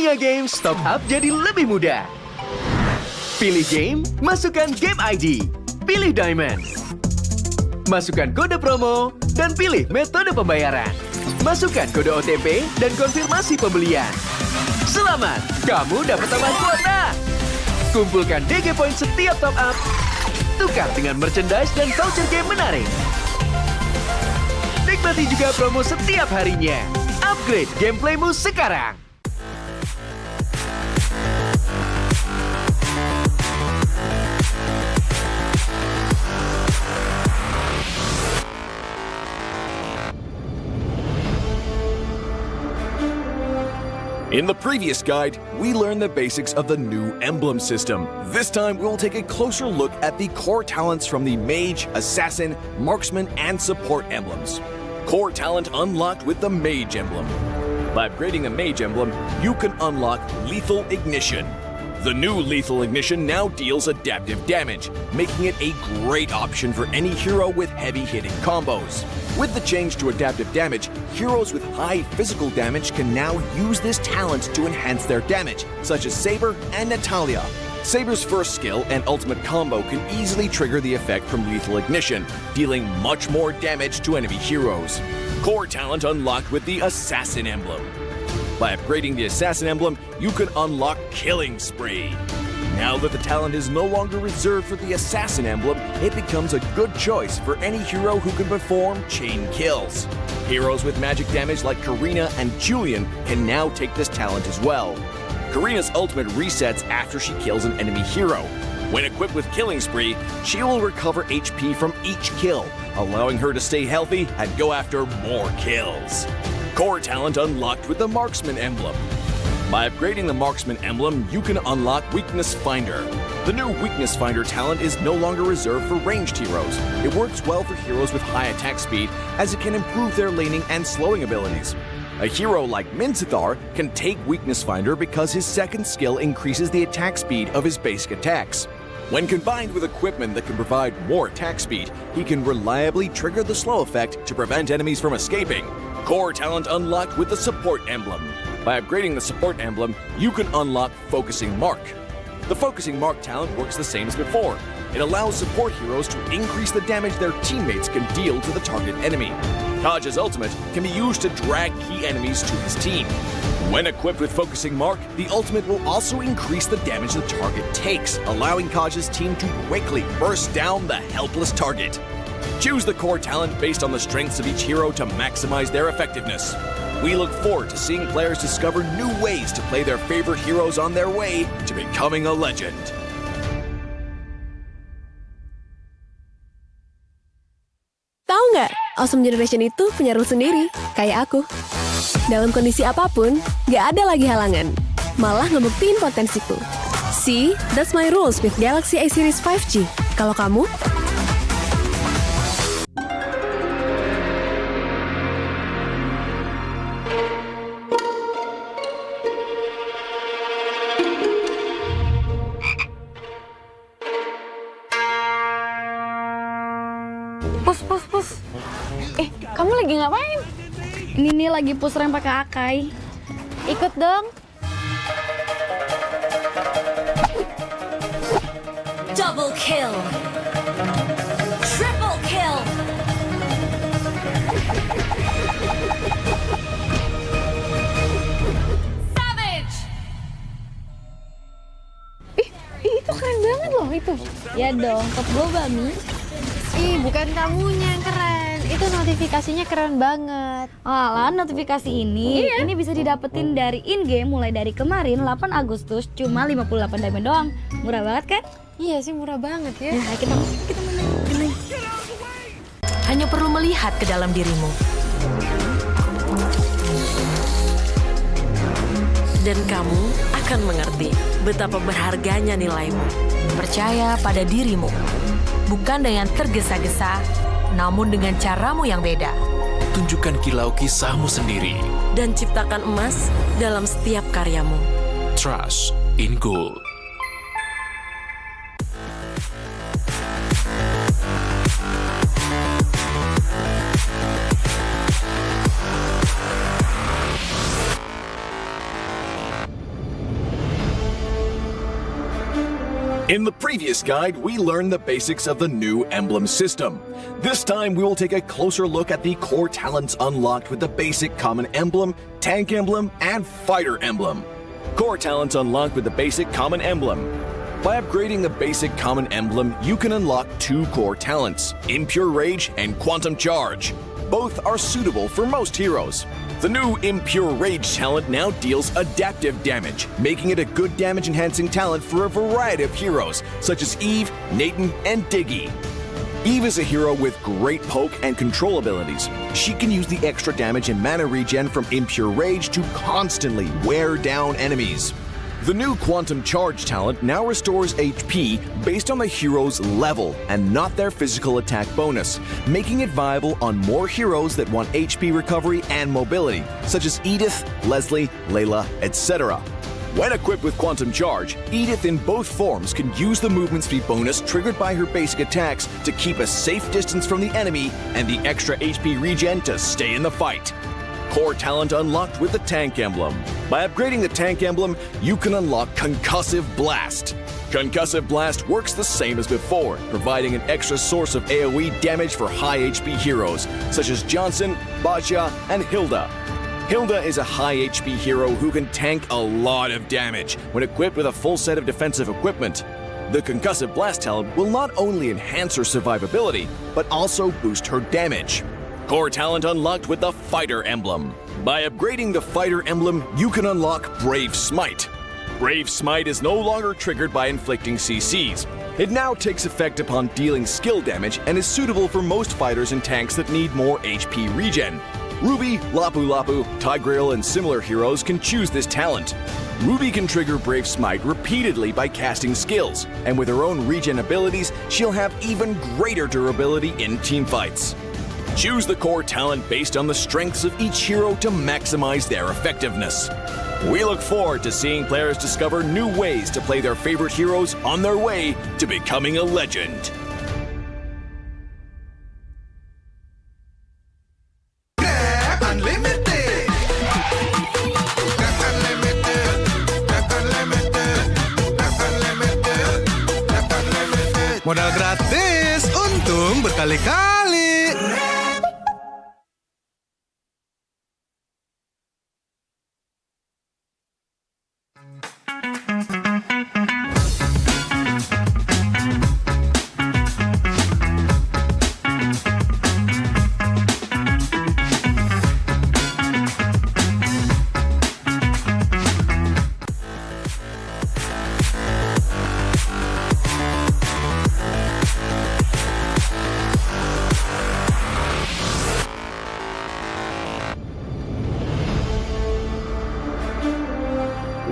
Dunia games top up jadi lebih mudah. Pilih game, masukkan game ID. Pilih Diamond. Masukkan kode promo, dan pilih metode pembayaran. Masukkan kode OTP dan konfirmasi pembelian. Selamat, kamu dapat tambahan kuota. Kumpulkan DG Point setiap top up. Tukar dengan merchandise dan voucher game menarik. Nikmati juga promo setiap harinya. Upgrade gameplaymu sekarang. In the previous guide, we learned the basics of the new emblem system. This time, we'll take a closer look at the core talents from the Mage, Assassin, Marksman, and Support emblems. Core talent unlocked with the Mage emblem. By upgrading the Mage emblem, you can unlock Lethal Ignition. The new Lethal Ignition now deals adaptive damage, making it a great option for any hero with heavy-hitting combos. With the change to adaptive damage, heroes with high physical damage can now use this talent to enhance their damage, such as Saber and Natalia. Saber's first skill and ultimate combo can easily trigger the effect from Lethal Ignition, dealing much more damage to enemy heroes. Core talent unlocked with the Assassin emblem. By upgrading the Assassin emblem, you can unlock Killing Spree. Now that the talent is no longer reserved for the Assassin emblem, it becomes a good choice for any hero who can perform chain kills. Heroes with magic damage like Karina and Julian can now take this talent as well. Karina's ultimate resets after she kills an enemy hero. When equipped with Killing Spree, she will recover HP from each kill, allowing her to stay healthy and go after more kills. Core talent unlocked with the Marksman emblem. By upgrading the Marksman emblem, you can unlock Weakness Finder. The new Weakness Finder talent is no longer reserved for ranged heroes. It works well for heroes with high attack speed, as it can improve their laning and slowing abilities. A hero like Mincathar can take Weakness Finder because his second skill increases the attack speed of his basic attacks. When combined with equipment that can provide more attack speed, he can reliably trigger the slow effect to prevent enemies from escaping. Core talent unlocked with the Support emblem. By upgrading the Support emblem, you can unlock Focusing Mark. The Focusing Mark talent works the same as before. It allows support heroes to increase the damage their teammates can deal to the target enemy. Kaj's ultimate can be used to drag key enemies to his team. When equipped with Focusing Mark, the ultimate will also increase the damage the target takes, allowing Kaj's team to quickly burst down the helpless target. Choose the core talent based on the strengths of each hero to maximize their effectiveness. We look forward to seeing players discover new ways to play their favorite heroes on their way to becoming a legend. Tahu nggak, Awesome Generation itu punya rule sendiri, kayak aku. Dalam kondisi apapun, nggak ada lagi halangan. Malah ngebuktiin potensiku. See, that's my rules with Galaxy A Series 5G. Kalau kamu? Pus. Kamu lagi ngapain? Ini nih lagi push rank pakai Akai. Ikut dong. Double kill. Triple kill. Savage. Itu keren banget loh itu. Ya dong, top gue Bami. Ih, bukan kamunya yang keren. Itu notifikasinya keren banget. Alah, notifikasi ini bisa didapetin dari in-game mulai dari kemarin 8 Agustus cuma 58 diamond doang. Murah banget kan? Iya sih, murah banget ya. Nah, kita main. Hanya perlu melihat ke dalam dirimu. Dan kamu akan mengerti betapa berharganya nilaimu. Percaya pada dirimu. Bukan dengan tergesa-gesa, namun dengan caramu yang beda. Tunjukkan kilau kisahmu sendiri. Dan ciptakan emas dalam setiap karyamu. Trust in gold. In the previous guide, we learned the basics of the new emblem system. This time, we will take a closer look at the core talents unlocked with the basic common emblem, tank emblem, and fighter emblem. Core talents unlocked with the basic common emblem. By upgrading the basic common emblem, you can unlock 2 core talents, Impure Rage and Quantum Charge. Both are suitable for most heroes. The new Impure Rage talent now deals adaptive damage, making it a good damage-enhancing talent for a variety of heroes, such as Eve, Nathan, and Diggy. Eve is a hero with great poke and control abilities. She can use the extra damage and mana regen from Impure Rage to constantly wear down enemies. The new Quantum Charge talent now restores HP based on the hero's level and not their physical attack bonus, making it viable on more heroes that want HP recovery and mobility, such as Edith, Leslie, Layla, etc. When equipped with Quantum Charge, Edith in both forms can use the movement speed bonus triggered by her basic attacks to keep a safe distance from the enemy and the extra HP regen to stay in the fight. Core talent unlocked with the tank emblem. By upgrading the tank emblem, you can unlock Concussive Blast. Concussive Blast works the same as before, providing an extra source of AoE damage for high HP heroes, such as Johnson, Baja, and Hilda. Hilda is a high HP hero who can tank a lot of damage when equipped with a full set of defensive equipment. The Concussive Blast talent will not only enhance her survivability, but also boost her damage. Core talent unlocked with the Fighter Emblem. By upgrading the Fighter Emblem, you can unlock Brave Smite. Brave Smite is no longer triggered by inflicting CCs. It now takes effect upon dealing skill damage and is suitable for most fighters and tanks that need more HP regen. Ruby, Lapu Lapu, Tigreal, and similar heroes can choose this talent. Ruby can trigger Brave Smite repeatedly by casting skills, and with her own regen abilities, she'll have even greater durability in teamfights. Choose the core talent based on the strengths of each hero to maximize their effectiveness. We look forward to seeing players discover new ways to play their favorite heroes on their way to becoming a legend. Modal gratis, untung berkali-kali.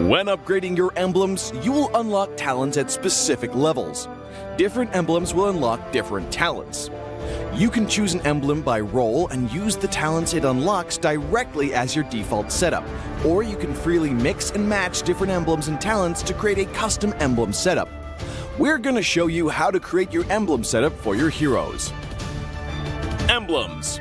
When upgrading your emblems, you will unlock talents at specific levels. Different emblems will unlock different talents. You can choose an emblem by role and use the talents it unlocks directly as your default setup, or you can freely mix and match different emblems and talents to create a custom emblem setup. We're going to show you how to create your emblem setup for your heroes. Emblems.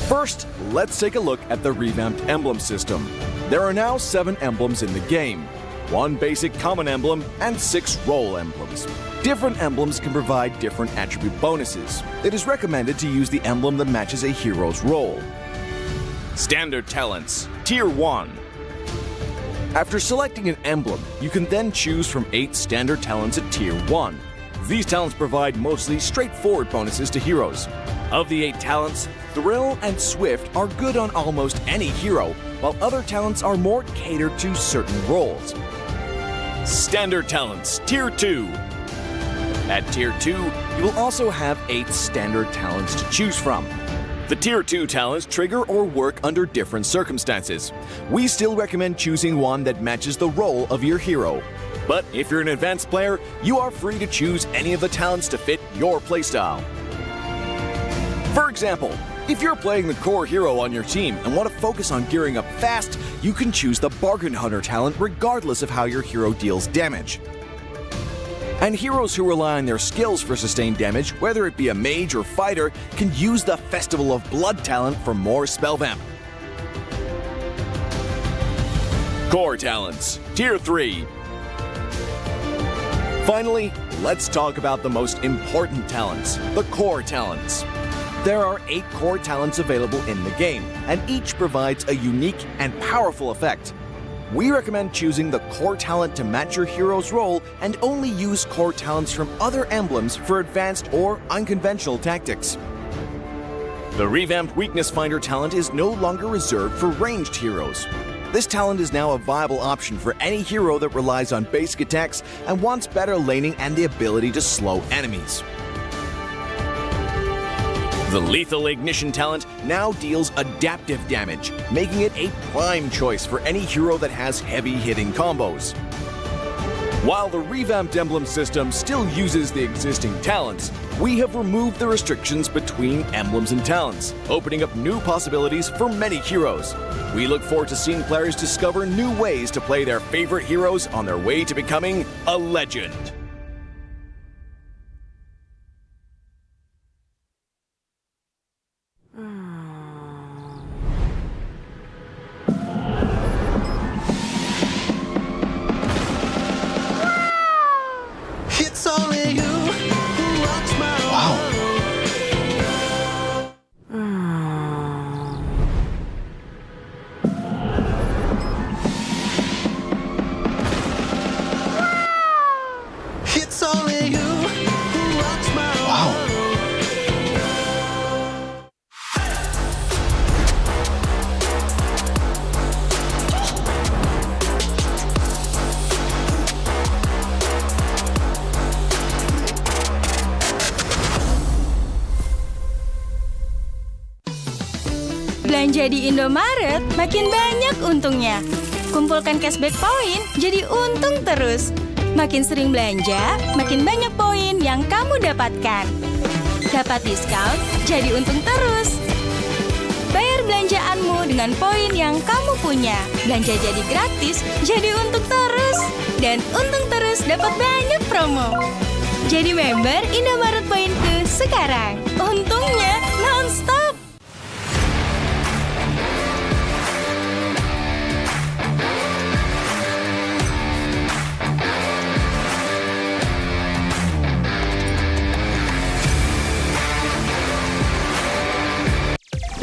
First, let's take a look at the revamped emblem system. There are now 7 emblems in the game, 1 basic common emblem, and 6 role emblems. Different emblems can provide different attribute bonuses. It is recommended to use the emblem that matches a hero's role. Standard talents, Tier 1. After selecting an emblem, you can then choose from 8 standard talents at Tier 1. These talents provide mostly straightforward bonuses to heroes. Of the 8 talents, Thrill and Swift are good on almost any hero, while other talents are more catered to certain roles. Standard talents, Tier 2. At Tier 2, you will also have 8 standard talents to choose from. The Tier 2 talents trigger or work under different circumstances. We still recommend choosing one that matches the role of your hero. But if you're an advanced player, you are free to choose any of the talents to fit your playstyle. For example, if you're playing the core hero on your team and want to focus on gearing up fast, you can choose the Bargain Hunter talent regardless of how your hero deals damage. And heroes who rely on their skills for sustained damage, whether it be a mage or fighter, can use the Festival of Blood talent for more spell vamp. Core talents, Tier 3. Finally, let's talk about the most important talents, the core talents. There are 8 core talents available in the game, and each provides a unique and powerful effect. We recommend choosing the core talent to match your hero's role and only use core talents from other emblems for advanced or unconventional tactics. The revamped Weakness Finder talent is no longer reserved for ranged heroes. This talent is now a viable option for any hero that relies on basic attacks and wants better laning and the ability to slow enemies. The Lethal Ignition talent now deals adaptive damage, making it a prime choice for any hero that has heavy-hitting combos. While the revamped emblem system still uses the existing talents, we have removed the restrictions between emblems and talents, opening up new possibilities for many heroes. We look forward to seeing players discover new ways to play their favorite heroes on their way to becoming a legend. It's only you who rocks my world. It's only you who rocks my world. Belanja di Indomaret makin banyak untungnya. Kumpulkan cashback poin jadi untung terus. Makin sering belanja, makin banyak poin yang kamu dapatkan. Dapat diskon, jadi untung terus. Bayar belanjaanmu dengan poin yang kamu punya. Belanja jadi gratis, jadi untung terus. Dan untung terus dapat banyak promo. Jadi member Indomaret Poinku sekarang. Untungnya non-stop.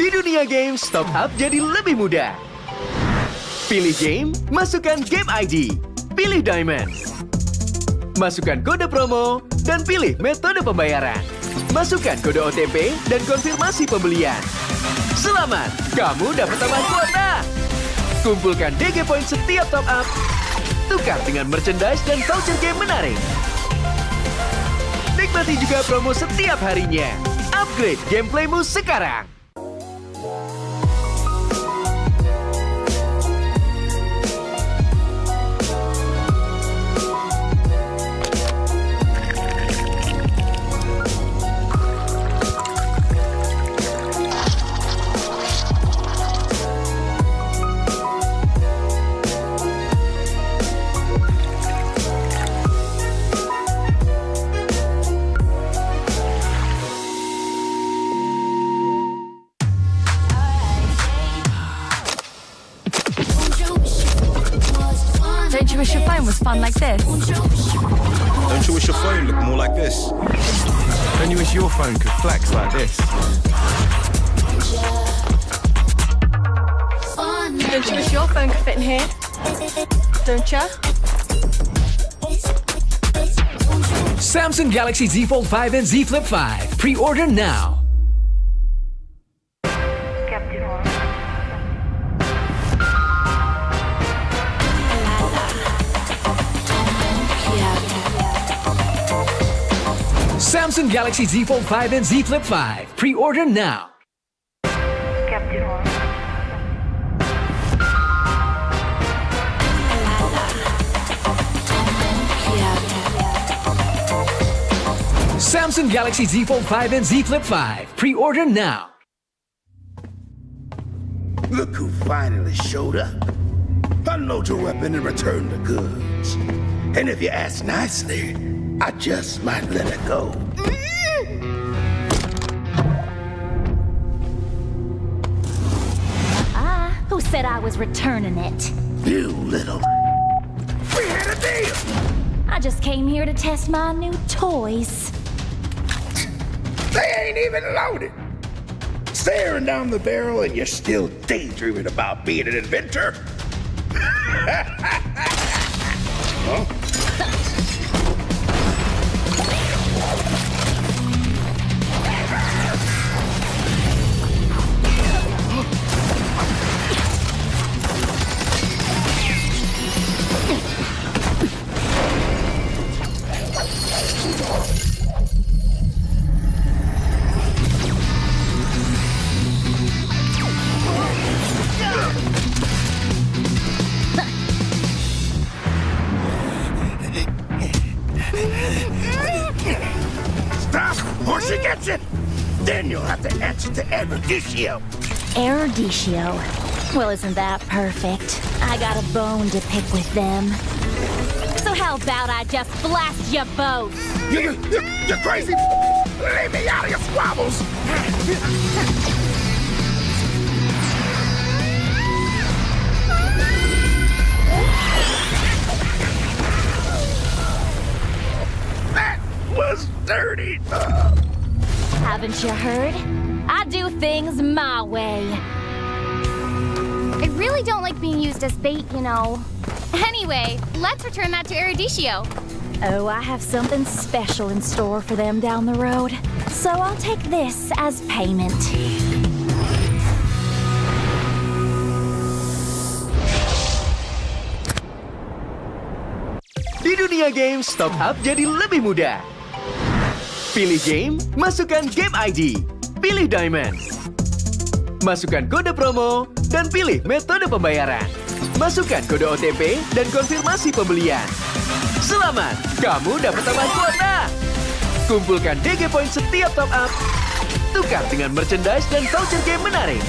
Di dunia games, top up jadi lebih mudah. Pilih game, masukkan game ID. Pilih Diamond. Masukkan kode promo, dan pilih metode pembayaran. Masukkan kode OTP dan konfirmasi pembelian. Selamat, kamu dapat tambahan kuota. Kumpulkan DG Point setiap top up. Tukar dengan merchandise dan voucher game menarik. Nikmati juga promo setiap harinya. Upgrade gameplaymu sekarang. Don't you wish your phone was fun like this? Don't you wish your phone looked more like this? Don't you wish your phone could flex like this? Don't you wish your phone could fit in here? Don't you? Samsung Galaxy Z Fold 5 and Z Flip 5. Pre-order now. Samsung Galaxy Z Fold 5 and Z Flip 5. Pre-order now. Samsung Galaxy Z Fold 5 and Z Flip 5. Pre-order now. Look who finally showed up. Unload your weapon and return the goods. And if you ask nicely, I just might let it go. Who said I was returning it? You little... We had a deal! I I just came here to test my new toys. They ain't even loaded. Staring down the barrel and you're still daydreaming about being an inventor? Huh? Stop, or she gets it. Then you'll have to answer to Erudicio. Erudicio. Well, isn't that perfect? I got a bone to pick with them. So how about I just blast you both? You're crazy. Leave me out of your squabbles. That was dirty. Haven't you heard? I do things my way. I really don't like being used as bait, you know. Anyway, let's return that to Erudicio. Oh, I have something special in store for them down the road. So I'll take this as payment. Di dunia games, top up jadi lebih mudah. Pilih game, masukkan game ID. Pilih Diamond. Masukkan kode promo, dan pilih metode pembayaran. Masukkan kode OTP dan konfirmasi pembelian. Selamat, kamu dapat tambahan kuota. Kumpulkan DG Point setiap top up. Tukar dengan merchandise dan voucher game menarik.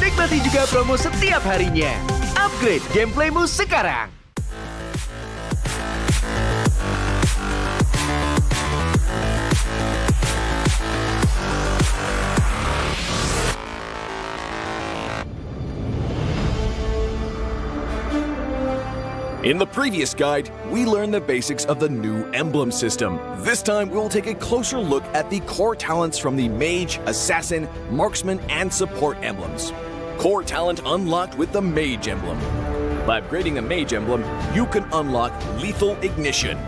Nikmati juga promo setiap harinya. Upgrade gameplaymu sekarang. In the previous guide, we learned the basics of the new emblem system. This time, we'll take a closer look at the core talents from the Mage, Assassin, Marksman, and Support emblems. Core talent unlocked with the Mage emblem. By upgrading the Mage emblem, you can unlock Lethal Ignition.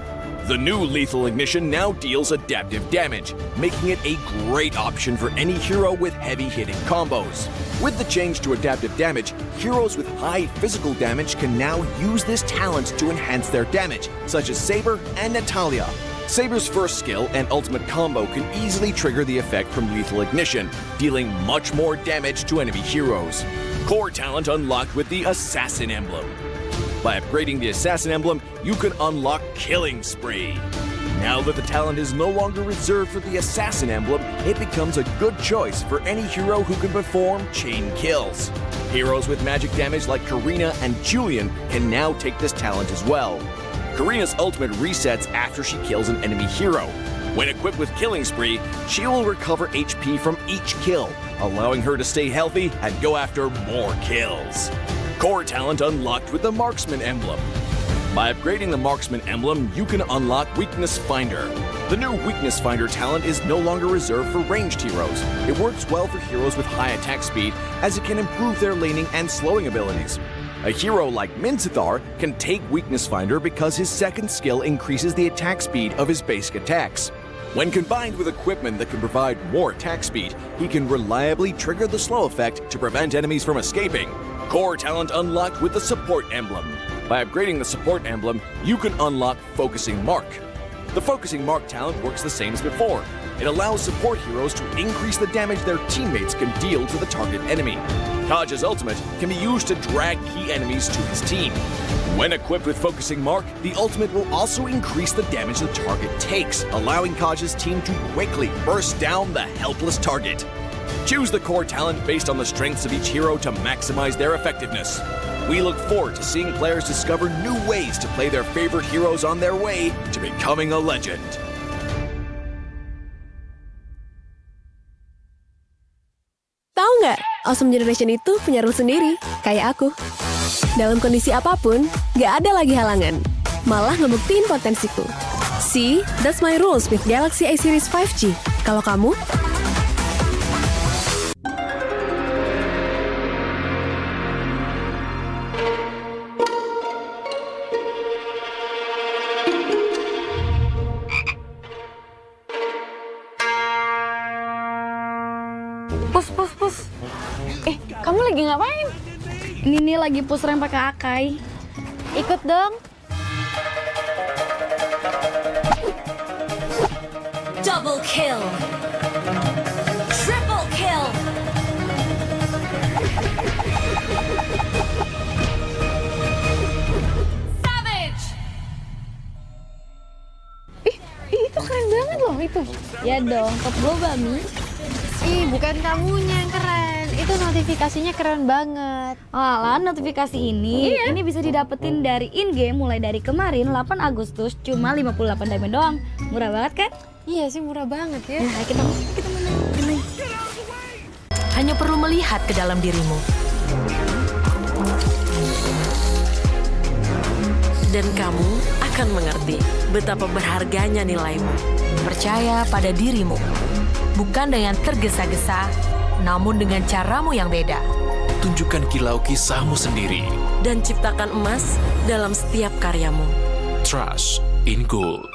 The new Lethal Ignition now deals adaptive damage, making it a great option for any hero with heavy-hitting combos. With the change to adaptive damage, heroes with high physical damage can now use this talent to enhance their damage, such as Saber and Natalia. Saber's first skill and ultimate combo can easily trigger the effect from Lethal Ignition, dealing much more damage to enemy heroes. Core talent unlocked with the Assassin emblem. By upgrading the Assassin emblem, you can unlock Killing Spree. Now that the talent is no longer reserved for the Assassin emblem, it becomes a good choice for any hero who can perform chain kills. Heroes with magic damage like Karina and Julian can now take this talent as well. Karina's ultimate resets after she kills an enemy hero. When equipped with Killing Spree, she will recover HP from each kill, allowing her to stay healthy and go after more kills. Core talent unlocked with the Marksman emblem. By upgrading the Marksman emblem, you can unlock Weakness Finder. The new Weakness Finder talent is no longer reserved for ranged heroes. It works well for heroes with high attack speed, as it can improve their laning and slowing abilities. A hero like Minzathar can take Weakness Finder because his second skill increases the attack speed of his basic attacks. When combined with equipment that can provide more attack speed, he can reliably trigger the slow effect to prevent enemies from escaping. Core talent unlocked with the Support emblem. By upgrading the Support emblem, you can unlock Focusing Mark. The Focusing Mark talent works the same as before. It allows support heroes to increase the damage their teammates can deal to the target enemy. Kaj's ultimate can be used to drag key enemies to his team. When equipped with Focusing Mark, the ultimate will also increase the damage the target takes, allowing Kaj's team to quickly burst down the helpless target. Choose the core talent based on the strengths of each hero to maximize their effectiveness. We look forward to seeing players discover new ways to play their favorite heroes on their way to becoming a legend. Tahu nggak, Awesome Generation itu punya rule sendiri, kayak aku. Dalam kondisi apapun, nggak ada lagi halangan. malah ngebuktiin potensiku. See, that's my rules with Galaxy A series 5G. Kalau kamu? Pus. Kamu lagi ngapain? Ini nih lagi push rank pakai Akai. Ikut dong. Double kill. Triple kill. Savage. Itu keren banget loh itu. Ya dong, top global nih. Ih, bukan kamunya yang keren. Itu notifikasinya keren banget. Alah, notifikasi ini bisa didapetin dari in-game mulai dari kemarin 8 Agustus cuma 58 diamond doang. Murah banget kan? Iya sih, murah banget ya. Nah, kita main. Hanya perlu melihat ke dalam dirimu. Dan kamu akan mengerti betapa berharganya nilaimu. Percaya pada dirimu. Bukan dengan tergesa-gesa, namun dengan caramu yang beda. Tunjukkan kilau kisahmu sendiri. Dan ciptakan emas dalam setiap karyamu. Trust in Gold.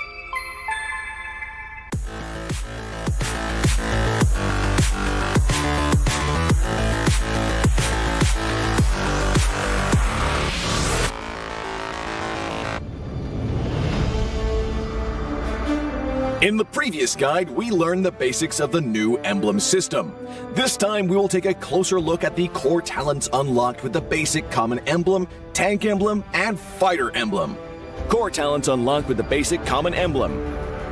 In the previous guide, we learned the basics of the new emblem system. This time, we will take a closer look at the core talents unlocked with the basic common emblem, tank emblem, and fighter emblem. Core talents unlocked with the basic common emblem.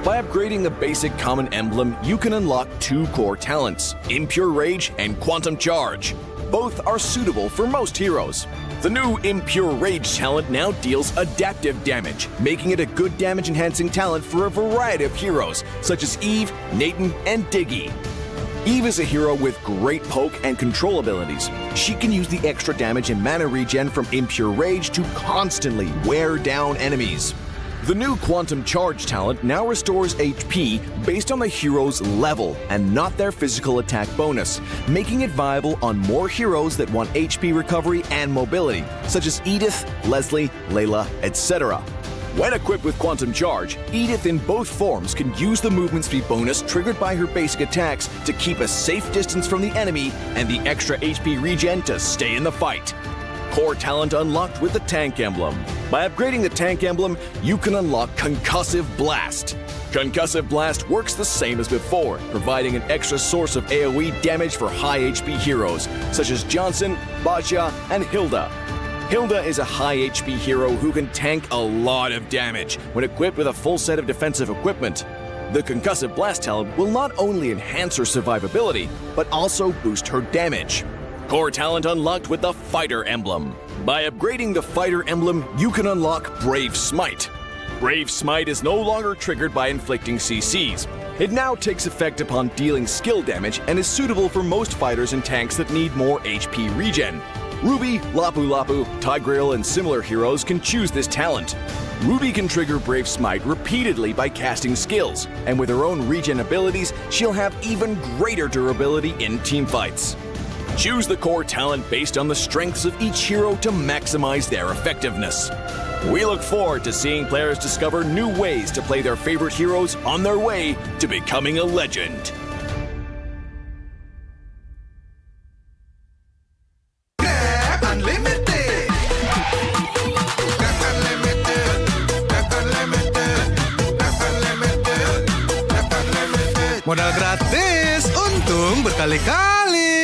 By upgrading the basic common emblem, you can unlock 2 core talents, Impure Rage and Quantum Charge. Both are suitable for most heroes. The new Impure Rage talent now deals adaptive damage, making it a good damage-enhancing talent for a variety of heroes, such as Eve, Nathan, and Diggy. Eve is a hero with great poke and control abilities. She can use the extra damage and mana regen from Impure Rage to constantly wear down enemies. The new Quantum Charge talent now restores HP based on the hero's level and not their physical attack bonus, making it viable on more heroes that want HP recovery and mobility, such as Edith, Leslie, Layla, etc. When equipped with Quantum Charge, Edith in both forms can use the movement speed bonus triggered by her basic attacks to keep a safe distance from the enemy and the extra HP regen to stay in the fight. Core talent unlocked with the Tank Emblem. By upgrading the Tank Emblem, you can unlock Concussive Blast. Concussive Blast works the same as before, providing an extra source of AoE damage for high HP heroes, such as Johnson, Baja, and Hilda. Hilda is a high HP hero who can tank a lot of damage when equipped with a full set of defensive equipment. The Concussive Blast talent will not only enhance her survivability, but also boost her damage. Core talent unlocked with the Fighter Emblem. By upgrading the Fighter Emblem, you can unlock Brave Smite. Brave Smite is no longer triggered by inflicting CCs. It now takes effect upon dealing skill damage and is suitable for most fighters and tanks that need more HP regen. Ruby, Lapu Lapu, Tigreal, and similar heroes can choose this talent. Ruby can trigger Brave Smite repeatedly by casting skills, and with her own regen abilities, she'll have even greater durability in teamfights. Choose the core talent based on the strengths of each hero to maximize their effectiveness. We look forward to seeing players discover new ways to play their favorite heroes on their way to becoming a legend. Modal gratis, untung berkali-kali.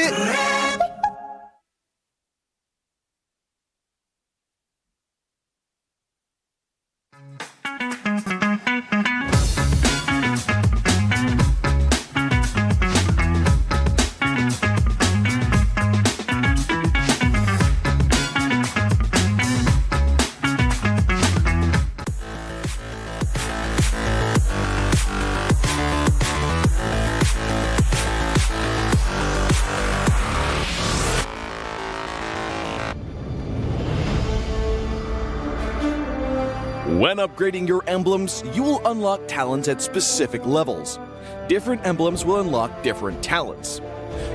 When upgrading your emblems, you will unlock talents at specific levels. Different emblems will unlock different talents.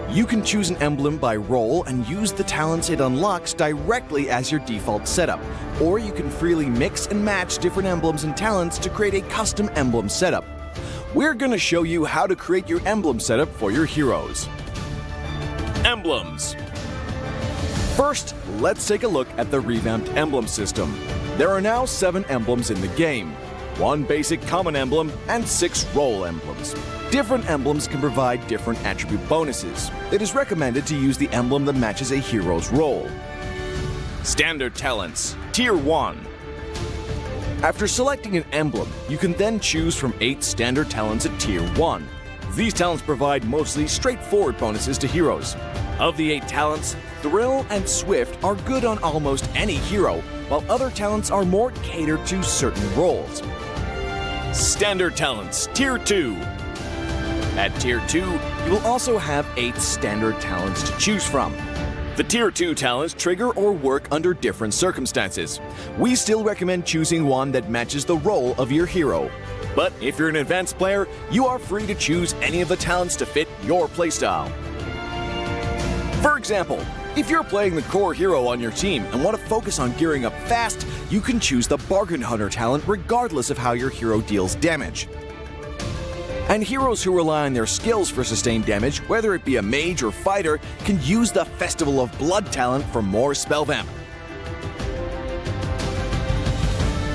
You can choose an emblem by role and use the talents it unlocks directly as your default setup, or you can freely mix and match different emblems and talents to create a custom emblem setup. We're going to show you how to create your emblem setup for your heroes. Emblems. First, let's take a look at the revamped emblem system. There are now 7 emblems in the game, 1 basic common emblem and 6 role emblems. Different emblems can provide different attribute bonuses. It is recommended to use the emblem that matches a hero's role. Standard talents, Tier 1. After selecting an emblem, you can then choose from 8 standard talents at Tier 1. These talents provide mostly straightforward bonuses to heroes. Of the 8 talents, Thrill and Swift are good on almost any hero, while other talents are more catered to certain roles. Standard talents, Tier 2. At Tier 2, you will also have 8 standard talents to choose from. The Tier 2 talents trigger or work under different circumstances. We still recommend choosing one that matches the role of your hero. But if you're an advanced player, you are free to choose any of the talents to fit your playstyle. For example, if you're playing the core hero on your team and want to focus on gearing up fast, you can choose the Bargain Hunter talent regardless of how your hero deals damage. And heroes who rely on their skills for sustained damage, whether it be a mage or fighter, can use the Festival of Blood talent for more spell vamp.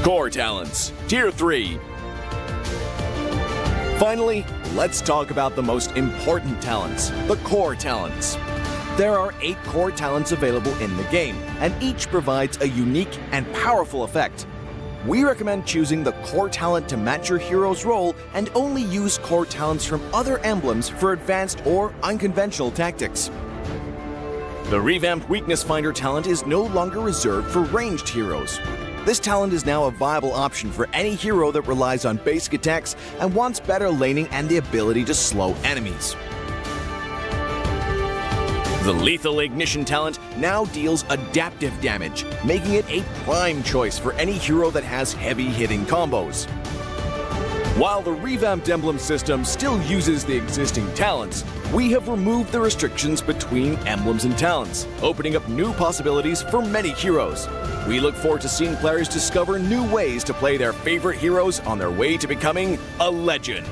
Core talents, Tier 3. Finally, let's talk about the most important talents, the core talents. There are 8 core talents available in the game, and each provides a unique and powerful effect. We recommend choosing the core talent to match your hero's role and only use core talents from other emblems for advanced or unconventional tactics. The revamped Weakness Finder talent is no longer reserved for ranged heroes. This talent is now a viable option for any hero that relies on basic attacks and wants better laning and the ability to slow enemies. The Lethal Ignition talent now deals adaptive damage, making it a prime choice for any hero that has heavy-hitting combos. While the revamped emblem system still uses the existing talents, we have removed the restrictions between emblems and talents, opening up new possibilities for many heroes. We look forward to seeing players discover new ways to play their favorite heroes on their way to becoming a legend.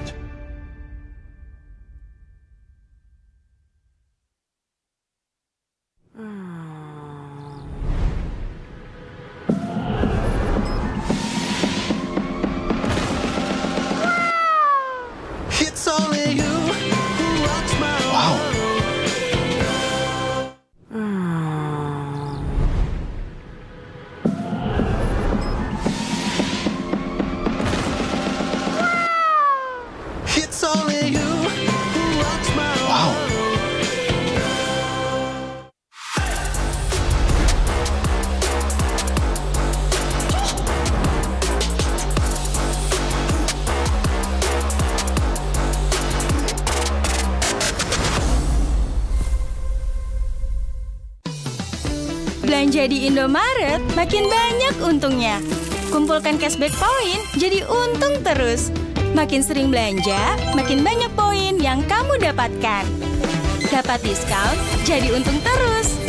Belanja di Indomaret makin banyak untungnya. Kumpulkan cashback poin jadi untung terus. Makin sering belanja, makin banyak poin yang kamu dapatkan. Dapat diskon, jadi untung terus.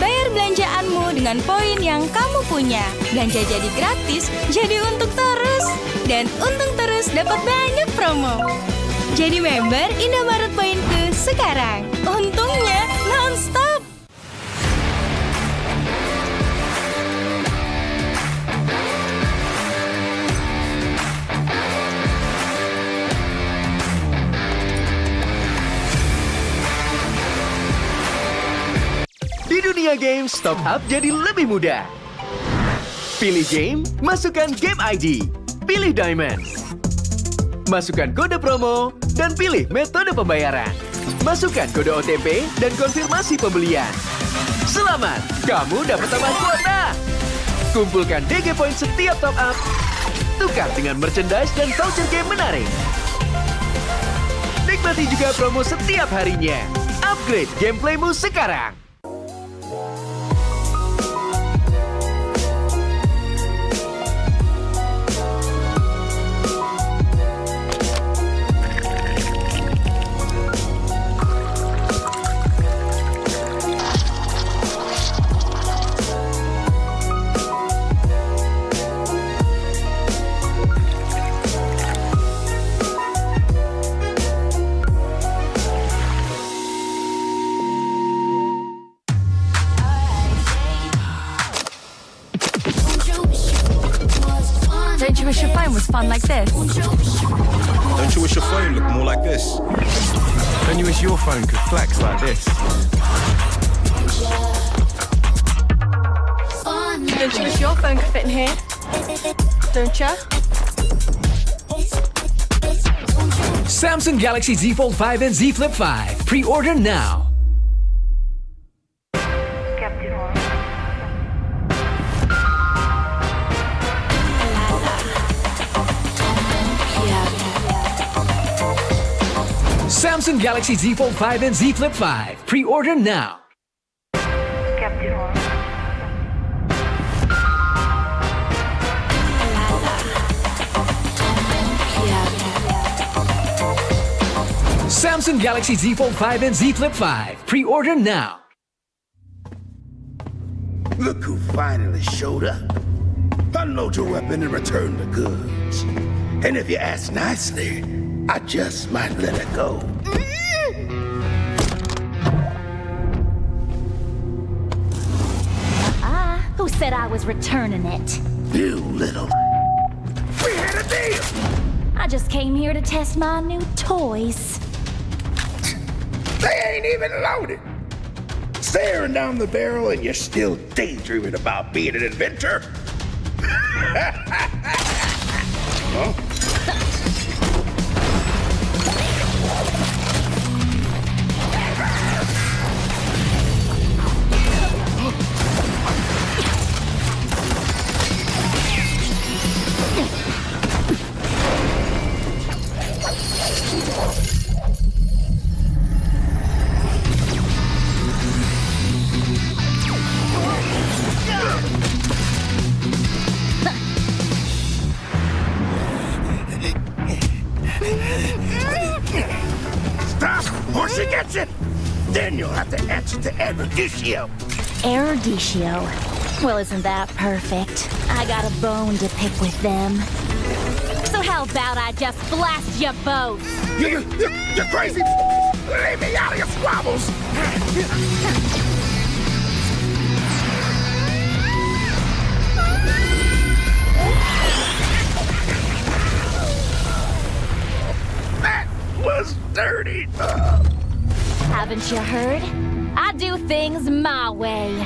Bayar belanjaanmu dengan poin yang kamu punya. Belanja jadi gratis, jadi untung terus. Dan untung terus dapat banyak promo. Jadi member Indomaret Poinku sekarang. Untungnya non-stop. Di dunia games, top up jadi lebih mudah. Pilih game, masukkan game ID. Pilih Diamond. Masukkan kode promo, dan pilih metode pembayaran. Masukkan kode OTP dan konfirmasi pembelian. Selamat, kamu dapat tambahan kuota. Kumpulkan DG Point setiap top up. Tukar dengan merchandise dan voucher game menarik. Nikmati juga promo setiap harinya. Upgrade gameplaymu sekarang. fun like this. Don't you wish your phone looked more like this? Don't you wish your phone could flex like this? Don't you wish your phone could fit in here? Don't ya? Samsung Galaxy Z Fold 5 and Z Flip 5. Pre-order now. Samsung Galaxy Z Fold 5 and Z Flip 5. Pre-order now. Samsung Galaxy Z Fold 5 and Z Flip 5. Pre-order now. Look who finally showed up. Unload your weapon and return the goods. And if you ask nicely, I just might let it go. Who said I was returning it? You little... We had a deal! I just came here to test my new toys. They ain't even loaded. Staring down the barrel and you're still daydreaming about being an inventor? Huh? Or she gets it, then you'll have to answer to Eruditio. Eruditio? Well, isn't that perfect? I got a bone to pick with them. So how about I just blast you both? You're crazy! Leave me out of your squabbles! That was dirty. Haven't you heard? I do things my way.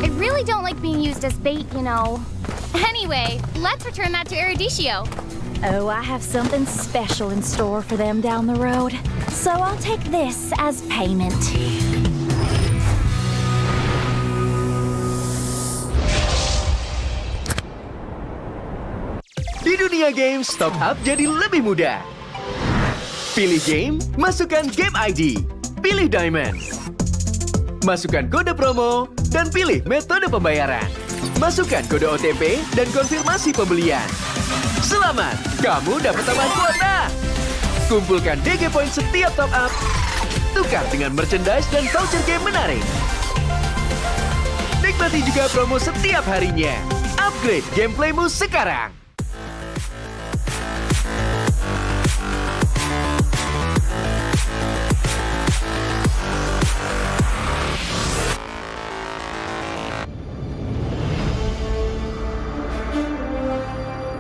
I really don't like being used as bait, you know. Anyway, let's return that to Eruditio. Oh, I have something special in store for them down the road. So I'll take this as payment. Di dunia games, top up jadi lebih mudah. Pilih game, masukkan game ID. Pilih Diamond. Masukkan kode promo, dan pilih metode pembayaran. Masukkan kode OTP dan konfirmasi pembelian. Selamat, kamu dapat tambahan kuota. Kumpulkan DG Point setiap top up. Tukar dengan merchandise dan voucher game menarik. Nikmati juga promo setiap harinya. Upgrade gameplaymu sekarang.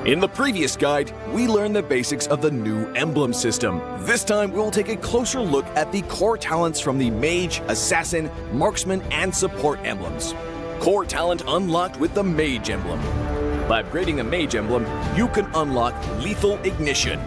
In the previous guide, we learned the basics of the new emblem system. This time, we'll take a closer look at the core talents from the Mage, Assassin, Marksman, and Support emblems. Core talent unlocked with the Mage emblem. By upgrading the Mage emblem, you can unlock Lethal Ignition.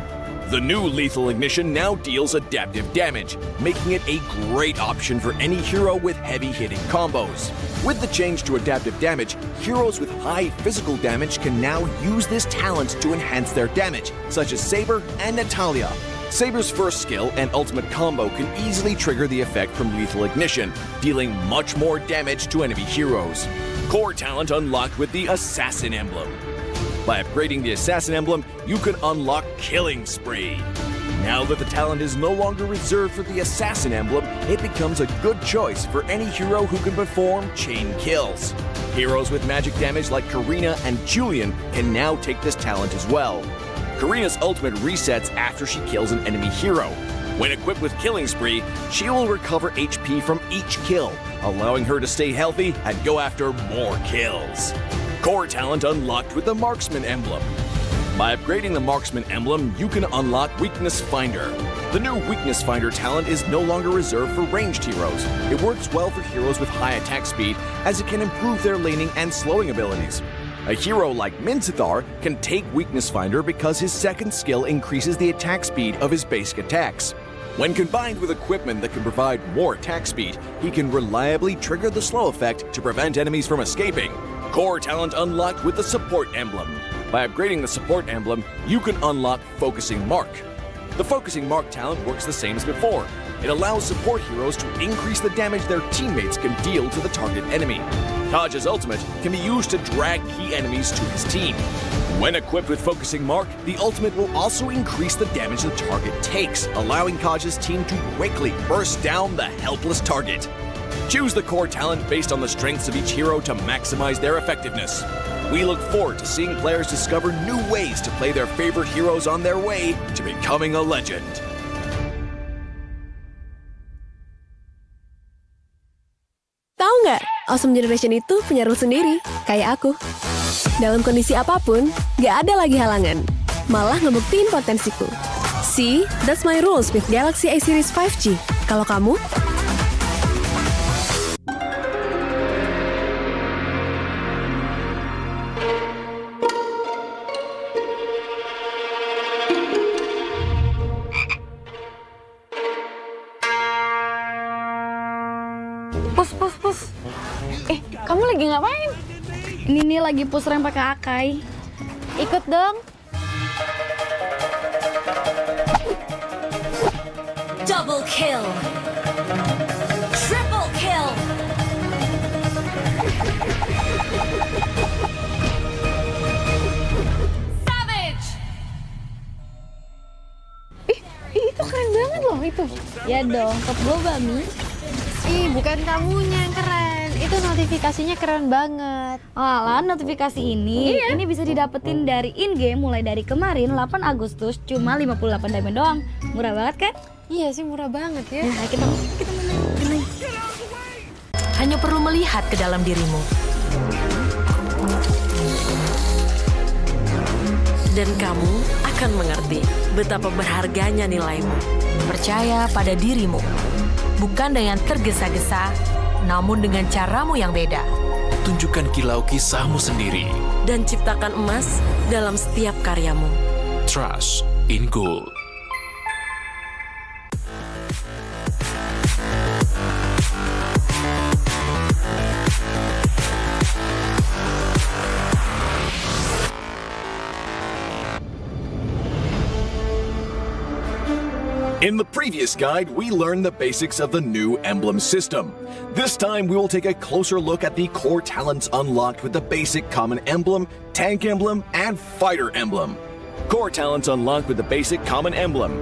The new Lethal Ignition now deals adaptive damage, making it a great option for any hero with heavy-hitting combos. With the change to adaptive damage, heroes with high physical damage can now use this talent to enhance their damage, such as Saber and Natalia. Saber's first skill and ultimate combo can easily trigger the effect from Lethal Ignition, dealing much more damage to enemy heroes. Core talent unlocked with the Assassin emblem. By upgrading the Assassin emblem, you can unlock Killing Spree. Now that the talent is no longer reserved for the Assassin emblem, it becomes a good choice for any hero who can perform chain kills. Heroes with magic damage like Karina and Julian can now take this talent as well. Karina's ultimate resets after she kills an enemy hero. When equipped with Killing Spree, she will recover HP from each kill, allowing her to stay healthy and go after more kills. Core talent unlocked with the Marksman emblem. By upgrading the Marksman emblem, you can unlock Weakness Finder. The new Weakness Finder talent is no longer reserved for ranged heroes. It works well for heroes with high attack speed, as it can improve their laning and slowing abilities. A hero like Minzathar can take Weakness Finder because his second skill increases the attack speed of his basic attacks. When combined with equipment that can provide more attack speed, he can reliably trigger the slow effect to prevent enemies from escaping. Core talent unlocked with the Support emblem. By upgrading the Support emblem, you can unlock Focusing Mark. The Focusing Mark talent works the same as before. It allows support heroes to increase the damage their teammates can deal to the target enemy. Taj's ultimate can be used to drag key enemies to his team. When equipped with Focusing Mark, the ultimate will also increase the damage the target takes, allowing Taj's team to quickly burst down the helpless target. Choose the core talent based on the strengths of each hero to maximize their effectiveness. We look forward to seeing players discover new ways to play their favorite heroes on their way to becoming a legend. Tahu nggak, Awesome Generation itu punya rule sendiri, kayak aku. Dalam kondisi apapun, nggak ada lagi halangan. Malah ngebuktiin potensiku. See, that's my rules with Galaxy A Series 5G. Kalau kamu? Pus. Kamu lagi ngapain? Ini nih lagi push rank pakai Akai. Ikut dong. Double kill. Triple kill. Savage. Itu keren banget loh itu. Ya dong, top gue Bami. Bukan kamunya yang keren. Itu notifikasinya keren banget. Alah, notifikasi ini bisa didapetin dari in-game mulai dari kemarin 8 Agustus cuma 58 diamond doang. Murah banget kan? Iya sih, murah banget ya. Nah, kita main. Hanya perlu melihat ke dalam dirimu. Dan kamu akan mengerti betapa berharganya nilaimu. Percaya pada dirimu. Bukan dengan tergesa-gesa, namun dengan caramu yang beda. Tunjukkan kilau kisahmu sendiri. Dan ciptakan emas dalam setiap karyamu. Trust in Gold. In the previous guide, we learned the basics of the new emblem system. This time, we will take a closer look at the core talents unlocked with the basic common emblem, tank emblem, and fighter emblem. Core talents unlocked with the basic common emblem.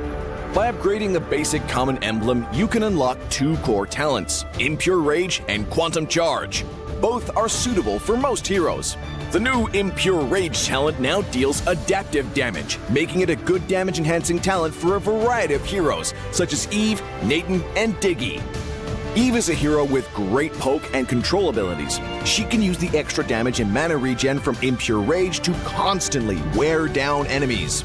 By upgrading the basic common emblem, you can unlock two core talents, Impure Rage and Quantum Charge. Both are suitable for most heroes. The new Impure Rage talent now deals adaptive damage, making it a good damage-enhancing talent for a variety of heroes, such as Eve, Nathan, and Diggy. Eve is a hero with great poke and control abilities. She can use the extra damage and mana regen from Impure Rage to constantly wear down enemies.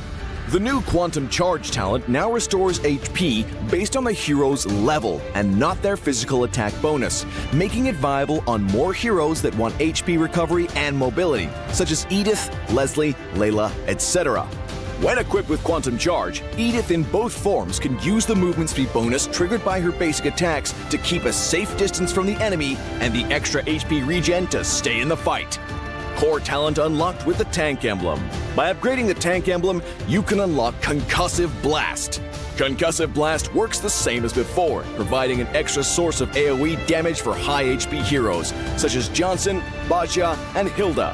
The new Quantum Charge talent now restores HP based on the hero's level and not their physical attack bonus, making it viable on more heroes that want HP recovery and mobility, such as Edith, Leslie, Layla, etc. When equipped with Quantum Charge, Edith in both forms can use the movement speed bonus triggered by her basic attacks to keep a safe distance from the enemy and the extra HP regen to stay in the fight. Core talent unlocked with the tank emblem. By upgrading the tank emblem, you can unlock Concussive Blast. Concussive Blast works the same as before, providing an extra source of AoE damage for high HP heroes, such as Johnson, Baja, and Hilda.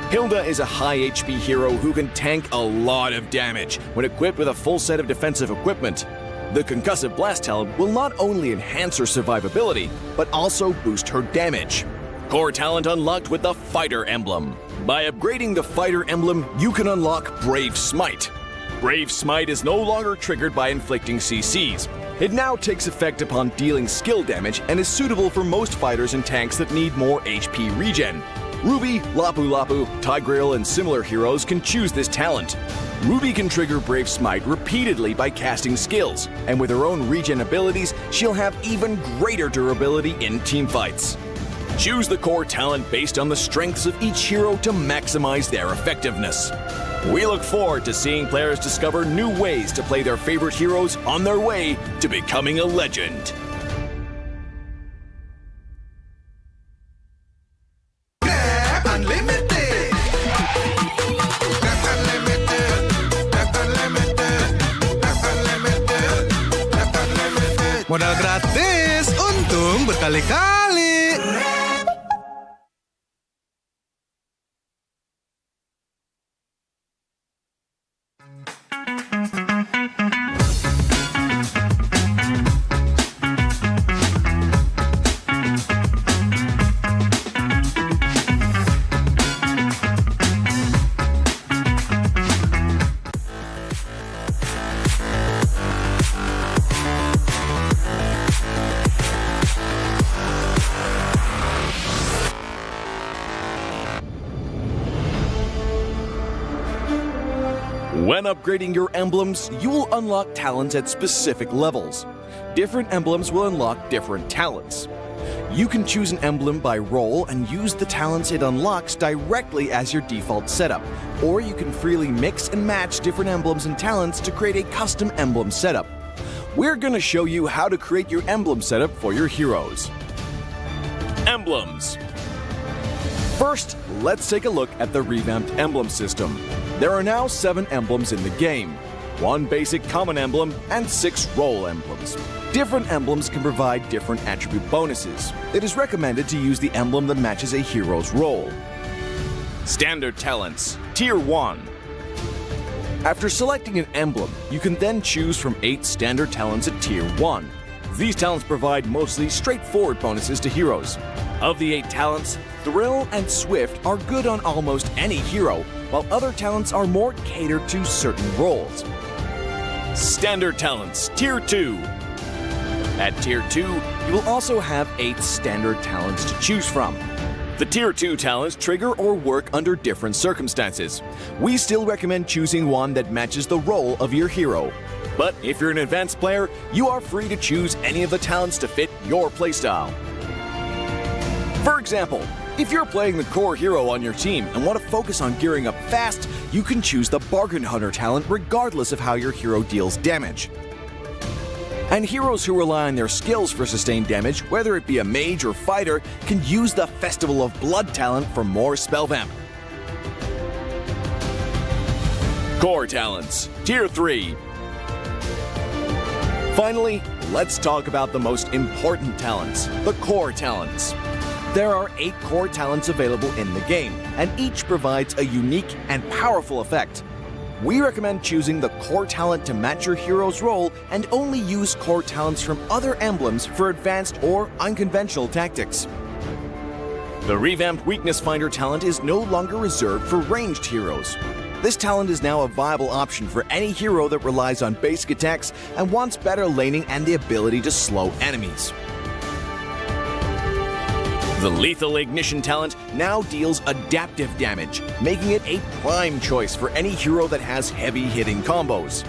Hilda is a high HP hero who can tank a lot of damage when equipped with a full set of defensive equipment. The Concussive Blast talent will not only enhance her survivability, but also boost her damage. Core talent unlocked with the Fighter emblem. By upgrading the Fighter emblem, you can unlock Brave Smite. Brave Smite is no longer triggered by inflicting CCs. It now takes effect upon dealing skill damage and is suitable for most fighters and tanks that need more HP regen. Ruby, Lapu Lapu, Tigreal, and similar heroes can choose this talent. Ruby can trigger Brave Smite repeatedly by casting skills, and with her own regen abilities, she'll have even greater durability in teamfights. Choose the core talent based on the strengths of each hero to maximize their effectiveness. We look forward to seeing players discover new ways to play their favorite heroes on their way to becoming a legend. Modal gratis, untung berkali-kali. When upgrading your emblems, you will unlock talents at specific levels. Different emblems will unlock different talents. You can choose an emblem by role and use the talents it unlocks directly as your default setup, or you can freely mix and match different emblems and talents to create a custom emblem setup. We're going to show you how to create your emblem setup for your heroes. Emblems. First, let's take a look at the revamped emblem system. There are now 7 emblems in the game, 1 basic common emblem, and 6 role emblems. Different emblems can provide different attribute bonuses. It is recommended to use the emblem that matches a hero's role. Standard talents, Tier 1. After selecting an emblem, you can then choose from 8 standard talents at Tier 1. These talents provide mostly straightforward bonuses to heroes. Of the 8 talents, Thrill and Swift are good on almost any hero, while other talents are more catered to certain roles. Standard talents, Tier 2. At Tier 2, you will also have 8 standard talents to choose from. The Tier 2 talents trigger or work under different circumstances. We still recommend choosing one that matches the role of your hero. But if you're an advanced player, you are free to choose any of the talents to fit your playstyle. For example, if you're playing the core hero on your team and want to focus on gearing up fast, you can choose the Bargain Hunter talent regardless of how your hero deals damage. And heroes who rely on their skills for sustained damage, whether it be a mage or fighter, can use the Festival of Blood talent for more spell vamp. Core talents, Tier 3. Finally, let's talk about the most important talents, the core talents. There are 8 core talents available in the game, and each provides a unique and powerful effect. We recommend choosing the core talent to match your hero's role and only use core talents from other emblems for advanced or unconventional tactics. The revamped Weakness Finder talent is no longer reserved for ranged heroes. This talent is now a viable option for any hero that relies on basic attacks and wants better laning and the ability to slow enemies. The Lethal Ignition talent now deals adaptive damage, making it a prime choice for any hero that has heavy-hitting combos.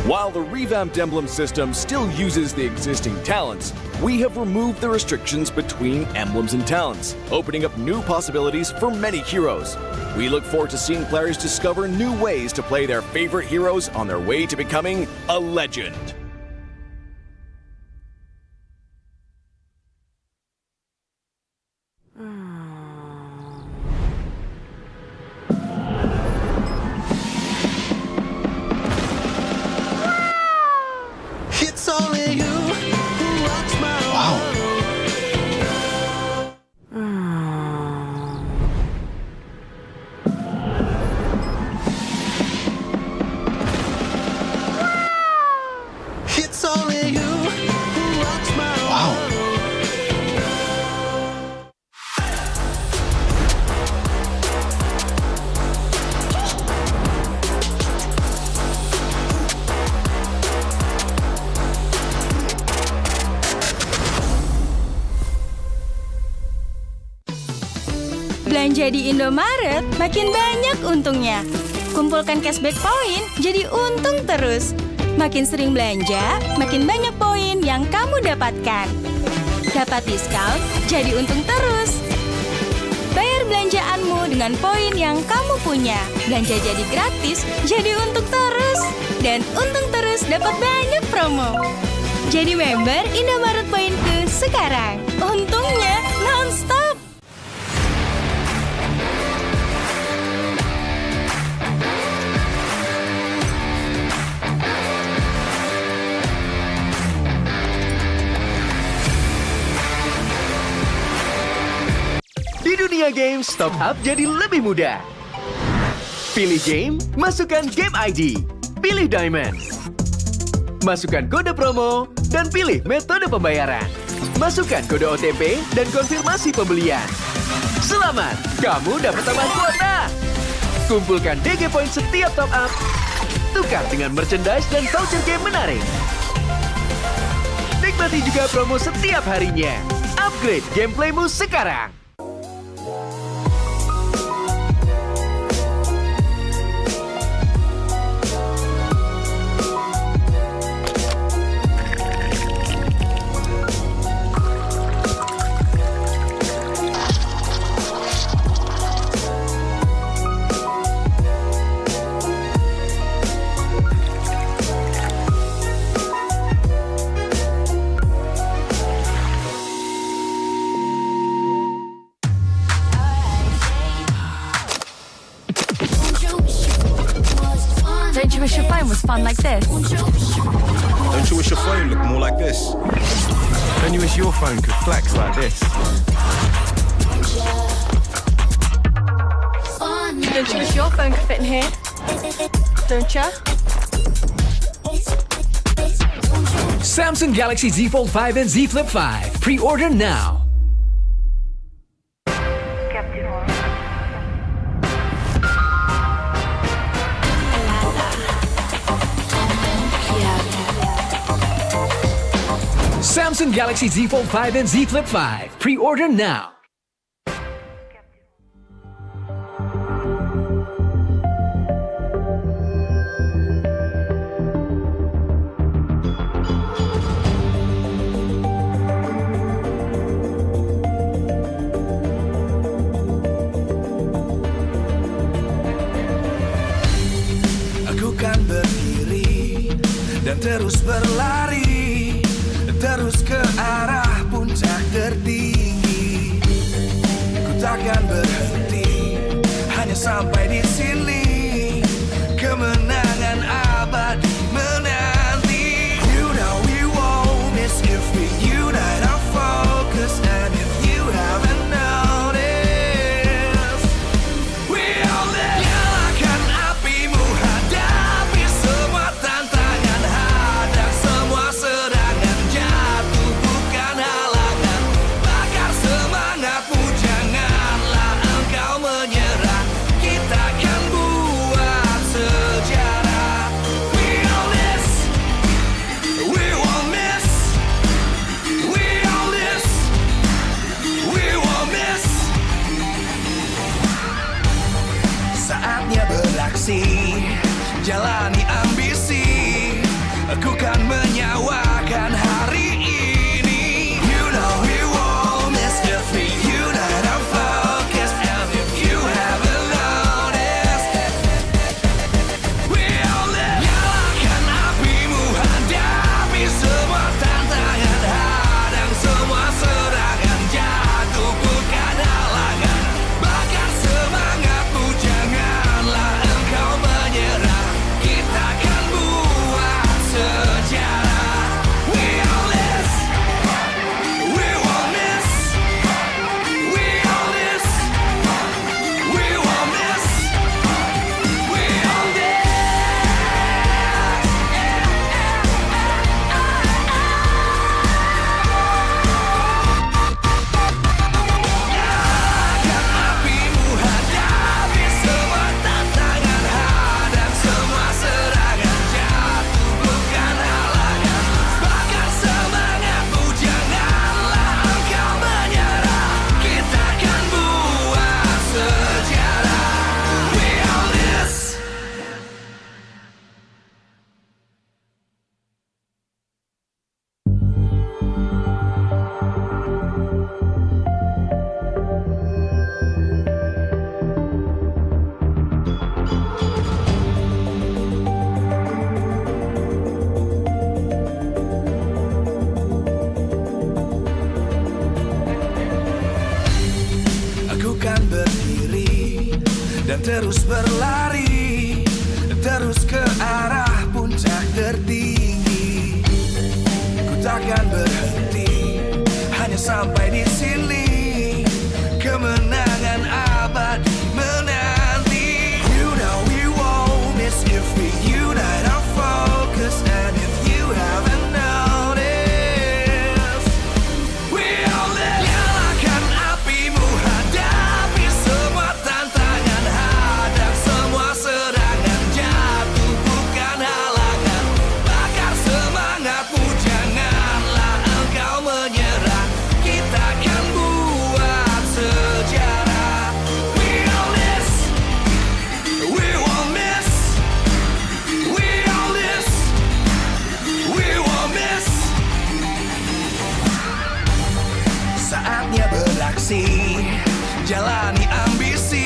While the revamped emblem system still uses the existing talents, we have removed the restrictions between emblems and talents, opening up new possibilities for many heroes. We look forward to seeing players discover new ways to play their favorite heroes on their way to becoming a legend. It's only you who rocks my world. It's only you who rocks my world. Belanja di Indomaret makin banyak untungnya. Kumpulkan cashback poin jadi untung terus. Makin sering belanja, makin banyak poin yang kamu dapatkan. Dapat diskon, jadi untung terus. Bayar belanjaanmu dengan poin yang kamu punya. Belanja jadi gratis, jadi untung terus. Dan untung terus dapat banyak promo. Jadi member Indomaret Poinku sekarang. Untungnya non-stop. Di dunia games, top up jadi lebih mudah. Pilih game, masukkan game ID. Pilih Diamond. Masukkan kode promo, dan pilih metode pembayaran. Masukkan kode OTP dan konfirmasi pembelian. Selamat, kamu dapat tambahan kuota. Kumpulkan DG Point setiap top up. Tukar dengan merchandise dan voucher game menarik. Nikmati juga promo setiap harinya. Upgrade gameplaymu sekarang. Don't you wish your phone was fun like this? Don't you wish your phone looked more like this? Don't you wish your phone could flex like this? Don't you wish your phone could fit in here? Don't you? Samsung Galaxy Z Fold 5 and Z Flip 5. Pre-order now. Samsung Galaxy Z Fold 5 and Z Flip 5. Pre-order now. Aku kan berdiri dan terus berlari, terus ke arah puncak tertinggi. Ku takkan berhenti, hanya sampai di sini. Kemenangan abadi menanti. You know we won't miss if we unite our focus. And if you haven't noticed, we'll nyalakan apimu, hadapi semua tantangan, hadang semua serangan, jatuh bukan halangan, bakar semangatmu, janganlah engkau menyerah, kita akan terus berlari, terus ke arah puncak tertinggi. Ku takkan berhenti, hanya sampai di sini. Kemenangan abadi menanti. You know we won't miss if we unite our focus. And if you haven't noticed, we all live. Nyalakan apimu, hadapi semua tantangan, hadang semua serangan, jatuh bukan halangan. Bakar semangatmu, janganlah engkau menyerah. Kita akan buat sejarah. We all this, we won't miss. We all this, we won't miss. Saatnya beraksi, jalani ambisi.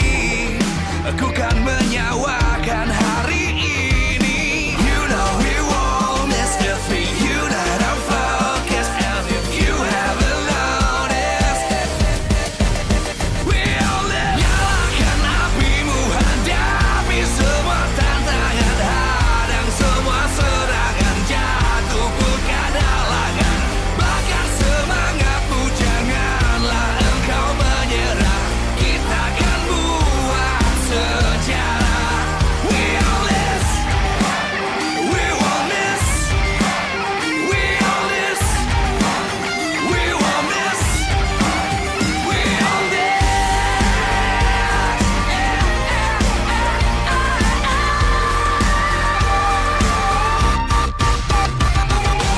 Aku kan menyawakan hari ini. You know we won't miss if we unite our focus. And if you haven't noticed, we all live. Nyalakan apimu, hadapi semua tantangan, hadang semua serangan, jatuh bukan halangan. Bakar semangatmu, janganlah engkau menyerah. Kita akan buat sejarah. We all this, we won't miss. We all this, we won't miss. We all this.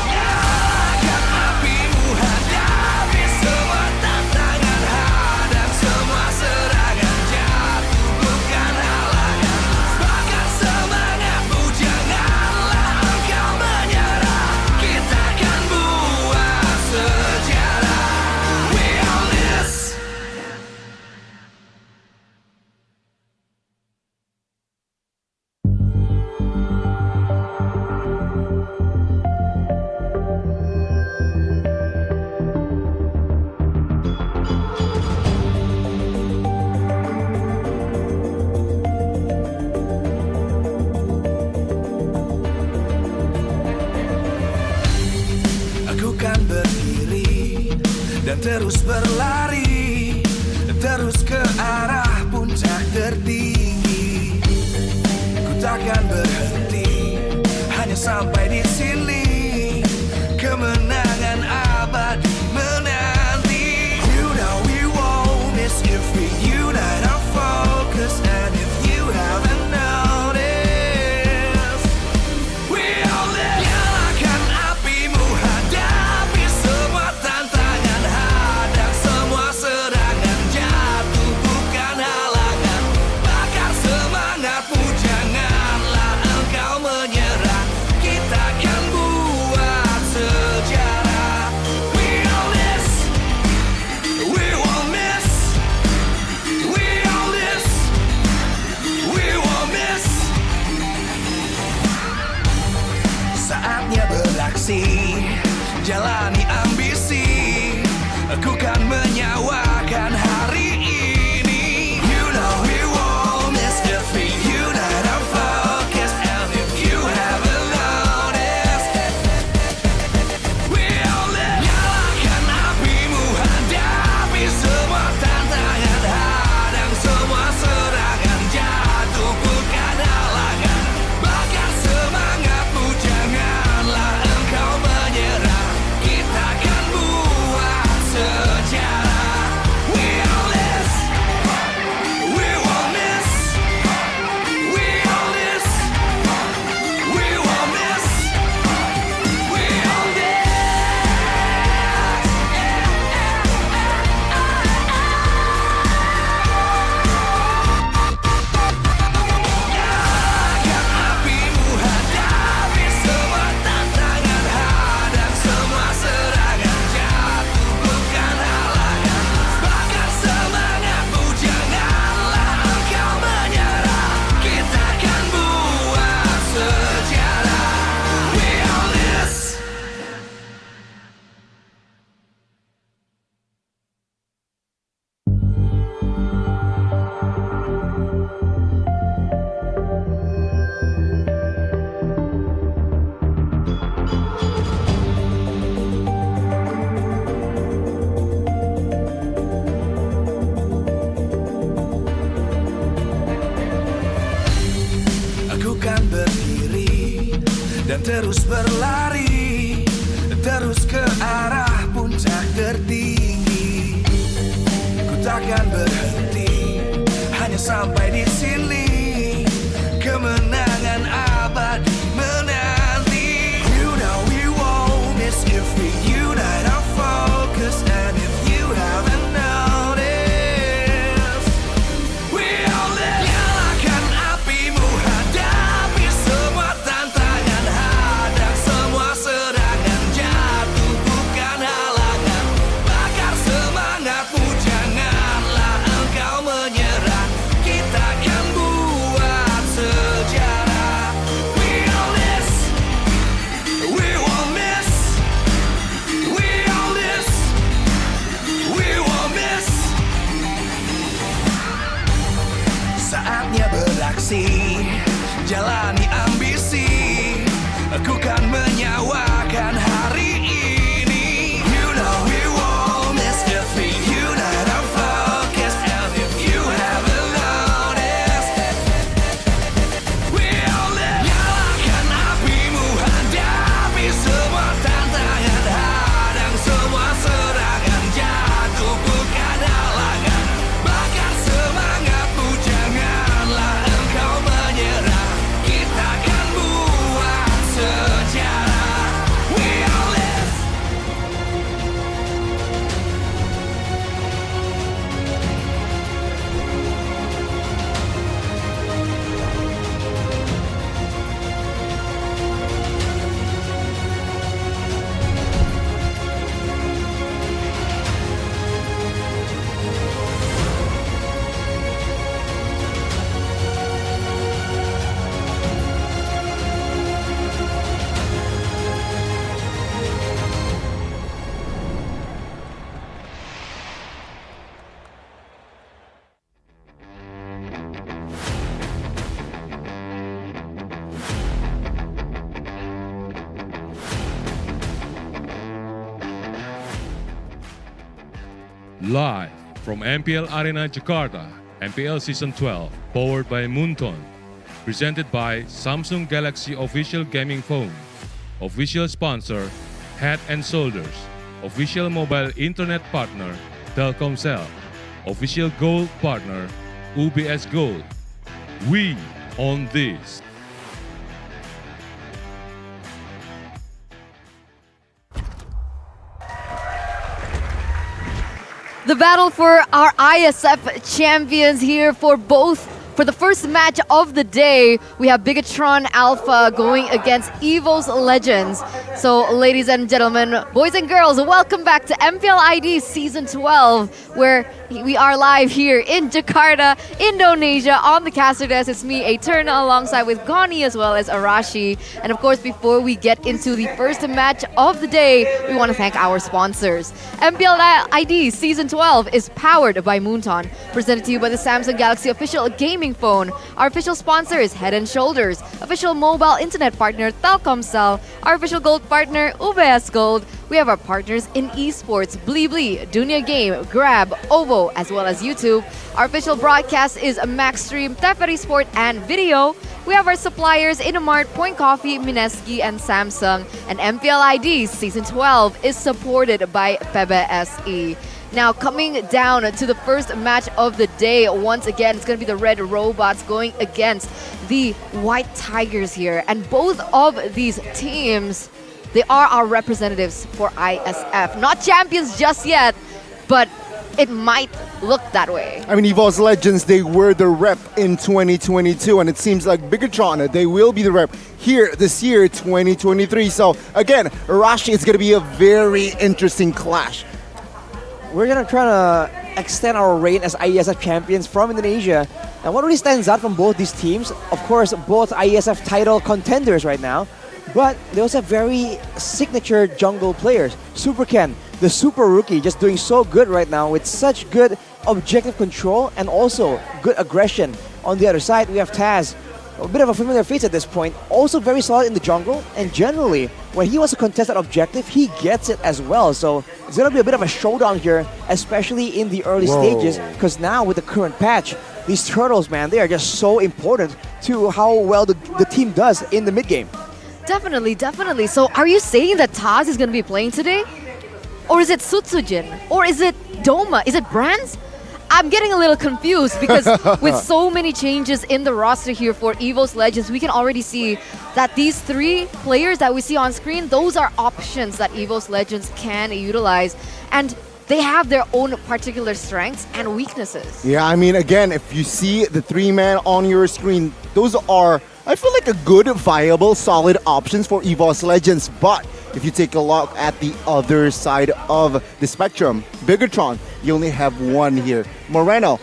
Nyalakan apimu, hadapi semua tantangan, hadang semua serangan, jatuh bukan halangan. Bakar semangatmu, janganlah engkau menyerah. Kita akan buat sejarah. We all this. Aku kan berdiri dan terus berlari, terus ke arah puncak tertinggi. Ku takkan berhenti, hanya sampai di sini. Kemenangan abadi menanti. You know we won't miss if we unite our focus. And if you haven't noticed, we all live. Nyalakan apimu, hadapi semua tantangan, hadang semua serangan, jatuh bukan halangan. Bakar semangatmu, janganlah engkau menyerah. Kita akan buat sejarah. We all this, we won't miss. We all this, we won't miss. Saatnya beraksi, jalani ambisi. Aku kan menyawakan hari ini. You know we won't miss if we unite our focus. And if you haven't noticed, we all live. Nyalakan apimu, hadapi semua tantangan, hadang semua serangan, jatuh bukan halangan. Bakar semangatmu, janganlah engkau menyerah. Kita terus berlari, terus ke arah puncak tertinggi. Ku takkan berhenti, hanya sampai di sini. Kemenangan abadi menanti. You know we won't miss if we unite our focus. And if you haven't noticed, we all live. Nyalakan apimu, hadapi semua tantangan, hadang semua serangan, jatuh bukan halangan. Bakar semangatmu, janganlah engkau menyerah. Kita akan buat sejarah. We all this, we won't miss. We all this, we won't miss. Saatnya beraksi, jalani ambisi. Aku kan menyawakan hari ini. You know we won't miss if we unite our focus. And if you haven't noticed, we all live. Nyalakan apimu, hadapi semua tantangan, hadang semua serangan, jatuh bukan halangan. Bakar semangatmu, janganlah engkau menyerah. Kita akan buat sejarah. We all live. Live from MPL Arena Jakarta, MPL Season 12, powered by Moonton. Presented by Samsung Galaxy Official Gaming Phone. Official sponsor, Head and Shoulders. Official mobile internet partner, Telkomsel. Official gold partner, UBS Gold. We own this. The battle for our ISF champions here for the first match of the day. We have Bigatron Alpha going against Evo's Legends. So ladies and gentlemen, boys and girls, welcome back to MPL ID Season 12, where we are live here in Jakarta, Indonesia on the caster desk. It's me, Eterna, alongside with Gani as well as Arashi. And of course, before we get into the first match of the day, we want to thank our sponsors. MPL ID Season 12 is powered by Moonton, presented to you by the Samsung Galaxy Official Gaming Phone. Our official sponsor is Head & Shoulders, official mobile internet partner Telkomsel, our official gold partner UBS Gold. We have our partners in esports, Blibli, Dunia Game, Grab, Ovo, as well as YouTube. Our official broadcast is Maxstream, Teferi Sport, and Video. We have our suppliers Indomart, Point Coffee, Mineski, and Samsung. And MPL ID Season 12 is supported by PBSE. Now, coming down to the first match of the day, once again, it's going to be the Red Robots going against the White Tigers here. And both of these teams, they are our representatives for ISF. Not champions just yet, but it might look that way. I mean, Evo's Legends, they were the rep in 2022, and it seems like Bigatron, they will be the rep here this year, 2023. So, again, Arashi, it's going to be a very interesting clash. We're going to try to extend our reign as IESF champions from Indonesia. And what really stands out from both these teams, of course, both IESF title contenders right now, but they also have very signature jungle players. Super Ken, the super rookie, just doing so good right now with such good objective control and also good aggression. On the other side, we have Taz, a bit of a familiar face at this point, also very solid in the jungle, and generally, when he wants to contest that objective, he gets it as well. So it's going to be a bit of a showdown here, especially in the early stages, because now with the current patch, these turtles, man, they are just so important to how well the team does in the mid game. Definitely, definitely. So are you saying that Taz is going to be playing today? Or is it Sutsujin? Or is it Doma? Is it Brands? I'm getting a little confused because with so many changes in the roster here for EVOS Legends, we can already see that these three players that we see on screen, those are options that EVOS Legends can utilize. And they have their own particular strengths and weaknesses. Yeah, I mean, again, if you see the three-man on your screen, those are, I feel like, a good, viable, solid options for EVOS Legends. But if you take a look at the other side of the spectrum, Bigatron, you only have one here. Moreno.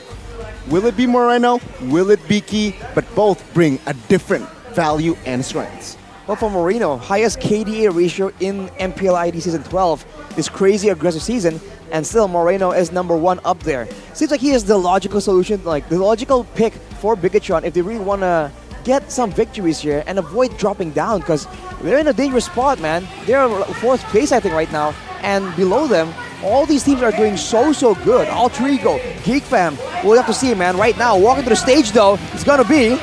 Will it be Moreno? Will it be Key? But both bring a different value and strengths. Well, for Moreno, highest KDA ratio in MPL ID Season 12, this crazy aggressive season, and still Moreno is #1 up there. Seems like he is the logical solution, like the logical pick for Bigatron if they really want to get some victories here and avoid dropping down, because they're in a dangerous spot, man. They're 4th place, I think, right now, and below them, all these teams are doing so good. Alter Ego, Geek Fam, we'll have to see, man. Right now, walking to the stage, though, it's gonna be...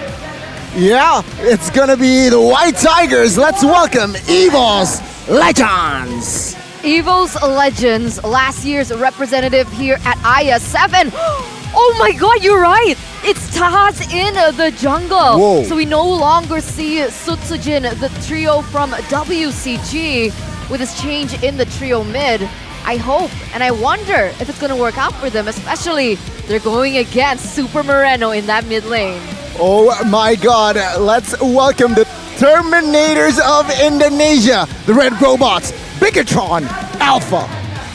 Yeah, it's gonna be the White Tigers. Let's welcome EVOS Legends. EVOS Legends, last year's representative here at IS7. Oh my god, you're right! It's Taz in the jungle. Whoa. So we no longer see Sutsujin, the trio from WCG, with this change in the trio mid. I hope and I wonder if it's gonna work out for them, especially they're going against Super Moreno in that mid lane. Oh my god, let's welcome the Terminators of Indonesia, the Red Robots, Bigatron Alpha.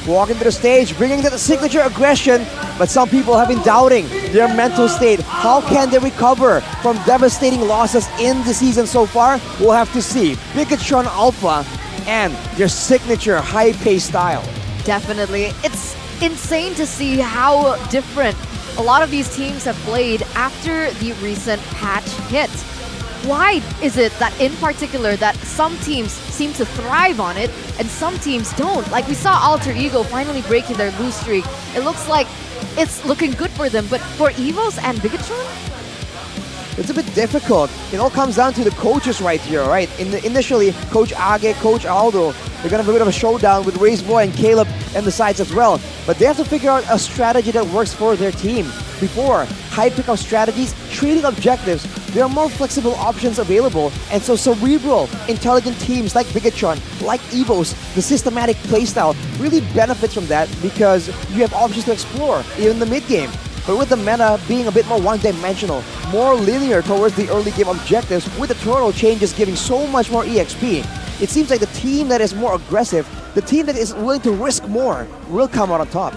Walking to the stage, bringing the signature aggression, but some people have been doubting their mental state. How can they recover from devastating losses in the season so far? We'll have to see. Bigatron Alpha and their signature high-paced style. Definitely. It's insane to see how different a lot of these teams have played after the recent patch hit. Why is it that in particular that some teams seem to thrive on it and some teams don't? Like we saw Alter Ego finally breaking their lose streak. It looks like it's looking good for them, but for EVOS and Bigatron? It's a bit difficult. It all comes down to the coaches right here, right? Initially, Coach Age, Coach Aldo, they're gonna have a bit of a showdown with Race Boy and Caleb and the sides as well. But they have to figure out a strategy that works for their team. Before, high pickup strategies, trading objectives, there are more flexible options available, and so cerebral, intelligent teams like Bigatron, like EVOS, the systematic playstyle really benefits from that because you have options to explore, even in the mid-game. But with the meta being a bit more one-dimensional, more linear towards the early game objectives, with the turtle changes giving so much more EXP, it seems like the team that is more aggressive, the team that is willing to risk more, will come out on top.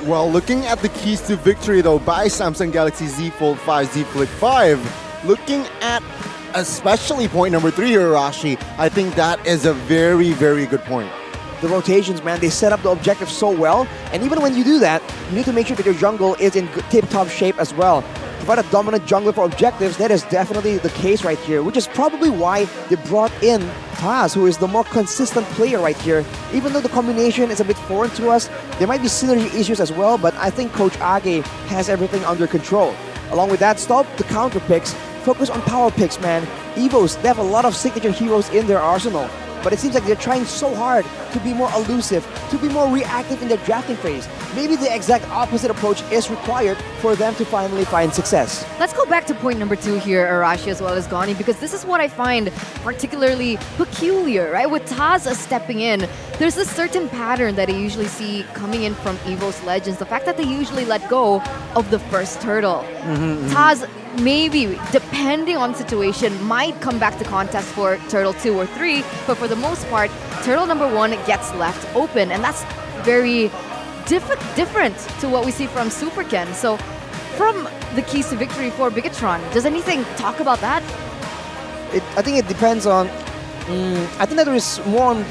Well, looking at the keys to victory though by Samsung Galaxy Z Fold 5, Z Flip 5, looking at especially point number 3 here, Rashi, I think that is a very good point. The rotations, man, they set up the objective so well, and even when you do that, you need to make sure that your jungle is in tip-top shape as well. Provide a dominant jungler for objectives, that is definitely the case right here, which is probably why they brought in Taz, who is the more consistent player right here. Even though the combination is a bit foreign to us, there might be synergy issues as well, but I think Coach Age has everything under control. Along with that, stop the counter picks, focus on power picks, man. EVOS, they have a lot of signature heroes in their arsenal, but it seems like they're trying so hard to be more elusive, to be more reactive in their drafting phase. Maybe the exact opposite approach is required for them to finally find success. Let's go back to point number 2 here, Arashi as well as Gani, because this is what I find particularly peculiar, right? With Taz stepping in, there's a certain pattern that I usually see coming in from EVOS Legends. The fact that they usually let go of the first turtle. Taz, maybe, depending on situation, might come back to contest for turtle 2 or 3, but for the most part, turtle number 1 gets left open, and that's very different to what we see from Super Ken. So, from the keys to victory for Bigatron, does anything talk about that? I think it depends on... I think that there is more on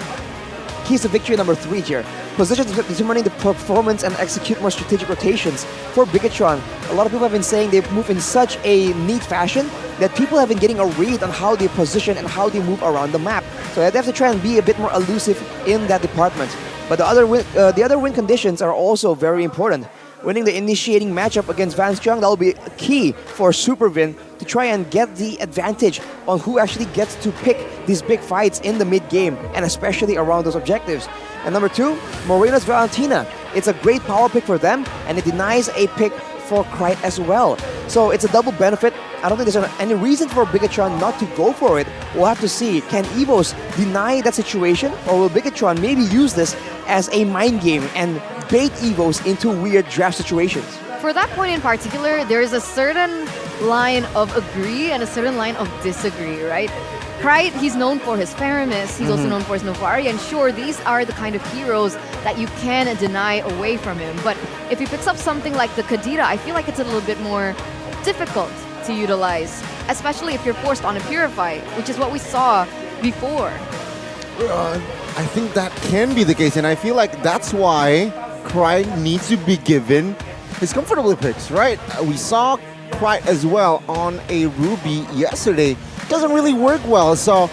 keys to victory number 3 here. Positions determining the performance and execute more strategic rotations. For Bigatron, a lot of people have been saying they move in such a neat fashion that people have been getting a read on how they position and how they move around the map. So they have to try and be a bit more elusive in that department. But the other win conditions are also very important. Winning the initiating matchup against Vance Chung, that will be key for Supervin to try and get the advantage on who actually gets to pick these big fights in the mid-game, and especially around those objectives. And number 2, Moreno's Valentina. It's a great power pick for them, and it denies a pick for Krite as well. So it's a double benefit. I don't think there's any reason for Bigatron not to go for it. We'll have to see. Can EVOS deny that situation, or will Bigatron maybe use this as a mind game and bait EVOS into weird draft situations? For that point in particular, there is a certain line of agree and a certain line of disagree, right? Krite, he's known for his Faramis, he's also known for his Novari, and sure, these are the kind of heroes that you can deny away from him. But if he picks up something like the Kadira, I feel like it's a little bit more difficult to utilize, especially if you're forced on a Purify, which is what we saw before. I think that can be the case, and I feel like that's why Krite needs to be given his comfortable picks, right? We saw Krite as well on a Ruby yesterday. Doesn't really work well, so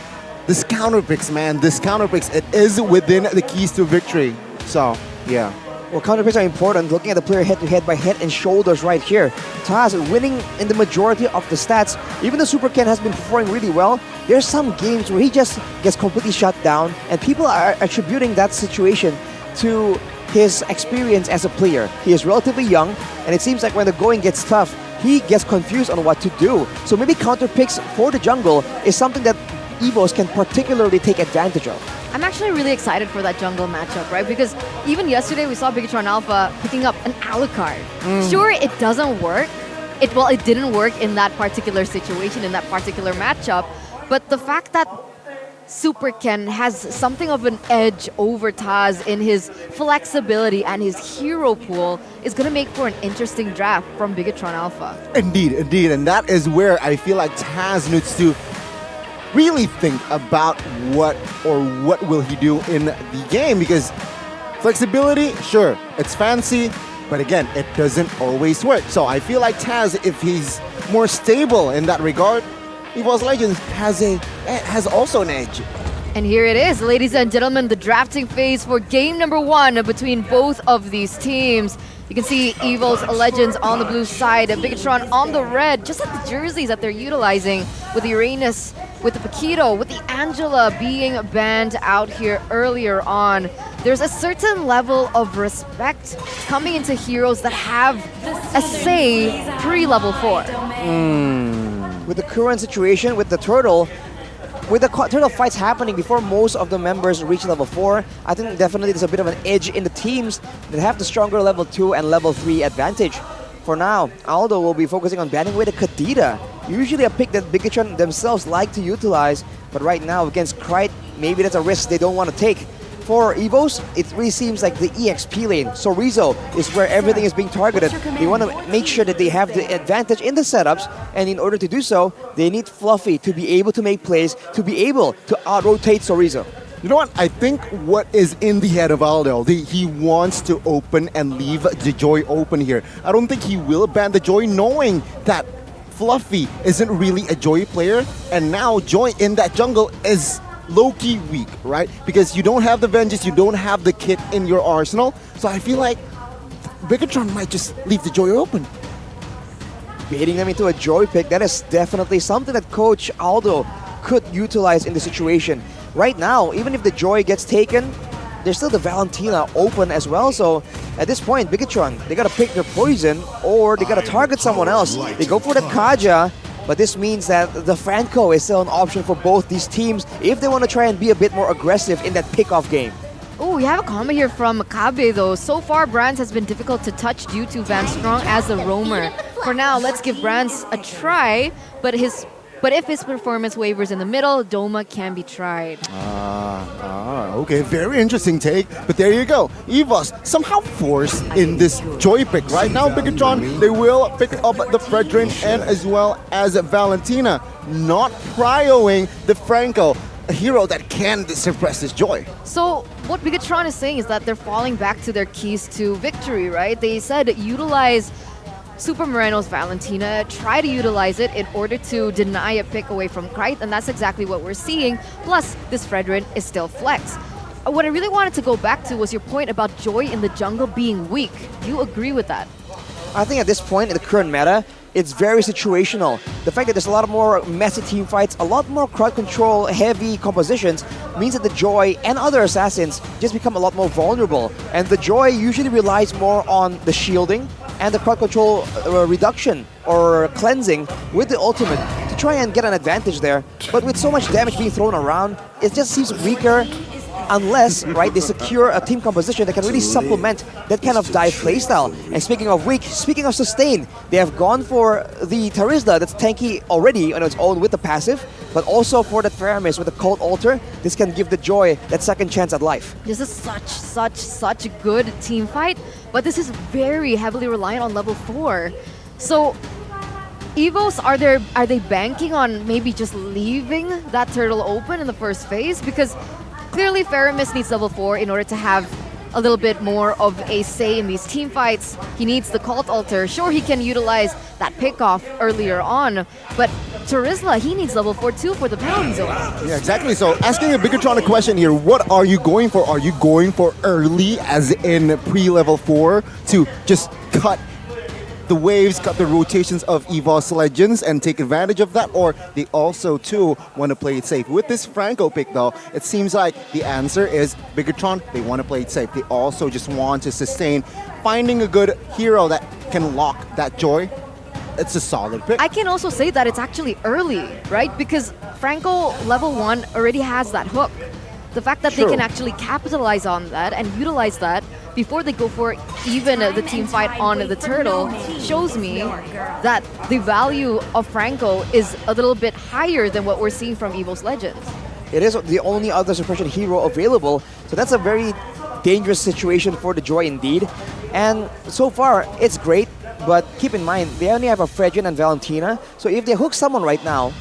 this counter picks, man, this counter picks, it is within the keys to victory. So, yeah. Well, counter picks are important. Looking at the player head-to-head by head and shoulders right here. Taz winning in the majority of the stats. Even though Super Ken has been performing really well, there's some games where he just gets completely shut down, and people are attributing that situation to his experience as a player. He is relatively young, and it seems like when the going gets tough, he gets confused on what to do. So maybe counter picks for the jungle is something that EVOS can particularly take advantage of. I'm actually really excited for that jungle matchup, right? Because even yesterday we saw Bigatron Alpha picking up an Alucard. Sure, it doesn't work. It didn't work in that particular situation, in that particular matchup. But the fact that Super Ken has something of an edge over Taz in his flexibility and his hero pool is going to make for an interesting draft from Bigatron Alpha. Indeed, indeed. And that is where I feel like Taz needs to really think about what will he do in the game, because flexibility, sure, it's fancy, but again, it doesn't always work. So I feel like Taz, if he's more stable in that regard, EVOS Legends has also an edge. And here it is, ladies and gentlemen, the drafting phase for game number 1 between both of these teams. You can see EVOS Legends on the blue side, and Bigatron on the red, just like the jerseys that they're utilizing with the Uranus, with the Paquito, with the Angela being banned out here earlier on. There's a certain level of respect coming into heroes that have a say pre-level 4. With the current situation with the Turtle, with the Turtle fights happening before most of the members reach level 4, I think definitely there's a bit of an edge in the teams that have the stronger level 2 and level 3 advantage. For now, Aldo will be focusing on banning away the Kadira, usually a pick that Bigatron themselves like to utilize, but right now against Krite, maybe that's a risk they don't want to take. For EVOS, it really seems like the EXP lane, Sorizo, is where everything is being targeted. They want to make sure that they have the advantage in the setups, and in order to do so, they need Fluffy to be able to make plays, to be able to out-rotate Sorizo. You know what? I think what is in the head of Aldo, he wants to open and leave the Joy open here. I don't think he will ban the Joy, knowing that Fluffy isn't really a Joy player, and now Joy in that jungle is low-key weak, right? Because you don't have the Vengeance, you don't have the kit in your arsenal. So I feel like Bigatron might just leave the Joy open. Baiting them into a Joy pick, that is definitely something that Coach Aldo could utilize in the situation. Right now, even if the Joy gets taken, there's still the Valentina open as well. So at this point, Bigatron, they gotta pick their poison, or they gotta target someone else. They go for the Kaja, but this means that the Franco is still an option for both these teams if they want to try and be a bit more aggressive in that pick-off game. Oh, we have a comment here from Makabe though. So far, Brands has been difficult to touch due to Van Strong as a roamer. For now, let's give Brands a try, but if his performance wavers in the middle, Doma can be tried. Okay, very interesting take. But there you go. EVOS somehow forced in this Joy pick. Right now, Bigatron, they will pick up the Fredrin and as well as Valentina, not prioing the Franco, a hero that can suppress this Joy. So what Bigatron is saying is that they're falling back to their keys to victory, right? They said utilize Super Moreno's Valentina, try to utilize it in order to deny a pick away from Krite, and that's exactly what we're seeing. Plus, this Fredrin is still flex. What I really wanted to go back to was your point about Joy in the jungle being weak. Do you agree with that? I think at this point in the current meta, It's very situational. The fact that there's a lot more messy team fights, a lot more crowd control, heavy compositions, means that the Joy and other assassins just become a lot more vulnerable. And the Joy usually relies more on the shielding and the crowd control reduction or cleansing with the ultimate to try and get an advantage there. But with so much damage being thrown around, it just seems weaker unless, right, they secure a team composition that can really supplement that kind of dive playstyle. And speaking of weak, speaking of sustain, they have gone for the Tarizda that's tanky already on its own with the passive, but also for the Faramis with the Cold Altar. This can give the Joy that second chance at life. This is such a good team fight, but this is very heavily reliant on level 4. So Evos, are they banking on maybe just leaving that turtle open in the first phase? Because clearly Faramis needs level 4 in order to have a little bit more of a say in these team fights. He needs the Cult Altar. Sure, he can utilize that pickoff earlier on, but Tarizla, he needs level 4 too for the pound zone. Yeah, exactly. So asking a Bigatron a question here, what are you going for? Are you going for early, as in pre-level 4, to just cut the waves, cut the rotations of EVOS Legends and take advantage of that? Or they also too want to play it safe? With this Franco pick though, it seems like the answer is Bigatron, they want to play it safe. They also just want to sustain. Finding a good hero that can lock that Joy, it's a solid pick. I can also say that it's actually early, right? Because Franco level 1 already has that hook. The fact that they can actually capitalize on that and utilize that before they go for even the team fight on the turtle shows me that the value of Franco is a little bit higher than what we're seeing from EVOS Legends. It is the only other suppression hero available, so that's a very dangerous situation for the Joy indeed. And so far, it's great, but keep in mind, they only have a Fredrin and Valentina, so if they hook someone right now,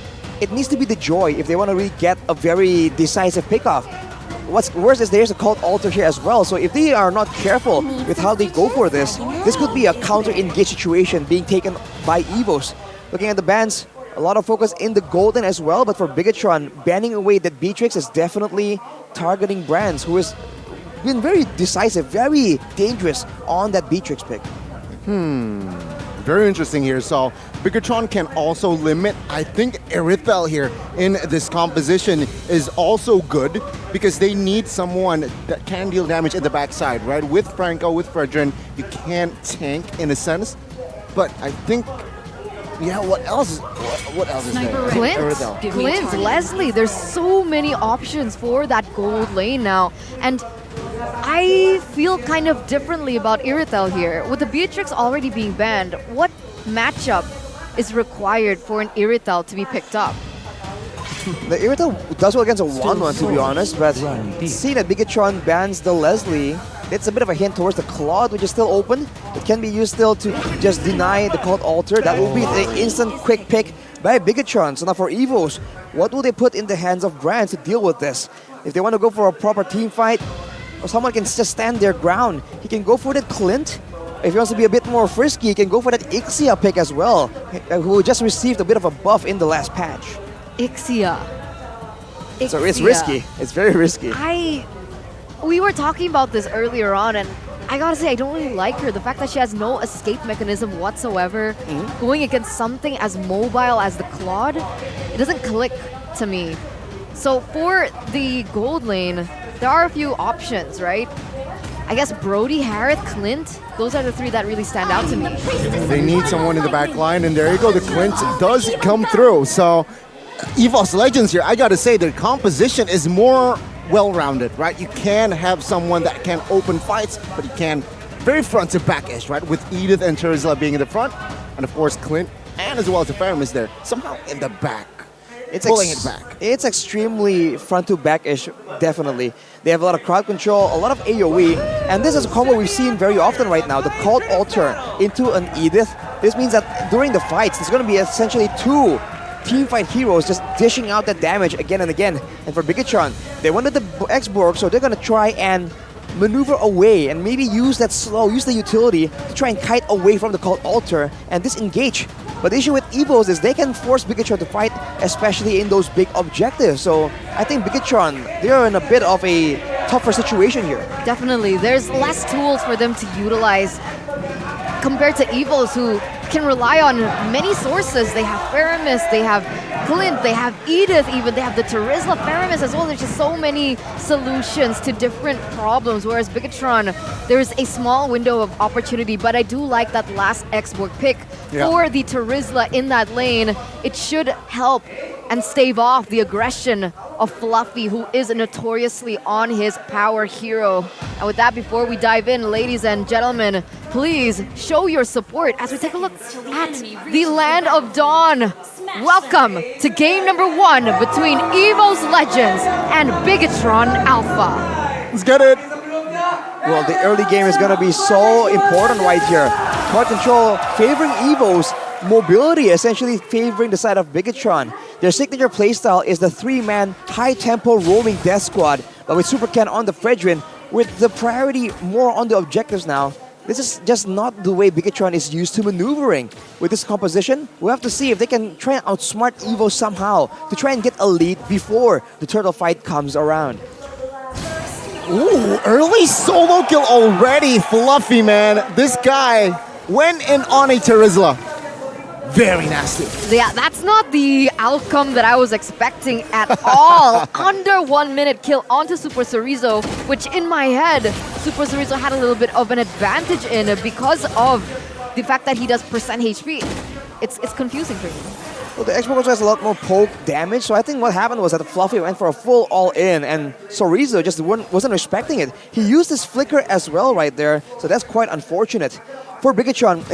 it needs to be the Joy if they want to really get a very decisive pickoff. What's worse is there's a Cult Altar here as well, so if they are not careful with how they go for this could be a counter-engage situation being taken by EVOS. Looking at the bans, a lot of focus in the Golden as well, but for Bigatron, banning away that Beatrix is definitely targeting Brands, who has been very decisive, very dangerous on that Beatrix pick. Very interesting here. So Bigatron can also limit. I think Irithel here in this composition is also good because they need someone that can deal damage in the backside, right? With Franco, with Fredrin, you can't tank in a sense. But I think, yeah, what else? What else is there? Clint, Leslie, there's so many options for that gold lane now. And I feel kind of differently about Irithel here. With the Beatrix already being banned, what matchup is required for an Irithel to be picked up? The Irithel does well against a 1-1 to be honest, but seeing that Bigatron bans the Leslie, it's a bit of a hint towards the Claude, which is still open. It can be used still to just deny the Cult Altar. That will be the instant quick pick by Bigatron. So now for EVOS, what will they put in the hands of Brands to deal with this? If they want to go for a proper team fight, or someone can just stand their ground, he can go for that Clint. If he wants to be a bit more frisky, he can go for that Ixia pick as well, who just received a bit of a buff in the last patch. Ixia. So it's risky. It's very risky. We were talking about this earlier on, and I gotta say, I don't really like her. The fact that she has no escape mechanism whatsoever, going against something as mobile as the Claude, it doesn't click to me. So for the gold lane, there are a few options, right? I guess Brody, Harith, Clint, those are the three that really stand out to me. They need someone in the back line, and there you go, the Clint does come through. So EVOS Legends here, I gotta say, their composition is more well-rounded, right? You can have someone that can open fights, but you can very front to back-ish, right? With Edith and Tarizla being in the front, and of course Clint, and as well as the Faramis there, somehow in the back. Pulling it back. It's extremely front to back-ish, definitely. They have a lot of crowd control, a lot of AoE, and this is a combo we've seen very often right now, the Cult Altar into an Edith. This means that during the fights, there's going to be essentially two teamfight heroes just dishing out that damage again and again. And for Bigatron, they wanted the X-Borg, so they're going to try and maneuver away and maybe use that slow, use the utility to try and kite away from the Cult Altar and disengage. But the issue with EVOS is they can force Bigatron to fight, especially in those big objectives. So I think Bigatron, they're in a bit of a tougher situation here. Definitely. There's less tools for them to utilize compared to EVOS, who can rely on many sources. They have Faramis, they have Clint, they have Edith even, they have the Terizla Faramis as well. There's just so many solutions to different problems, whereas Bigatron, there's a small window of opportunity, but I do like that last X-Borg pick for the Terizla in that lane. It should help and stave off the aggression of Fluffy, who is notoriously on his power hero. And with that, before we dive in, ladies and gentlemen, please show your support as we take a look at the Land of Dawn. Welcome to game number 1 between EVO's Legends and Bigatron Alpha. Let's get it. Well, the early game is going to be so important right here. Card control favoring EVO's, mobility essentially favoring the side of Bigatron. Their signature playstyle is the 3-man high-tempo roaming death squad, but with Super Ken on the Fredrin, with the priority more on the objectives now. This is just not the way Bigatron is used to maneuvering. With this composition, we'll have to see if they can try and outsmart EVO somehow to try and get a lead before the turtle fight comes around. Ooh, early solo kill already, Fluffy, man. This guy went in on a Terizla. Very nasty. Yeah, that's not the outcome that I was expecting at all. Under 1 minute kill onto Super Cerezo, which in my head, Super Cerezo had a little bit of an advantage in because of the fact that he does percent HP. It's confusing for me. Well, the Xbox also has a lot more poke damage, so I think what happened was that Fluffy went for a full all-in, and Cerezo just wasn't respecting it. He used his flicker as well right there, so that's quite unfortunate. For Bigatron,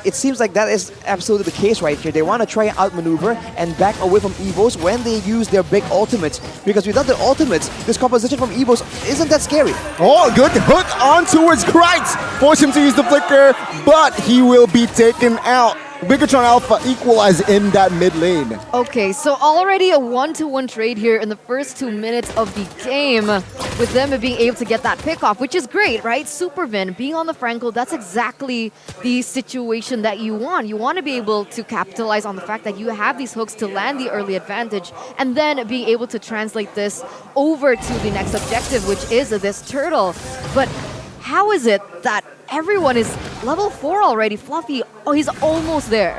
it seems like that is absolutely the case right here. They want to try and outmaneuver and back away from EVOs when they use their big ultimates, because without the ultimates, this composition from EVOs isn't that scary. Oh, good hook on towards Kreitz. Force him to use the flicker, but he will be taken out. Bigatron Alpha equalize in that mid lane. Okay, so already a 1-to-1 trade here in the first 2 minutes of the game, with them being able to get that pick off, which is great, right? Supervin being on the Franco, that's exactly the situation that you want. You want to be able to capitalize on the fact that you have these hooks to land the early advantage, and then being able to translate this over to the next objective, which is this turtle. But how is it that everyone is level 4 already? Fluffy, oh, he's almost there.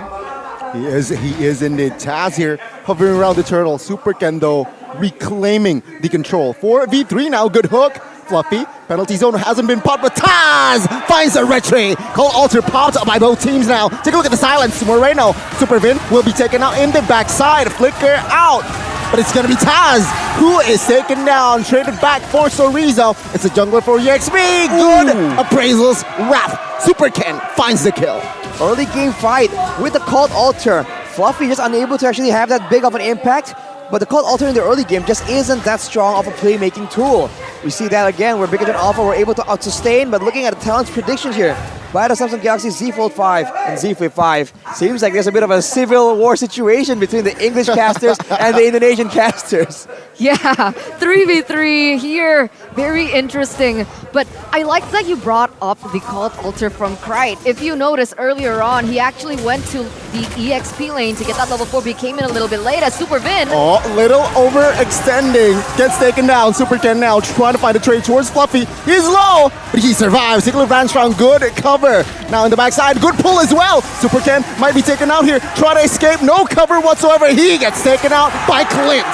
He is indeed. Taz here, hovering around the turtle. Super Kendo reclaiming the control. 4v3 now, good hook. Fluffy, penalty zone hasn't been popped, but Taz finds a retry. Cold Alter popped by both teams now. Take a look at the silence. Moreno, Supervin will be taken out in the backside. Flicker out. But it's gonna be Taz who is taken down, traded back for Cerezo. It's a jungler for EXP. Good appraisals. Wrap. Super Ken finds the kill. Early game fight with the Cold Alter. Fluffy just unable to actually have that big of an impact, but the Cold Alter in the early game just isn't that strong of a playmaking tool. We see that again where Bigatron Alpha were able to outsustain, but looking at the talent's predictions here, by the Samsung Galaxy Z Fold 5 and Z Flip 5, seems like there's a bit of a civil war situation between the English casters and the Indonesian casters. Yeah, 3v3 here, very interesting. But I like that you brought up the Cold Alter from Krite. If you notice earlier on, he actually went to the EXP lane to get that level 4, but he came in a little bit late as Supervin. Oh, little overextending. Gets taken down. Super Ken now trying to find a trade towards Fluffy. He's low, but he survives. Tickler Vance found good cover. Now in the backside, good pull as well. Super Ken might be taken out here. Try to escape, no cover whatsoever. He gets taken out by Clint.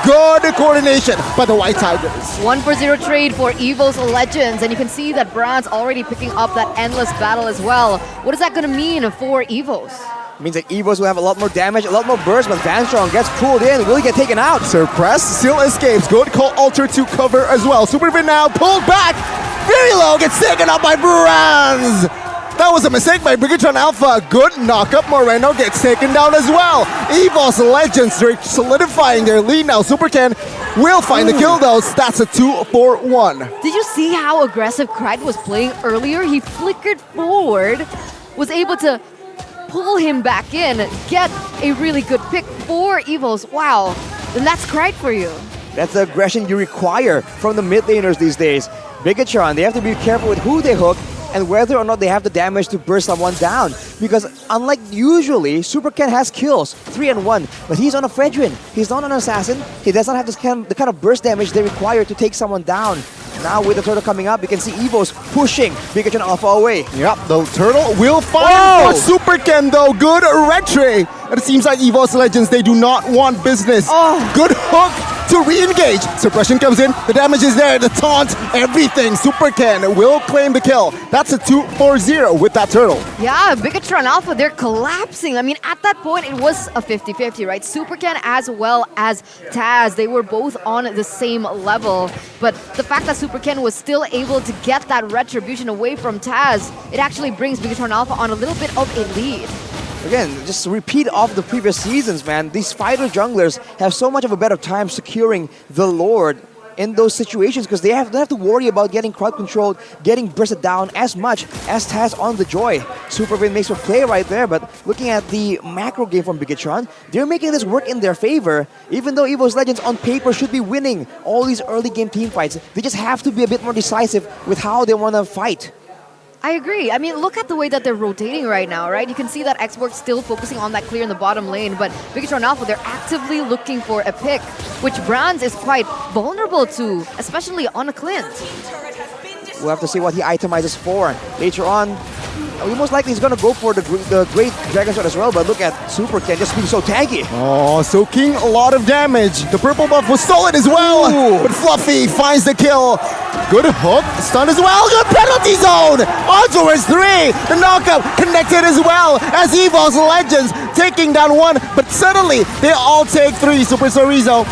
Good coordination by the White Tigers. 1-for-0 trade for EVO's Legends, and you can see that Brand's already picking up that endless battle as well. What is that going to mean for EVO's? Means that EVOs will have a lot more damage, a lot more burst, but Vanstrong gets pulled in, will he get taken out? Suppress still escapes. Good call Alter to cover as well. Supervin now pulled back. Very low, gets taken out by Brands. That was a mistake by Bigatron Alpha. Good knock-up. Moreno gets taken down as well. EVO's Legends are solidifying their lead now. Super Ken will find the kill though. That's a 2-for-1. Did you see how aggressive Krite was playing earlier? He flickered forward, was able to pull him back in, get a really good pick for EVO's. Wow, then that's Krite for you. That's the aggression you require from the mid laners these days. Bigatron, they have to be careful with who they hook and whether or not they have the damage to burst someone down. Because unlike usually, Super Ken has kills, 3 and 1, but he's on a Fredrin. He's not an assassin. He does not have the kind of burst damage they require to take someone down. Now with the turtle coming up, you can see Evo's pushing Bigatron Alpha away. Yep, the turtle will find for Super Ken though. Good retray. And it seems like EVOS Legends, they do not want business. Good hook to re-engage. Suppression comes in, the damage is there, the taunt, everything. Super Ken will claim the kill. That's a 2-4-0 with that turtle. Yeah, Bigatron Alpha, they're collapsing. I mean, at that point, it was a 50-50, right? Super Ken as well as Taz, they were both on the same level. But the fact that Super Ken was still able to get that retribution away from Taz, it actually brings Bigatron Alpha on a little bit of a lead. Again, just a repeat of the previous seasons, man. These fighter junglers have so much of a better time securing the Lord in those situations because they don't have to worry about getting crowd controlled, getting bursted down as much as Taz on the Joy. Supervin makes a play right there, but looking at the macro game from Bigatron, they're making this work in their favor. Even though EVOS Legends on paper should be winning all these early game team fights, they just have to be a bit more decisive with how they want to fight. I agree. I mean, look at the way that they're rotating right now, right? You can see that Xbox still focusing on that clear in the bottom lane, but Bigatron Alpha, they're actively looking for a pick, which Brands is quite vulnerable to, especially on a Clint. We'll have to see what he itemizes for. Later on, most likely he's going to go for the Great Dragon Sword as well, but look at Super Ken just being so tanky. Oh, soaking a lot of damage. The purple buff was stolen as well, but Fluffy finds the kill. Good hook, stun as well, good penalty zone! On towards 3, the knockup connected as well as EVOS Legends taking down 1, but suddenly they all take 3. Super Sorizo,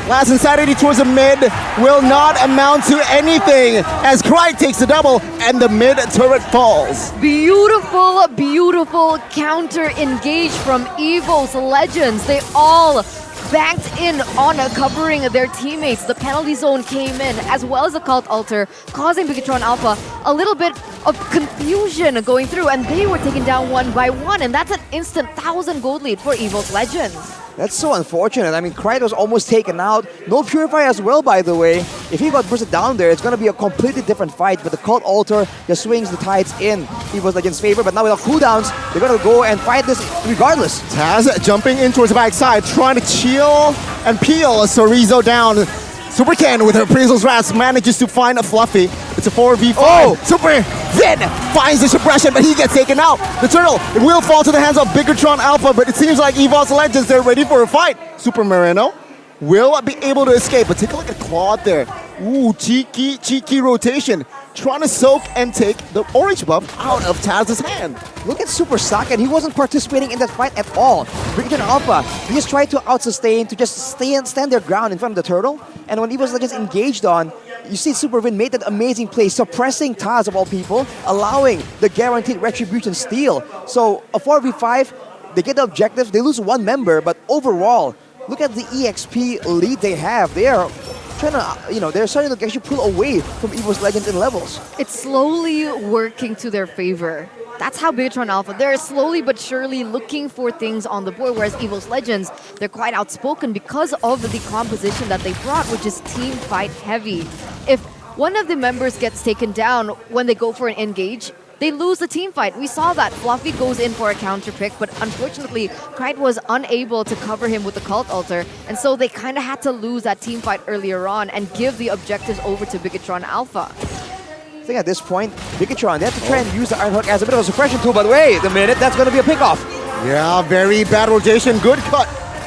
last insanity towards the mid will not amount to anything as Cry takes the double and the mid turret falls. Beautiful, beautiful counter engage from EVOS Legends. They all banked in on covering their teammates. The penalty zone came in as well as the cult altar, causing Bigatron Alpha a little bit of confusion going through, and they were taken down 1 by 1, and that's an instant 1,000 gold lead for EVOS Legends. That's so unfortunate. I mean, Kryt was almost taken out. No Purify as well, by the way. If he got bursted down there, it's going to be a completely different fight. But the Cult Altar just swings the tides in EVOS Legends' favor. But now with the cooldowns, they're going to go and fight this regardless. Taz jumping in towards the backside, trying to chill and peel Sorizo down. Super Ken with her Appraisal's Wrath manages to find a Fluffy. It's a 4v5. Super Vin finds the suppression, but he gets taken out. The turtle, it will fall to the hands of Bigatron Alpha, but it seems like EVOS Legends, they're ready for a fight. Super Moreno will be able to escape, but take a look at Claude there. Ooh, cheeky rotation. Trying to soak and take the orange buff out of Taz's hand. Look at Super Saken. He wasn't participating in that fight at all. Bigatron Alpha, he just tried to out-sustain, to just stand their ground in front of the turtle. And when EVOS Legends engaged on, you see Supervin made that amazing play, suppressing Taz of all people, allowing the guaranteed retribution steal. So a 4v5, they get the objective, they lose 1 member, but overall, look at the EXP lead they have. They are trying to, they're starting to actually pull away from EVOS Legends in levels. It's slowly working to their favor. That's how Bigatron Alpha, they're slowly but surely looking for things on the board, whereas EVOS Legends, they're quite outspoken because of the composition that they brought, which is team fight heavy. If one of the members gets taken down when they go for an engage, they lose the team fight. We saw that. Fluffy goes in for a counter pick, but unfortunately, Kryt was unable to cover him with the Cult Altar, and so they kind of had to lose that team fight earlier on and give the objectives over to Bigatron Alpha. I think at this point, Bigatron, they have to try and use the Iron Hook as a bit of a suppression tool, but wait a minute, that's going to be a pickoff. Yeah, very bad rotation, good cut.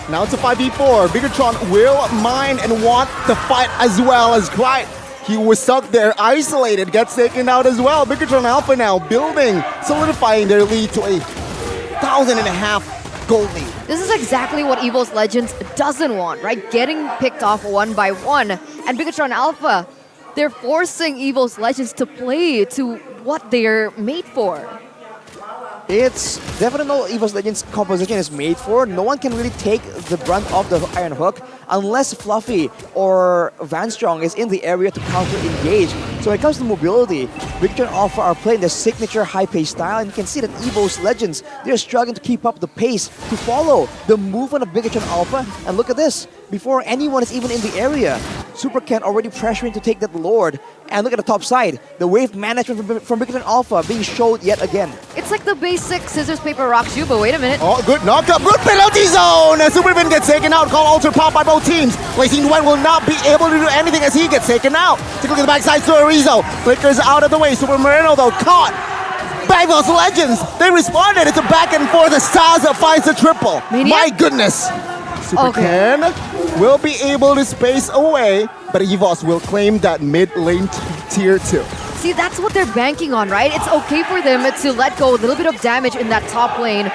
Now it's a 5v4. Bigatron will mine and want to fight as well as Kryt. He was stuck there, isolated, gets taken out as well. Bigatron Alpha now building, solidifying their lead to a 1,500 gold lead. This is exactly what EVOS Legends doesn't want, right? Getting picked off 1 by 1. And Bigatron Alpha, they're forcing EVOS Legends to play to what they're made for. It's definitely what EVOS Legends composition is made for. No one can really take the brunt of the Iron Hook unless Fluffy or Vanstrong is in the area to counter-engage. So when it comes to mobility, Bigatron Alpha are playing their signature high-pace style, and you can see that EVOS Legends, they're struggling to keep up the pace to follow the movement of Bigatron Alpha. And look at this, before anyone is even in the area, Super Ken already pressuring to take that Lord, And look at the top side. The wave management from Big Tron Alpha being showed yet again. It's like the basic scissors, paper, rock, shoe, but wait a minute. Oh, good knockup. Good penalty zone. Supervin gets taken out. Call alter pop by both teams. Lacing Duan will not be able to do anything as he gets taken out. Take a look at the backside to Arizo. Flickers out of the way. Super Moreno, though, caught. Bagos Legends. They responded. It's a back and forth. Staza finds the triple. My goodness. Super Ken will be able to space away, but EVOS will claim that mid lane tier 2. See, that's what they're banking on, right? It's okay for them to let go a little bit of damage in that top lane,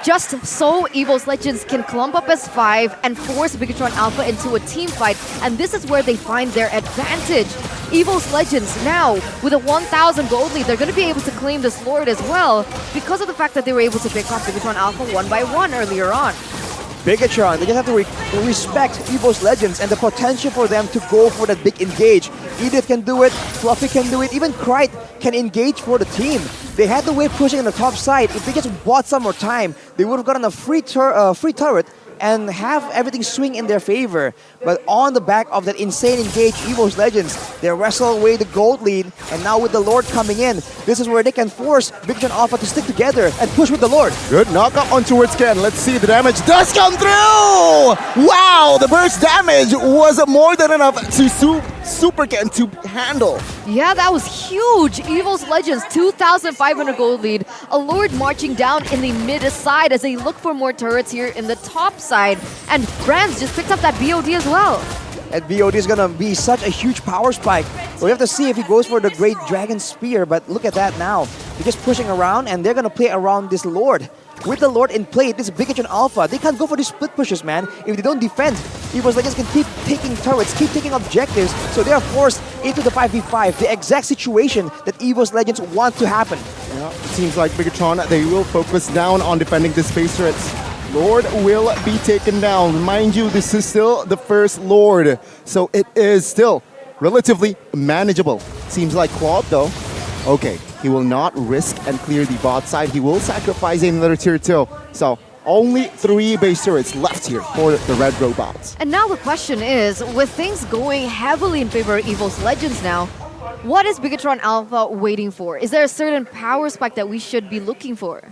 just so EVOS Legends can clump up as 5 and force Big Tron Alpha into a team fight, and this is where they find their advantage. EVOS Legends now, with a 1,000 gold lead, they're going to be able to claim this Lord as well, because of the fact that they were able to pick off Big Tron Alpha 1 by 1 earlier on. Bigatron, they just have to respect EVOS Legends and the potential for them to go for that big engage. Edith can do it, Fluffy can do it, even Krite can engage for the team. They had the wave pushing on the top side. If they just bought some more time, they would have gotten a free turret and have everything swing in their favor. But on the back of that insane engage, EVOS Legends, they wrestle away the gold lead, and now with the Lord coming in, this is where they can force Big Tron Alpha to stick together and push with the Lord. Good knockup on towards Ken. Let's see, the damage does come through! Wow, the burst damage was more than enough to Super Ken to handle. Yeah, that was huge. EVOS Legends, 2,500 gold lead. A Lord marching down in the mid side as they look for more turrets here in the top side. And Brands just picked up that BOD as well. And BOD is gonna be such a huge power spike. We have to see if he goes for the Great Dragon Spear, but look at that now. They're just pushing around, and they're gonna play around this Lord. With the Lord in play, this Big Tron Alpha, they can't go for these split pushes, man. If they don't defend, EVOS Legends can keep taking turrets, keep taking objectives, so they are forced into the 5v5, the exact situation that EVOS Legends want to happen. Yeah, it seems like Bigatron, they will focus down on defending the space turrets. Lord will be taken down. Mind you, this is still the first Lord, so it is still relatively manageable. Seems like Claude, though. Okay, he will not risk and clear the bot side. He will sacrifice another tier 2. So only 3 base turrets left here for the red robots. And now the question is, with things going heavily in favor of EVOS Legends now, what is Bigatron Alpha waiting for? Is there a certain power spike that we should be looking for?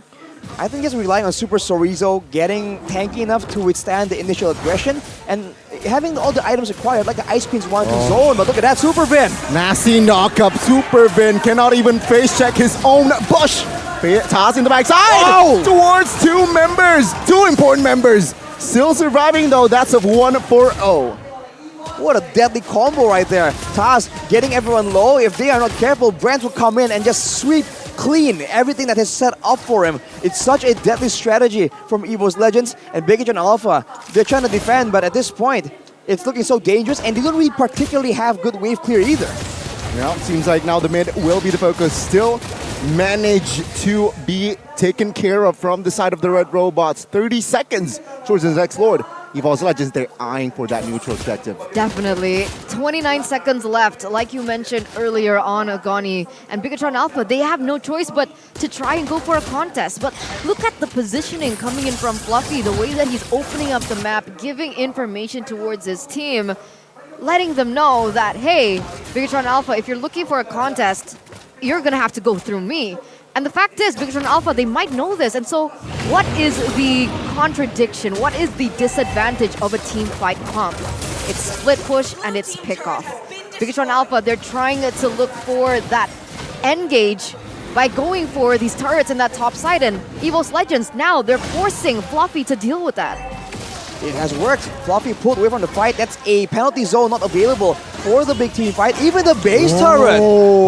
I think just relying on Super Sorizo, getting tanky enough to withstand the initial aggression, and having all the items required, like the Ice Queen's one to zone. But look at that, Supervin! Nasty knockup. Supervin cannot even face check his own bush. Toss in the backside towards 2 members. 2 important members. Still surviving though. That's a 1-4-0. What a deadly combo right there. Taz getting everyone low. If they are not careful, Brent will come in and just sweep clean everything that is set up for him. It's such a deadly strategy from EVOS Legends and Big Tron Alpha. They're trying to defend, but at this point, it's looking so dangerous, and they don't really particularly have good wave clear either. Well, it seems like now the mid will be the focus. Still manage to be taken care of from the side of the red robots. 30 seconds towards the next Lord. EVOS Legends, they're eyeing for that neutral objective. Definitely. 29 seconds left, like you mentioned earlier on, Agani. And Bigatron Alpha, they have no choice but to try and go for a contest. But look at the positioning coming in from Fluffy, the way that he's opening up the map, giving information towards his team, letting them know that, hey, Bigatron Alpha, if you're looking for a contest, you're going to have to go through me. And the fact is, Bigatron Alpha, they might know this. And so what is the contradiction? What is the disadvantage of a team fight comp? It's split push and it's pick off. Bigatron Alpha, they're trying to look for that engage by going for these turrets in that top side. And EVOS Legends, now they're forcing Fluffy to deal with that. It has worked. Fluffy pulled away from the fight. That's a penalty zone not available for the big team fight. Even the base turret,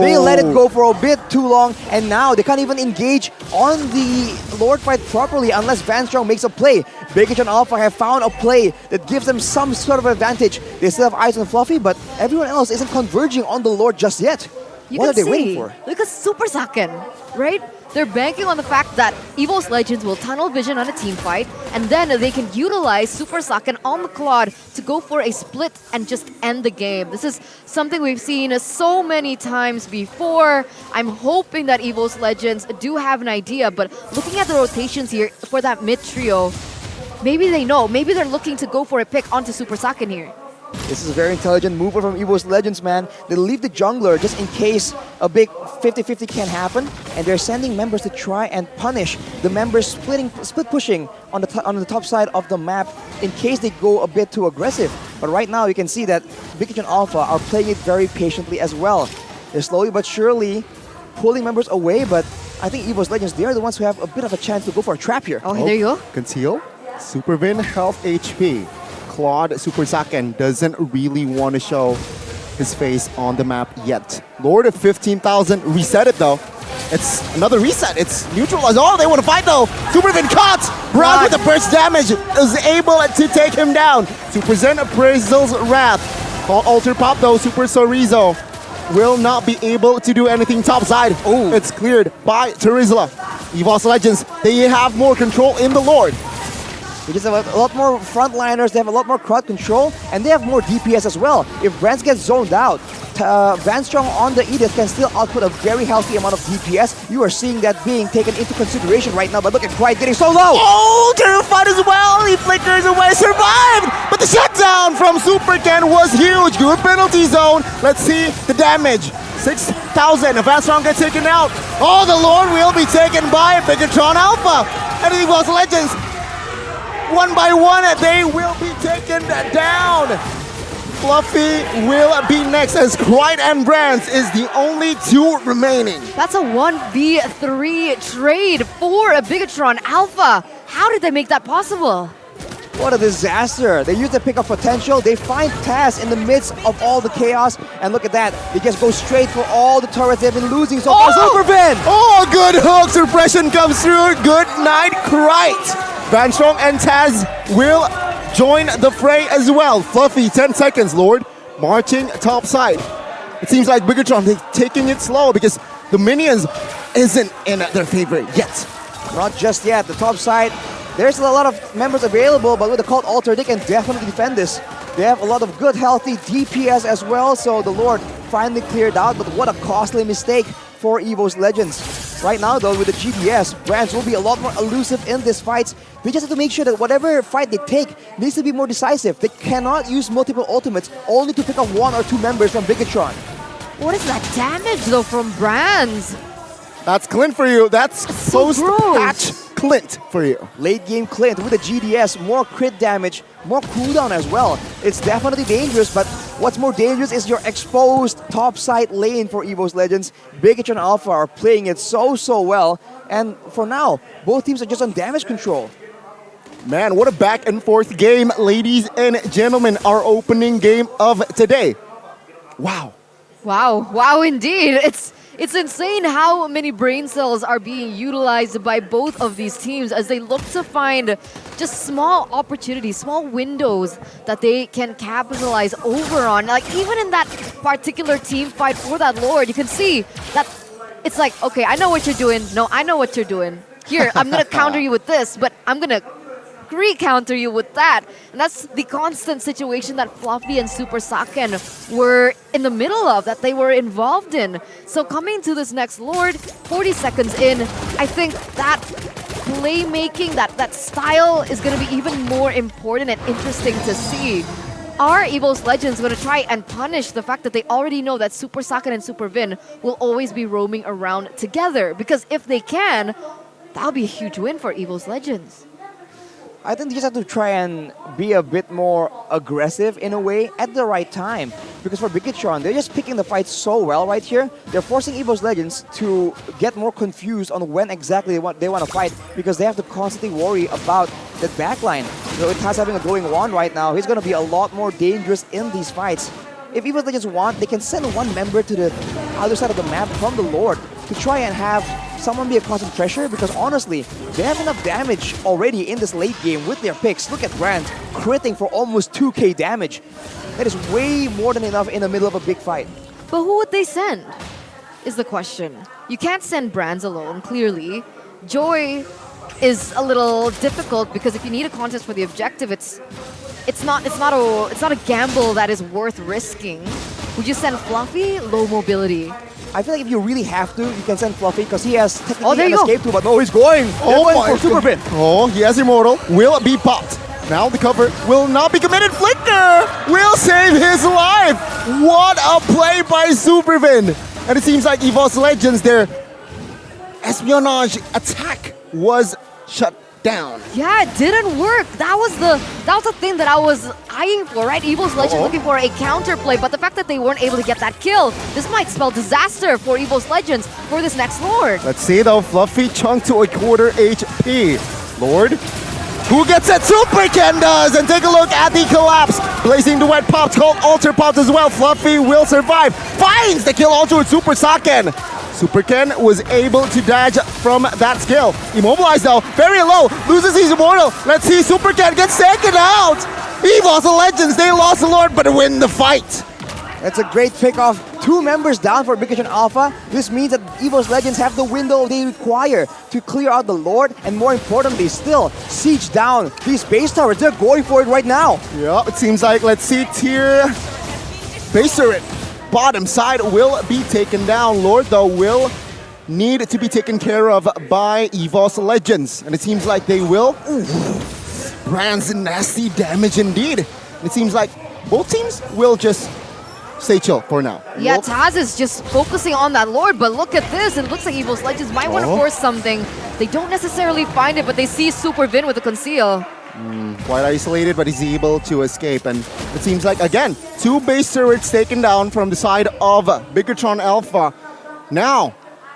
they let it go for a bit too long, and now they can't even engage on the Lord fight properly unless Van Strong makes a play. Bigatron Alpha have found a play that gives them some sort of advantage. They still have eyes on Fluffy, but everyone else isn't converging on the Lord just yet. What are they waiting for? Look at Super Saiyan, right? They're banking on the fact that EVOS Legends will tunnel vision on a team fight, and then they can utilize Super Saiyan on the Claude to go for a split and just end the game. This is something we've seen so many times before. I'm hoping that EVOS Legends do have an idea, but looking at the rotations here for that mid trio, maybe they know. Maybe they're looking to go for a pick onto Super Saiyan here. This is a very intelligent move from EVO's Legends, man. They leave the jungler just in case a big 50-50 can happen, and they're sending members to try and punish the members split pushing on the top side of the map in case they go a bit too aggressive. But right now you can see that Bigotron Alpha are playing it very patiently as well. They're slowly but surely pulling members away, but I think EVO's Legends, they are the ones who have a bit of a chance to go for a trap here. Okay, there you go. Conceal. Supervin, health HP. Claude Super Saiyan doesn't really want to show his face on the map yet. Lord of 15,000, reset it though. It's another reset. It's neutralized. Oh, they want to fight though. Supervin caught. Brown with the burst damage is able to take him down. To present Appraisal's Wrath. Call Alter Pop though. Super Sorizo will not be able to do anything topside. Oh, it's cleared by Terizla. EVO's Legends, they have more control in the Lord. They just have a lot more frontliners, they have a lot more crowd control, and they have more DPS as well. If Brands gets zoned out, Van Strong on the Edith can still output a very healthy amount of DPS. You are seeing that being taken into consideration right now, but look at Pride getting so low! Oh, terrified as well! He flickers away, survived! But the shutdown from Super Ken was huge! Good penalty zone! Let's see the damage. 6,000, Van Strong gets taken out. Oh, the Lord will be taken by Bigotron Alpha! And it was Legends. One by one, they will be taken down. Fluffy will be next as Cryde and Brands is the only two remaining. That's a 1v3 trade for a Bigotron Alpha. How did they make that possible? What a disaster. They use the pick of potential. They find Taz in the midst of all the chaos. And look at that. They just go straight for all the turrets they've been losing so far. Supervin! Oh, good hook. Suppression comes through. Good night, Cryde. Van Strong and Taz will join the fray as well. Fluffy, 10 seconds, Lord. Marching top side. It seems like Bigotron, they're taking it slow because the minions isn't in their favor yet. Not just yet. The top side, there's a lot of members available, but with the Cult Altar, they can definitely defend this. They have a lot of good, healthy DPS as well, so the Lord finally cleared out, but what a costly mistake for EVO's Legends. Right now, though, with the GDS, Brands will be a lot more elusive in this fight. They just have to make sure that whatever fight they take needs to be more decisive. They cannot use multiple ultimates only to pick up one or two members from Bigotron. What is that damage, though, from Brands? That's Clint for you. That's post-patch Clint for you. Late game Clint with the GDS, more crit damage, more cooldown as well. It's definitely dangerous, but what's more dangerous is your exposed topside lane for EVO's Legends. Bigotron Alpha are playing it so well, and for now, both teams are just on damage control. Man, what a back and forth game, ladies and gentlemen. Our opening game of today. Wow. Wow, indeed. It's insane how many brain cells are being utilized by both of these teams as they look to find just small opportunities, small windows that they can capitalize over on. Like, even in that particular team fight for that Lord, you can see that it's like, okay, I know what you're doing. No, I know what you're doing. Here, I'm going to counter you with this, but I'm going to re-counter you with that. And that's the constant situation that Fluffy and Super Saiyan were in the middle of, that they were involved in. So coming to this next Lord, 40 seconds in, I think that playmaking, that style is going to be even more important and interesting to see. Are EVO's Legends going to try and punish the fact that they already know that Super Saiyan and Super Vin will always be roaming around together? Because if they can, that'll be a huge win for EVO's Legends. I think they just have to try and be a bit more aggressive in a way at the right time. Because for Bigotron, they're just picking the fight so well right here. They're forcing EVO's Legends to get more confused on when exactly they want to fight because they have to constantly worry about the backline. So with Taz having a glowing wand right now, he's going to be a lot more dangerous in these fights. If EVO's Legends want, they can send one member to the other side of the map from the Lord to try and have someone be a constant pressure because honestly, they have enough damage already in this late game with their picks. Look at Brands critting for almost 2k damage. That is way more than enough in the middle of a big fight. But who would they send, is the question. You can't send Brands alone, clearly. Joy is a little difficult because if you need a contest for the objective, it's not a gamble that is worth risking. Would you send Fluffy? Low mobility. I feel like if you really have to, you can send Fluffy because he has technically an escape too, but no, he's going. They're going for Super Vin. Oh, he has Immortal. Will be popped. Now the cover will not be committed. Flicker will save his life. What a play by Supervin. And it seems like EVOS Legends, their espionage attack was shut down. Yeah, it didn't work. That was the thing that I was eyeing for, right? EVOS Legends looking for a counterplay, but the fact that they weren't able to get that kill, this might spell disaster for EVOS Legends for this next Lord. Let's see though, Fluffy chunk to a quarter HP. Lord, who gets it? Super Ken does! And take a look at the collapse. Blazing Duet popped, Cold Alter popped as well. Fluffy will survive. Finds the kill also with Super Saken. Super Ken was able to dodge from that skill. Immobilized though, very low, loses his immortal. Let's see, Super Ken gets taken out. EVOS Legends, they lost the Lord but win the fight. That's a great pick off. 2 members down for Big Tron Alpha. This means that EVOS Legends have the window they require to clear out the Lord, and more importantly still, siege down these base towers. They're going for it right now. Yeah, it seems like, let's see, tier base turret bottom side will be taken down. Lord though will need to be taken care of by EVOS Legends, and it seems like they will. Ooh, Brand's nasty damage indeed. And it seems like both teams will just stay chill for now. Yeah, Taz is just focusing on that Lord, but look at this. It looks like EVOS Legends might want to force something. They don't necessarily find it, but they see Super Vin with the conceal. Quite isolated, but he's able to escape. And it seems like, again, 2 base turrets taken down from the side of Bigatron Alpha. Now,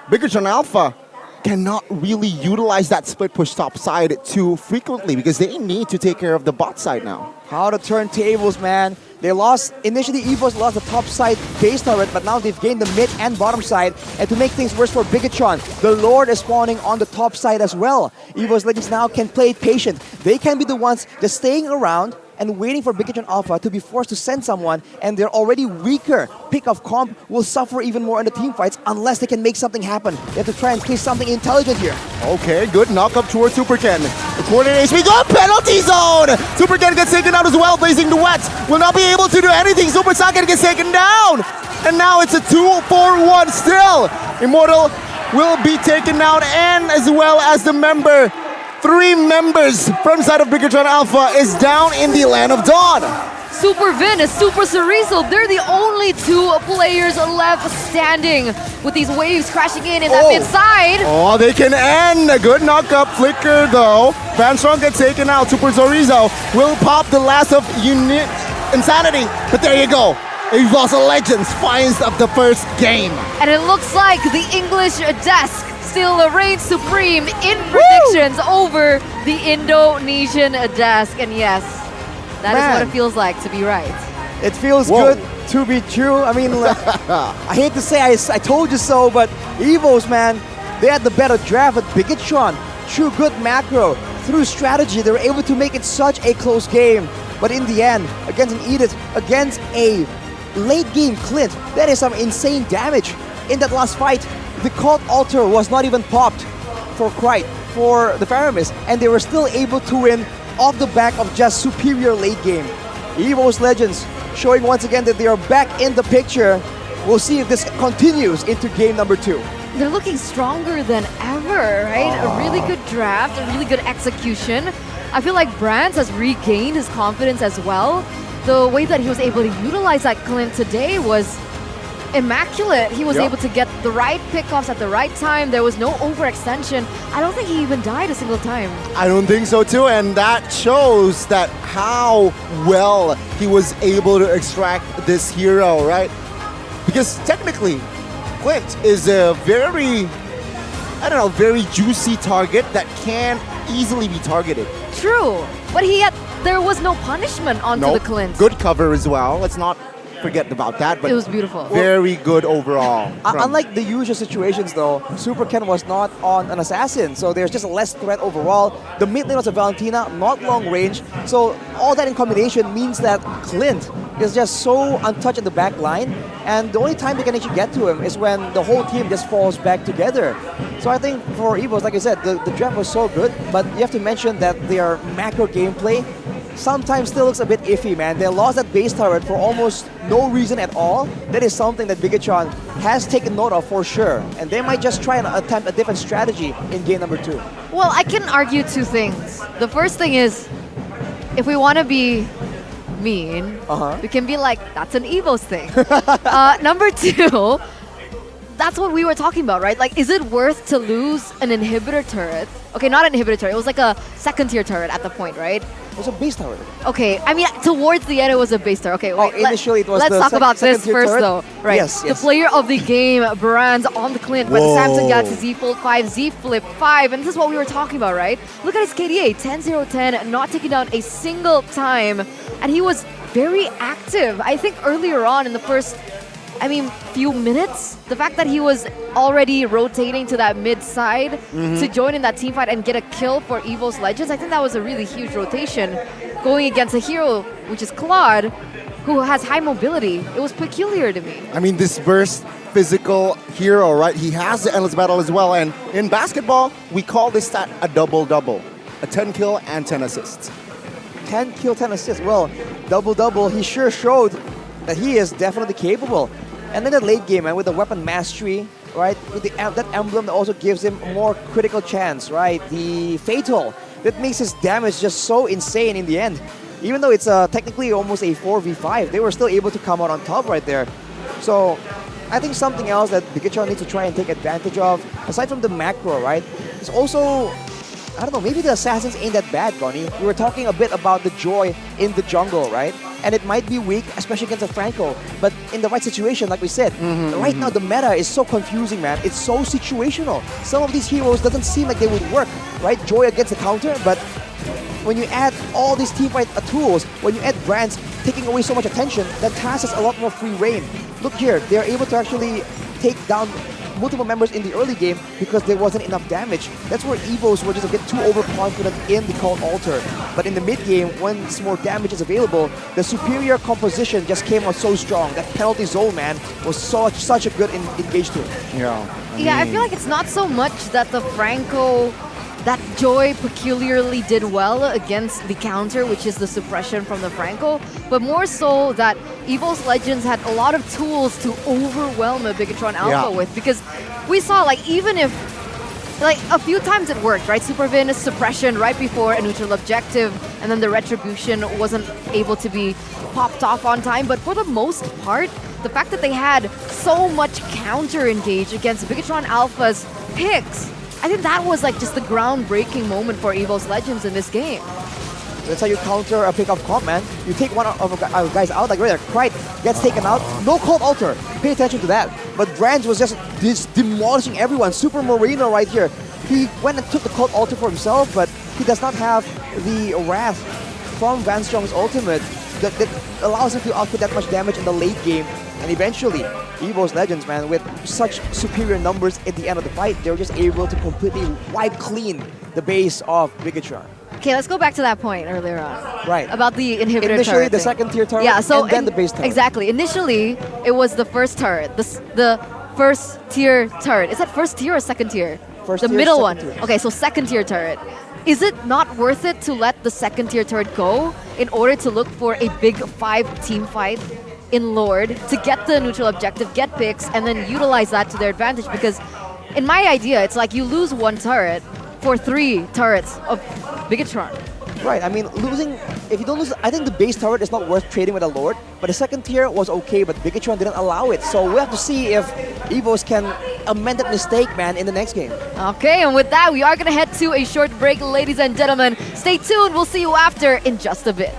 Bigatron Alpha cannot really utilize that split push top side too frequently because they need to take care of the bot side now. How to turn tables, man. They lost, initially EVOS lost the top side base turret, but now they've gained the mid and bottom side. And to make things worse for Bigatron, the Lord is spawning on the top side as well. EVOS Legends now can play it patient. They can be the ones just staying around and waiting for Bigatron Alpha to be forced to send someone, and their already weaker pick of comp will suffer even more in the team fights unless they can make something happen. They have to try and play something intelligent here. Okay, good knock up towards Super Ken. The coordinate HP, go penalty zone! Super Ken gets taken out as well, Blazing Duets will not be able to do anything. Super Saken gets taken down! And now it's a 2-4-1 still. Immortal will be taken out, and as well as the member. 3 members from side of Bigatron Alpha is down in the Land of Dawn. Super Vin is Super Cerezo. They're the only 2 players left standing with these waves crashing in that mid side. Oh, they can end. A good knock up flicker though. Vanstrong gets taken out. Super Cerezo will pop the last of Insanity. But there you go. EVOS Legends finds up the first game. And it looks like the English desk still reigns supreme in predictions over the Indonesian desk. And yes, that is what it feels like to be right. It feels good to be true. I mean, I hate to say I told you so, but EVOS, man, they had the better draft with Bigatron. Through good macro, through strategy, they were able to make it such a close game. But in the end, against an Edith, against a late game Clint, that is some insane damage. In that last fight, the Cold Altar was not even popped for the Faramis, and they were still able to win off the back of just superior late game. EVOS Legends showing once again that they are back in the picture. We'll see if this continues into game number 2. They're looking stronger than ever, right? A really good draft, a really good execution. I feel like Brands has regained his confidence as well. The way that he was able to utilize that Clint today was immaculate. He was able to get the right pickoffs at the right time. There was no overextension. I don't think he even died a single time. I don't think so too, and that shows that how well he was able to extract this hero, right? Because technically, Clint is a very, very juicy target that can easily be targeted. True, but there was no punishment onto the Clint. Good cover as well. Let's not forget about that. But it was beautiful. Very good overall. Unlike the usual situations though, Super Ken was not on an assassin, so there's just less threat overall. The mid lane was a Valentina, not long range, so all that in combination means that Clint is just so untouched in the back line, and the only time they can actually get to him is when the whole team just falls back together. So I think for EVOS, like I said, the draft was so good, but you have to mention that their macro gameplay sometimes still looks a bit iffy, man. They lost that base turret for almost no reason at all. That is something that Bigatron has taken note of for sure, and they might just try and attempt a different strategy in game number 2. Well, I can argue 2 things. The first thing is, if we want to be mean, we can be like, that's an Evo's thing. Number 2, that's what we were talking about, right? Like, is it worth to lose an inhibitor turret? Okay, not an inhibitor turret. It was like a second tier turret at the point, right? It was a base turret. Okay, I mean, towards the end, it was a base turret. Okay, wait. Initially it was let's the talk about this second-tier first, turret. though. Right. Yes, The yes. player of the game, brands on the Clint by the Whoa. Samsung Galaxy Z Fold 5, Z Flip 5, and this is what we were talking about, right? Look at his KDA, 10-0-10, not taking down a single time, and he was very active. I think earlier on in the first, few minutes, the fact that he was already rotating to that mid side to join in that team fight and get a kill for Evo's Legends, I think that was a really huge rotation going against a hero, which is Claude, who has high mobility. It was peculiar to me. I mean, this burst physical hero, right? He has the endless battle as well. And in basketball, we call this stat a double-double. A 10 kill and 10 assists. 10 kill, 10 assists. Well, double-double, he sure showed that he is definitely capable. And then the late game, man, with the weapon mastery, right? With that emblem that also gives him more critical chance, right? The fatal, that makes his damage just so insane in the end. Even though it's technically almost a 4v5, they were still able to come out on top right there. So I think something else that Bigatron needs to try and take advantage of, aside from the macro, right? It's also, I don't know, maybe the assassins ain't that bad, Connie. We were talking a bit about the joy in the jungle, right? And it might be weak, especially against a Franco, but in the right situation, like we said, right now the meta is so confusing, man. It's so situational. Some of these heroes doesn't seem like they would work, right? Joy against the counter, but when you add all these teamfight tools, when you add brands taking away so much attention, that TAS has a lot more free reign. Look here, they're able to actually take down multiple members in the early game because there wasn't enough damage. That's where Evos were just a bit too overconfident in the Cult Altar. But in the mid game, once more damage is available, the superior composition just came out so strong. That penalty zone, man, was such a good engage tool. I feel like it's not so much that the Franco, that Joy peculiarly did well against the counter, which is the suppression from the Franco, but more so that Evo's Legends had a lot of tools to overwhelm a Bigatron Alpha with, because we saw, like, even if, like, a few times it worked, right? Super Venus suppression right before a neutral objective, and then the Retribution wasn't able to be popped off on time, but for the most part, the fact that they had so much counter engage against Bigatron Alpha's picks, I think that was like just the groundbreaking moment for Evo's Legends in this game. That's how you counter a pick-off comp, man. You take one of the guys out, like right there, Krite gets taken out, no Cold Altar. Pay attention to that. But Brands was just demolishing everyone. Super Marino right here. He went and took the Cold Altar for himself, but he does not have the Wrath from Van Strong's ultimate that allows him to output that much damage in the late game. And eventually, Evo's Legends, man, with such superior numbers at the end of the fight, they were just able to completely wipe clean the base of Bigatron. Okay, let's go back to that point earlier on. Right. About the inhibitor Initially, turret the thing. second tier turret, yeah, so and then the base turret. Exactly. Initially, it was the first turret. The first tier turret. Is that first tier or second tier? First the tier, middle second one. tier. Okay, so second tier turret. Is it not worth it to let the second tier turret go in order to look for a big 5 team fight in Lord to get the neutral objective, get picks, and then utilize that to their advantage? Because in my idea, it's like you lose 1 turret for 3 turrets of Bigatron. Right, I mean, if you don't lose, I think the base turret is not worth trading with a Lord, but the second tier was okay, but Bigatron didn't allow it. So we have to see if Evos can amend that mistake, man, in the next game. Okay, and with that, we are going to head to a short break, ladies and gentlemen. Stay tuned, we'll see you after in just a bit.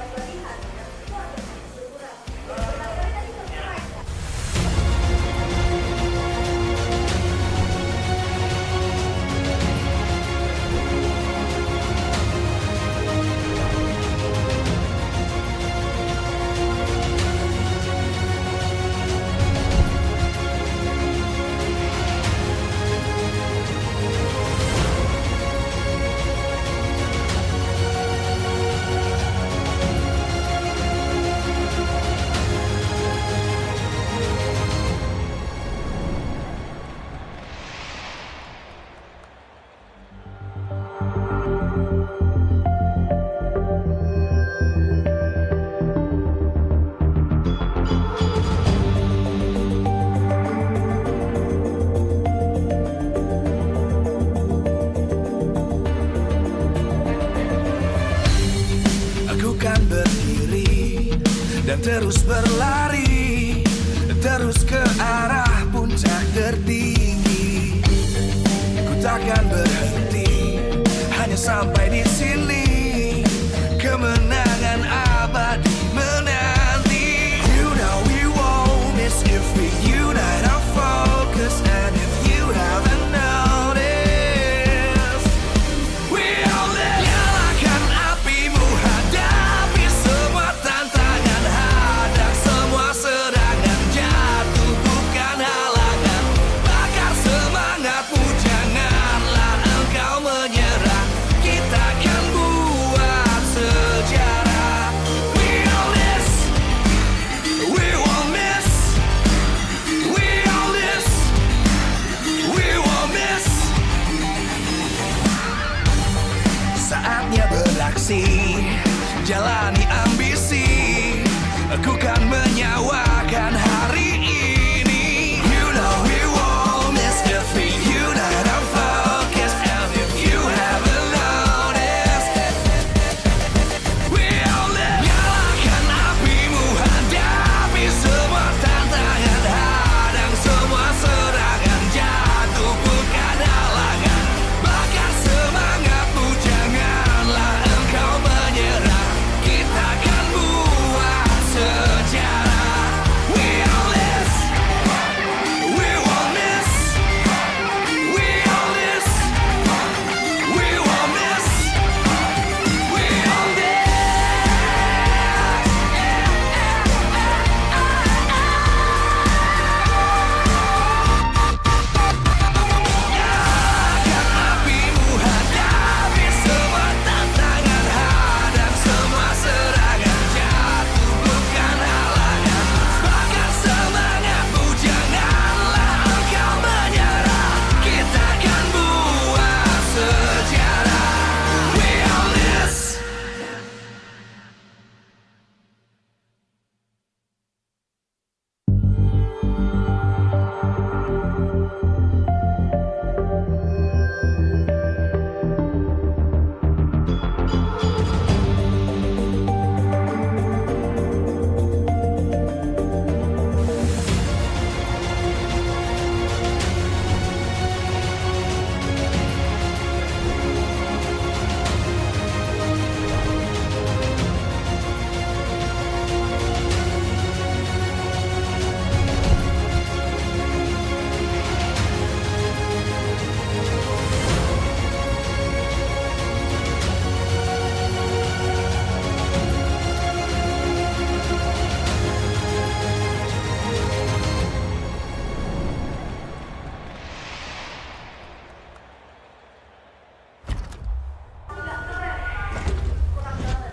terus berlari, terus ke arah puncak tertinggi. Ku takkan berhenti, hanya sampai di sini. Kemenangan abadi menanti. You know we won't miss if we unite our focus. And if you haven't noticed, we all live. Nyalakan apimu, hadapi semua tantangan, hadang semua serangan, jatuh bukan halangan. Bakar semangatmu, janganlah engkau menyerah. Kita akan buat sejarah. We all this, we won't miss. We all this, we won't miss. Saatnya beraksi, jalani ambisi. Aku kan menyawakan hari ini. You know we won't miss if we unite our focus. And if you haven't noticed, we all live. Nyalakan apimu, hadapi semua tantangan, hadang semua serangan, jatuh bukan halangan. Bakar semangatmu, janganlah engkau menyerah. Kita akan buat sejarah. We all this, we won't miss. We all this, we won't miss. We all this. Nyalakan apimu, hadapi semua tantangan, hadang semua serangan, jatuh bukan halangan. Bakar semangatmu, janganlah engkau menyerah. Kita akan buat sejarah. We all this.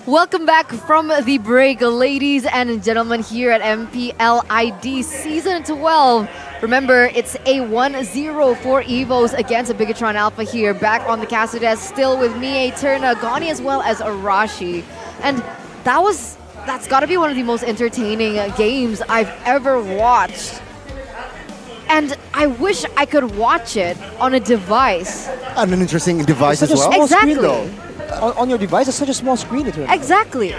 Welcome back from the break, ladies and gentlemen, here at MPL ID Season 12. Remember, it's a 1-0 for Evos against a Bigatron Alpha here. Back on the caster desk, still with me, Eterna, Gani, as well as Arashi. And that's got to be one of the most entertaining games I've ever watched. And I wish I could watch it on a device. And an interesting device It's as such a well. small screen, Exactly. though. On your device, it's such a small screen. Exactly.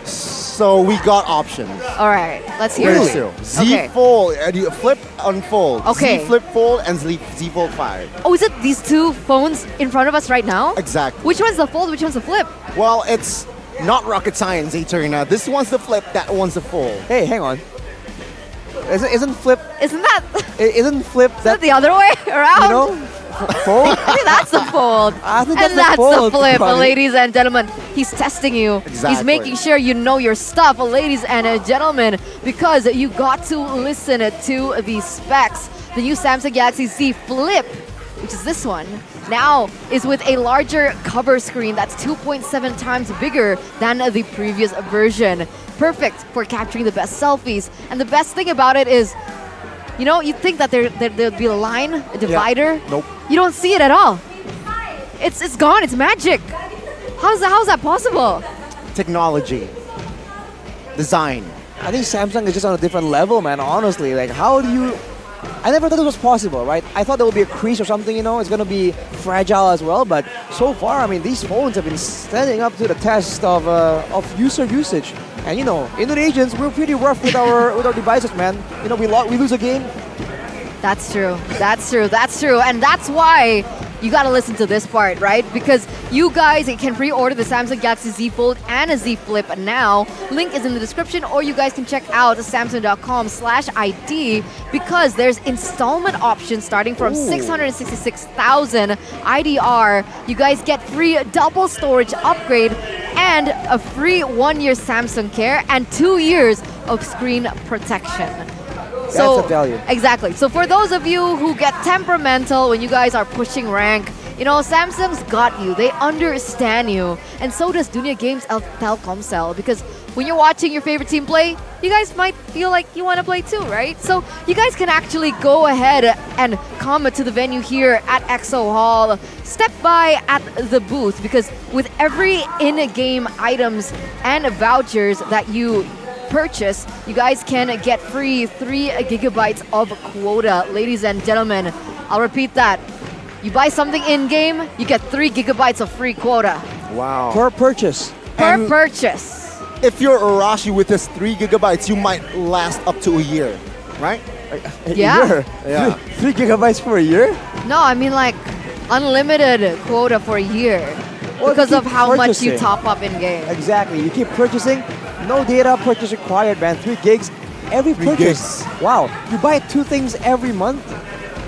So we got options. All right, let's hear Really? it. Z Okay. fold, you flip, unfold. Okay. Z flip fold and Z fold 5. Oh, is it these two phones in front of us right now? Exactly. Which one's the fold? Which one's the flip? Well, it's not rocket science, Eterna. This one's the flip, that one's the fold. Hey, hang on. Isn't flip? Isn't that? Isn't flip that the other way around? You know, fold? I think that's the fold. I think and that's the that's fold, the flip, buddy. ladies and gentlemen. He's testing you. He's Exactly. making sure you know your stuff, ladies and gentlemen, because you got to listen to the specs. The new Samsung Galaxy Z Flip, which is this one, now is with a larger cover screen that's 2.7 times bigger than the previous version. Perfect for capturing the best selfies. And the best thing about it is, you know, you'd think that there'd be a line, a divider. Yeah. Nope. You don't see it at all. It's gone. It's magic. How's that possible? Technology. Design. I think Samsung is just on a different level, man, honestly. Like, how do you... I never thought it was possible, right? I thought there would be a crease or something, you know, it's going to be fragile as well. But so far, I mean, these phones have been standing up to the test of user usage. And you know, Indonesians, we're pretty rough with our devices, man. You know, we lose a game. That's true. That's true. That's true. And that's why you gotta listen to this part, right? Because you guys can pre-order the Samsung Galaxy Z Fold and a Z Flip now. Link is in the description, or you guys can check out samsung.com/ID because there's installment options starting from 666,000 IDR. You guys get free double storage upgrade and a free 1-year Samsung Care and 2 years of screen protection. That's a value. Exactly. So for those of you who get temperamental when you guys are pushing rank, you know, Samsung's got you. They understand you. And so does Dunia Games Telkomsel. Because when you're watching your favorite team play, you guys might feel like you want to play too, right? So you guys can actually go ahead and come to the venue here at EXO Hall. Step by at the booth because with every in-game items and vouchers that you purchase, you guys can get free 3 gigabytes of quota. Ladies and gentlemen, I'll repeat that. You buy something in-game, you get 3 gigabytes of free quota. Wow. Per purchase. Per purchase. If you're Arashi with this 3 gigabytes, you might last up to a year, right? A Yeah. year? Yeah. 3 gigabytes for a year? No, I mean like unlimited quota for a year Well, because you of keep how much you purchasing. top up in-game. Exactly. You keep purchasing. No data purchase required, man. 3 gigs every 3 purchase. Wow. You buy 2 things every month.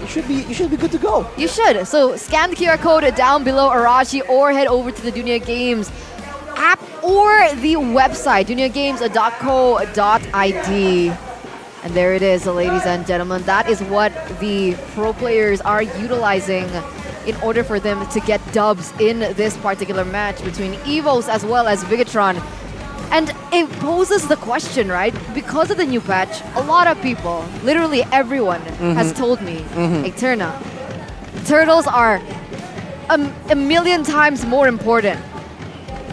You should be good to go. You should. So scan the QR code down below Arashi or head over to the Dunia Games app or the website, duniagames.co.id. And there it is, ladies and gentlemen. That is what the pro players are utilizing in order for them to get dubs in this particular match between Evos as well as Bigatron. And it poses the question, right? Because of the new patch, a lot of people, literally everyone, has told me, hey, Turna, turtles are a million times more important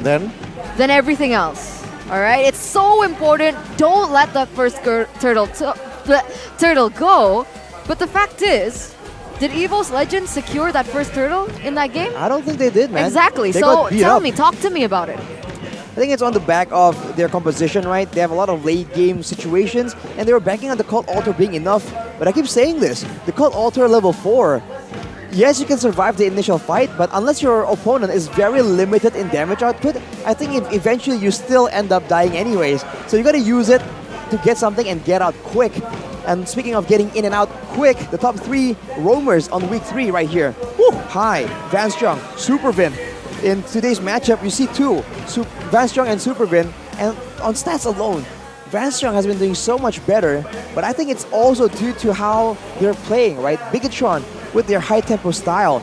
Then? than everything else. All right? It's so important. Don't let that first turtle go. But the fact is, did Evos Legends secure that first turtle in that game? I don't think they did, man. Exactly. They So got beat tell up. me, talk to me about it. I think it's on the back of their composition, right? They have a lot of late game situations, and they were banking on the Cult Altar being enough. But I keep saying this, the Cult Altar level 4, yes, you can survive the initial fight, but unless your opponent is very limited in damage output, I think eventually you still end up dying anyways. So you gotta use it to get something and get out quick. And speaking of getting in and out quick, the top 3 roamers on week 3 right here. Woo! Hi, Vanstrong, Supervin. In today's matchup, you see 2, Vanstrong and Supervin, and on stats alone, Vanstrong has been doing so much better, but I think it's also due to how they're playing, right? Bigatron, with their high-tempo style,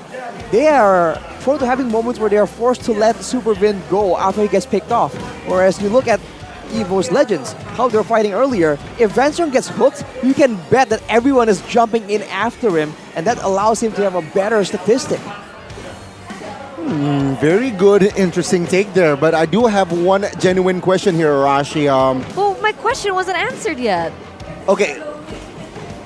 they are prone to having moments where they are forced to let Supervin go after he gets picked off. Whereas you look at Evos Legends, how they're fighting earlier, if Vanstrong gets hooked, you can bet that everyone is jumping in after him, and that allows him to have a better statistic. Very good, interesting take there. But I do have one genuine question here, Arashi. Well, my question wasn't answered yet. Okay,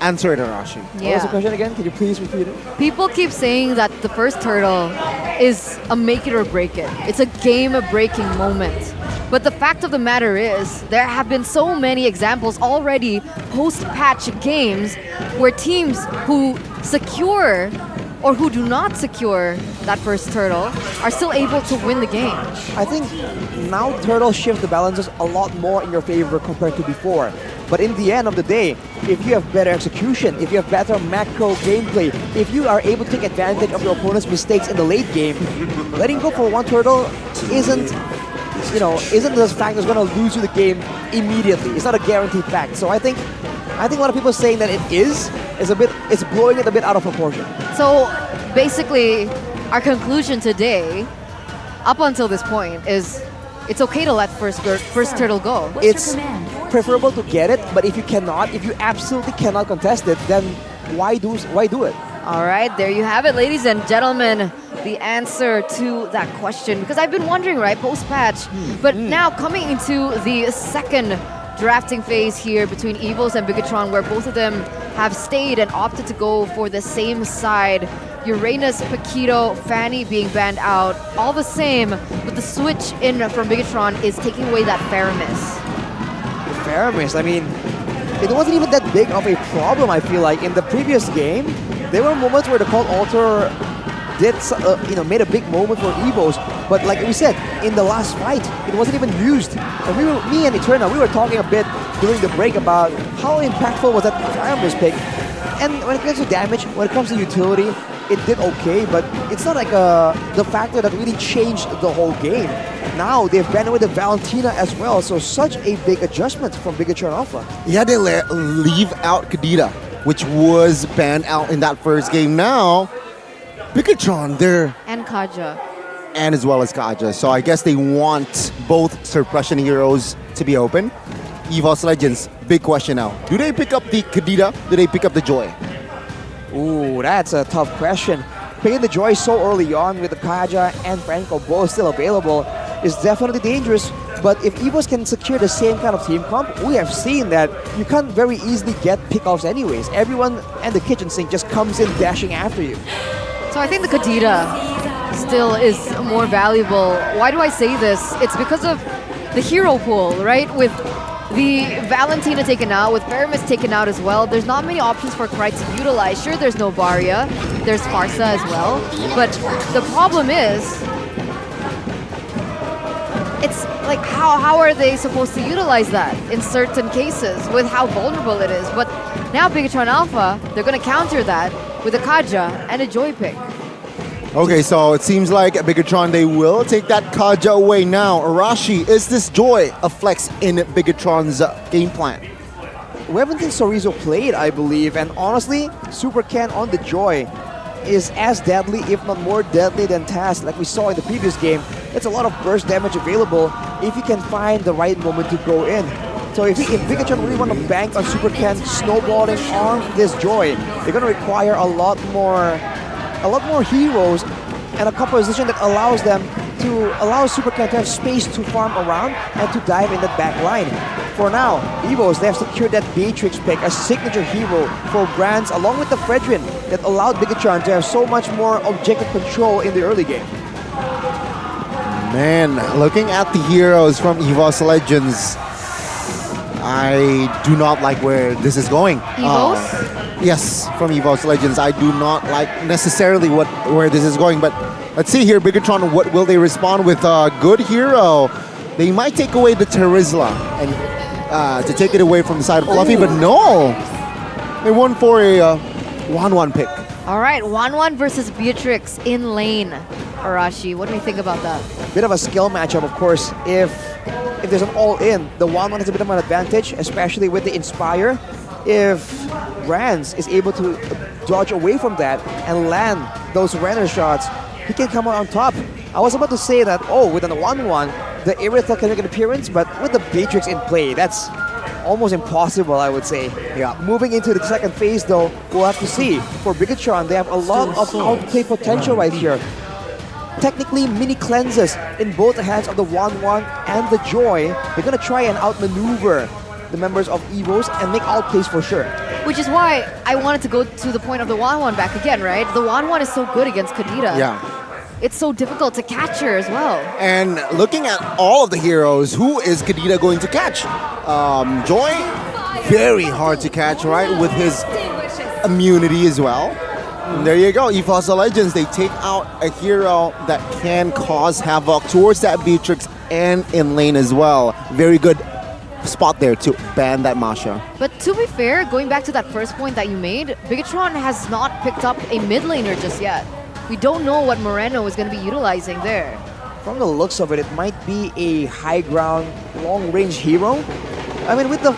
answer it, Arashi. What was the question again? Can you please repeat it? People keep saying that the first turtle is a make it or break it. It's a game-breaking moment. But the fact of the matter is, there have been so many examples already post-patch games where teams who secure or who do not secure that first turtle are still able to win the game. I think now turtles shift the balances a lot more in your favor compared to before. But in the end of the day, if you have better execution, if you have better macro gameplay, if you are able to take advantage of your opponent's mistakes in the late game, letting go for 1 turtle isn't the fact that's going to lose you the game immediately. It's not a guaranteed fact. So I think a lot of people saying that it's blowing it a bit out of proportion. So basically, our conclusion today, up until this point, is it's okay to let first turtle go. It's preferable to get it, but if you absolutely cannot contest it, then why do it? All right, there you have it, ladies and gentlemen, the answer to that question. Because I've been wondering, right, post-patch, but now coming into the second drafting phase here between Evos and Bigatron, where both of them have stayed and opted to go for the same side. Uranus, Paquito, Fanny being banned out, all the same, but the switch in from Bigatron is taking away that Faramis. Faramis. I mean, it wasn't even that big of a problem, I feel like. In the previous game, there were moments where the Cold Altar did, made a big moment for Evos. But like we said, in the last fight, it wasn't even used. And me and Eterna, we were talking a bit during the break about how impactful was that Faramis pick. And when it comes to damage, when it comes to utility, it did okay, but it's not like the factor that really changed the whole game. Now they've banned away the Valentina as well, so such a big adjustment from Bigatron Alpha. Yeah, they leave out Kadita, which was banned out in that first game. Now, Bigatron, they're... And Kaja. And as well as Kaja. So I guess they want both suppression heroes to be open. EVOS Legends, big question now. Do they pick up the Kadita? Do they pick up the Joy? Ooh, that's a tough question. Picking the Joy so early on with the Kaja and Franco both still available is definitely dangerous. But if EVOS can secure the same kind of team comp, we have seen that you can't very easily get pickoffs anyways. Everyone and the kitchen sink just comes in dashing after you. So I think the Kadita still is more valuable. Why do I say this? It's because of the hero pool, right? With the Valentina taken out, with Faramis taken out as well, there's not many options for Krite to utilize. Sure, there's no Varia, there's Farsa as well, but the problem is, it's like, how are they supposed to utilize that in certain cases with how vulnerable it is? But now Bigatron Alpha, they're going to counter that with a Kaja and a Joy pick. Okay, so it seems like Bigatron, they will take that Kaja away now. Arashi, is this Joy a flex in Bigatron's game plan? We haven't seen Sorizo played, I believe, and honestly, Super Can on the Joy is as deadly, if not more deadly than Taz, like we saw in the previous game. It's a lot of burst damage available if you can find the right moment to go in. So if Bigatron really want to bank on Super Can snowballing on this Joy, they're going to require a lot more heroes and a composition that allows them to allow Super Can to have space to farm around and to dive in that back line. For now, Evos, they have secured that Beatrix pick, a signature hero for brands along with the Fredrin that allowed Bigatron to have so much more objective control in the early game. Man, looking at the heroes from EVOS Legends, I do not like where this is going. EVOS? Yes, from EVOS Legends. I do not like necessarily where this is going, but let's see here, Bigatron, what will they respond with a good hero? They might take away the Terizla and to take it away from the side of Fluffy, but no! They won for a 1-1 pick. All right, 1-1 versus Beatrix in lane. Arashi, what do you think about that? Bit of a skill matchup, of course. If there's an all-in, the 1-1 has a bit of an advantage, especially with the Inspire. If Rans is able to dodge away from that and land those runner shots, he can come out on top. I was about to say that, with a 1-1, the Aerithel can make an appearance, but with the Beatrix in play, that's almost impossible, I would say. Yeah. Moving into the second phase, though, we'll have to see. For Bigatron, they have a lot of outplay potential right here. Technically, mini cleanses in both the hands of the 1-1 and the Joy. They're going to try and outmaneuver the members of EVOS and make outplays for sure. Which is why I wanted to go to the point of the 1-1 back again, right? The 1-1 is so good against Kadita. Yeah. It's so difficult to catch her as well. And looking at all of the heroes, who is Kadita going to catch? Joy, very hard to catch, right? With his immunity as well. And there you go, EVOS Legends, they take out a hero that can cause havoc towards that Beatrix and in lane as well. Very good spot there to ban that Masha. But to be fair, going back to that first point that you made, Bigatron has not picked up a mid laner just yet. We don't know what Moreno is going to be utilizing there. From the looks of it, it might be a high ground, long range hero. I mean, with the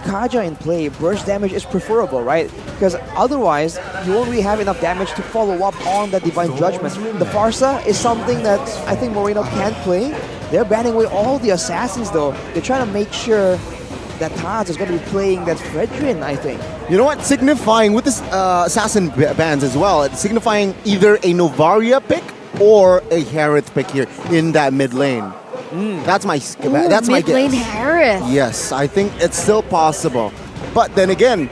Kaja in play, burst damage is preferable, right? Because otherwise, you won't really have enough damage to follow up on that Divine Judgment. The Farsa is something that I think Moreno can't play. They're banning away all the assassins, though. They're trying to make sure that Taz is going to be playing that Fredrin, I think. You know what? Signifying with this assassin bans as well, it's signifying either a Novaria pick or a Harith pick here in that mid lane. That's my guess. Mid-lane Harith. Yes, I think it's still possible. But then again,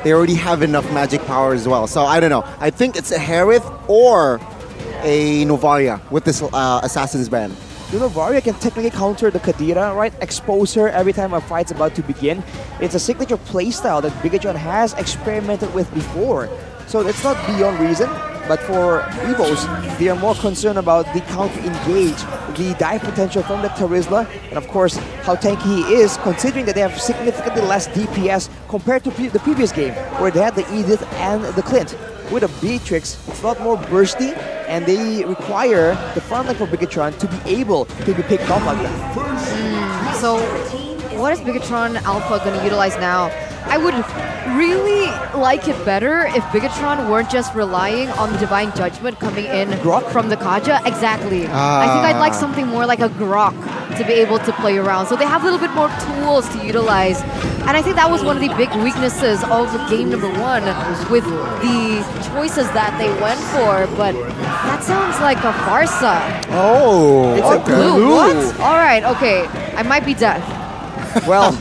they already have enough magic power as well. So I don't know. I think it's a Harith or a Novaria with this Assassin's ban. the Novaria can technically counter the Kadira, right? Expose her every time a fight's about to begin. It's a signature playstyle that Bigatron has experimented with before. So it's not beyond reason, but for Evos, they are more concerned about the counter engage, the dive potential from the Terizla, and of course, how tanky he is, considering that they have significantly less DPS compared to the previous game, where they had the Edith and the Clint. With a Beatrix, it's a lot more bursty, and they require the frontline for Bigatron to be able to be picked off like that. So, what is Bigatron Alpha going to utilize now? I would really like it better if Bigatron weren't just relying on the Divine Judgment coming in from the Kaja. Exactly. I think I'd like something more like a Grok to be able to play around. So they have a little bit more tools to utilize. And I think that was one of the big weaknesses of game number 1 with the choices that they went for. But that sounds like a Farsa. Oh, it's a glue. What? All right, okay. I might be deaf. Well,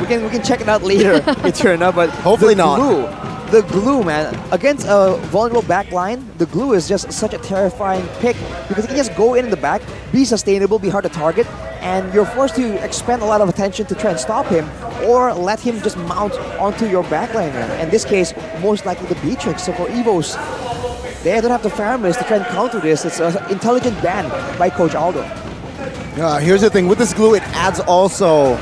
we can check it out later, Eterna, but hopefully not. The glue, man, against a vulnerable back line, the glue is just such a terrifying pick because it can just go in the back, be sustainable, be hard to target, and you're forced to expend a lot of attention to try and stop him or let him just mount onto your backline. In this case, most likely the Beatrix. So for Evos, they don't have the Faramis to try and counter this. It's an intelligent ban by Coach Aldo. Here's the thing, with this glue, it adds also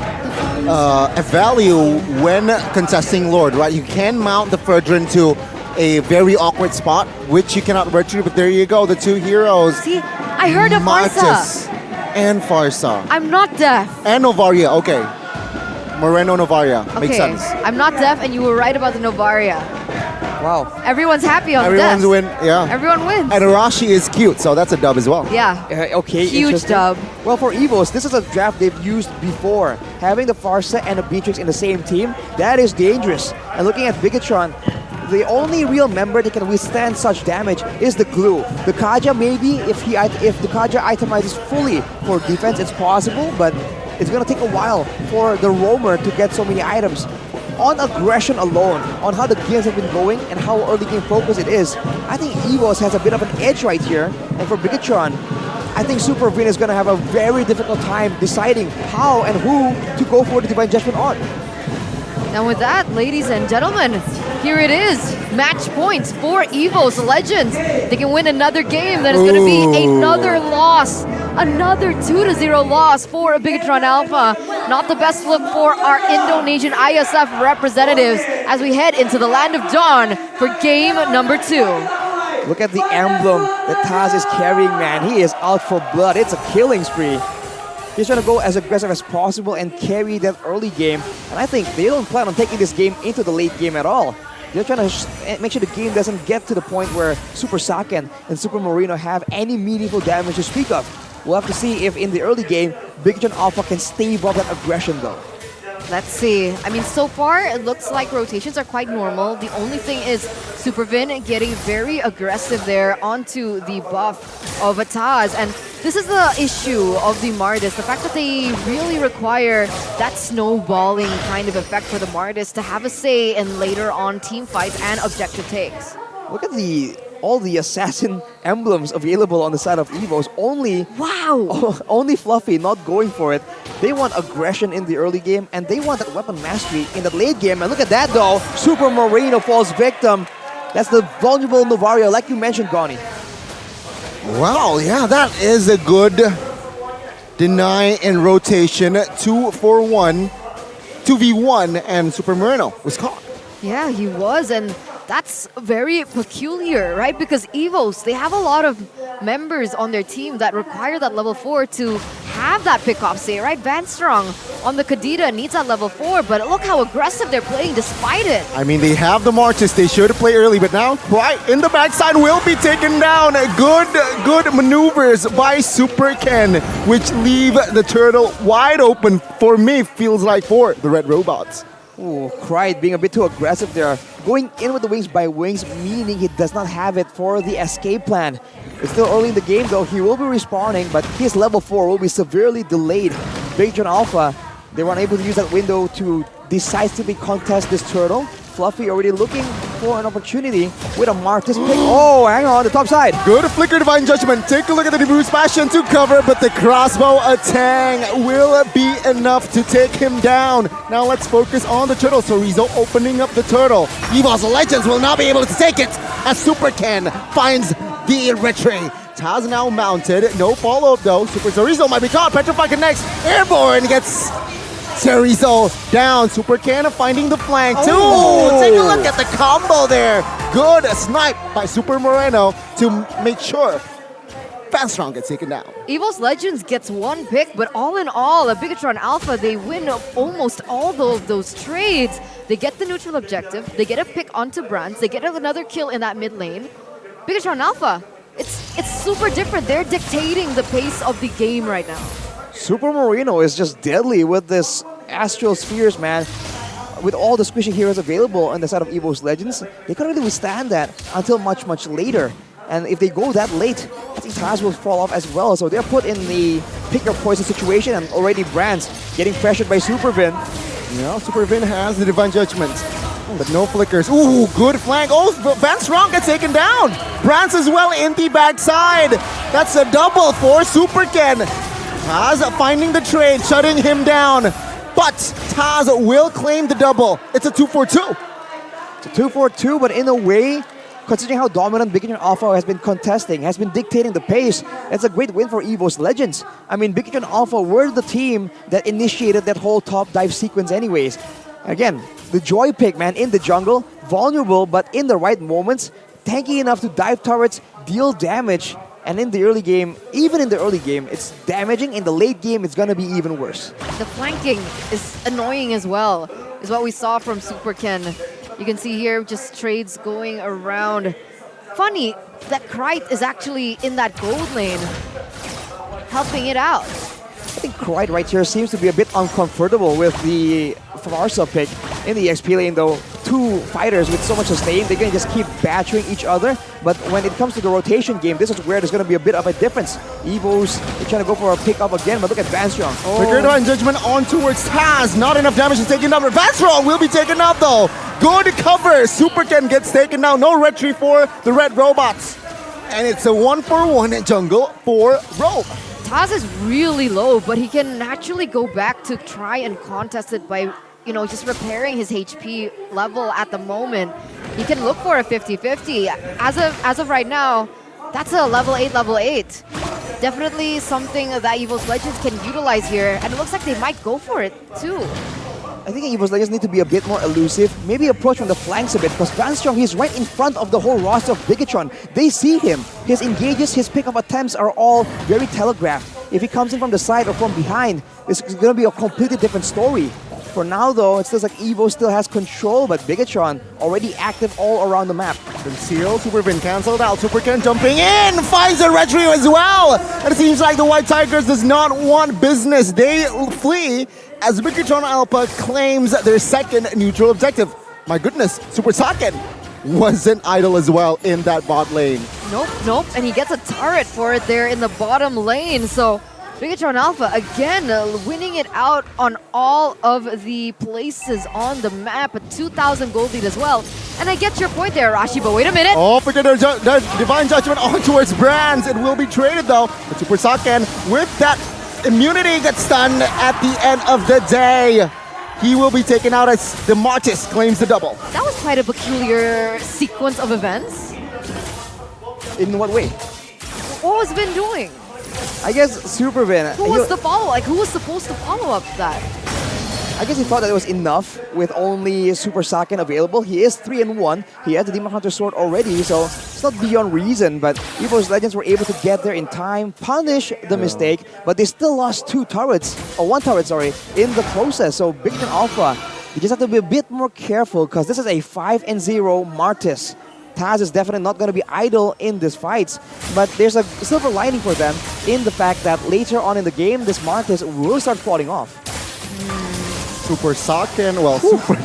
a value when contesting Lord, right? You can mount the Ferdinand to a very awkward spot, which you cannot retrieve, but there you go, the two heroes. See, I heard of Martis Farsa. And Farsa. I'm not deaf. And Novaria, okay. Moreno Novaria, makes sense. I'm not deaf, and you were right about the Novaria. Wow. Everyone's happy on Everyone's deaf. win, yeah. Everyone wins. And Arashi is cute, so that's a dub as well. Yeah. Okay, huge interesting. dub. Well, for Evos, this is a draft they've used before. Having the Farsa and the Beatrix in the same team, that is dangerous. And looking at Bigatron, the only real member that can withstand such damage is the glue. The Kaja, maybe, if the Kaja itemizes fully for defense, it's possible, but it's gonna take a while for the roamer to get so many items. On aggression alone, on how the games have been going and how early game focused it is, I think Evos has a bit of an edge right here. And for Bigatron, I think Super Vin is going to have a very difficult time deciding how and who to go for the Divine Judgment on. And with that, ladies and gentlemen, here it is. Match points for Evos Legends. They can win another game. That is going to be another loss. Another 2-0 loss for Bigatron Alpha. Not the best look for our Indonesian ISF representatives as we head into the Land of Dawn for game number 2. Look at the emblem that Taz is carrying, man. He is out for blood. It's a killing spree. He's trying to go as aggressive as possible and carry that early game. And I think they don't plan on taking this game into the late game at all. They're trying to make sure the game doesn't get to the point where Super Saken and Super Marino have any meaningful damage to speak of. We'll have to see if in the early game, Bigatron Alpha can stave off that aggression though. Let's see. I mean, so far, it looks like rotations are quite normal. The only thing is Supervin getting very aggressive there onto the buff of Taz. And this is the issue of the Mardis. The fact that they really require that snowballing kind of effect for the Mardis to have a say in later on team fights and objective takes. Look at all the assassin emblems available on the side of Evos. Only Fluffy not going for it. They want aggression in the early game and they want that weapon mastery in the late game. And look at that though, Super Marino falls victim. That's the vulnerable Novaria, like you mentioned, Goni. Wow, yeah, that is a good deny in rotation. 2-for-1, 2v1, and Super Marino was caught. Yeah, he was, and that's very peculiar, right? Because Evos, they have a lot of members on their team that require that level 4 to have that pick-off say, right? Vanstrong on the Kadita needs that level 4, but look how aggressive they're playing despite it. I mean, they have the Martis. They should play early, but now right in the backside will be taken down. Good maneuvers by Super Ken, which leave the turtle wide open for me, feels like, for the Red Robots. Ooh, Cried being a bit too aggressive there. Going in with the wings by wings, meaning he does not have it for the escape plan. It's still early in the game though, he will be respawning, but his level 4 will be severely delayed. Bigatron Alpha, they were unable to use that window to decisively contest this turtle. Fluffy already looking for an opportunity with a Martis pick. Oh, hang on, the top side. Good flicker Divine Judgment. Take a look at the Bruce Passion to cover, but the crossbow attack will be enough to take him down. Now let's focus on the turtle. So Rizzo opening up the turtle. Evil's Legends will not be able to take it as Super Ken finds the retray. Taz now mounted. No follow-up though. Super Chorizo might be caught. Petrify connects. Airborne gets Chorizo down. Super Ken finding the flank too. Oh. Take a look at the combo there. Good snipe by Super Moreno to make sure Fanstrong gets taken down. Evil's Legends gets one pick, but all in all, a Bigatron Alpha, they win almost all of those trades. They get the neutral objective, they get a pick onto Brands, they get another kill in that mid lane. Bigatron Alpha, it's super different. They're dictating the pace of the game right now. Super Marino is just deadly with this Astral Spheres, man. With all the squishy heroes available on the side of Evo's Legends, they couldn't really withstand that until much, much later. And if they go that late, I think Taz will fall off as well. So they're put in the pick your poison situation, and already Brands getting pressured by Supervin. Yeah, Supervin has the Divine Judgment, but no flickers. Ooh, good flank. Oh, Van Strong gets taken down. Brands as well in the backside. That's a double for Super Ken. Taz finding the trade, shutting him down. But Taz will claim the double. It's a 2-4-2. It's a 2-4-2, but in a way, considering how dominant Bigatron Alpha has been contesting, has been dictating the pace, it's a great win for Evo's Legends. I mean, Bigatron Alpha were the team that initiated that whole top dive sequence anyways. Again, the Joy pick, man, in the jungle, vulnerable, but in the right moments, tanky enough to dive turrets, deal damage, and in the early game, even in the early game, it's damaging. In the late game, it's gonna be even worse. The flanking is annoying as well, is what we saw from Super Ken. You can see here just trades going around. Funny that Krite is actually in that gold lane, helping it out. I think Krite right here seems to be a bit uncomfortable with the Farsa pick in the XP lane though. Two fighters with so much sustain, they're gonna just keep battering each other. But when it comes to the rotation game, this is where there's gonna be a bit of a difference. Evo's trying to go for a pick up again, but look at Vanstrong. The Great Divine Judgment on towards Taz. Not enough damage to take him down. Vanstrong will be taken out though. Good cover. Super Ken gets taken down. No retreat for the red robots. And it's a 1-for-1 in jungle for Rogue. Taz is really low, but he can naturally go back to try and contest it by, you know, just repairing his HP level at the moment. He can look for a 50-50. As of right now, that's a level 8. Definitely something that Evo's Legends can utilize here, and it looks like they might go for it too. I think Evo's Legends need to be a bit more elusive, maybe approach from the flanks a bit, because Vanstrong, he's right in front of the whole roster of Bigatron. They see him. His engages, his pick-up attempts are all very telegraphed. If he comes in from the side or from behind, it's going to be a completely different story. For now, though, it feels like Evo still has control, but Bigatron already active all around the map. Conceal, Supervin cancelled out. Super Ken jumping in, finds a red trio as well. And it seems like the White Tigers does not want business. They flee as Bigatron Alpha claims their second neutral objective. My goodness, Super Saken wasn't idle as well in that bot lane. Nope, and he gets a turret for it there in the bottom lane. So Bigatron Alpha again winning it out on all of the places on the map. A 2,000 gold lead as well. And I get your point there, Rashi, but wait a minute. Oh, forget the Divine Judgment on towards Brands. It will be traded though. But Super Saken with that immunity gets done at the end of the day. He will be taken out as the Martis claims the double. That was quite a peculiar sequence of events. In what way? What was Vin doing? I guess Supervin. Who was the follow? Like, who was supposed to follow up that? I guess he thought that it was enough with only Super Saken available. He is 3-1. He has the Demon Hunter Sword already, so it's not beyond reason. But Evo's Legends were able to get there in time, punish the mistake, but they still lost one turret, in the process. So Bigatron Alpha, you just have to be a bit more careful because this is a 5-0 Martis. Taz is definitely not going to be idle in these fights, but there's a silver lining for them in the fact that later on in the game, this Martis will start falling off. Super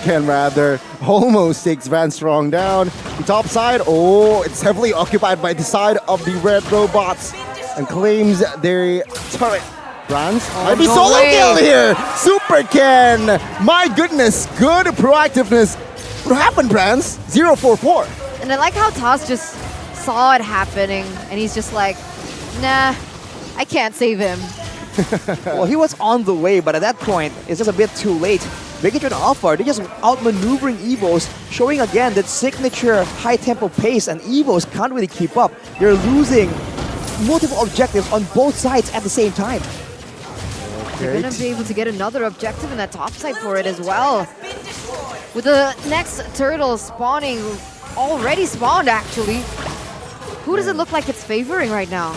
Ken rather, almost takes Van Strong down. The top side, it's heavily occupied by the side of the red robots and claims their turret. Brands might be solo kill here. Super Ken, my goodness, good proactiveness What happened, Brands? 0-4-4. And I like how Taz just saw it happening, and he's just like, nah, I can't save him. Well, he was on the way, but at that point, it's just a bit too late. Bigatron Alpha, they're just outmaneuvering Evos, showing again that signature high-tempo pace, and Evos can't really keep up. They're losing multiple objectives on both sides at the same time. They're going to be able to get another objective in that top side for it as well. With the next turtle spawning, already spawned actually. Who does it look like it's favoring right now?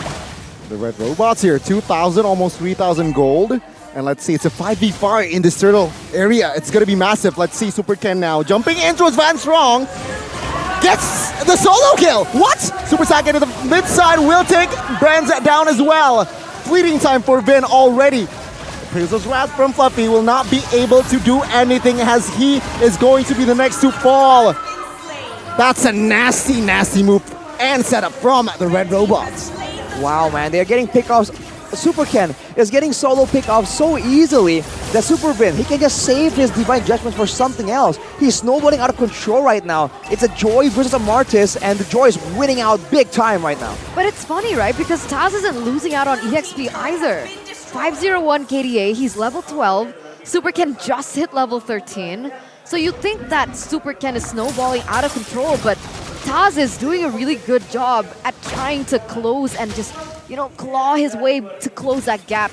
The red robots here, 2,000, almost 3,000 gold. And let's see, it's a 5v5 in this turtle area. It's going to be massive. Let's see Super Ken now jumping in towards Van Strong. Gets the solo kill. What? Super Saiyan to the mid side will take Brands down as well. Fleeting time for Vin already. Appraisal's Wrath from Fluffy will not be able to do anything as he is going to be the next to fall. That's a nasty, nasty move and setup from the red robots. Wow, man, they're getting pickoffs. Super Ken is getting solo pickoffs so easily that Super Vin, he can just save his Divine Judgment for something else. He's snowballing out of control right now. It's a Joy versus a Martis, and the Joy is winning out big time right now. But it's funny, right? Because Taz isn't losing out on EXP either. 501 KDA, he's level 12. Super Ken just hit level 13. So you think that Super Ken is snowballing out of control, but Taz is doing a really good job at trying to close and just, you know, claw his way to close that gap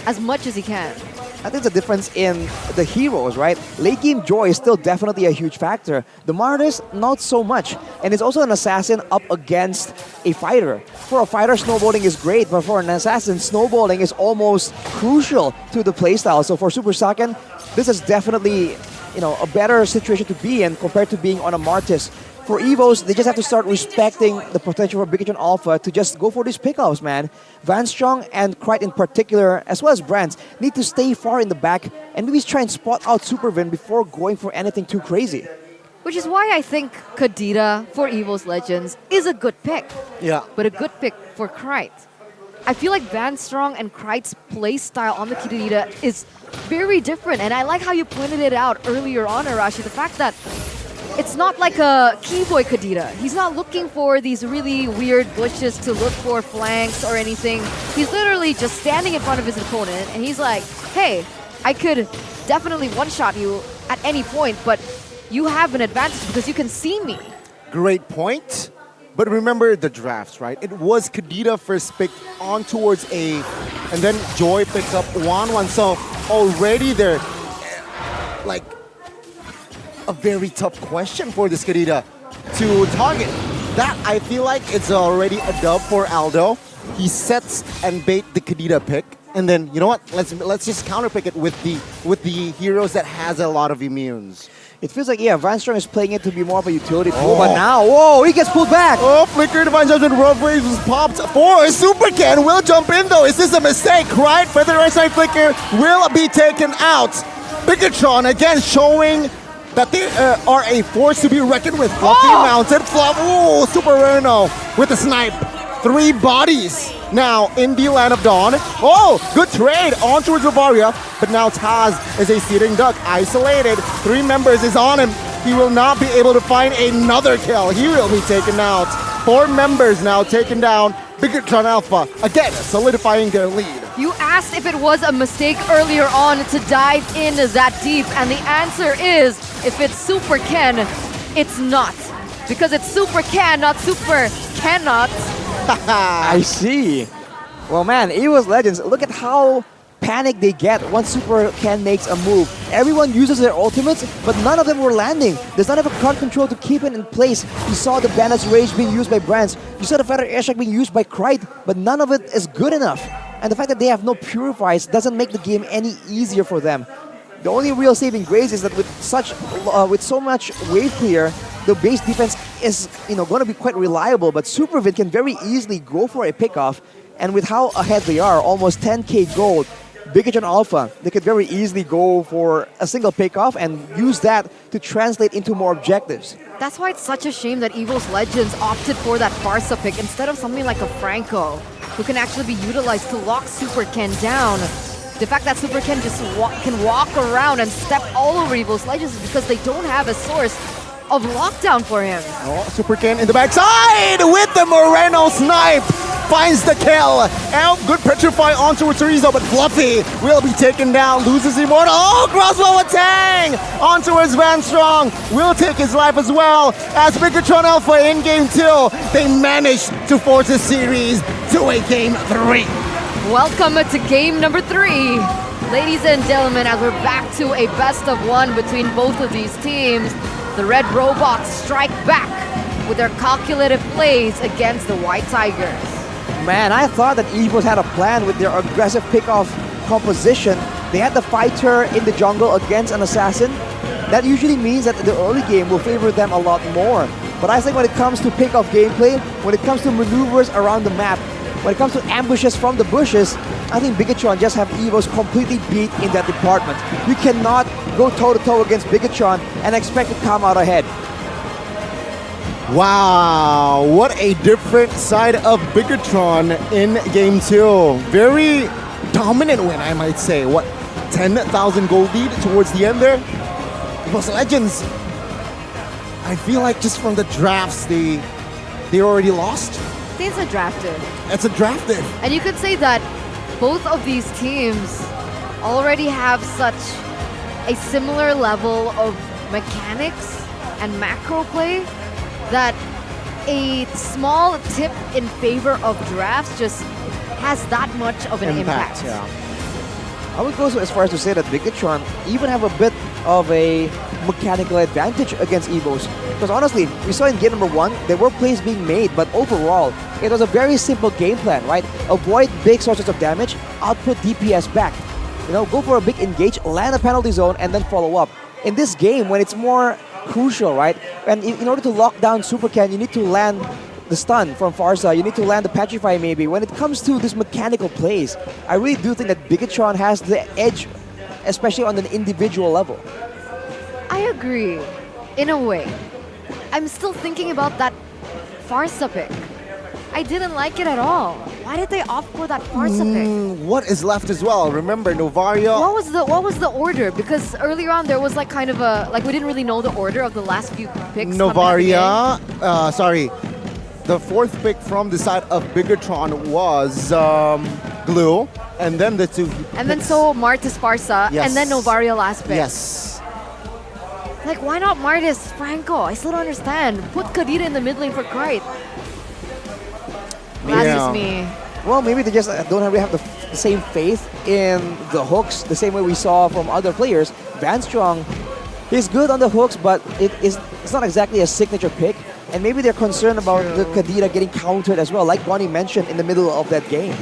as much as he can. I think the difference in the heroes, right? Late game Joy is still definitely a huge factor. The Martis, not so much. And it's also an assassin up against a fighter. For a fighter, snowballing is great, but for an assassin, snowballing is almost crucial to the playstyle. So for Super Saiyan, this is definitely, you know, a better situation to be in compared to being on a Martis. For Evos, they just have to start respecting the potential for Bigatron Alpha to just go for these pickoffs, man. Van Strong and Krite in particular, as well as Brands, need to stay far in the back and maybe try and spot out Super Vin before going for anything too crazy. Which is why I think Kadira for Evos Legends is a good pick. Yeah. But a good pick for Krite. I feel like Van Strong and Krite's play style on the Kadira is very different. And I like how you pointed it out earlier on, Arashi, the fact that it's not like a Keyboy Kadira. He's not looking for these really weird bushes to look for flanks or anything. He's literally just standing in front of his opponent and he's like, hey, I could definitely one-shot you at any point, but you have an advantage because you can see me. Great point. But remember the drafts, right? It was Kadira first picked on towards A, and then Joy picks up 1-1. So already they're like a very tough question for this Kadira to target. That, I feel like it's already a dub for Aldo. He sets and bait the Kadira pick, and then, you know what? Let's just counterpick it with the heroes that has a lot of immunes. It feels like, yeah, Van Strong is playing it to be more of a utility tool, but now, whoa, he gets pulled back. Oh, Flicker, Divine Judgment, Rough Waves was popped for Super Ken. Will jump in though. Is this a mistake? Right, Feather right side Flicker will be taken out. Bigatron again showing that they are a force to be reckoned with. Fluffy mounted, Fluff, ooh, Super Reno with the snipe. 3 bodies now in the Land of Dawn. Oh, good trade on towards Bavaria, but now Taz is a sitting duck, isolated. 3 members is on him. He will not be able to find another kill. He will be taken out. 4 members now taken down. Bigatron Alpha, again, solidifying their lead. You asked if it was a mistake earlier on to dive in that deep, and the answer is, if it's Super Ken, it's not. Because it's Super Ken, not Super Cannot. I see. Well, man, Evos Legends, look at how panicked they get once Super Ken makes a move. Everyone uses their ultimates, but none of them were landing. There's not enough crowd control to keep it in place. You saw the Bandit's Rage being used by Brands. You saw the Feather Airstrike being used by Krite, but none of it is good enough. And the fact that they have no Purifies doesn't make the game any easier for them. The only real saving grace is that with so much wave clear, the base defense is going to be quite reliable, but Super Vin can very easily go for a pickoff, and with how ahead they are, almost 10k gold, Bigatron Alpha, they could very easily go for a single pickoff and use that to translate into more objectives. That's why it's such a shame that Evos Legends opted for that Barca pick instead of something like a Franco, who can actually be utilized to lock Super Ken down. The fact that Super Ken just can walk around and step all over Evos Legends is because they don't have a source of lockdown for him. Oh, Super Ken in the backside with the Moreno snipe. Finds the kill. And good petrify onto Chorizo, but Fluffy will be taken down. Loses Immortal. Oh, crossbow attack onto his Van Strong. Will take his life as well. As Bigatron Alpha in game 2, they managed to force the series to a game 3. Welcome to game number 3. Ladies and gentlemen, as we're back to a best of 1 between both of these teams, the Red Robots strike back with their calculated plays against the White Tigers. Man, I thought that EVOs had a plan with their aggressive pickoff composition. They had the fighter in the jungle against an assassin. That usually means that the early game will favor them a lot more. But I think when it comes to pickoff gameplay, when it comes to maneuvers around the map, when it comes to ambushes from the bushes, I think Bigatron just have EVOs completely beat in that department. You cannot go toe-to-toe against Bigatron and expect to come out ahead. Wow, what a different side of Bigatron in game 2. Very dominant win, I might say. What, 10,000 gold lead towards the end there? EVOS Legends, I feel like just from the drafts, they already lost. It's a drafted. It's a drafted. And you could say that both of these teams already have such a similar level of mechanics and macro play that a small tip in favor of drafts just has that much of an impact. Yeah. I would go as far as to say that Bigatron even have a bit of a mechanical advantage against EVOs. Because honestly, we saw in game number 1, there were plays being made, but overall, it was a very simple game plan, right? Avoid big sources of damage, output DPS back. You know, go for a big engage, land a penalty zone, and then follow up. In this game, when it's more crucial, right? And in order to lock down Super Ken, you need to land the stun from Farsa, you need to land the Petrify maybe. When it comes to these mechanical plays, I really do think that Bigatron has the edge, especially on an individual level. I agree, in a way. I'm still thinking about that Farsa pick. I didn't like it at all. Why did they opt for that Farsa pick? What is left as well? Remember, Novaria... What was the order? Because earlier on there was like kind of a... Like we didn't really know the order of the last few picks. Novaria... The 4th pick from the side of Bigatron was Glue. And then the 2 And then so Martis Farsa. Yes. And then Novaria last pick. Yes. Like, why not Martis Franco? I still don't understand. Put Kadira in the mid lane for Krite. That's just me. Well, maybe they just don't really have the same faith in the hooks, the same way we saw from other players. Van Strong, he's good on the hooks, but it's not exactly a signature pick. And maybe they're concerned about the Kadira getting countered as well, like Bonnie mentioned in the middle of that game.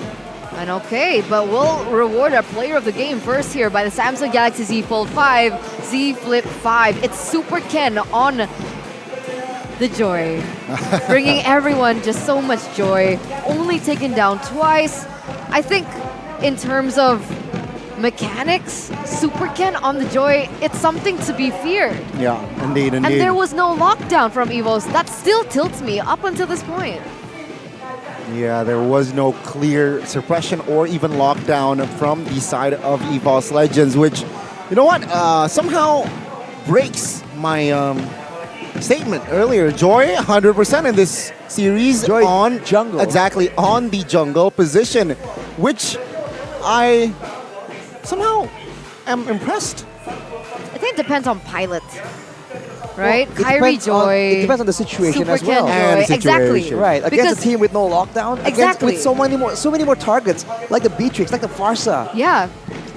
And okay, but we'll reward our player of the game first here by the Samsung Galaxy Z Fold 5, Z Flip 5. It's Super Ken on the joy. Bringing everyone just so much joy. Only taken down twice. I think in terms of mechanics, Super Ken on the joy, it's something to be feared. Yeah, indeed. And there was no lockdown from EVOs. That still tilts me up until this point. Yeah, there was no clear suppression or even lockdown from the side of EVOS Legends, which, you know what, somehow breaks my statement earlier. Joy, 100% in this series. Joy on jungle. Exactly, on the jungle position, which I somehow am impressed. I think it depends on pilot. Right? Well, Kyrie Joy. It depends on the situation Super as well. Ken Joy. Exactly. Right. Because Against a team with no lockdown. Exactly. With so many more targets, like the Beatrix, like the Farsa. Yeah.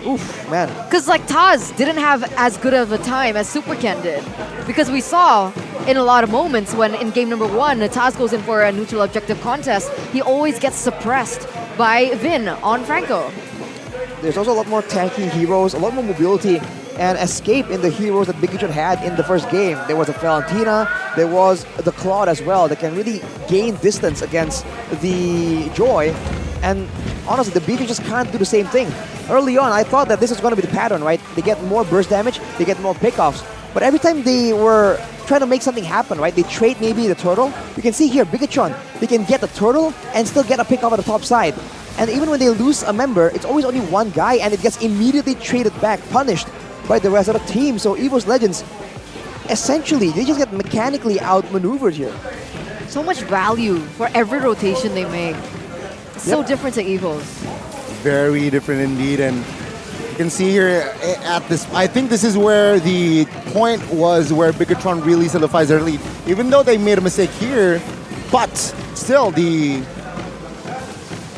Oof, man. Because like Taz didn't have as good of a time as Super Ken did. Because we saw in a lot of moments when in game number 1, Taz goes in for a neutral objective contest, he always gets suppressed by Vin on Franco. There's also a lot more tanky heroes, a lot more mobility and escape in the heroes that Bigatron had in the first game. There was a Valentina, there was the Claude as well that can really gain distance against the Joy. And honestly, the Beatrix just can't do the same thing. Early on, I thought that this was going to be the pattern, right? They get more burst damage, they get more pickoffs. But every time they were trying to make something happen, right? They trade maybe the turtle. You can see here, Bigatron, they can get the turtle and still get a pickoff at the top side. And even when they lose a member, it's always only one guy and it gets immediately traded back, punished by the rest of the team. So EVOS Legends, essentially, they just get mechanically outmaneuvered here. So much value for every rotation they make. So different to Evos. Very different indeed, and you can see here at this, I think this is where the point was where Bigatron really solidifies their lead. Even though they made a mistake here, but still the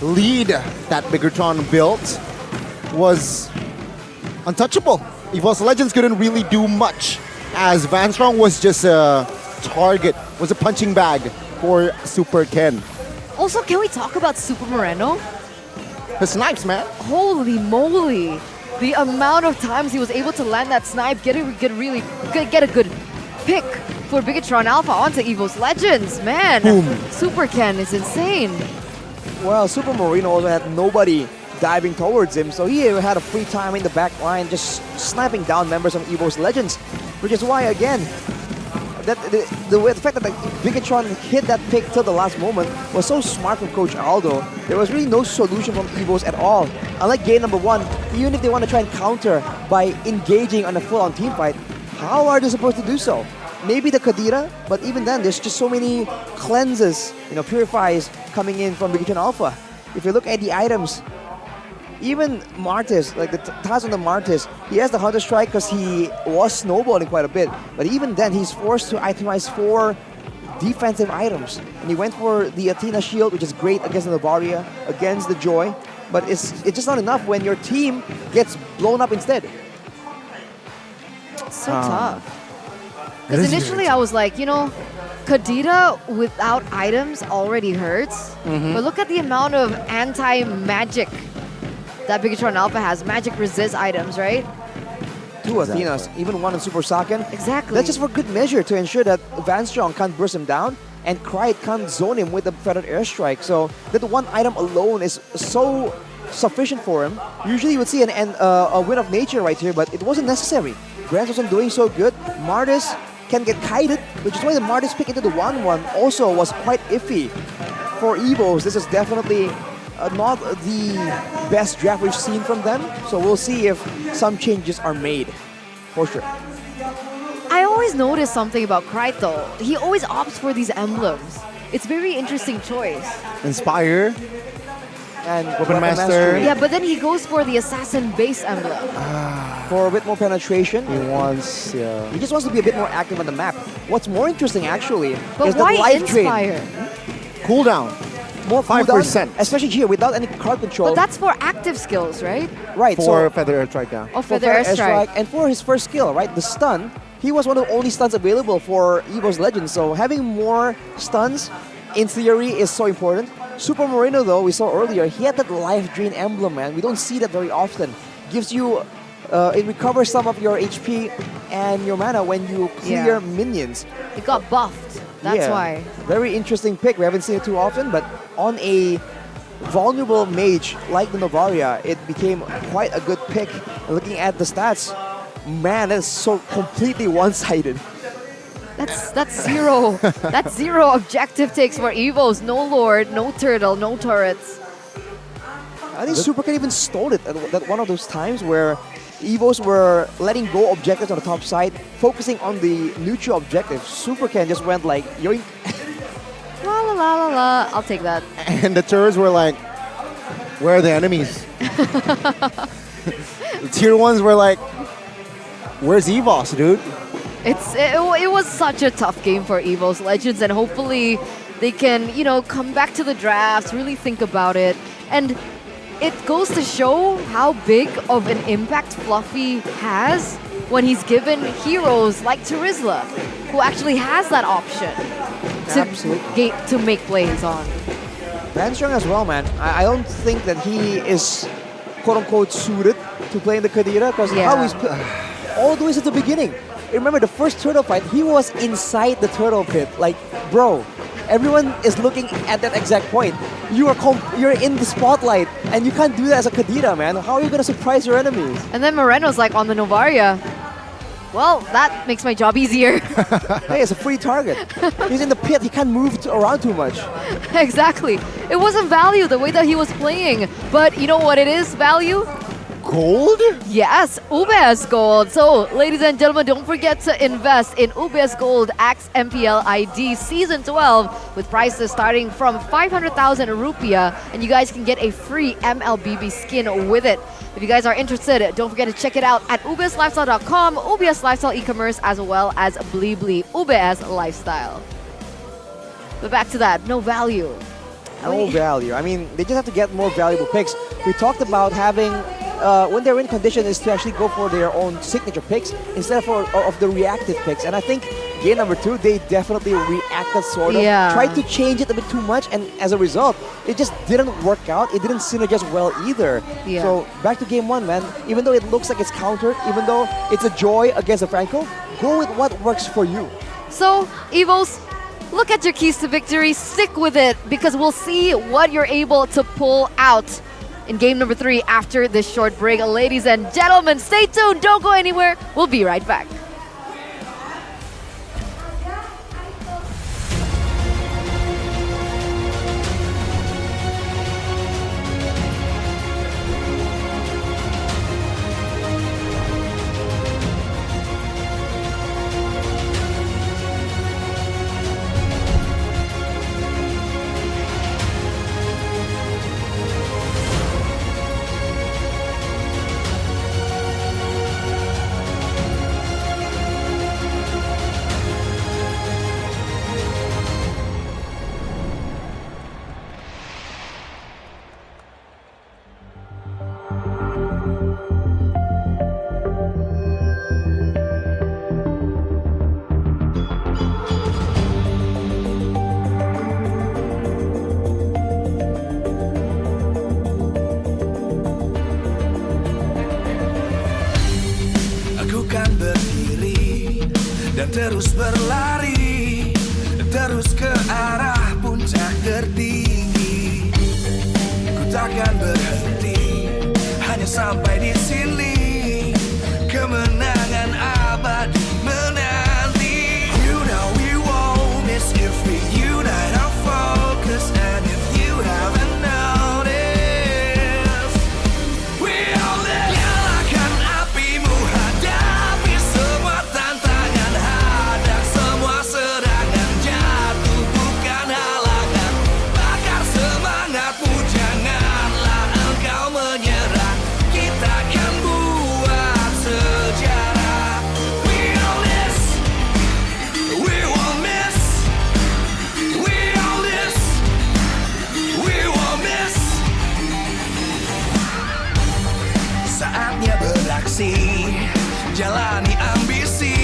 lead that Bigatron built was untouchable. Evos Legends couldn't really do much, as Vanstrong was just a target, was a punching bag for Super Ken. Also, can we talk about Super Moreno? The snipes, man. Holy moly. The amount of times he was able to land that snipe, get a good pick for Bigatron Alpha onto Evos Legends. Man, Boom. Super Ken is insane. Well, Super Marino also had nobody diving towards him, so he had a free time in the back line, just sniping down members of Evos Legends, which is why, again, the fact that Bigatron hit that pick till the last moment was so smart from Coach Aldo. There was really no solution from Evos at all. Unlike game number 1, even if they want to try and counter by engaging on a full-on team fight, how are they supposed to do so? Maybe the Kadira, but even then, there's just so many cleanses, purifies coming in from Bigatron Alpha. If you look at the items, even Martis, like the Taz on the Martis, he has the Hunter Strike because he was snowballing quite a bit. But even then, he's forced to itemize 4 defensive items. And he went for the Athena Shield, which is great against the Novaria, against the Joy. But it's just not enough when your team gets blown up instead. So tough. Because initially I was like, Kadira without items already hurts. But look at the amount of anti-magic that Bigatron Alpha has. Magic resist items, right? 2 Athenas, even 1 on Super Saiyan. Exactly. That's just for good measure to ensure that Vanstrong can't burst him down and Krite can't zone him with the Feathered Airstrike. So that 1 item alone is so sufficient for him. Usually you would see a win of nature right here, but it wasn't necessary. Grant wasn't doing so good. Martis can get kited, which is why the Martis pick into the 1-1 also was quite iffy. For Evos, this is definitely not the best draft we've seen from them, so we'll see if some changes are made, for sure. I always notice something about Krite though. He always opts for these emblems. It's very interesting choice. Inspire. And Weapon Master. Yeah, but then he goes for the Assassin base emblem. For a bit more penetration. He wants, He just wants to be a bit more active on the map. What's more interesting, actually, but is why the life Inspire? Cooldown. More 5%. cooldown, especially here without any card control. But that's for active skills, right? Right. For Feather Airstrike, yeah. Oh, Feather Airstrike. And for his first skill, right? The stun. He was one of the only stuns available for Evos Legends, so having more stuns, in theory, is so important. Super Moreno, though, we saw earlier, he had that life drain emblem, man. We don't see that very often. Gives you, it recovers some of your HP and your mana when you clear minions. It got buffed. That's why. Very interesting pick. We haven't seen it too often, but on a vulnerable mage like the Novaria, it became quite a good pick. And looking at the stats, man, that's so completely one-sided. That's zero. That's 0 objective takes for Evos. No Lord, no Turtle, no turrets. I think Super Ken even stole it at one of those times where Evos were letting go objectives on the top side, focusing on the neutral objective. Super Ken just went like, yoink. La la la la la. I'll take that. And the turrets were like, where are the enemies? The tier 1s were like, where's Evos, dude? It was such a tough game for Evos Legends, and hopefully they can, come back to the drafts, really think about it. And it goes to show how big of an impact Fluffy has when he's given heroes like Terizla, who actually has that option to make plays on. Vanstrong as well, man. I don't think that he is quote-unquote suited to play in the Kadira, because how he's all the way since the beginning. Remember the first turtle fight, he was inside the turtle pit. Like, bro, everyone is looking at that exact point. You're in the spotlight, and you can't do that as a Kadira, man. How are you gonna surprise your enemies? And then Moreno's like on the Novaria. Well, that makes my job easier. Hey, it's a free target. He's in the pit, he can't move around too much. Exactly. It wasn't value the way that he was playing. But you know what it is, value? gold? Yes, UBS Gold. So, ladies and gentlemen, don't forget to invest in UBS Gold X MPL ID Season 12 with prices starting from 500,000 rupiah, and you guys can get a free MLBB skin with it. If you guys are interested, don't forget to check it out at ubslifestyle.com, UBS Lifestyle e-commerce, as well as Blibli UBS Lifestyle. But back to that, no value. No value. I mean, they just have to get more valuable picks. We talked about having, when they're in condition, is to actually go for their own signature picks instead of the reactive picks. And I think game number 2, they definitely reacted sort of. Yeah. Tried to change it a bit too much, and as a result, it just didn't work out. It didn't synergize well either. Yeah. So back to game 1, man. Even though it looks like it's countered, even though it's a joy against a Franco, go with what works for you. So, Evos, look at your keys to victory, stick with it, because we'll see what you're able to pull out in game number 3 after this short break. Ladies and gentlemen, stay tuned, don't go anywhere, we'll be right back. dan terus berlari, terus ke arah puncak tertinggi. Ku takkan berhenti, hanya sampai di sini. Kemenangan abadi menanti. You know we won't miss if we unite our focus. And if you haven't noticed, we all live. Nyalakan apimu, hadapi semua tantangan, hadang semua serangan, jatuh bukan halangan. Bakar semangatmu, janganlah engkau menyerah. Kita akan buat sejarah. We all this, we won't miss. We all this, we won't miss. Saatnya beraksi, jalani ambisi.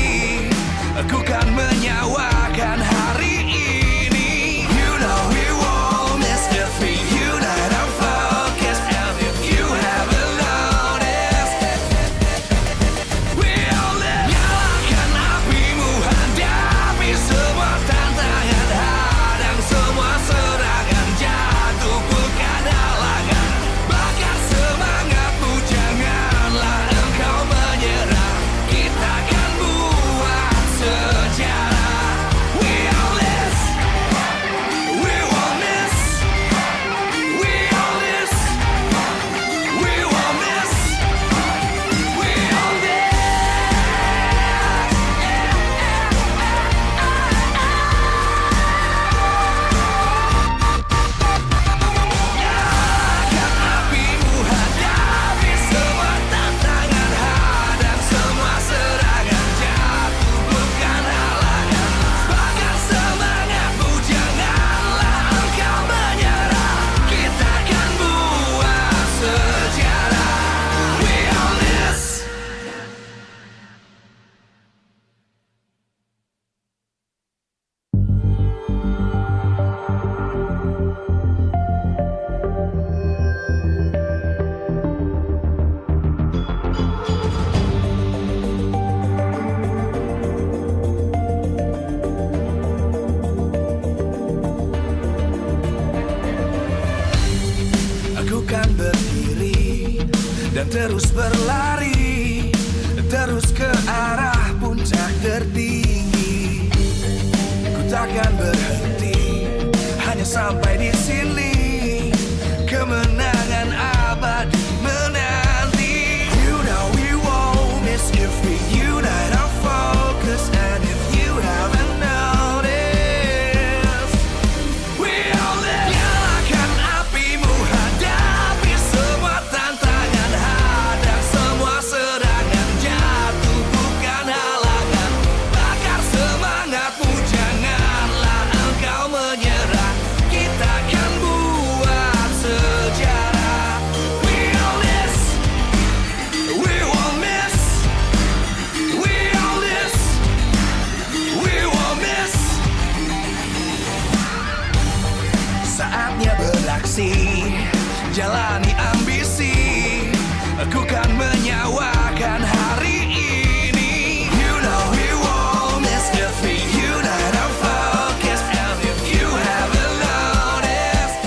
Aku kan menyawakan hari ini. You know we won't miss if we unite our focus. And if you haven't noticed, we all live. Nyalakan apimu, hadapi semua tantangan, hadang semua serangan, jatuh bukan halangan. Bakar semangatmu, janganlah engkau menyerah. Kita akan buat sejarah. We all this, we won't miss. We all this, we won't miss. We all this. Nyalakan apimu, hadapi semua tantangan, hadang semua serangan, jatuh bukan halangan. Bakar semangatmu, janganlah engkau menyerah. Kita akan buat sejarah. We all this. Aku kan berdiri dan terus berlari, terus ke arah puncak tertinggi. Ku takkan berhenti, hanya sampai di sini. Kemenangan abadi menanti. jalani ambisi. Aku kan menyawakan hari ini. You know we won't miss if we unite our focus. And if you haven't noticed,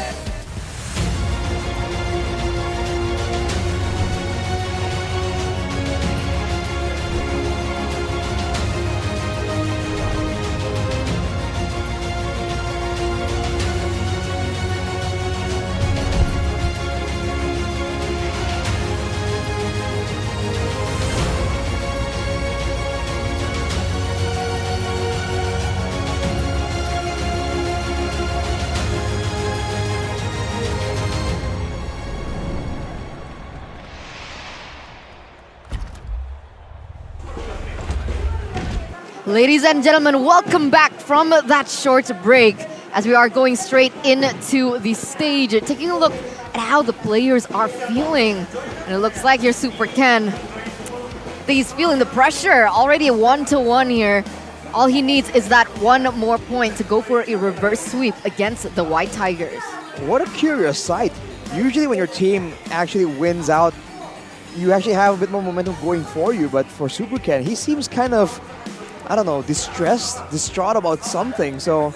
Ladies and gentlemen, welcome back from that short break as we are going straight into the stage, taking a look at how the players are feeling. And it looks like your Super Ken, he's feeling the pressure. Already a 1-1 here. All he needs is that one more point to go for a reverse sweep against the White Tigers. What a curious sight. Usually when your team actually wins out, you actually have a bit more momentum going for you. But for Super Ken, he seems kind of, I don't know, distraught about something. So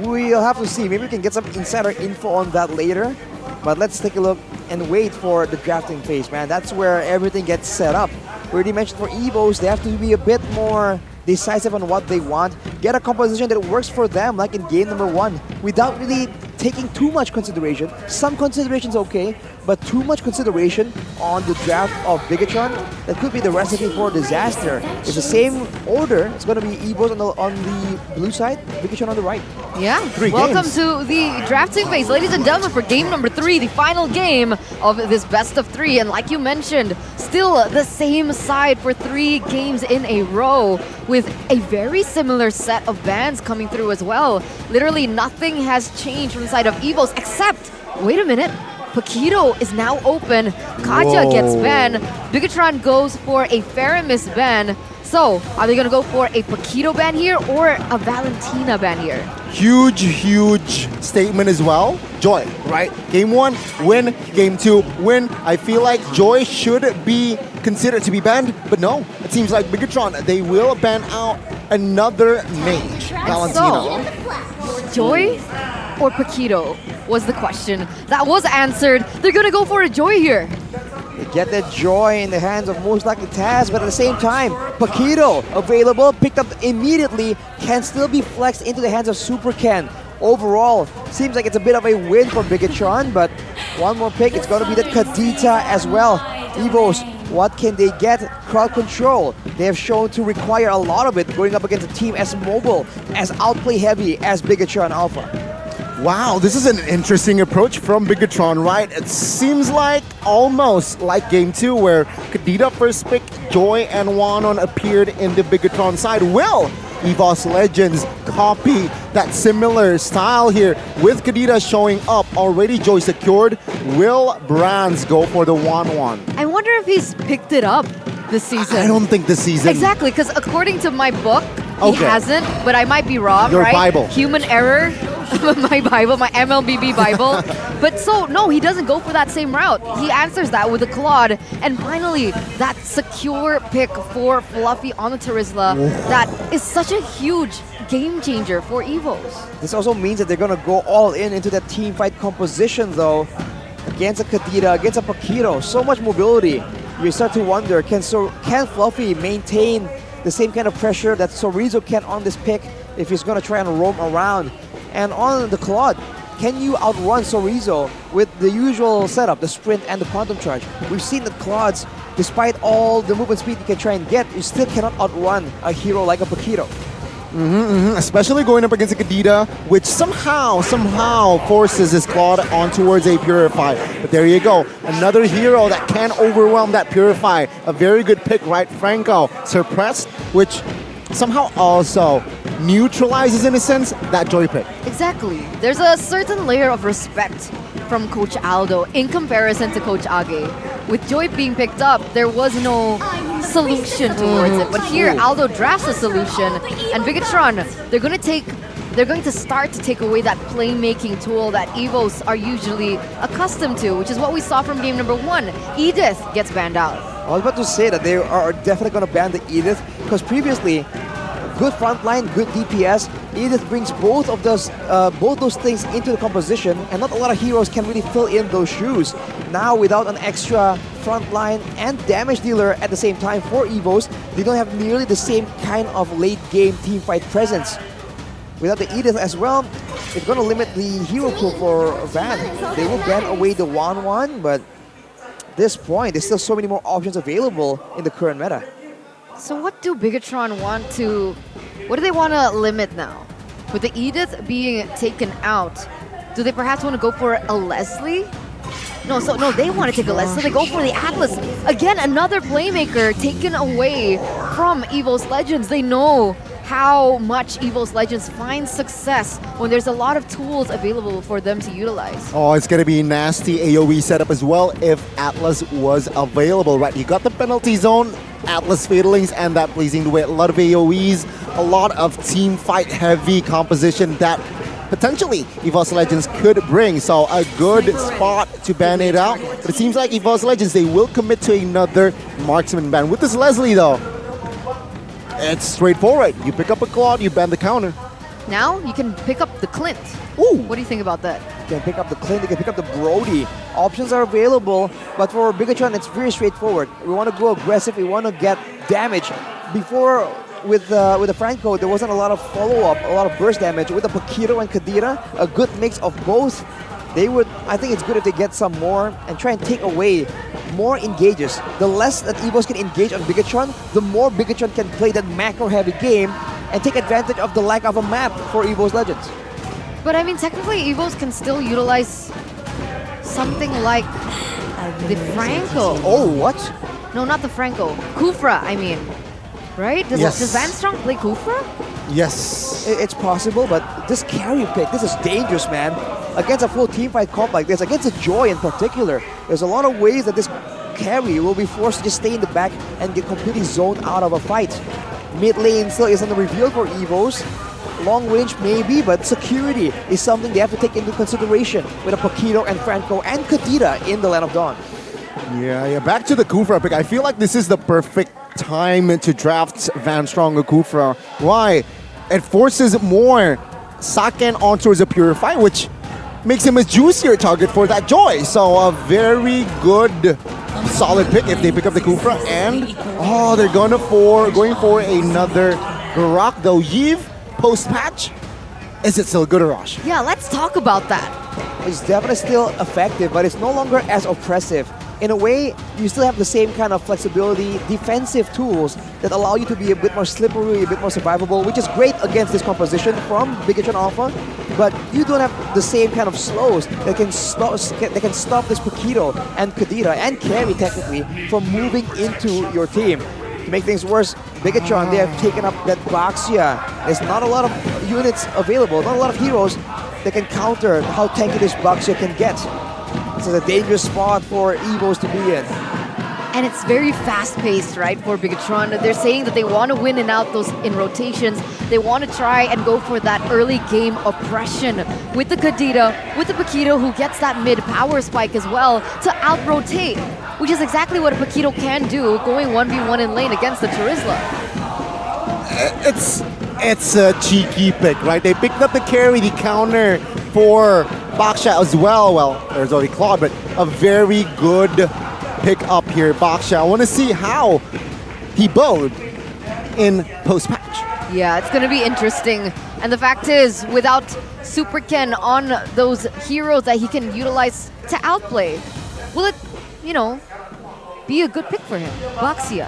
we'll have to see. Maybe we can get some insider info on that later. But let's take a look and wait for the drafting phase, man. That's where everything gets set up. We already mentioned for Evos, they have to be a bit more decisive on what they want. Get a composition that works for them, like in game number 1, without really taking too much consideration. Some consideration's okay, but too much consideration on the draft of Bigatron, that could be the recipe for disaster. It's the same order. It's going to be Evos on the blue side, Bigatron on the right. Yeah, Three welcome games. to the drafting phase, ladies and gentlemen, for game number 3, the final game of this best of 3. And like you mentioned, still the same side for 3 games in a row, with a very similar set of bans coming through as well. Literally nothing has changed from the side of Evos, except, wait a minute, Paquito is now open. Kaja gets banned. Bigatron goes for a Faramis ban. So, are they going to go for a Paquito ban here or a Valentina ban here? Huge statement as well. Joy, right? Game 1, win. Game 2, win. I feel like Joy should be considered to be banned, but no. It seems like Bigatron, they will ban out another mage, Valentina. So, Joy or Paquito was the question. That was answered. They're going to go for a Joy here. They get that Joy in the hands of most likely Taz, but at the same time, Paquito available, picked up immediately, can still be flexed into the hands of Super Ken. Overall, seems like it's a bit of a win for Bigatron, but one more pick, it's going to be that Kadita as well. Evos, what can they get? Crowd control. They have shown to require a lot of it going up against a team as mobile, as outplay heavy as Bigatron Alpha. Wow, this is an interesting approach from Bigatron, right? It seems like almost like game 2 where Kadita first pick, Joy and Wanon appeared in the Bigatron side. Will EVOS Legends copy that similar style here with Kadita showing up? Already Joy secured. Will Brands go for the 1-1? I wonder if he's picked it up this season. I don't think this season. Exactly, because according to my book, he Okay. hasn't, but I might be wrong, Your right? Bible. Human error. My Bible, my MLBB Bible. But so, no, he doesn't go for that same route. He answers that with a Claude. And finally, that secure pick for Fluffy on the Terizla. That is such a huge game changer for Evos. This also means that they're going to go all in into that team fight composition though. Against a Kadita, against a Paquito, so much mobility. You start to wonder, can Fluffy maintain the same kind of pressure that Sorizo can on this pick if he's going to try and roam around? And on the Claude, can you outrun Sorizo with the usual setup, the sprint and the quantum charge? We've seen that Claudes, despite all the movement speed you can try and get, you still cannot outrun a hero like a Paquito. Especially going up against a Kadita, which somehow forces his Claude on towards a Purify. But there you go, another hero that can overwhelm that Purify. A very good pick, right? Franco, Suppressed, which somehow also neutralizes, in a sense, that Joy pick. Exactly. There's a certain layer of respect from Coach Aldo in comparison to Coach Age. With Joy being picked up, there was no solution towards it. But here, Aldo drafts a solution, and Bigatron, they're going to take they're going to start to take away that playmaking tool that Evos are usually accustomed to, which is what we saw from game number 1. Edith gets banned out. I was about to say that they are definitely going to ban the Edith, because previously, good frontline, good DPS, Edith brings both those things into the composition, and not a lot of heroes can really fill in those shoes. Now, without an extra frontline and damage dealer at the same time for Evos, they don't have nearly the same kind of late-game teamfight presence. Without the Edith as well, it's going to limit the hero pool for Van. They will ban away the 1-1, but at this point, there's still so many more options available in the current meta. So what do Bigatron want to... What do they want to limit now? With the Edith being taken out, do they perhaps want to go for a Leslie? No, they want to take a Leslie, so they go for the Atlas. Again, another playmaker taken away from Evos Legends. They know how much Evos Legends find success when there's a lot of tools available for them to utilize. Oh, it's going to be nasty AoE setup as well if Atlas was available, right? You got the penalty zone, Atlas Fatalings, and that blazing the way. A lot of AoEs, a lot of team fight heavy composition that potentially Evos Legends could bring. So a good spot to ban it out. But it seems like Evos Legends, they will commit to another marksman ban. With this Leslie though, it's straightforward. You pick up a Claude, you ban the counter. Now you can pick up the Clint. Ooh, what do you think about that? You can pick up the Clint, you can pick up the Brody. Options are available, but for Bigatron, it's very straightforward. We want to go aggressive, we want to get damage. Before, with the Franco, there wasn't a lot of follow-up, a lot of burst damage. With the Paquito and Kadira, a good mix of both. I think it's good if they get some more and try and take away more engages. The less that Evos can engage on Bigatron, the more Bigatron can play that macro-heavy game and take advantage of the lack of a map for Evos Legends. But I mean, technically, Evos can still utilize something like the Franco. Oh, what? No, not the Franco. Kufra, I mean. Right? Does Van Strong play Kufra? Yes. It's possible, but this carry pick, this is dangerous, man. Against a full teamfight comp like this, against a Joy in particular, there's a lot of ways that this carry will be forced to just stay in the back and get completely zoned out of a fight. Mid lane still isn't a reveal for Evos. Long range maybe, but security is something they have to take into consideration with a Paquito and Franco and Kadira in the Land of Dawn. Yeah, back to the Kufra pick. I feel like this is the perfect time to draft Van Strong or Kufra. Why? It forces more Saken onto a Purify, which makes him a juicier target for that Joy. So a very good, solid pick if they pick up the Kufra. And, they're going for another Garak, though. Yves, post-patch, is it still good, Arash? Yeah, let's talk about that. It's definitely still effective, but it's no longer as oppressive. In a way, you still have the same kind of flexibility, defensive tools that allow you to be a bit more slippery, a bit more survivable, which is great against this composition from Bigatron Alpha, but you don't have the same kind of slows that can stop this Paquito and Kadira and Carry technically from moving into your team. To make things worse, Bigatron, they have taken up that Baxia. There's not a lot of units available, not a lot of heroes that can counter how tanky this Baxia can get. This is a dangerous spot for Evos to be in. And it's very fast-paced, right, for Bigatron. They're saying that they want to win and out those in rotations. They want to try and go for that early game oppression with the Kadira, with the Paquito, who gets that mid-power spike as well to out-rotate, which is exactly what a Paquito can do, going 1v1 in lane against the Charizla. It's a cheeky pick, right? They picked up the carry, the counter for Baksha as well. Well, there's already Claude, but a very good pick up here, Baksha. I want to see how he bowed in post-patch. Yeah, it's going to be interesting. And the fact is, without Super Ken on those heroes that he can utilize to outplay, will it, be a good pick for him? Baxia.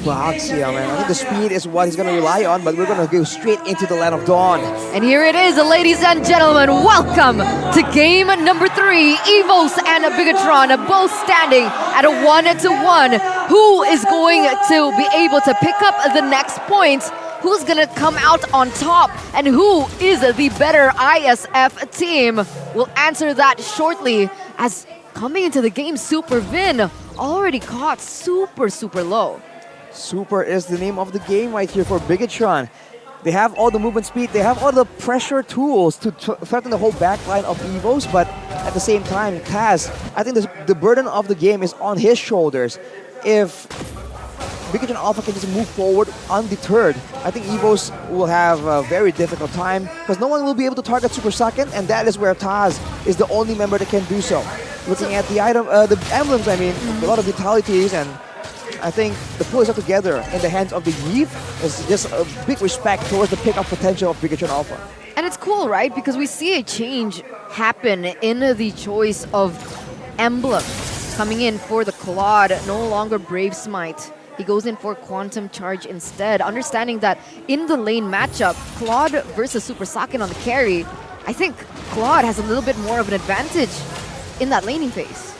Baxia, man. I think the speed is what he's going to rely on, but we're going to go straight into the Land of Dawn. And here it is, ladies and gentlemen. Welcome to game number 3. Evos and Bigatron both standing at a 1-1. Who is going to be able to pick up the next points? Who's going to come out on top? And who is the better ISF team? We'll answer that shortly, as coming into the game, Super Vin already caught super low. Super is the name of the game right here for Bigatron. They have all the movement speed, they have all the pressure tools to threaten the whole backline of Evos, but at the same time, Taz, I think the burden of the game is on his shoulders. If Big Alpha can just move forward undeterred, I think Evos will have a very difficult time because no one will be able to target Super Saiyan, and that is where Taz is the only member that can do so. Looking at the emblems, I mean, a lot of vitalities, and I think the pull is up together in the hands of the Eve is just a big respect towards the pickup potential of Big Alpha. And it's cool, right? Because we see a change happen in the choice of emblem. Coming in for the Claude, no longer Brave Smite. He goes in for Quantum Charge instead, understanding that in the lane matchup, Claude versus Super Saiyan on the carry, I think Claude has a little bit more of an advantage in that laning phase.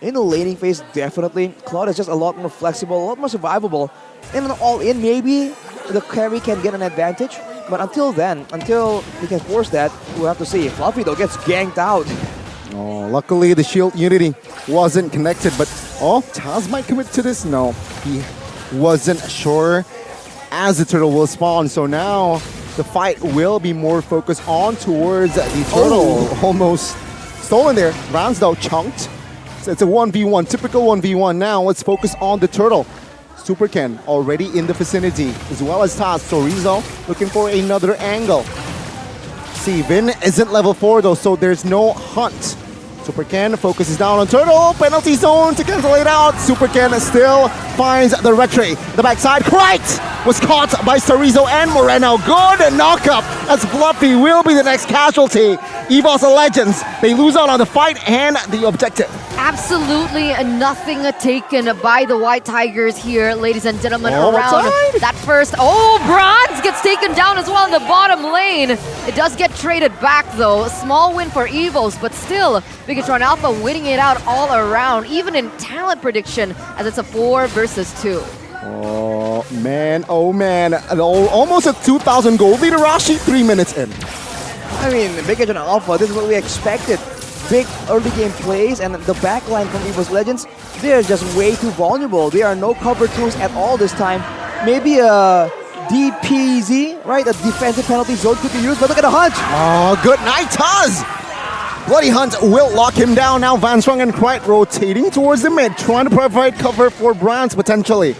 In the laning phase, definitely. Claude is just a lot more flexible, a lot more survivable. In an all-in, maybe the carry can get an advantage. But until then, until he can force that, we'll have to see. Fluffy, though, gets ganked out. Oh, luckily the shield unity wasn't connected, but Taz might commit to this? No, he wasn't sure as the turtle will spawn, so now the fight will be more focused on towards the turtle. Almost stolen there. Rounds though chunked. So it's a 1v1, typical 1v1 now. Let's focus on the turtle. Super Ken already in the vicinity, as well as Taz. Chorizo looking for another angle. See, Vin isn't level 4 though, so there's no hunt. Super Ken focuses down on turtle, penalty zone to cancel it out. Super Ken still finds the retry. The backside, right, was caught by Chorizo and Moreno. Good knock-up as Fluffy will be the next casualty. Evos Legends, they lose out on the fight and the objective. Absolutely nothing taken by the White Tigers here, ladies and gentlemen, around that first. Bronze gets taken down as well in the bottom lane. It does get traded back though. A small win for Evos, but still, Bigatron Alpha winning it out all around, even in talent prediction, as it's a 4 versus 2. Oh man, almost a 2,000 gold lead. Rashi 3 minutes in. I mean, Bigatron Alpha, this is what we expected. Big early game plays, and the backline from Evos Legends, they're just way too vulnerable. There are no cover tools at all this time. Maybe a DPZ, right? A defensive penalty zone could be used, but look at the hunt. Oh, good night, Taz. Bloody Hunt will lock him down. Now Van Strong and Quite rotating towards the mid, trying to provide cover for Bronze potentially.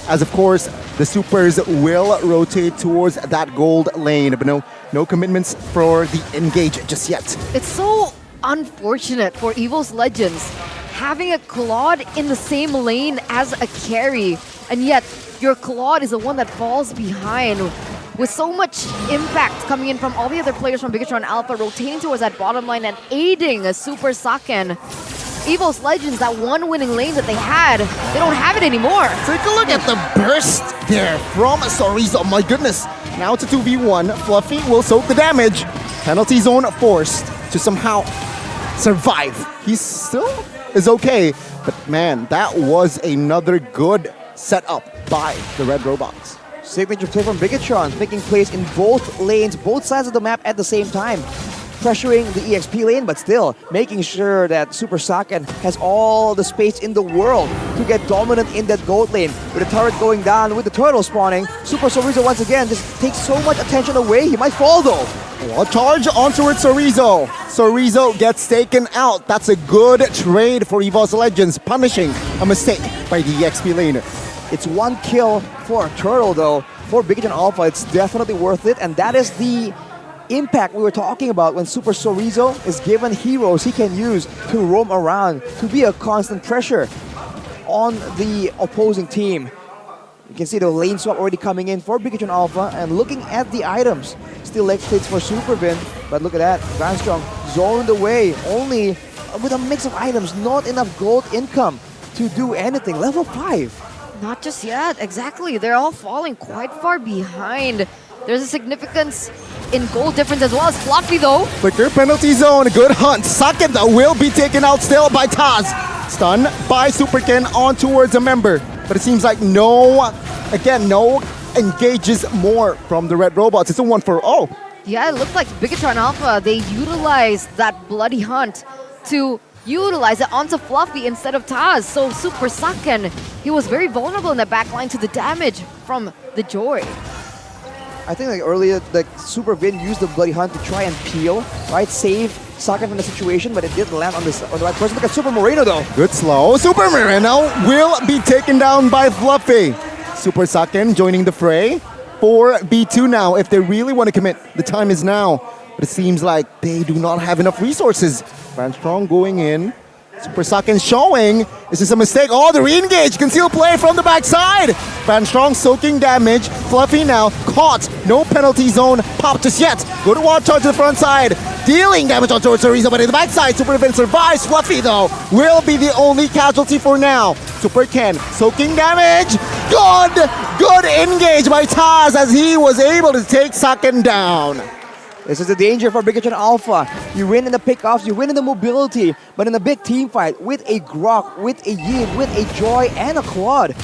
As of course, the supers will rotate towards that gold lane, but no commitments for the engage just yet. It's so unfortunate for Evos Legends having a Claude in the same lane as a carry, and yet your Claude is the one that falls behind with so much impact coming in from all the other players from Bigatron Alpha rotating towards that bottom line and aiding a Super Saiyan. Evos Legends, that one winning lane that they had, they don't have it anymore. Take a look at the burst there from Chorizo. My goodness. Now it's a 2v1. Fluffy will soak the damage. Penalty zone forced to somehow survive. He still is okay, but man, that was another good setup by the Red Robots. Signature play from Bigatron, taking place in both lanes, both sides of the map at the same time. Pressuring the EXP lane, but still making sure that Super Saiyan has all the space in the world to get dominant in that gold lane. With the turret going down, with the turtle spawning, Super Chorizo once again just takes so much attention away. He might fall though. A charge onto it, Chorizo. Chorizo gets taken out. That's a good trade for Evos Legends, punishing a mistake by the EXP lane. It's one kill for Turtle though. For Bigatron Alpha, it's definitely worth it, and that is the impact we were talking about when Super Chorizo is given heroes he can use to roam around, to be a constant pressure on the opposing team. You can see the lane swap already coming in for Bigatron Alpha, and looking at the items. Still leg states for Supervin, but look at that. Van Strong zoned away, only with a mix of items, not enough gold income to do anything. Level 5. Not just yet, exactly. They're all falling quite far behind. There's a significance in goal difference as well as Fluffy though. Quicker penalty zone, good hunt. Saket will be taken out still by Taz. Stun by Super Ken on towards a member. But it seems like no engages more from the Red Robots. It's a 1-for-0. Yeah, it looks like Bigatron Alpha, they utilized that bloody hunt to utilize it onto Fluffy instead of Taz. So Super Saiyan, he was very vulnerable in the backline to the damage from the Joy. I think like earlier, like Super Vin used the Bloody Hunt to try and peel, right? Save Saken from the situation, but it didn't land on the right person. Look at Super Moreno though. Good slow. Super Moreno will be taken down by Fluffy. Super Saken joining the fray. 4v2 now. If they really want to commit, the time is now. But it seems like they do not have enough resources. Van Strong going in. Super Saken showing. Is this a mistake? Oh, the re-engage. Concealed play from the backside. Van Strong soaking damage. Fluffy now caught. No penalty zone popped just yet. Good wall charge to the front side. Dealing damage on Chorizo, but in the backside, Super Vin survives. Fluffy, though, will be the only casualty for now. Super Ken soaking damage. Good engage by Taz as he was able to take Saken down. This is the danger for Bigatron Alpha. You win in the pickoffs, you win in the mobility, but in a big team fight with a Grok, with a Yin, with a Joy, and a Quad,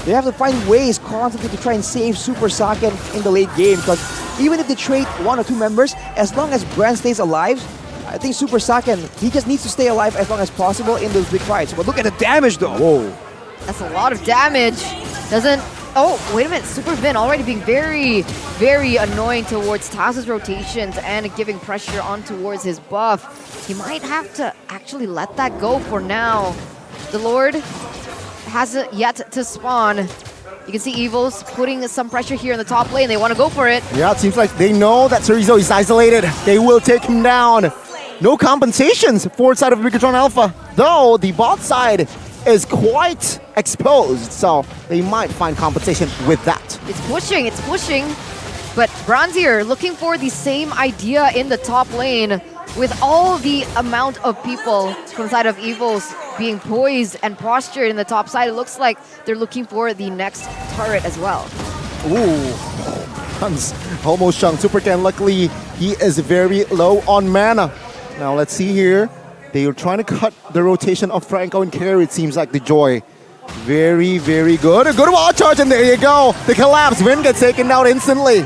they have to find ways constantly to try and save Super Saken in the late game, because even if they trade 1 or 2 members, as long as Brand stays alive, I think Super Saken, he just needs to stay alive as long as possible in those big fights. But look at the damage though. Whoa. That's a lot of damage. Doesn't... Oh, wait a minute. Super Vin already being very, very annoying towards Taz's rotations and giving pressure on towards his buff. He might have to actually let that go for now. The Lord hasn't yet to spawn. You can see Evils putting some pressure here in the top lane. They want to go for it. Yeah, it seems like they know that Chorizo is isolated. They will take him down. No compensations for side of Bigatron Alpha, though the bot side is quite exposed, so they might find compensation with that. It's pushing. But Bronzier looking for the same idea in the top lane with all the amount of people from the side of Evils being poised and postured in the top side. It looks like they're looking for the next turret as well. Ooh, Hans almost shunned Super Ken. Luckily, he is very low on mana. Now let's see here. They are trying to cut the rotation of Franco and Carry, it seems like the Joy. Very, very good. A good wall charge, and there you go. The collapse. Vin gets taken down instantly.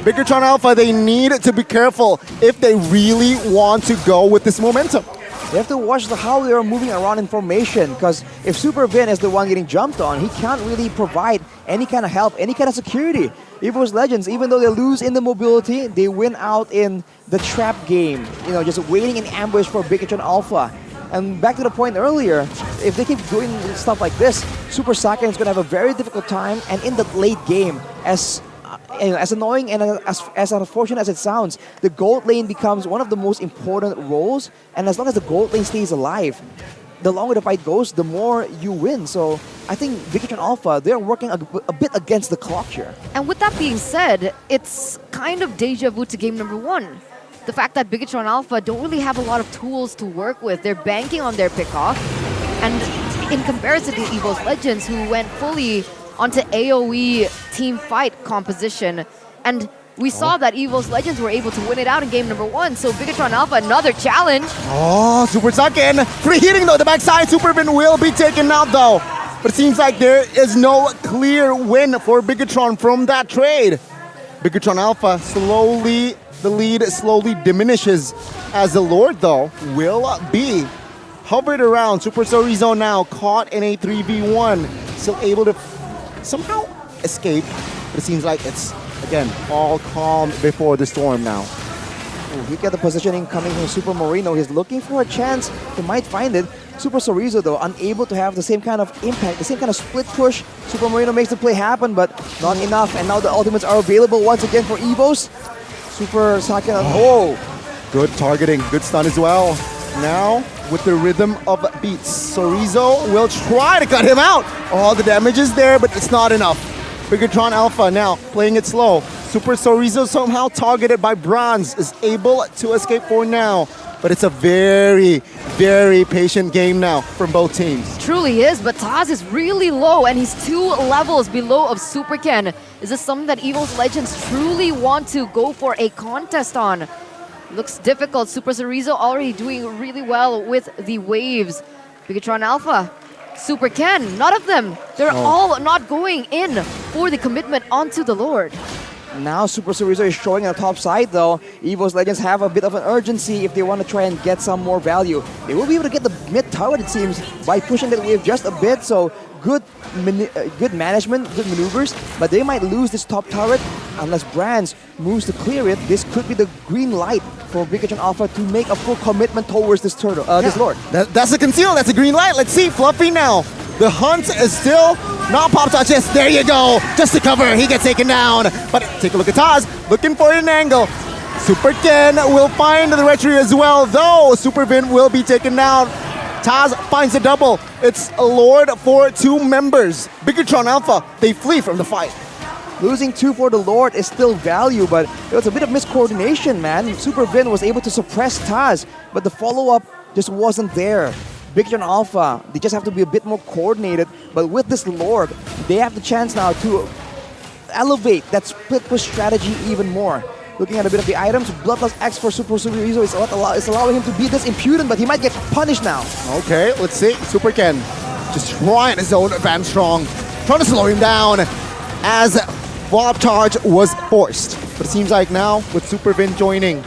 Bigatron Alpha, they need to be careful if they really want to go with this momentum. They have to watch how they are moving around in formation, because if Super Vin is the one getting jumped on, he can't really provide any kind of help, any kind of security. Evo's Legends, even though they lose in the mobility, they win out in the trap game, you know, just waiting in ambush for Bigatron Alpha. And back to the point earlier, if they keep doing stuff like this, Super Saken is going to have a very difficult time, and in the late game, as annoying and as unfortunate as it sounds, the gold lane becomes one of the most important roles, and as long as the gold lane stays alive, the longer the fight goes, the more you win. So I think Bigatron Alpha, they're working a bit against the clock here. And with that being said, it's kind of deja vu to game number 1. The fact that Bigatron Alpha don't really have a lot of tools to work with. They're banking on their pickoff, and in comparison to Evo's Legends, who went fully onto AoE team fight composition, and we saw that Evo's Legends were able to win it out in game number 1, so Bigatron Alpha, another challenge. Oh, Super Saken, free hitting though, the backside, Super Vin will be taken out though. But it seems like there is no clear win for Bigatron from that trade. Bigatron Alpha slowly, the lead slowly diminishes as the Lord though will be hovered around. Super Chorizo now caught in a 3v1, still able to somehow escape, but it seems like it's, again, all calm before the storm now. Ooh, he got the positioning coming from Super Moreno. He's looking for a chance. He might find it. Super Chorizo, though, unable to have the same kind of impact, the same kind of split push. Super Moreno makes the play happen, but not enough. And now the ultimates are available once again for Evos. Super Saken. Oh! Good targeting, good stun as well. Now, with the rhythm of beats, Chorizo will try to cut him out. All the damage is there, but it's not enough. Bigatron Alpha now playing it slow. Super Chorizo somehow targeted by Bronze is able to escape for now. But it's a very, very patient game now from both teams. Truly is, but Taz is really low and he's 2 levels below of Super Ken. Is this something that Evo's Legends truly want to go for a contest on? Looks difficult. Super Chorizo already doing really well with the waves. Bigatron Alpha, Super Ken, none of them. They're all not going in for the commitment onto the Lord. Now Super Chorizo is showing on the top side though. Evo's Legends have a bit of an urgency if they want to try and get some more value. They will be able to get the mid tower, it seems, by pushing that wave just a bit, so good management, good maneuvers, but they might lose this top turret unless Brands moves to clear it. This could be the green light for Bigatron Alpha to make a full commitment towards this turtle, this Lord. That's a conceal, that's a green light. Let's see, Fluffy now. The hunt is still not pop touches. There you go. Just to cover, he gets taken down. But take a look at Taz, looking for an angle. Super Ken will find the retry as well, though Super Vin will be taken down. Taz finds a double. It's a Lord for 2 members. Bigatron Alpha, they flee from the fight. Losing 2 for the Lord is still value, but it was a bit of miscoordination, man. Super Vin was able to suppress Taz, but the follow-up just wasn't there. Bigatron Alpha, they just have to be a bit more coordinated, but with this Lord, they have the chance now to elevate that split push strategy even more. Looking at a bit of the items, Bloodlust X for Super Chorizo is allowing him to be this impudent, but he might get punished now. Okay, let's see. Super Ken just trying his own Van Strong, trying to slow him down as Bob Charge was forced. But it seems like now with Super Vin joining,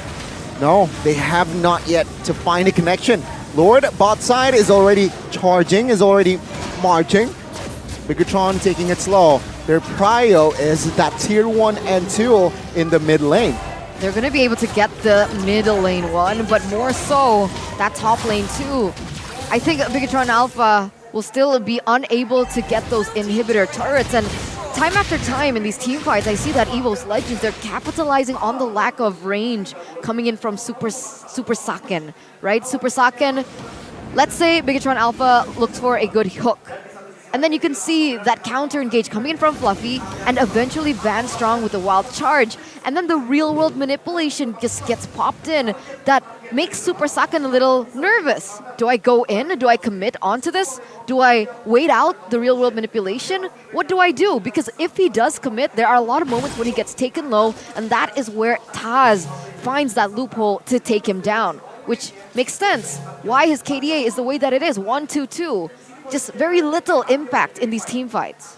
no, they have not yet to find a connection. Lord, bot side is already charging, is already marching. Bigatron taking it slow. Their prio is that tier 1 and 2 in the mid lane. They're going to be able to get the middle lane one, but more so that top lane too. I think Bigatron Alpha will still be unable to get those inhibitor turrets, and time after time in these team fights, I see that Evo's Legends, they're capitalizing on the lack of range coming in from Super Saken, right? Super Saken, let's say Bigatron Alpha looks for a good hook. And then you can see that counter engage coming in from Fluffy and eventually Van Strong with the wild charge. And then the real world manipulation just gets popped in that makes Super Saken a little nervous. Do I go in? Do I commit onto this? Do I wait out the real world manipulation? What do I do? Because if he does commit, there are a lot of moments when he gets taken low, and that is where Taz finds that loophole to take him down, which makes sense. Why his KDA is the way that it is, 1-2-2. Just very little impact in these team fights.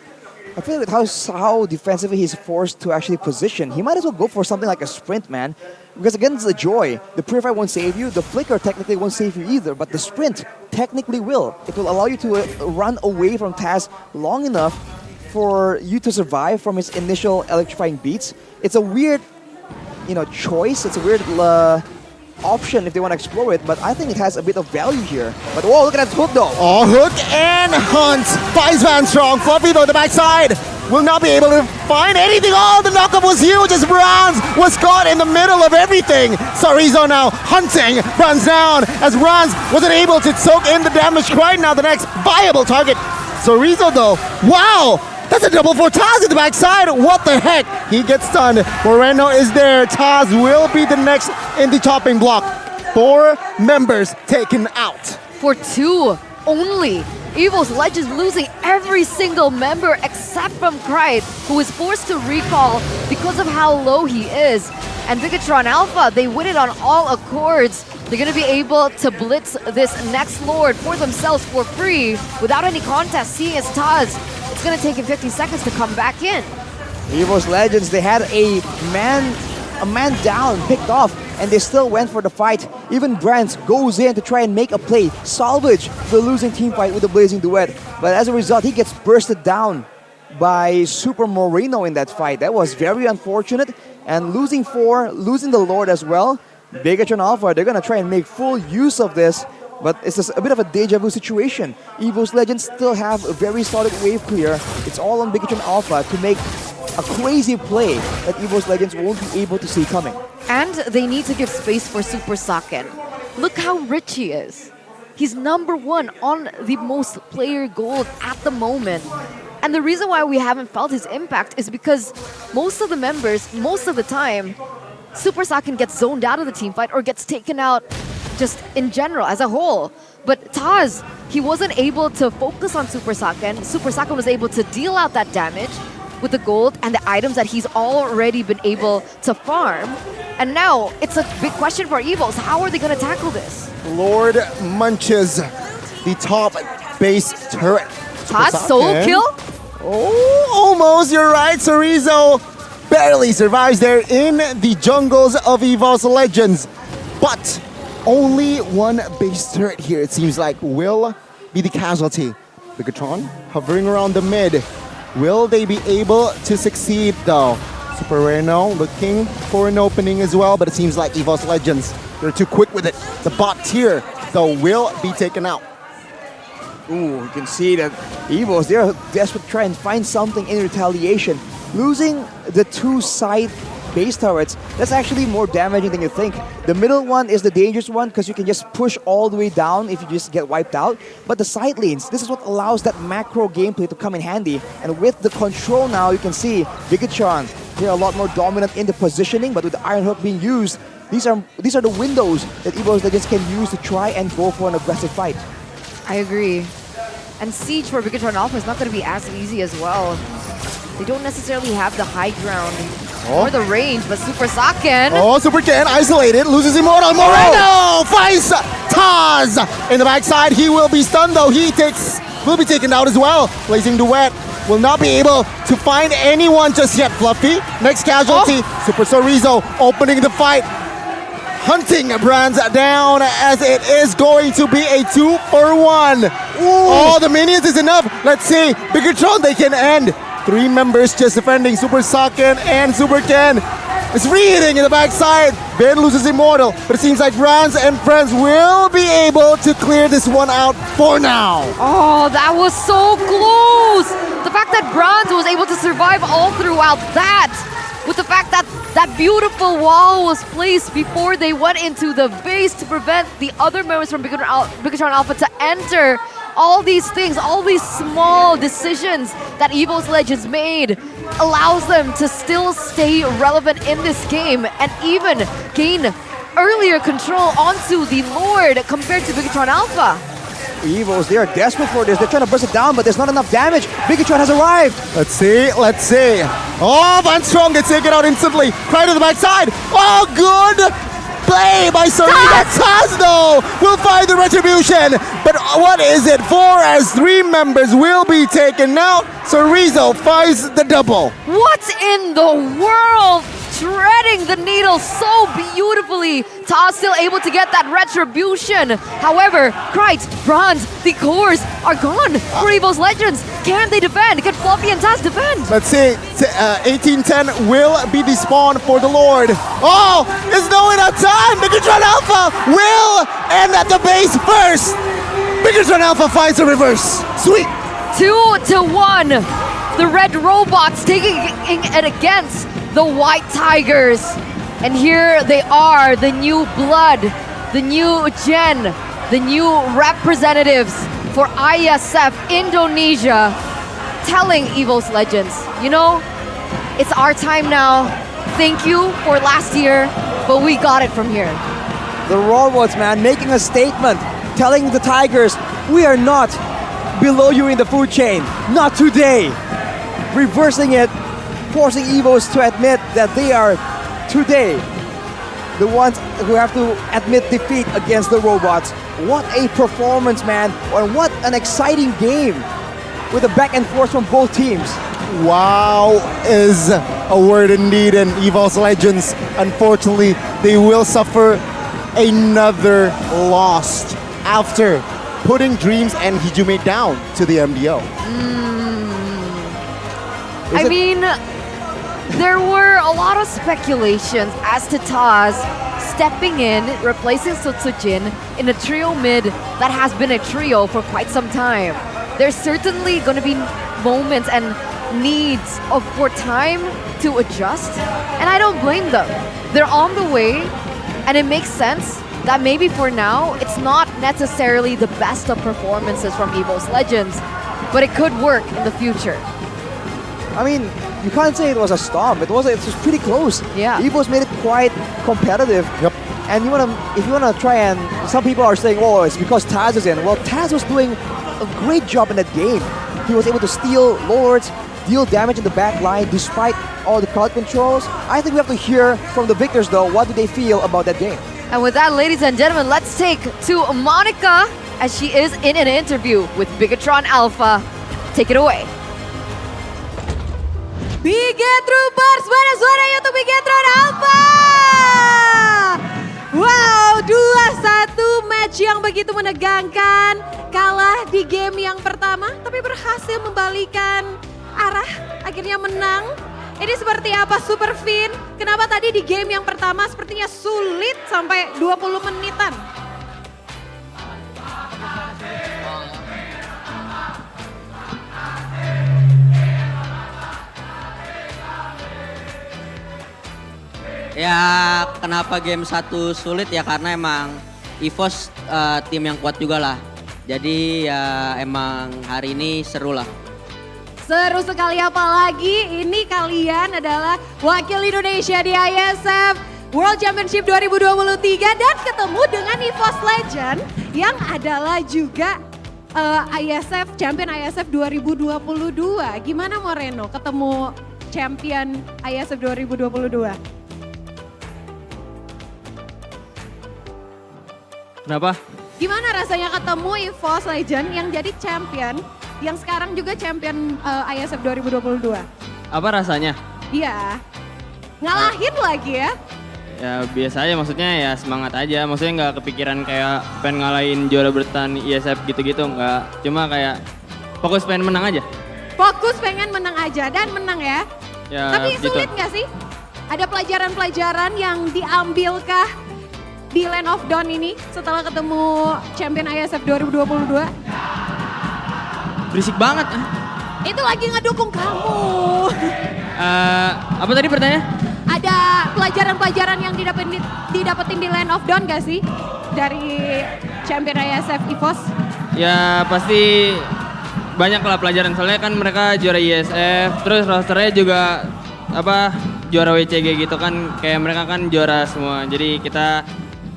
I feel like how defensively he's forced to actually position. He might as well go for something like a sprint, man. Because against the Joy, the Purify won't save you, the Flicker technically won't save you either, but the sprint technically will. It will allow you to run away from Taz long enough for you to survive from his initial electrifying beats. It's a weird, choice. It's a weird option if they want to explore it, but I think it has a bit of value here. But whoa, look at that hook though. Oh, hook and hunt finds Van Strong. Fluffy though, the backside will not be able to find anything. Oh, the knockup was huge as Bronze was caught in the middle of everything. Chorizo now hunting Bronze down as Bronze wasn't able to soak in the damage quite. Now the next viable target. Chorizo though, wow! That's a double for Taz at the backside. What the heck? He gets stunned. Moreno is there. Taz will be the next in the chopping block. 4 members taken out. For 2 only. Evo's Legends losing every single member except from Krite, who is forced to recall because of how low he is. And Bigatron Alpha, they win it on all accords. They're going to be able to blitz this next Lord for themselves for free without any contest, seeing as Taz, it's going to take him 50 seconds to come back in. Evo's Legends, they had a man down, picked off, and they still went for the fight. Even Brands goes in to try and make a play, salvage the losing team fight with the Blazing Duet. But as a result, he gets bursted down by Super Moreno in that fight. That was very unfortunate. And losing 4, losing the Lord as well. Bigatron Alpha, they're going to try and make full use of this. But it's just a bit of a deja vu situation. Evo's Legends still have a very solid wave clear. It's all on Bigatron Alpha to make a crazy play that Evo's Legends won't be able to see coming. And they need to give space for Super Saken. Look how rich he is. He's #1 on the most player gold at the moment. And the reason why we haven't felt his impact is because most of the members, most of the time, Super Saken gets zoned out of the team fight or gets taken out just in general, as a whole. But Taz, he wasn't able to focus on Super Saken. Super Saken was able to deal out that damage with the gold and the items that he's already been able to farm. And now, it's a big question for Evos. How are they going to tackle this? Lord munches the top base turret. Taz solo kill? Oh, almost, you're right. Chorizo barely survives there in the jungles of EVOS Legends. But only one base turret here, it seems like, will be the casualty. Bigatron hovering around the mid. Will they be able to succeed though? Super Reno looking for an opening as well, but it seems like EVOS Legends, they're too quick with it. The bot tier though will be taken out. Ooh, you can see that EVOS, they're desperate to try and find something in retaliation. Losing the two side base turrets, that's actually more damaging than you think. The middle one is the dangerous one because you can just push all the way down if you just get wiped out. But the side lanes, this is what allows that macro gameplay to come in handy. And with the control now, you can see Bigatron, they're a lot more dominant in the positioning, but with the Iron Hook being used, these are the windows that EVOS Legends can use to try and go for an aggressive fight. I agree. And Siege for Bigatron Alpha is not going to be as easy as well. They don't necessarily have the high ground or the range, but Super Saken. Oh, Super Ken isolated, loses Immortal. Moreno finds Taz in the backside. He will be stunned though. Will be taken out as well. Blazing Duet will not be able to find anyone just yet. Fluffy, next casualty. Super Sorizo opening the fight. Hunting Brands down as it is going to be a 2-for-1. Oh, the minions is enough. Let's see. Bigatron, they can end. 3 members just defending Super Saken and Super Ken. It's reading in the backside. Ben loses Immortal, but it seems like Brands and friends will be able to clear this one out for now. Oh, that was so close. The fact that Brands was able to survive all throughout that, with the fact that that beautiful wall was placed before they went into the base to prevent the other members from Bigatron Alpha to enter. All these things, all these small decisions that EVOS Legends made allows them to still stay relevant in this game and even gain earlier control onto the Lord compared to Bigatron Alpha. EVOS, they are desperate for this. They're trying to burst it down, but there's not enough damage. Bigatron has arrived. Let's see. Oh, Van Strong gets taken out instantly. Cry to the backside. Oh, good play by Sarita. Taz though will find the retribution. But what is it for as 3 members will be taken out? Sorizo finds the double. What in the world? Threading the needle so beautifully. Taz still able to get that retribution. However, Krite, Bronze, the cores are gone for EVOS Legends. Can they defend? Can Fluffy and Taz defend? Let's see. 1810 will be the spawn for the Lord. Oh, it's no enough time. Bigatron Alpha will end at the base first. Bigatron Alpha finds a reverse. Sweet. 2-1. The red robots taking it against the White Tigers. And here they are, the new blood, the new gen, the new representatives for ISF Indonesia, telling EVOS Legends, you know, it's our time now. Thank you for last year, but we got it from here. The robots, man, making a statement, telling the Tigers, we are not below you in the food chain. Not today. Reversing it, forcing EVOS to admit that they are today the ones who have to admit defeat against the robots. What a performance, man, and what an exciting game with the back and forth from both teams. Wow is a word indeed, and EVOS Legends, unfortunately, they will suffer another loss after putting Dreams and Hijime down to the MDO. I mean, there were a lot of speculations as to Taz stepping in, replacing Sutsujin in a trio mid that has been a trio for quite some time. There's certainly going to be moments and needs for time to adjust, and I don't blame them. They're on the way, and it makes sense that maybe for now, it's not necessarily the best of performances from EVOS Legends, but it could work in the future. I mean, you can't say it was a stomp. It was pretty close. Yeah. EVOS made it quite competitive. Yep. And if you wanna try and, some people are saying, oh, it's because Taz is in. Well, Taz was doing a great job in that game. He was able to steal Lords, deal damage in the back line despite all the crowd controls. I think we have to hear from the victors though, what do they feel about that game? And with that, ladies and gentlemen, let's take to Monica as she is in an interview with Bigatron Alpha. Take it away. Biget Troopers, mana suaranya untuk Bigetron Alpha? Wow, 2-1 match yang begitu menegangkan. Kalah di game yang pertama, tapi berhasil membalikan arah, akhirnya menang. Ini seperti apa Super Fin? Kenapa tadi di game yang pertama sepertinya sulit sampai 20 menitan? Ya kenapa game 1 sulit ya karena emang EVOS tim yang kuat juga lah. Jadi ya emang hari ini seru lah. Seru sekali, apalagi ini kalian adalah wakil Indonesia di ISF World Championship 2023 dan ketemu dengan EVOS Legend yang adalah juga ISF Champion ISF 2022. Gimana Moreno ketemu Champion ISF 2022? Kenapa? Gimana rasanya ketemu EVOS Legend yang jadi champion, yang sekarang juga champion ISF 2022? Apa rasanya? Iya, ngalahin lagi ya? Ya biasa aja, maksudnya ya semangat aja. Maksudnya nggak kepikiran kayak pengen ngalahin juara bertahan ISF gitu-gitu, nggak. Cuma kayak fokus pengen menang aja. Fokus pengen menang aja dan menang ya? Ya tapi gitu. sulit nggak sih? Ada pelajaran-pelajaran yang diambilkah di Land of Dawn ini setelah ketemu Champion ISF 2022? Berisik banget. Itu lagi ngedukung kamu. Apa tadi pertanyaannya? Ada pelajaran-pelajaran yang didapetin di Land of Dawn gak sih? Dari Champion ISF EVOS? Ya pasti banyak lah pelajaran. Soalnya kan mereka juara ISF, terus rosternya juga juara WCG gitu kan. Kayak mereka kan juara semua. Jadi kita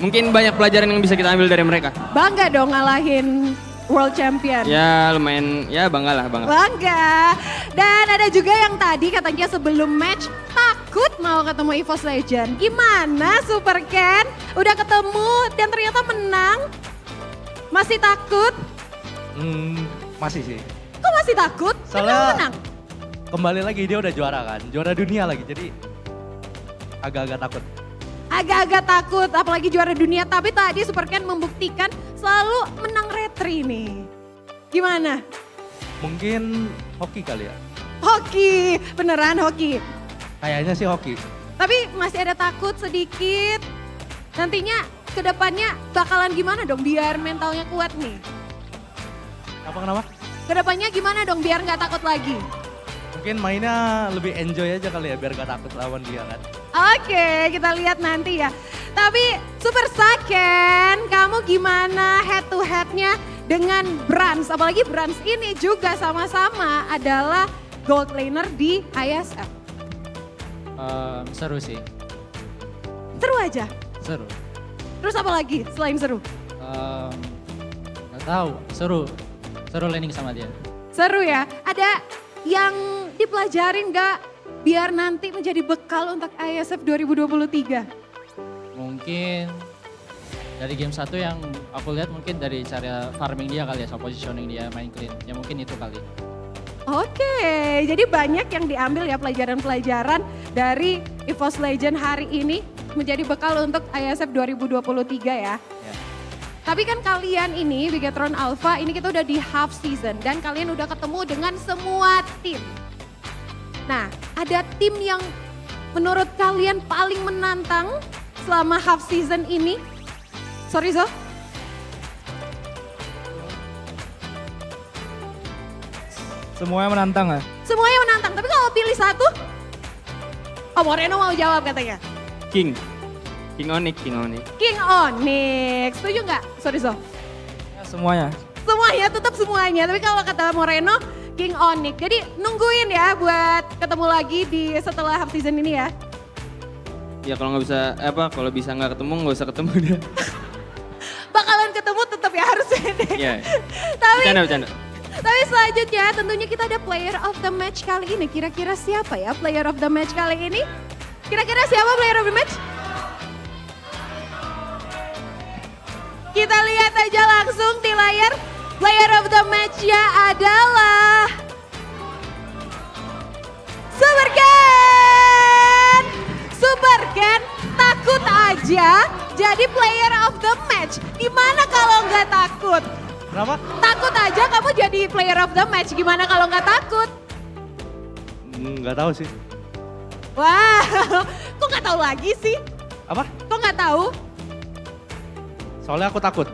mungkin banyak pelajaran yang bisa kita ambil dari mereka. Bangga dong ngalahin World Champion. Ya lumayan, ya bangga lah, bangga. Bangga. Dan ada juga yang tadi katanya sebelum match takut mau ketemu EVOS Legend. Gimana Super Ken? Udah ketemu dan ternyata menang? Masih takut? Masih sih. Kok masih takut? Kenapa menang? Kembali lagi dia udah juara kan, juara dunia lagi, jadi agak-agak takut. Agak-agak takut, apalagi juara dunia. Tapi tadi Super Ken membuktikan selalu menang retri nih. Gimana? Mungkin hoki kali ya. Hoki, beneran hoki. Kayaknya sih hoki. Tapi masih ada takut sedikit. Nantinya ke depannya bakalan gimana dong biar mentalnya kuat nih? Kenapa? Kedepannya gimana dong biar nggak takut lagi? Mungkin mainnya lebih enjoy aja kali ya biar gak takut lawan dia kan. Oke, kita lihat nanti ya. Tapi Super Saken, kamu gimana head to headnya dengan Brans? Apalagi Brans ini juga sama-sama adalah gold laner di ISF. Seru sih. Seru aja? Seru. Terus apa lagi selain seru? Gak tahu, seru. Seru laning sama dia. Seru ya? Ada yang dipelajarin gak biar nanti menjadi bekal untuk ISF 2023? Mungkin dari game 1 yang aku lihat mungkin dari cara farming dia kali ya, so positioning dia main clean. Ya mungkin itu kali. Oke, jadi banyak yang diambil ya pelajaran-pelajaran dari EVOS Legend hari ini menjadi bekal untuk ISF 2023 ya. Tapi kan kalian ini, Bigetron Alpha, ini kita udah di half season dan kalian udah ketemu dengan semua tim. Nah, ada tim yang menurut kalian paling menantang selama half season ini? Sorry Zo? Semuanya menantang ya? Semuanya menantang, tapi kalau pilih satu? Oh Moreno mau jawab katanya. King Onyx. King Onyx, setuju nggak? Sorry Zo. Ya, semuanya. Semuanya, tetap semuanya. Tapi kalau kata Moreno, King Onyx. Jadi nungguin ya buat ketemu lagi di setelah half season ini ya. Ya kalau nggak bisa, kalau bisa nggak ketemu nggak usah ketemu dia. Bakalan ketemu tetap ya harusnya deh. Iya. Bercanda. Tapi selanjutnya tentunya kita ada player of the match kali ini. Kira-kira siapa ya player of the match kali ini? Kira-kira siapa player of the match? Kita lihat aja langsung di layar. Player of the match-nya adalah Super Ken! aja jadi player of the match. Gimana kalau nggak takut? Kenapa? Takut aja kamu jadi player of the match. Gimana kalau nggak takut? Nggak tahu sih. Wah, kok nggak tahu lagi sih? Apa? Kok nggak tahu? Soalnya aku takut.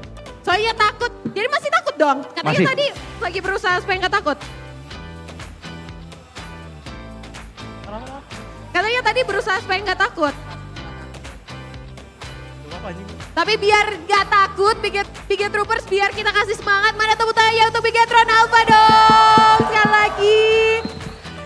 Soalnya takut. Jadi masih takut dong? Katanya Masih. tadi lagi berusaha supaya nggak takut. Katanya tadi berusaha supaya nggak takut. Tapi biar nggak takut, Biget Troopers, biar kita kasih semangat. Mana tepuk tangannya untuk Bigetron Alpha dong, sekali lagi.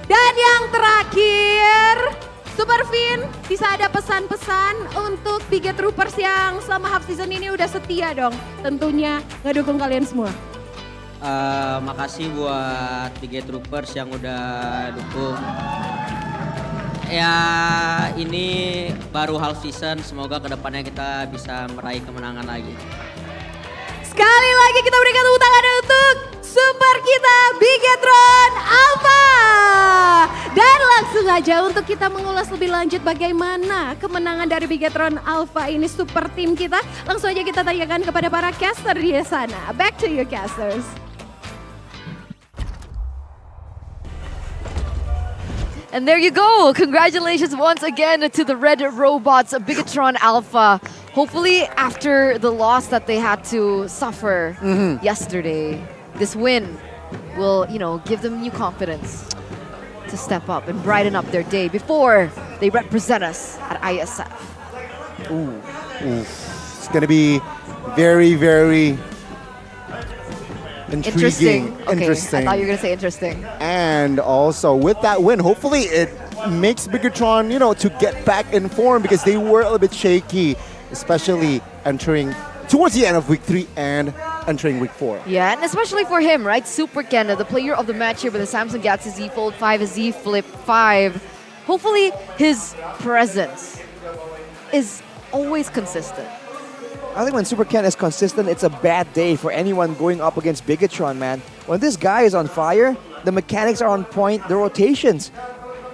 Dan yang terakhir, Super Vin, bisa ada pesan-pesan untuk Biget Troopers yang selama half season ini udah setia dong. Tentunya ngedukung kalian semua. Makasih buat Biget Troopers yang udah dukung. Ya ini baru half season, semoga kedepannya kita bisa meraih kemenangan lagi. Sekali lagi kita berikan tepuk tangan untuk super kita Bigetron Alpha. Dan langsung aja untuk kita mengulas lebih lanjut bagaimana kemenangan dari Bigetron Alpha ini super tim kita. Langsung aja kita tanyakan kepada para caster di sana. Back to you casters. And there you go. Congratulations once again to the Red Robots, Bigetron Alpha. Hopefully after the loss that they had to suffer yesterday, this win will, give them new confidence to step up and brighten up their day before they represent us at ISF. Ooh. It's going to be very, very intriguing. Okay, I thought you were going to say interesting. And also with that win, hopefully it makes Bigetron, to get back in form because they were a little bit shaky, especially entering towards the end of week 3 and entering week 4. Yeah, and especially for him, right? Super Ken, the player of the match here with the Samsung Galaxy Z Fold 5, Z Flip 5. Hopefully his presence is always consistent. I think when Super Ken is consistent, it's a bad day for anyone going up against Bigetron, man. When this guy is on fire, the mechanics are on point, the rotations,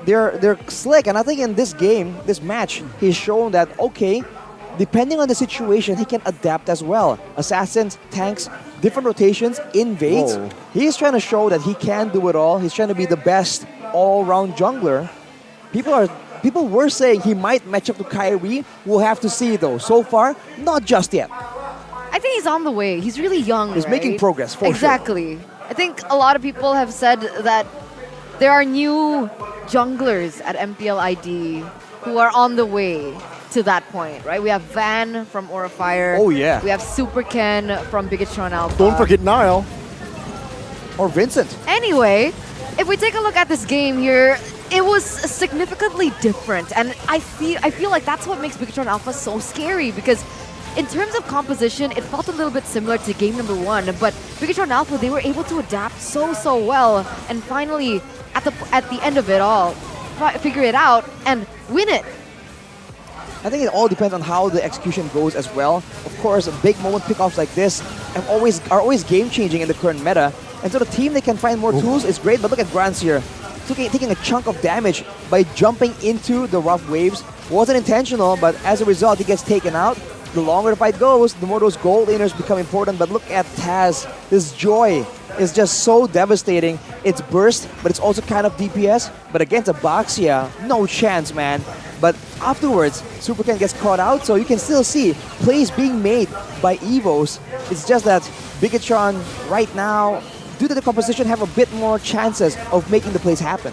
they're slick. And I think in this game, this match, he's shown that, okay, depending on the situation, he can adapt as well. Assassins, tanks, different rotations, invades. Whoa. He's trying to show that he can do it all. He's trying to be the best all-round jungler. People were saying he might match up to Kyrie. We'll have to see though. So far, not just yet. I think he's on the way. He's really young, He's making progress, for Exactly. I think a lot of people have said that there are new junglers at MPL ID who are on the way to that point, right? We have Van from Aura Fire. Oh, yeah. We have Super Ken from Bigetron Alpha. Don't forget Niall. Or Vincent. Anyway, if we take a look at this game here, it was significantly different, and I feel like that's what makes Bigetron Alpha so scary, because in terms of composition, it felt a little bit similar to game number 1, but Bigetron Alpha, they were able to adapt so well, and finally, at the end of it all, figure it out and win it. I think it all depends on how the execution goes as well. Of course, big moment pickoffs like this are always game-changing in the current meta, and so the team, they can find more tools is great, but look at Grants here. Taking a chunk of damage by jumping into the rough waves. Wasn't intentional, but as a result, he gets taken out. The longer the fight goes, the more those gold laners become important. But look at Taz. This Joy is just so devastating. It's burst, but it's also kind of DPS. But against Abaxia, no chance, man. But afterwards, Super Ken gets caught out, so you can still see plays being made by Evos. It's just that Bigetron right now, due to the composition, have a bit more chances of making the plays happen.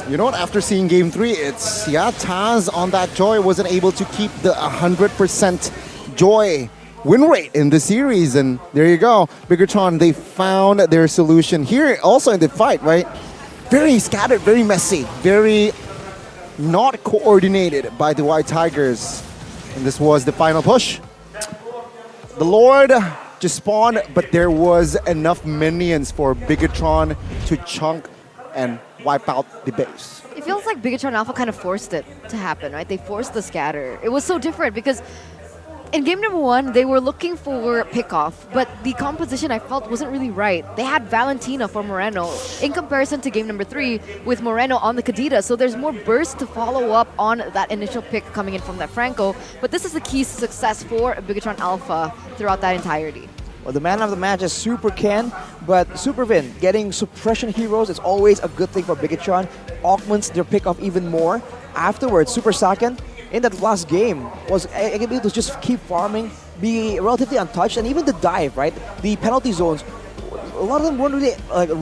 You know what, after seeing game 3, it's, Taz on that Joy wasn't able to keep the 100% Joy win rate in the series, and there you go. Bigetron, they found their solution here also in the fight, right? Very scattered, very messy, very not coordinated by the White Tigers. And this was the final push. The Lord just spawned, but there was enough minions for Bigetron to chunk and wipe out the base. It feels like Bigetron Alpha kind of forced it to happen, right? They forced the scatter. It was so different because in game number 1, they were looking for pickoff, but the composition I felt wasn't really right. They had Valentina for Moreno in comparison to game number 3 with Moreno on the Kadita, so there's more burst to follow up on that initial pick coming in from that Franco, but this is the key to success for Bigatron Alpha throughout that entirety. Well, the man of the match is Super Ken, but Super Vin getting suppression heroes is always a good thing for Bigatron. Augments their pickoff even more. Afterwards, Super Saken in that last game was able to just keep farming, be relatively untouched, and even the dive, right? The penalty zones, a lot of them weren't really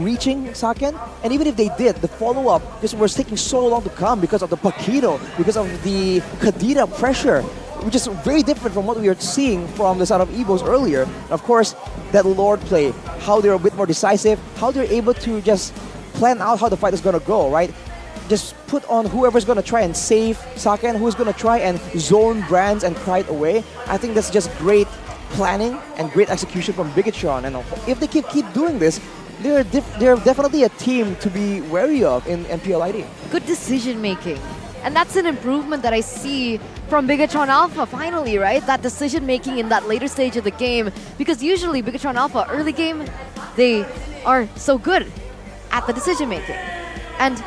reaching Saken, and even if they did, the follow-up just was taking so long to come because of the Paquito, because of the Kadita pressure, which is very different from what we were seeing from the side of Evos earlier. And of course, that Lord play, how they're a bit more decisive, how they're able to just plan out how the fight is going to go, right? Just put on whoever's going to try and save Saken, who's going to try and zone Brands and Pride away. I think that's just great planning and great execution from Bigatron. And if they keep doing this, they're definitely a team to be wary of in MPL ID. Good decision making. And that's an improvement that I see from Bigatron Alpha finally, right? That decision making in that later stage of the game. Because usually Bigatron Alpha, early game, they are so good at the decision making. And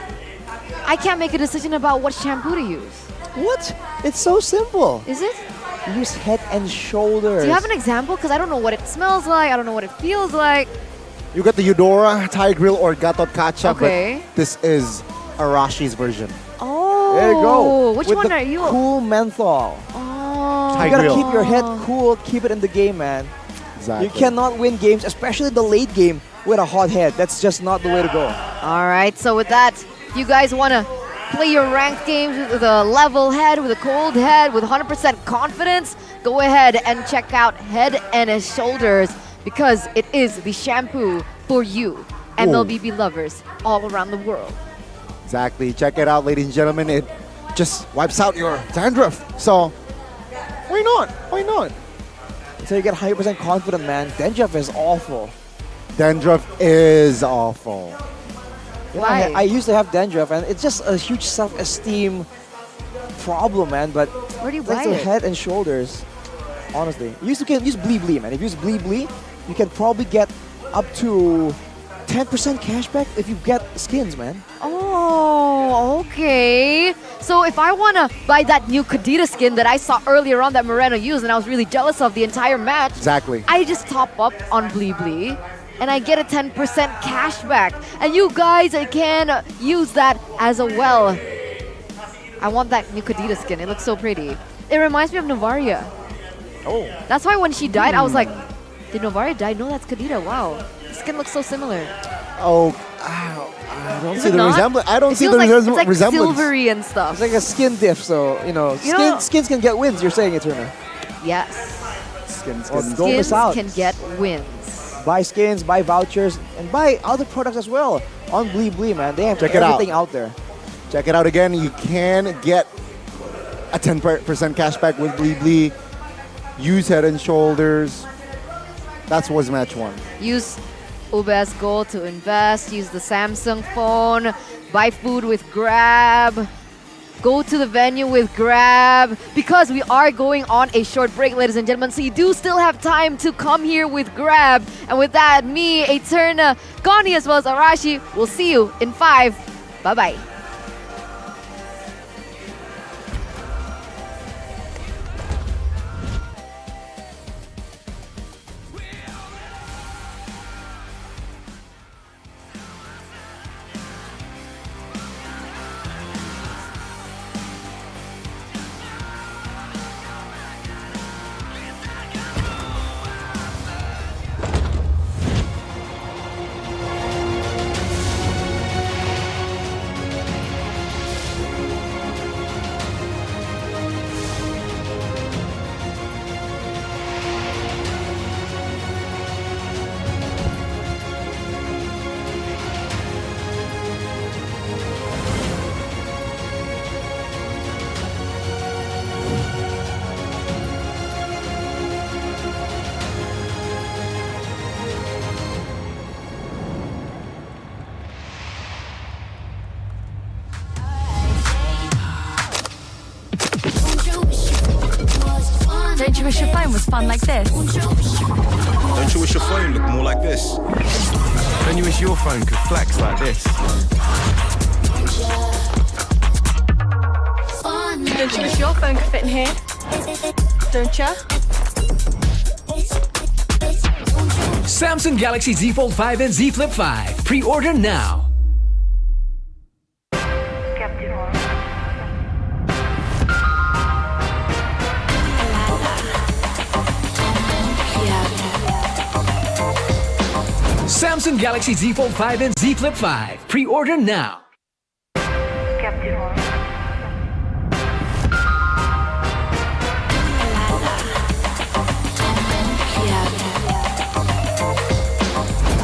I can't make a decision about what shampoo to use. What? It's so simple. Is it? Use Head and Shoulders. Do you have an example? Because I don't know what it smells like. I don't know what it feels like. You got the Eudora, Thai Grill, or Gatot Kacha, Okay. but this is Arashi's version. Oh. There you go. Which With one the are you? Cool menthol. Oh. You gotta keep your head cool, keep it in the game, man. Exactly. You cannot win games, especially the late game, with a hot head. That's just not the way to go. All right, so with that, if you guys want to play your ranked games with a level head, with a cold head, with 100% confidence, go ahead and check out Head and Shoulders because it is the shampoo for you, MLBB lovers all around the world. Exactly. Check it out, ladies and gentlemen. It just wipes out your dandruff. So, why not? Why not? Until you get 100% confident, man. Dandruff is awful. Dandruff is awful. You know, I used to have dandruff, and it's just a huge self-esteem problem, man. But where do you thanks buy to it? Head and Shoulders, honestly, you can use Blee Blee, man. If you use Blee Blee, you can probably get up to 10% cashback if you get skins, man. Oh, okay. So if I want to buy that new Kadita skin that I saw earlier on that Moreno used and I was really jealous of the entire match, exactly. I just top up on Blee Blee and I get a 10% cashback. And you guys can use that as well. I want that new Kadita skin. It looks so pretty. It reminds me of Novaria. Oh. That's why when she died, I was like, did Novaria die? No, that's Kadita. Wow. The skin looks so similar. Oh, I don't Is see it the not? resemblance. I don't It see feels the like, it's like resemblance. silvery and stuff. It's like a skin diff, so, skins can get wins, you're saying, Eterna. Yes. Skins don't miss out. Can get wins. Buy skins, buy vouchers, and buy other products as well on Blee Blee, man. They have Check it everything out there. Check it out again. You can get a 10% cashback with Blee Blee. Use Head and Shoulders. That was match 1. Use UBS Gold to invest. Use the Samsung phone. Buy food with Grab. Go to the venue with Grab. Because we are going on a short break, ladies and gentlemen. So you do still have time to come here with Grab. And with that, me, Eterna, Connie, as well as Arashi, we'll see you in 5. Bye-bye. you wish your phone was fun like this? Don't you wish your phone looked more like this? Don't you wish your phone could flex like this? Don't you wish your phone could fit in here? Don't ya? Samsung Galaxy Z Fold 5 and Z Flip 5. Pre-order now. Samsung Galaxy Z Fold 5 and Z Flip 5. Pre-order now.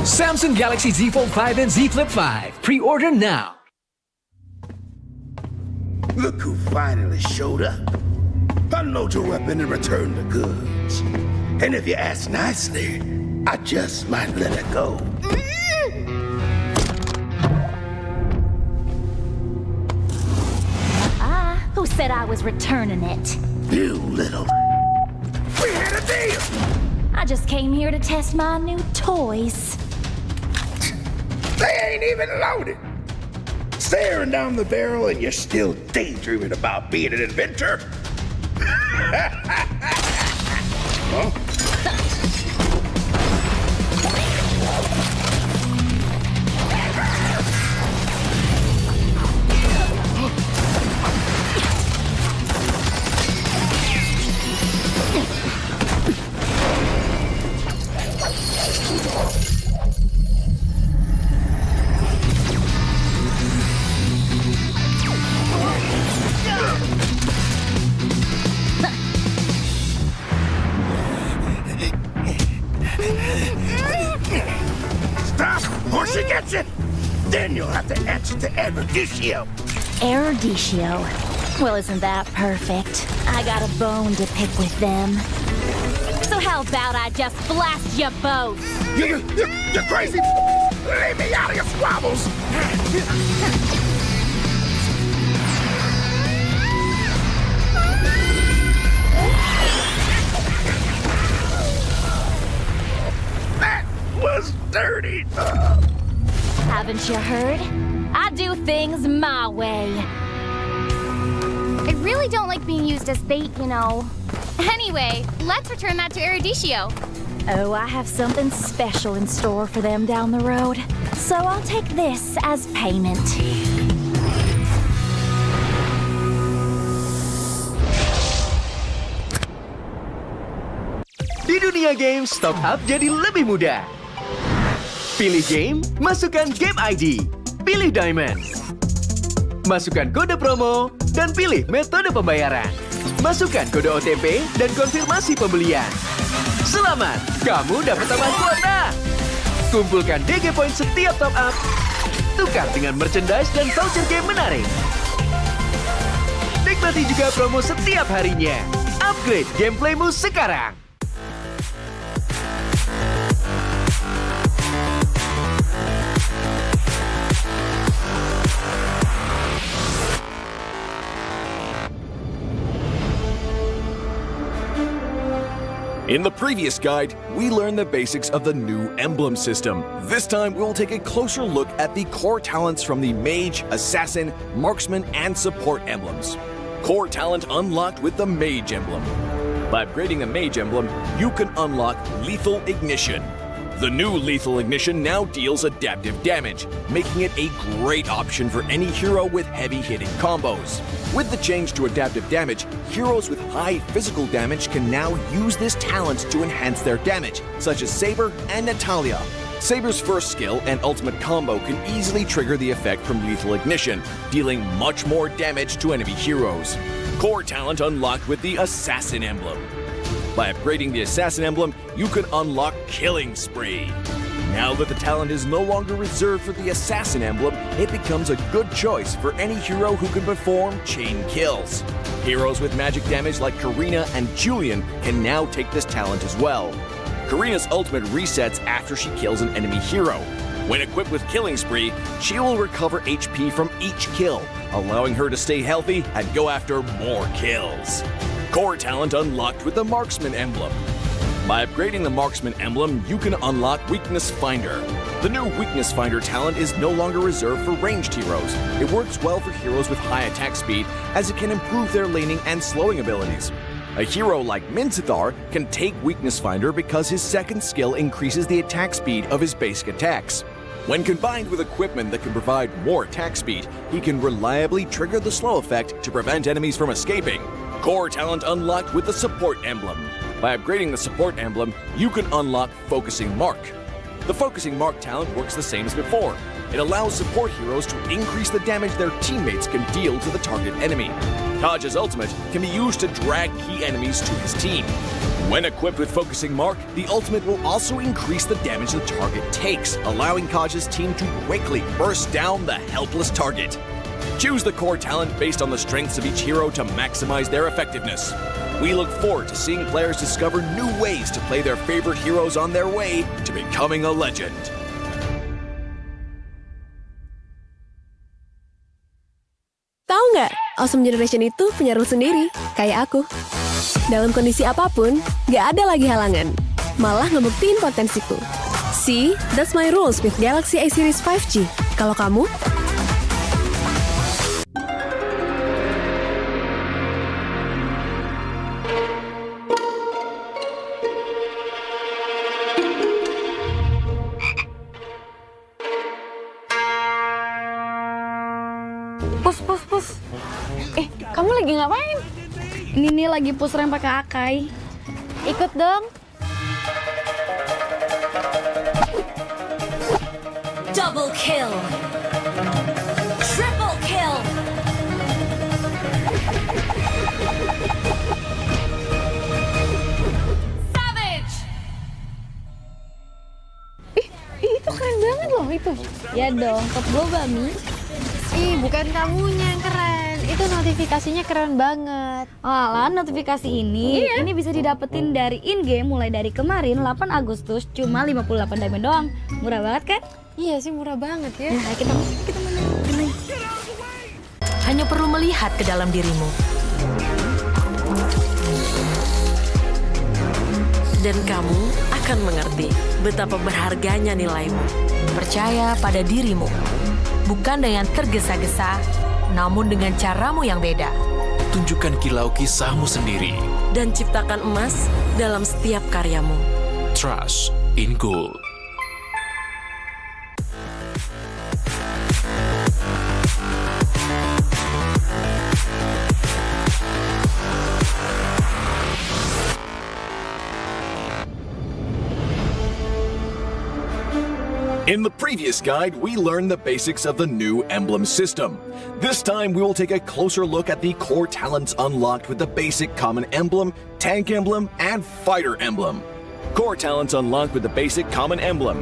Samsung Galaxy Z Fold 5 and Z Flip 5. Pre-order now. Look who finally showed up. Unload your weapon and return the goods. And if you ask nicely, I just might let it go. Who said I was returning it? You little... We had a deal! I just came here to test my new toys. They ain't even loaded. Staring down the barrel and you're still daydreaming about being an inventor? Huh? Stop, or she gets it! Then you'll have to answer to Eruditio. Eruditio. Well, isn't that perfect? I got a bone to pick with them. So how about I just blast you both? You're crazy! Leave me out of your squabbles! That was dirty! Haven't you heard? I do things my way. I really don't like being used as bait, you know. Anyway, let's return that to Eruditio. Oh, I have something special in store for them down the road. So I'll take this as payment. Di dunia games, top up jadi lebih mudah. Pilih game, masukkan game ID. Pilih Diamond. Masukkan kode promo, dan pilih metode pembayaran. Masukkan kode OTP dan konfirmasi pembelian. Selamat, kamu dapat tambahan kuota. Kumpulkan DG Point setiap top up. Tukar dengan merchandise dan voucher game menarik. Nikmati juga promo setiap harinya. Upgrade gameplaymu sekarang. In the previous guide, we learned the basics of the new emblem system. This time, we'll take a closer look at the core talents from the Mage, Assassin, Marksman, and Support emblems. Core talent unlocked with the Mage emblem. By upgrading the Mage emblem, you can unlock Lethal Ignition. The new Lethal Ignition now deals adaptive damage, making it a great option for any hero with heavy-hitting combos. With the change to adaptive damage, heroes with high physical damage can now use this talent to enhance their damage, such as Saber and Natalia. Saber's first skill and ultimate combo can easily trigger the effect from Lethal Ignition, dealing much more damage to enemy heroes. Core talent unlocked with the Assassin emblem. By upgrading the Assassin emblem, you can unlock Killing Spree. Now that the talent is no longer reserved for the Assassin emblem, it becomes a good choice for any hero who can perform chain kills. Heroes with magic damage like Karina and Julian can now take this talent as well. Karina's ultimate resets after she kills an enemy hero. When equipped with Killing Spree, she will recover HP from each kill, allowing her to stay healthy and go after more kills. Core talent unlocked with the Marksman emblem. By upgrading the Marksman emblem, you can unlock Weakness Finder. The new Weakness Finder talent is no longer reserved for ranged heroes. It works well for heroes with high attack speed, as it can improve their laning and slowing abilities. A hero like Minzathar can take Weakness Finder because his second skill increases the attack speed of his basic attacks. When combined with equipment that can provide more attack speed, he can reliably trigger the slow effect to prevent enemies from escaping. Core talent unlocked with the Support emblem. By upgrading the Support emblem, you can unlock Focusing Mark. The Focusing Mark talent works the same as before. It allows support heroes to increase the damage their teammates can deal to the target enemy. Kaj's ultimate can be used to drag key enemies to his team. When equipped with Focusing Mark, the ultimate will also increase the damage the target takes, allowing Kaj's team to quickly burst down the helpless target. Choose the core talent based on the strengths of each hero to maximize their effectiveness. We look forward to seeing players discover new ways to play their favorite heroes on their way to becoming a legend. Tahu nggak, Awesome Generation itu punya rule sendiri, kayak aku. Dalam kondisi apapun, nggak ada lagi halangan. Malah ngebuktiin potensiku. See, that's my rules with Galaxy A Series 5G. Kalau kamu? Pus. Kamu lagi ngapain? Ini nih lagi push rank pakai Akai. Ikut dong. Double kill. Triple kill. Savage. Itu keren banget loh itu. Ya dong, top gue Bami. Bukan kamunya yang keren, itu notifikasinya keren banget. Alah, notifikasi ini bisa didapetin dari in-game mulai dari kemarin 8 Agustus cuma 58 diamond doang. Murah banget kan? Iya sih, murah banget ya. Nah, kita main. Hanya perlu melihat ke dalam dirimu. Dan kamu akan mengerti betapa berharganya nilaimu. Percaya pada dirimu. Bukan dengan tergesa-gesa, namun dengan caramu yang beda. Tunjukkan kilau kisahmu sendiri. Dan ciptakan emas dalam setiap karyamu. Trust in gold. In the previous guide, we learned the basics of the new emblem system. This time, we will take a closer look at the core talents unlocked with the basic common emblem, tank emblem, and fighter emblem. Core talents unlocked with the basic common emblem.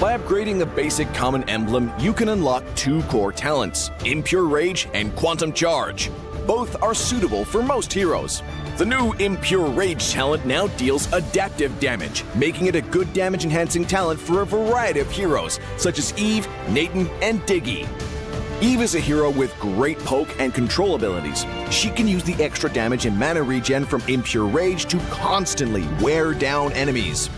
By upgrading the basic common emblem, you can unlock 2 core talents, Impure Rage and Quantum Charge. Both are suitable for most heroes. The new Impure Rage talent now deals adaptive damage, making it a good damage-enhancing talent for a variety of heroes, such as Eve, Nathan, and Diggy. Eve is a hero with great poke and control abilities. She can use the extra damage and mana regen from Impure Rage to constantly wear down enemies.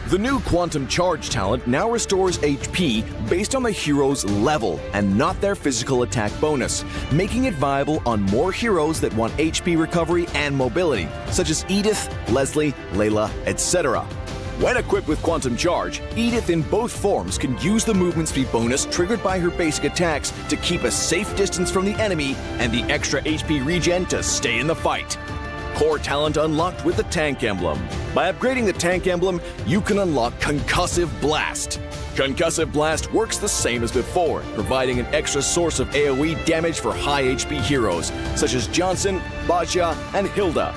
The new Quantum Charge talent now restores HP based on the hero's level and not their physical attack bonus, making it viable on more heroes that want HP recovery and mobility, such as Edith, Leslie, Layla, etc. When equipped with Quantum Charge, Edith in both forms can use the movement speed bonus triggered by her basic attacks to keep a safe distance from the enemy and the extra HP regen to stay in the fight. Core talent unlocked with the tank emblem. By upgrading the tank emblem, you can unlock Concussive Blast. Concussive Blast works the same as before, providing an extra source of AoE damage for high HP heroes, such as Johnson, Baja, and Hilda.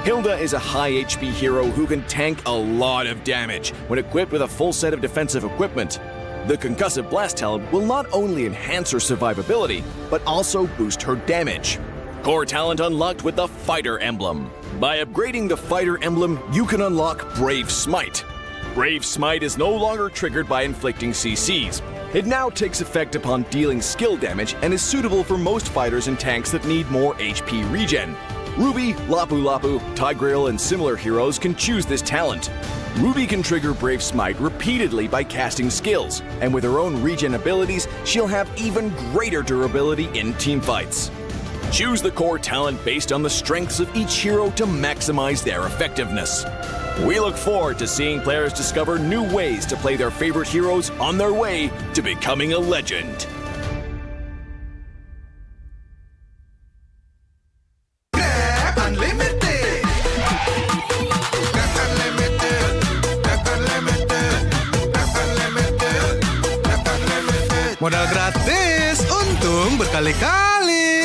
Hilda is a high HP hero who can tank a lot of damage when equipped with a full set of defensive equipment. The Concussive Blast talent will not only enhance her survivability, but also boost her damage. Core talent unlocked with the Fighter emblem. By upgrading the Fighter emblem, you can unlock Brave Smite. Brave Smite is no longer triggered by inflicting CCs. It now takes effect upon dealing skill damage and is suitable for most fighters and tanks that need more HP regen. Ruby, Lapu Lapu, Tigreal, and similar heroes can choose this talent. Ruby can trigger Brave Smite repeatedly by casting skills, and with her own regen abilities, she'll have even greater durability in teamfights. Choose the core talent based on the strengths of each hero to maximize their effectiveness. We look forward to seeing players discover new ways to play their favorite heroes on their way to becoming a legend. Modal gratis, untung berkali-kali.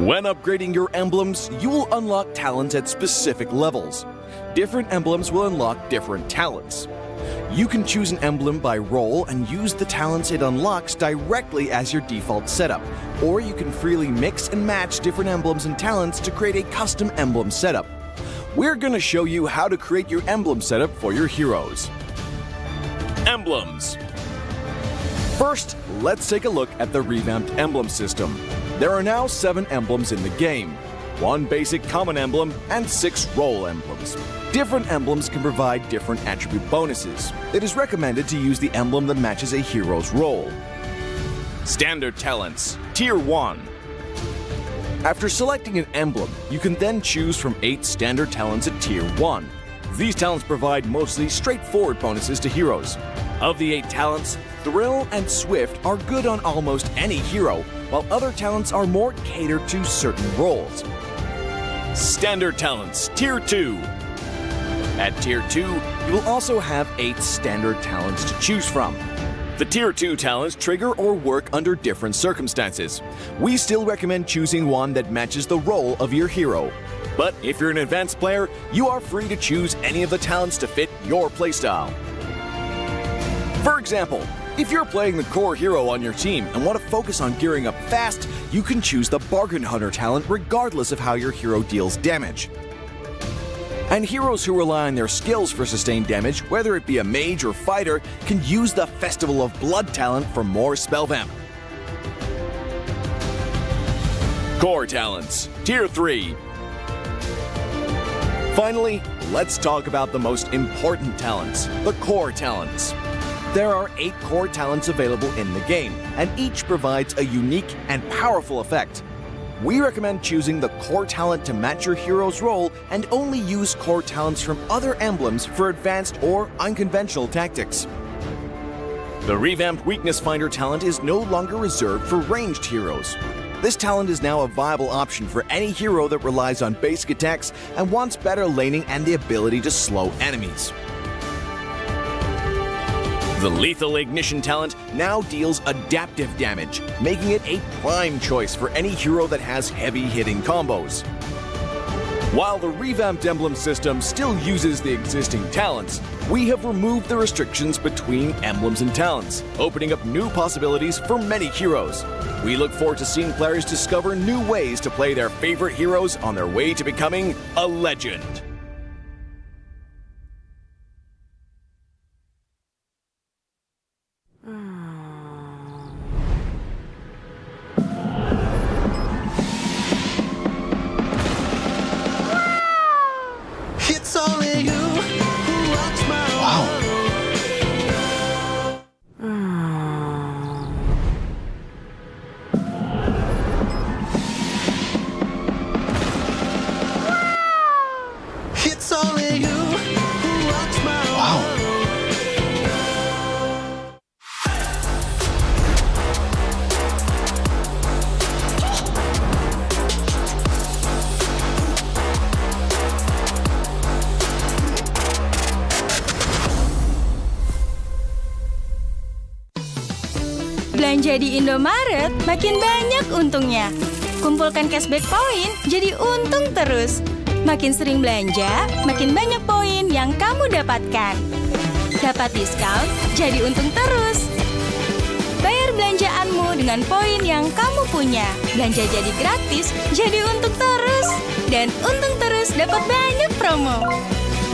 When upgrading your emblems, you will unlock talents at specific levels. Different emblems will unlock different talents. You can choose an emblem by role and use the talents it unlocks directly as your default setup, or you can freely mix and match different emblems and talents to create a custom emblem setup. We're going to show you how to create your emblem setup for your heroes. Emblems. First, let's take a look at the revamped emblem system. There are now 7 emblems in the game, 1 basic common emblem and 6 role emblems. Different emblems can provide different attribute bonuses. It is recommended to use the emblem that matches a hero's role. Standard talents, Tier 1. After selecting an emblem, you can then choose from 8 standard talents at Tier 1. These talents provide mostly straightforward bonuses to heroes. Of the 8 talents, Thrill and Swift are good on almost any hero, while other talents are more catered to certain roles. Standard talents, Tier 2. At Tier 2, you will also have 8 standard talents to choose from. The Tier 2 talents trigger or work under different circumstances. We still recommend choosing one that matches the role of your hero. But if you're an advanced player, you are free to choose any of the talents to fit your playstyle. For example, if you're playing the core hero on your team and want to focus on gearing up fast, you can choose the Bargain Hunter talent regardless of how your hero deals damage. And heroes who rely on their skills for sustained damage, whether it be a mage or fighter, can use the Festival of Blood talent for more spell vamp. Core talents, Tier 3. Finally, let's talk about the most important talents, the core talents. There are 8 core talents available in the game, and each provides a unique and powerful effect. We recommend choosing the core talent to match your hero's role and only use core talents from other emblems for advanced or unconventional tactics. The revamped Weakness Finder talent is no longer reserved for ranged heroes. This talent is now a viable option for any hero that relies on basic attacks and wants better laning and the ability to slow enemies. The Lethal Ignition talent now deals adaptive damage, making it a prime choice for any hero that has heavy-hitting combos. While the revamped emblem system still uses the existing talents, we have removed the restrictions between emblems and talents, opening up new possibilities for many heroes. We look forward to seeing players discover new ways to play their favorite heroes on their way to becoming a legend. It's only you who rocks my world. It's only you who rocks my world. Jadi Indomaret makin banyak untungnya. Kumpulkan cashback poin, jadi untung terus. Makin sering belanja, makin banyak poin yang kamu dapatkan. Dapat diskon, jadi untung terus. Bayar belanjaanmu dengan poin yang kamu punya. Belanja jadi gratis, jadi untung terus. Dan untung terus dapat banyak promo.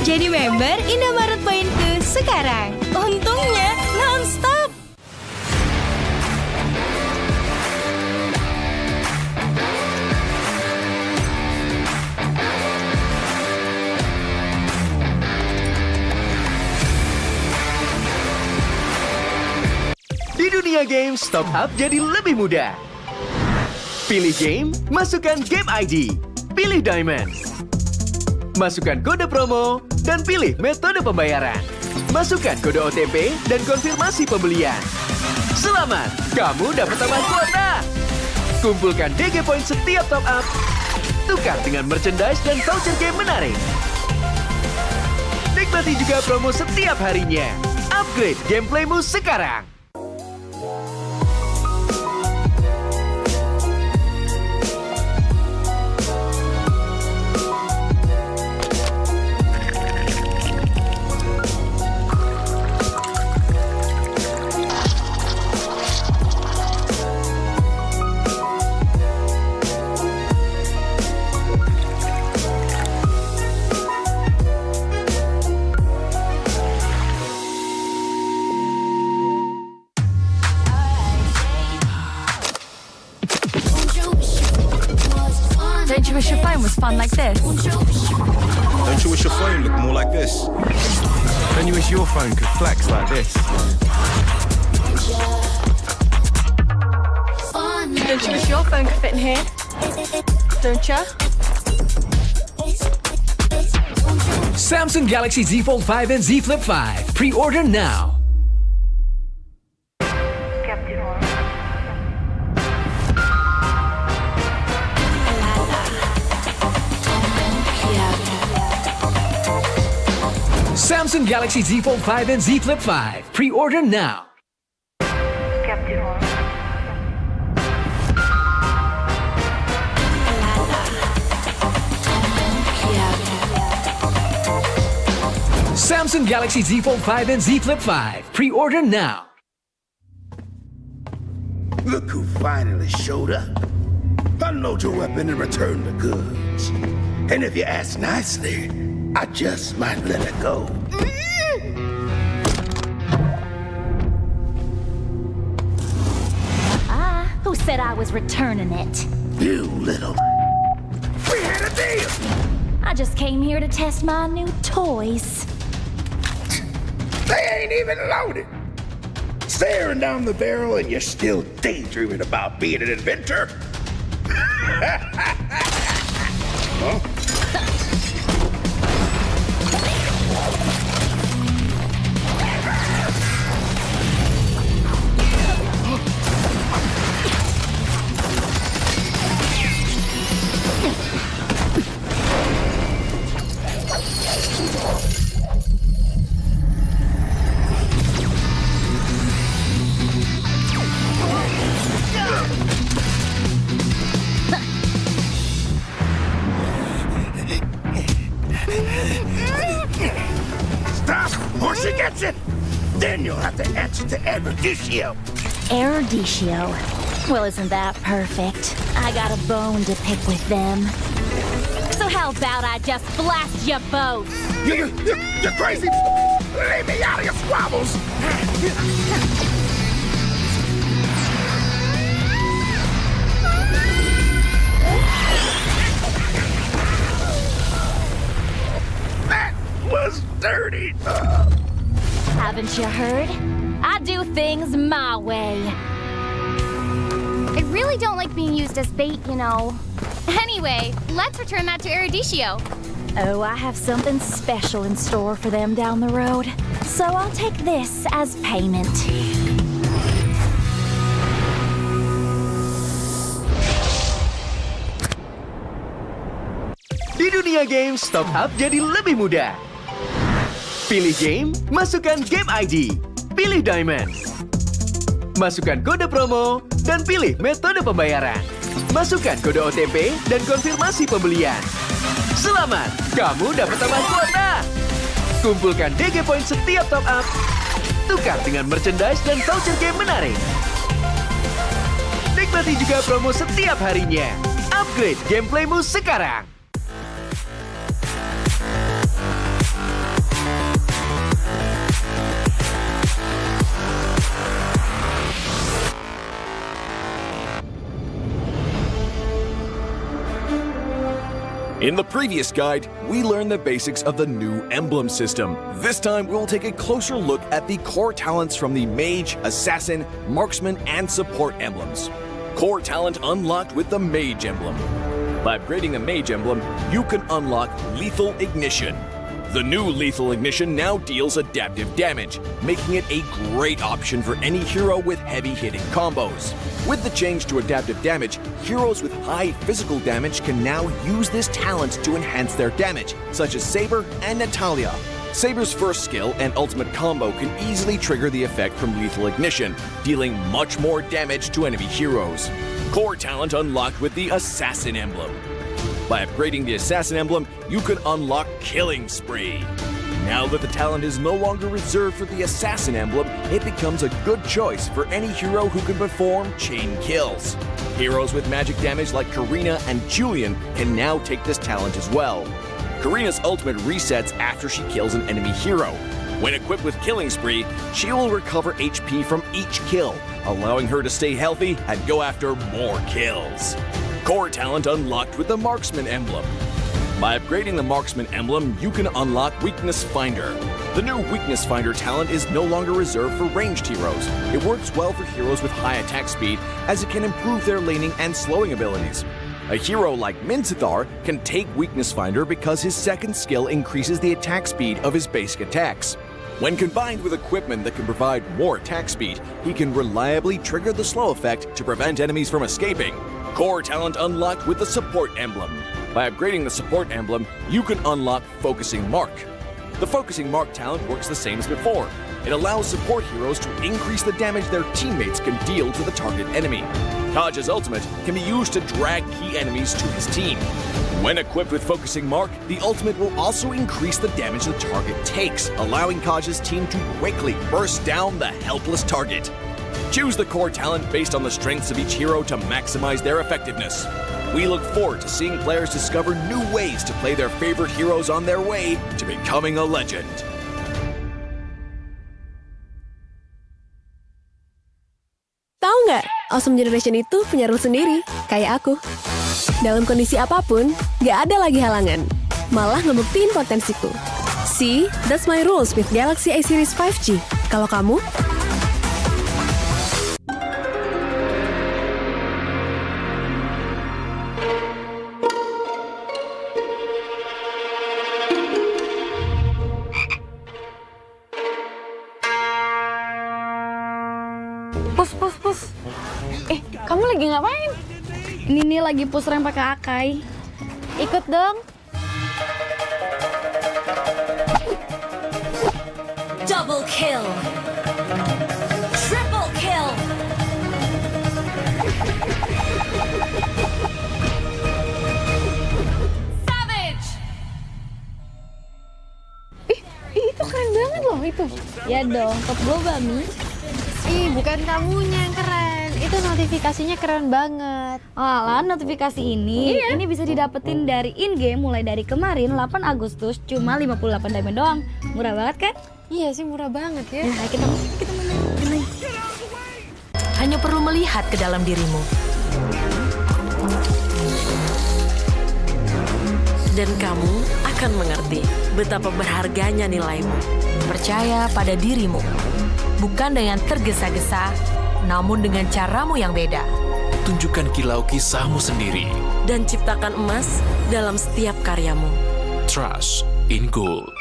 Jadi member Indomaret Poinku sekarang. Untungnya non-stop. Di dunia games, top up jadi lebih mudah. Pilih game, masukkan game ID. Pilih Diamond. Masukkan kode promo, dan pilih metode pembayaran. Masukkan kode OTP dan konfirmasi pembelian. Selamat, kamu dapat tambahan kuota. Kumpulkan DG Point setiap top up. Tukar dengan merchandise dan voucher game menarik. Nikmati juga promo setiap harinya. Upgrade gameplaymu sekarang. Don't you wish your phone was fun like this? Don't you wish your phone looked more like this? Don't you wish your phone could flex like this? Don't you wish your phone could fit in here? Don't you? Samsung Galaxy Z Fold 5 and Z Flip 5. Pre-order now. Samsung Galaxy Z Fold 5 and Z Flip 5. Pre-order now. Samsung Galaxy Z Fold 5 and Z Flip 5. Pre-order now. Look who finally showed up. Unload your weapon and return the goods. And if you ask nicely, I just might let it go. Who said I was returning it? You little... We had a deal! I just came here to test my new toys. They ain't even loaded. Staring down the barrel and you're still daydreaming about being an inventor? Huh? Stop, or she gets it! Then you'll have to answer to Eruditio. Eruditio? Well, isn't that perfect? I got a bone to pick with them. So how about I just blast you both? You're crazy! Leave me out of your squabbles! That was dirty! Haven't you heard? I do things my way. I really don't like being used as bait, you know. Anyway, let's return that to Eruditio. Oh, I have something special in store for them down the road. So I'll take this as payment. Di dunia games, top up jadi lebih mudah. Pilih game, masukkan game ID. Pilih Diamond. Masukkan kode promo dan pilih metode pembayaran. Masukkan kode OTP dan konfirmasi pembelian. Selamat, kamu dapat tambah kuota. Kumpulkan DG Point setiap top up. Tukar dengan merchandise dan voucher game menarik. Nikmati juga promo setiap harinya. Upgrade gameplaymu sekarang. In the previous guide, we learned the basics of the new emblem system. This time, we'll take a closer look at the core talents from the Mage, Assassin, Marksman, and Support emblems. Core talent unlocked with the Mage emblem. By upgrading the Mage emblem, you can unlock Lethal Ignition. The new Lethal Ignition now deals adaptive damage, making it a great option for any hero with heavy-hitting combos. With the change to adaptive damage, heroes with high physical damage can now use this talent to enhance their damage, such as Saber and Natalia. Saber's first skill and ultimate combo can easily trigger the effect from Lethal Ignition, dealing much more damage to enemy heroes. Core talent unlocked with the Assassin emblem. By upgrading the Assassin emblem, you can unlock Killing Spree. Now that the talent is no longer reserved for the Assassin emblem, it becomes a good choice for any hero who can perform chain kills. Heroes with magic damage like Karina and Julian can now take this talent as well. Karina's ultimate resets after she kills an enemy hero. When equipped with Killing Spree, she will recover HP from each kill, allowing her to stay healthy and go after more kills. Core talent unlocked with the Marksman emblem. By upgrading the Marksman emblem, you can unlock Weakness Finder. The new Weakness Finder talent is no longer reserved for ranged heroes. It works well for heroes with high attack speed, as it can improve their laning and slowing abilities. A hero like Minzathar can take Weakness Finder because his second skill increases the attack speed of his basic attacks. When combined with equipment that can provide more attack speed, he can reliably trigger the slow effect to prevent enemies from escaping. Core talent unlocked with the Support emblem. By upgrading the Support emblem, you can unlock Focusing Mark. The Focusing Mark talent works the same as before. It allows support heroes to increase the damage their teammates can deal to the target enemy. Kaj's ultimate can be used to drag key enemies to his team. When equipped with Focusing Mark, the ultimate will also increase the damage the target takes, allowing Kaj's team to quickly burst down the helpless target. Choose the core talent based on the strengths of each hero to maximize their effectiveness. We look forward to seeing players discover new ways to play their favorite heroes on their way to becoming a legend. Tahu nggak, Awesome Generation itu punya rules sendiri, kayak aku. Dalam kondisi apapun, nggak ada lagi halangan. Malah ngebuktiin potensiku. See, that's my rules with Galaxy A Series 5G. Kalau kamu? Pus. Kamu lagi ngapain? Ini nih lagi push rank pakai Akai. Ikut dong. Double kill. Triple kill. Savage. Itu keren banget loh itu. Ya dong, top global Mi. Ih, bukan kamunya yang keren. Itu notifikasinya keren banget. Alah, notifikasi ini bisa didapetin dari in-game mulai dari kemarin 8 Agustus cuma 58 diamond doang. Murah banget kan? Iya sih, murah banget ya. Nah, kita main. Hanya perlu melihat ke dalam dirimu. Dan kamu akan mengerti betapa berharganya nilaimu. Percaya pada dirimu. Bukan dengan tergesa-gesa, namun dengan caramu yang beda. Tunjukkan kilau kisahmu sendiri. Dan ciptakan emas dalam setiap karyamu. Trust in Gold.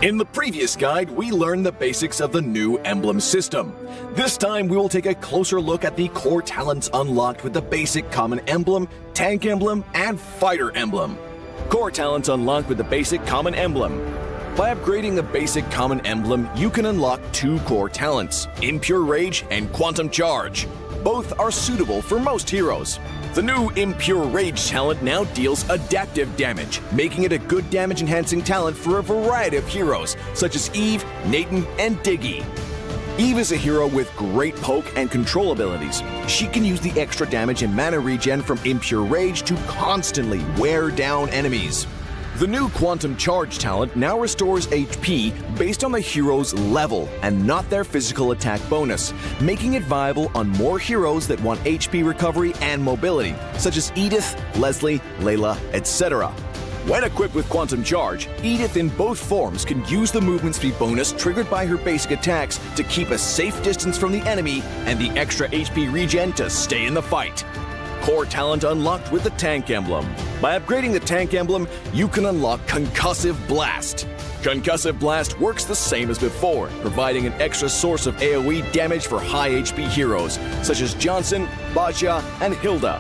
In the previous guide, we learned the basics of the new emblem system. This time, we will take a closer look at the core talents unlocked with the basic common emblem, tank emblem, and fighter emblem. Core talents unlocked with the basic common emblem. By upgrading the basic common emblem, you can unlock 2 core talents, Impure Rage and Quantum Charge. Both are suitable for most heroes. The new Impure Rage talent now deals adaptive damage, making it a good damage-enhancing talent for a variety of heroes, such as Eve, Nathan, and Diggy. Eve is a hero with great poke and control abilities. She can use the extra damage and mana regen from Impure Rage to constantly wear down enemies. The new Quantum Charge talent now restores HP based on the hero's level and not their physical attack bonus, making it viable on more heroes that want HP recovery and mobility, such as Edith, Leslie, Layla, etc. When equipped with Quantum Charge, Edith in both forms can use the movement speed bonus triggered by her basic attacks to keep a safe distance from the enemy and the extra HP regen to stay in the fight. Core talent unlocked with the tank emblem. By upgrading the tank emblem, you can unlock Concussive Blast. Concussive Blast works the same as before, providing an extra source of AoE damage for high HP heroes, such as Johnson, Baja, and Hilda.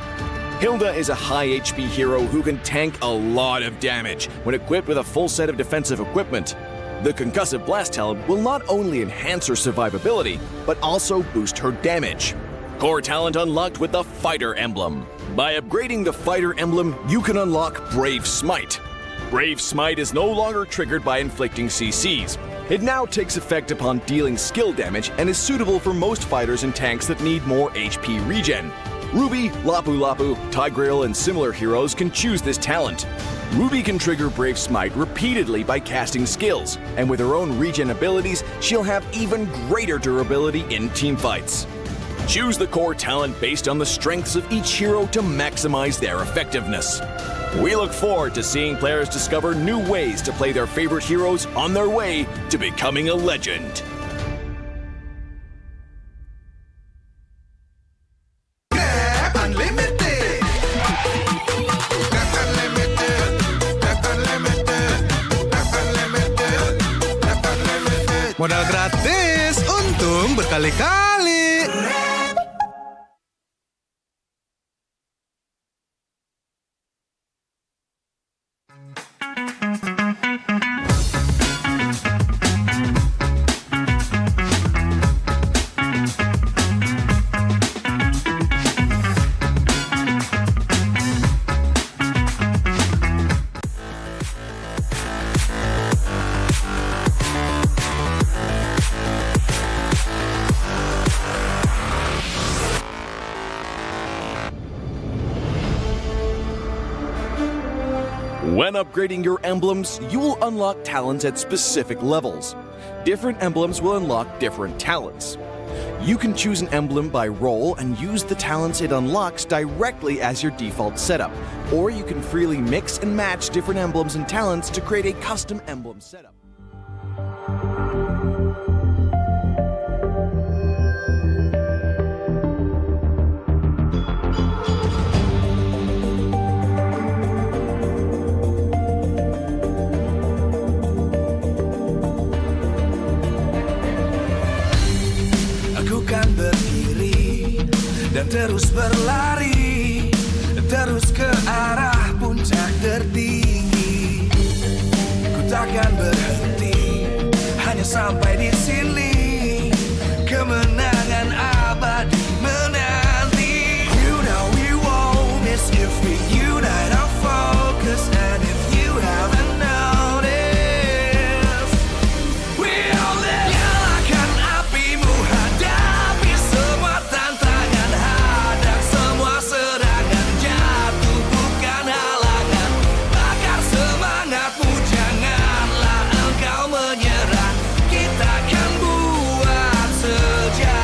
Hilda is a high HP hero who can tank a lot of damage when equipped with a full set of defensive equipment. The Concussive Blast talent will not only enhance her survivability, but also boost her damage. Core talent unlocked with the Fighter Emblem. By upgrading the Fighter Emblem, you can unlock Brave Smite. Brave Smite is no longer triggered by inflicting CCs. It now takes effect upon dealing skill damage and is suitable for most fighters and tanks that need more HP regen. Ruby, Lapu Lapu, Tigreal, and similar heroes can choose this talent. Ruby can trigger Brave Smite repeatedly by casting skills, and with her own regen abilities, she'll have even greater durability in teamfights. Choose the core talent based on the strengths of each hero to maximize their effectiveness. We look forward to seeing players discover new ways to play their favorite heroes on their way to becoming a legend. Modal gratis, untung berkali-kali. When upgrading your emblems, you will unlock talents at specific levels. Different emblems will unlock different talents. You can choose an emblem by role and use the talents it unlocks directly as your default setup, or you can freely mix and match different emblems and talents to create a custom emblem setup. Dan terus berlari, terus ke arah puncak tertinggi. Ku takkan berhenti, hanya sampai di sini. Kemenangan abadi menanti. You know we won't miss if we unite our focus. And if you haven't noticed, we'll nyalakan apimu, hadapi semua tantangan, hadang semua serangan, jatuh bukan halangan, bakar semangatmu, janganlah engkau menyerah, kita akan buat sejarah.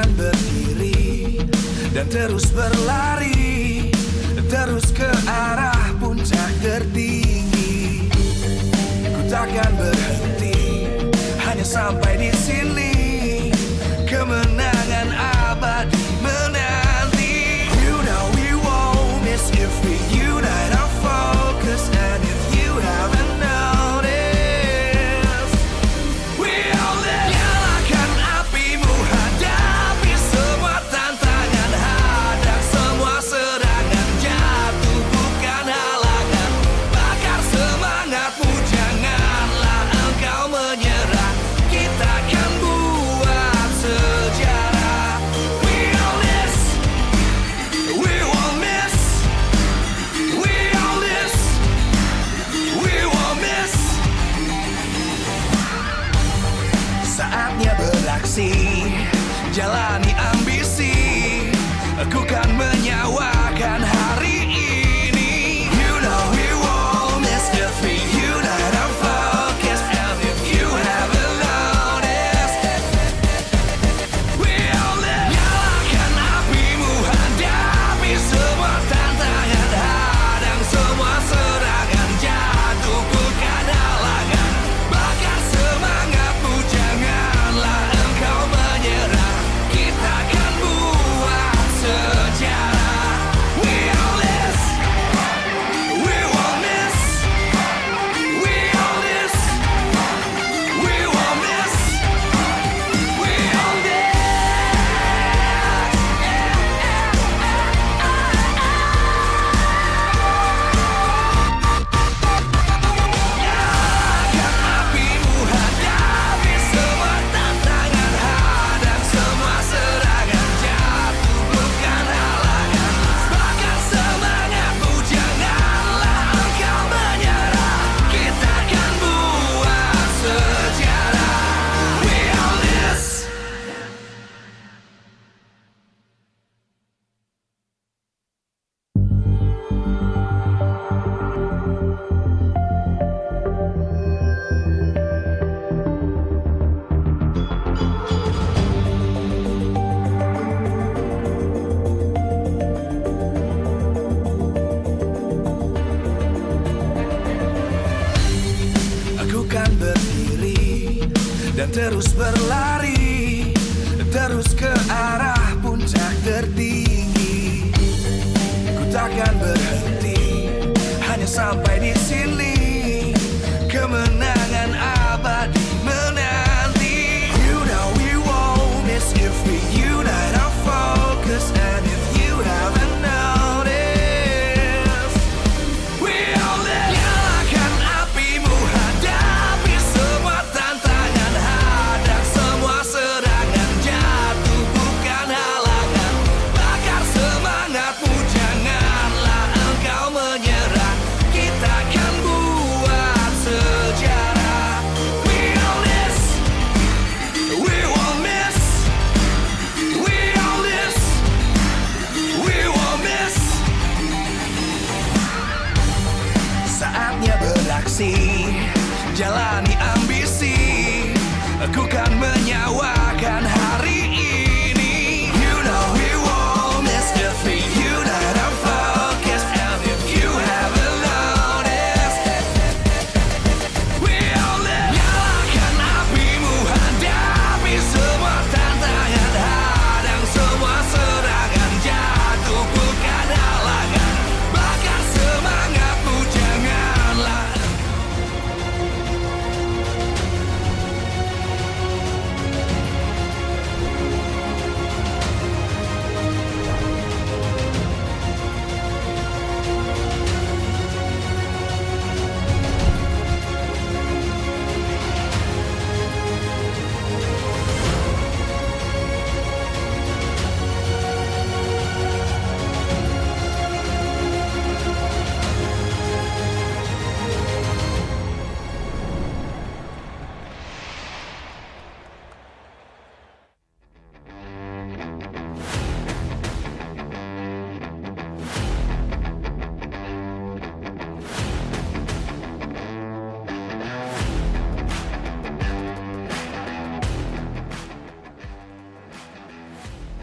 akan berdiri dan terus berlari, terus ke arah puncak tertinggi. Ku takkan berhenti, hanya sampai di sini. Kemenangan abadi menanti. You know we won't miss if we unite our focus. And if you haven't noticed, we all live. Nyalakan apimu, hadapi semua tantangan, hadang semua serangan, jatuh bukan halangan. Bakar semangatmu, janganlah engkau menyerah. Kita akan buat sejarah. We all this, we won't miss. We all this, we won't miss. Saatnya beraksi, jalani ambisi. Aku kan menyawakan hari ini. You know we won't miss if we unite our focus. And if you haven't noticed, we all live. Nyalakan apimu, hadapi semua tantangan, hadang semua serangan, jatuh bukan halangan. Bakar semangatmu, janganlah engkau menyerah. Kita akan buat sejarah. We all this, we won't miss. We all this, we won't miss. We all this. Nyalakan apimu, hadapi semua tantangan, hadang semua serangan, jatuh bukan halangan. Bakar semangatmu, janganlah engkau menyerah. Kita akan buat sejarah. We all this. Aku kan berdiri dan terus berlari, terus ke arah puncak tertinggi. Ku takkan berhenti, hanya sampai di sini. Kemenangan abadi menanti. You know we won't miss if we unite our focus. And if you haven't noticed, we all live. Nyalakan apimu, hadapi semua tantangan, hadang semua serangan, jatuh bukan halangan. Bakar semangatmu, janganlah engkau menyerah. Kita akan buat sejarah.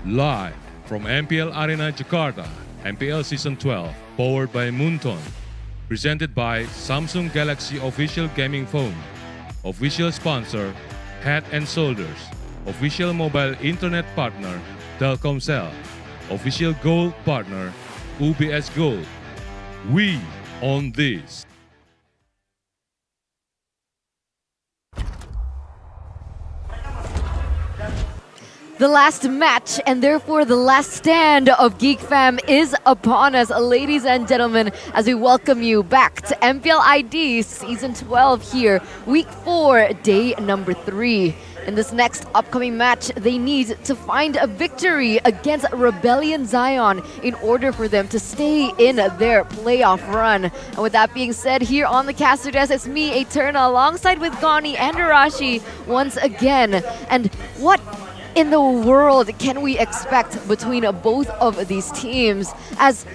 Live from MPL Arena Jakarta, MPL Season 12, powered by Moonton. Presented by Samsung Galaxy Official Gaming Phone. Official sponsor, Head and Shoulders. Official mobile internet partner, Telkomsel. Official gold partner, UBS Gold. We own this. The last match and therefore the last stand of Geek Fam is upon us, ladies and gentlemen, as we welcome you back to MPL ID Season 12 here, Week 4, Day number 3. In this next upcoming match, they need to find a victory against Rebellion Zion in order for them to stay in their playoff run. And with that being said, here on the caster desk, it's me, Eterna, alongside with Gani and Arashi once again. And what in the world can we expect between both of these teams? As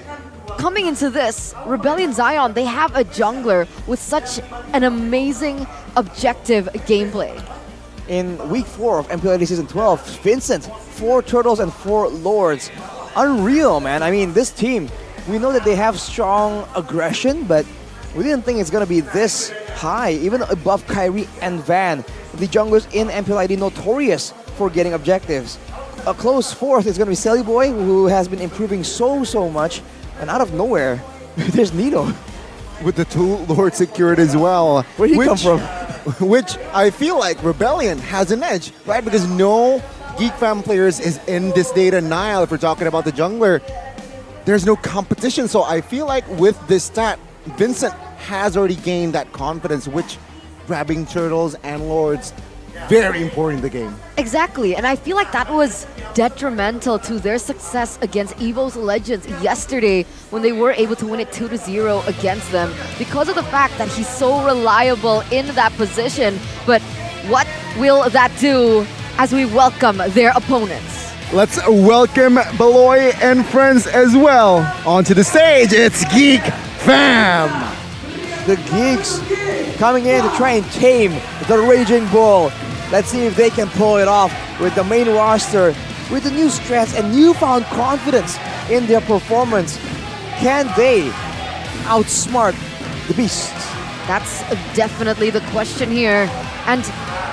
coming into this, Rebellion Zion, they have a jungler with such an amazing objective gameplay. In week 4 of MPL Season 12, Vincent, 4 Turtles and 4 Lords. Unreal, man. I mean, this team, we know that they have strong aggression, but we didn't think it's going to be this high, even above Kyrie and Van. The junglers in MPL ID notorious for getting objectives. A close fourth is going to be Selly Boy, who has been improving so much, and out of nowhere, there's Nito. With the 2 Lords secured as well. Where'd he come from? Which I feel like Rebellion has an edge, right? Because no Geek Fam players is in this data. Nile, if we're talking about the jungler, there's no competition. So I feel like with this stat, Vincent has already gained that confidence, which grabbing Turtles and Lords, very important in the game. Exactly, and I feel like that was detrimental to their success against EVO's Legends yesterday when they were able to win it 2-0 against them because of the fact that he's so reliable in that position. But what will that do as we welcome their opponents? Let's welcome Beloy and friends as well onto the stage. It's Geek Fam! The Geeks coming in to try and tame the Raging Bull. Let's see if they can pull it off with the main roster, with the new strats and newfound confidence in their performance. Can they outsmart the Beasts? That's definitely the question here. And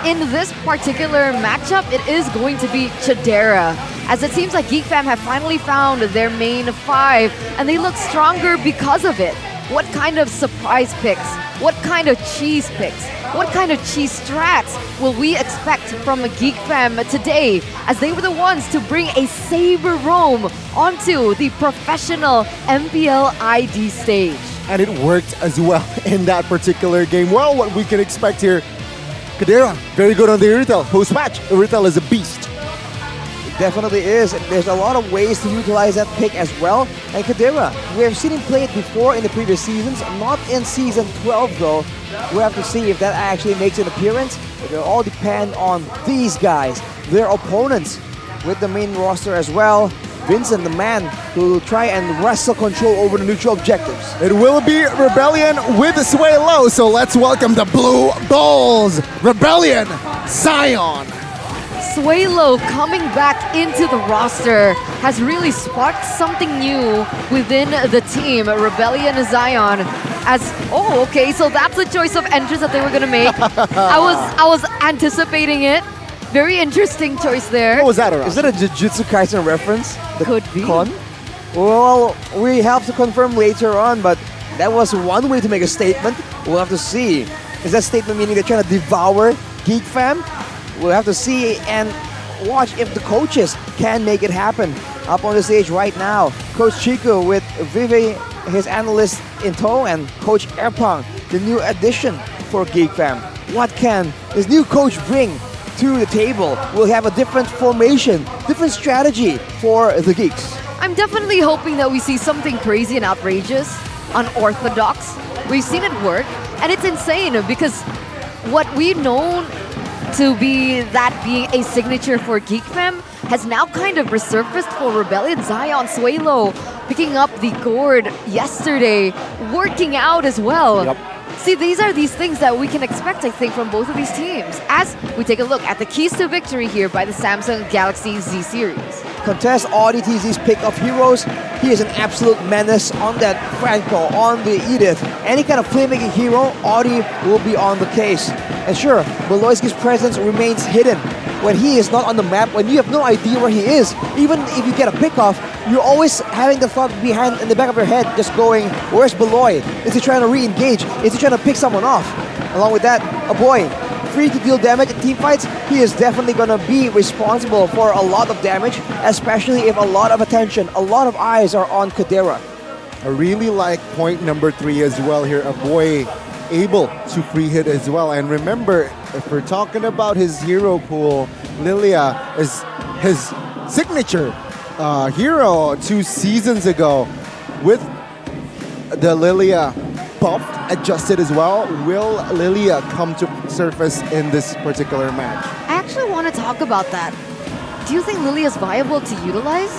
in this particular matchup, it is going to be Chidera, as it seems like Geek Fam have finally found their main 5, and they look stronger because of it. What kind of surprise picks? What kind of cheese picks? What kind of cheese strats will we expect from Geek Fam today, as they were the ones to bring a Saber Roam onto the professional MPL ID stage? And it worked as well in that particular game. Well, what we can expect here, Kadera, very good on the Irrital. Post-match, Irrital is a beast. Definitely is. There's a lot of ways to utilize that pick as well. And Kadera, we have seen him play it before in the previous seasons, not in Season 12 though. We have to see if that actually makes an appearance. It will all depend on these guys, their opponents, with the main roster as well. Vincent, the man who will try and wrestle control over the neutral objectives. It will be Rebellion with Sway Low, so let's welcome the Blue Bulls, Rebellion Zion. Swaylo coming back into the roster has really sparked something new within the team. Rebellion Zion okay, so that's the choice of entrance that they were gonna make. I was anticipating it. Very interesting choice there. What was that around? Is that a Jujutsu Kaisen reference? The Could be. Con? Well, we have to confirm later on, but that was one way to make a statement. We'll have to see. Is that statement meaning they're trying to devour Geek Fam? We'll have to see and watch if the coaches can make it happen. Up on the stage right now, Coach Chico with Vive, his analyst in tow, and Coach Erpang, the new addition for Geek Fam. What can this new coach bring to the table? We'll have a different formation, different strategy for the Geeks. I'm definitely hoping that we see something crazy and outrageous, unorthodox. We've seen it work, and it's insane because what we've known to be that being a signature for Geek Fam has now kind of resurfaced for Rebellion Zion. Swaylo picking up the gourd yesterday, working out as well. Yep. See, these are these things that we can expect, I think, from both of these teams as we take a look at the keys to victory here by the Samsung Galaxy Z Series. contest ODTZ's pick of heroes, he is an absolute menace on that Franco, on the Edith. Any kind of playmaking hero, Audi will be on the case. And sure, Beloyski's presence remains hidden. When he is not on the map, when you have no idea where he is, even if you get a pick off, you're always having the thought behind in the back of your head, just going, where's Beloy? Is he trying to re-engage? Is he trying to pick someone off? Along with that, a boy, free to deal damage in team fights, he is definitely going to be responsible for a lot of damage, especially if a lot of attention, a lot of eyes are on Kadera. I really like point number 3 as well here. A boy able to free hit as well. And remember, if we're talking about his hero pool, Lilia is his signature hero 2 seasons ago. With the Lilia buffed, adjusted as well, will Lilia come to surface in this particular match? I actually want to talk about that. Do you think Lilia is viable to utilize?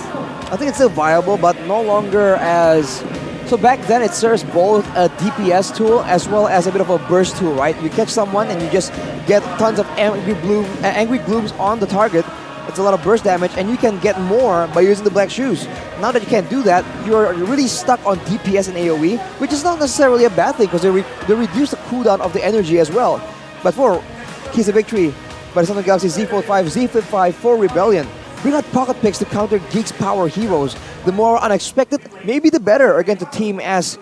I think it's still viable, but no longer as... So back then, it serves both a DPS tool as well as a bit of a burst tool, right? You catch someone and you just get tons of angry glooms on the target. It's a lot of burst damage, and you can get more by using the black shoes. Now that you can't do that, you're really stuck on DPS and AoE, which is not necessarily a bad thing because they reduce the cooldown of the energy as well. But for Keys of Victory by the Samsung Galaxy Z Fold 5, Z Flip 5 for Rebellion, bring out pocket picks to counter Geek's power heroes. The more unexpected, maybe the better against a team as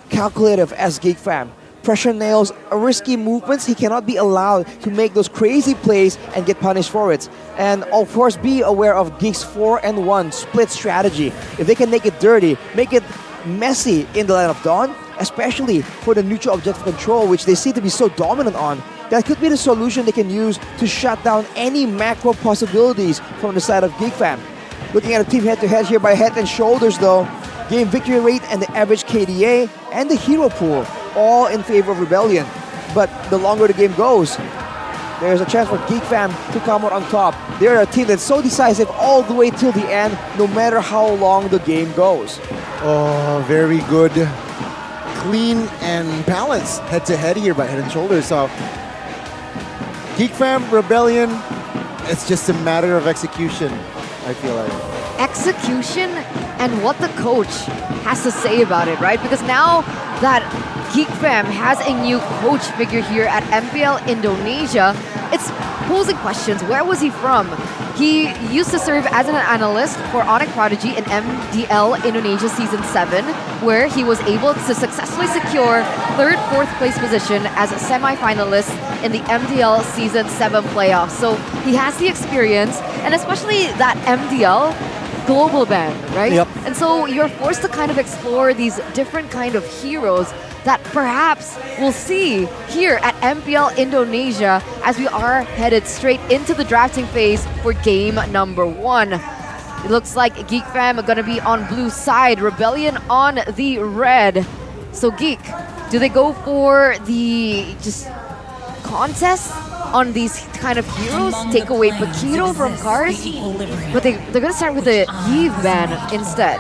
calculative as Geek Fam. Pressure nails, risky movements, he cannot be allowed to make those crazy plays and get punished for it. And of course, be aware of Geek's 4-and-1 split strategy. If they can make it dirty, make it messy in the Land of Dawn, especially for the neutral objective control, which they seem to be so dominant on, that could be the solution they can use to shut down any macro possibilities from the side of Geek Fam. Looking at a team head-to-head here by Head and Shoulders though, game victory rate and the average KDA and the hero pool, all in favor of Rebellion. But the longer the game goes, there's a chance for Geek Fam to come out on top. They're a team that's so decisive all the way till the end, no matter how long the game goes. Oh, very good. Clean and balanced head-to-head here by Head and Shoulders. So Geek Fam, Rebellion, it's just a matter of execution, I feel like. Execution and what the coach has to say about it, right? Because now that Geek Fam has a new coach figure here at MPL Indonesia, it's posing questions. Where was he from? He used to serve as an analyst for Onyx Prodigy in MPL Indonesia Season 7, where he was able to successfully secure 3rd, 4th place position as a semi-finalist in the MDL Season 7 playoffs. So he has the experience, and especially that MDL global ban, right? Yep. And so you're forced to kind of explore these different kind of heroes that perhaps we'll see here at MPL Indonesia as we are headed straight into the drafting phase for game number 1. It looks like Geek Fam are gonna be on blue side, Rebellion on the red. So Geek, do they go for the just contest on these kind of heroes, take away Paquito from Cars, but they're gonna start with the Yves ban instead?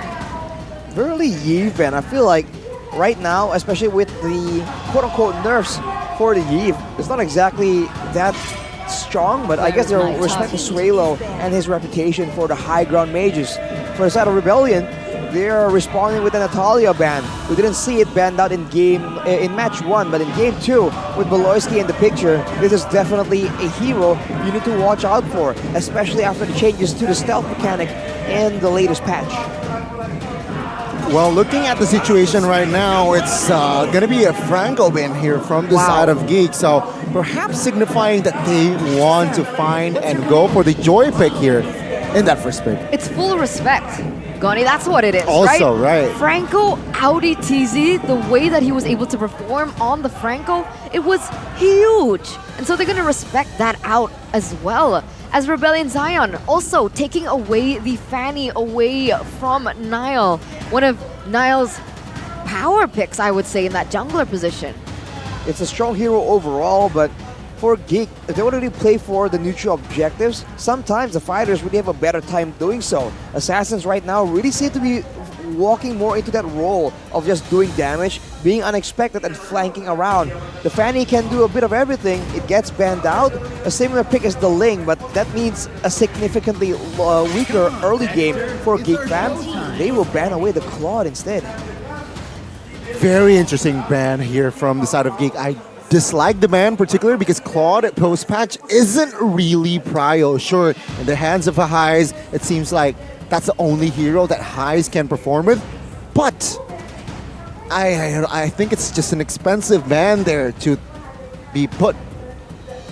Really Yves ban, I feel like right now, especially with the quote-unquote nerfs for the Yves, it's not exactly that strong, but I guess they're respecting Suelo and his reputation for the high ground mages. For the side of Rebellion, they're responding with a Natalia ban. We didn't see it banned out in match 1, but in game 2, with Beloyski in the picture, this is definitely a hero you need to watch out for, especially after the changes to the stealth mechanic in the latest patch. Well, looking at the situation right now, it's going to be a Franco ban here from the side of Geek. So perhaps signifying that they want to find and go for the Joy pick here in that first pick. It's full respect, Goni, that's what it is, also, right? Franco Audi TZ, the way that he was able to perform on the Franco, it was huge. And so they're going to respect that out as well. As Rebellion Zion also taking away the Fanny away from Nile. One of Nile's power picks, I would say, in that jungler position. It's a strong hero overall, but for Geek, if they want to really play for the neutral objectives, sometimes the fighters really have a better time doing so. Assassins right now really seem to be walking more into that role of just doing damage, being unexpected and flanking around. The Fanny can do a bit of everything. It gets banned out. A similar pick as the Ling, but that means a significantly weaker early game for Geek Fam. They will ban away the Claude instead. Very interesting ban here from the side of Geek. I dislike the ban particularly because Claude post-patch isn't really prio. Sure, in the hands of a Highs, it seems like that's the only hero that Highs can perform with. But I think it's just an expensive ban there to be put,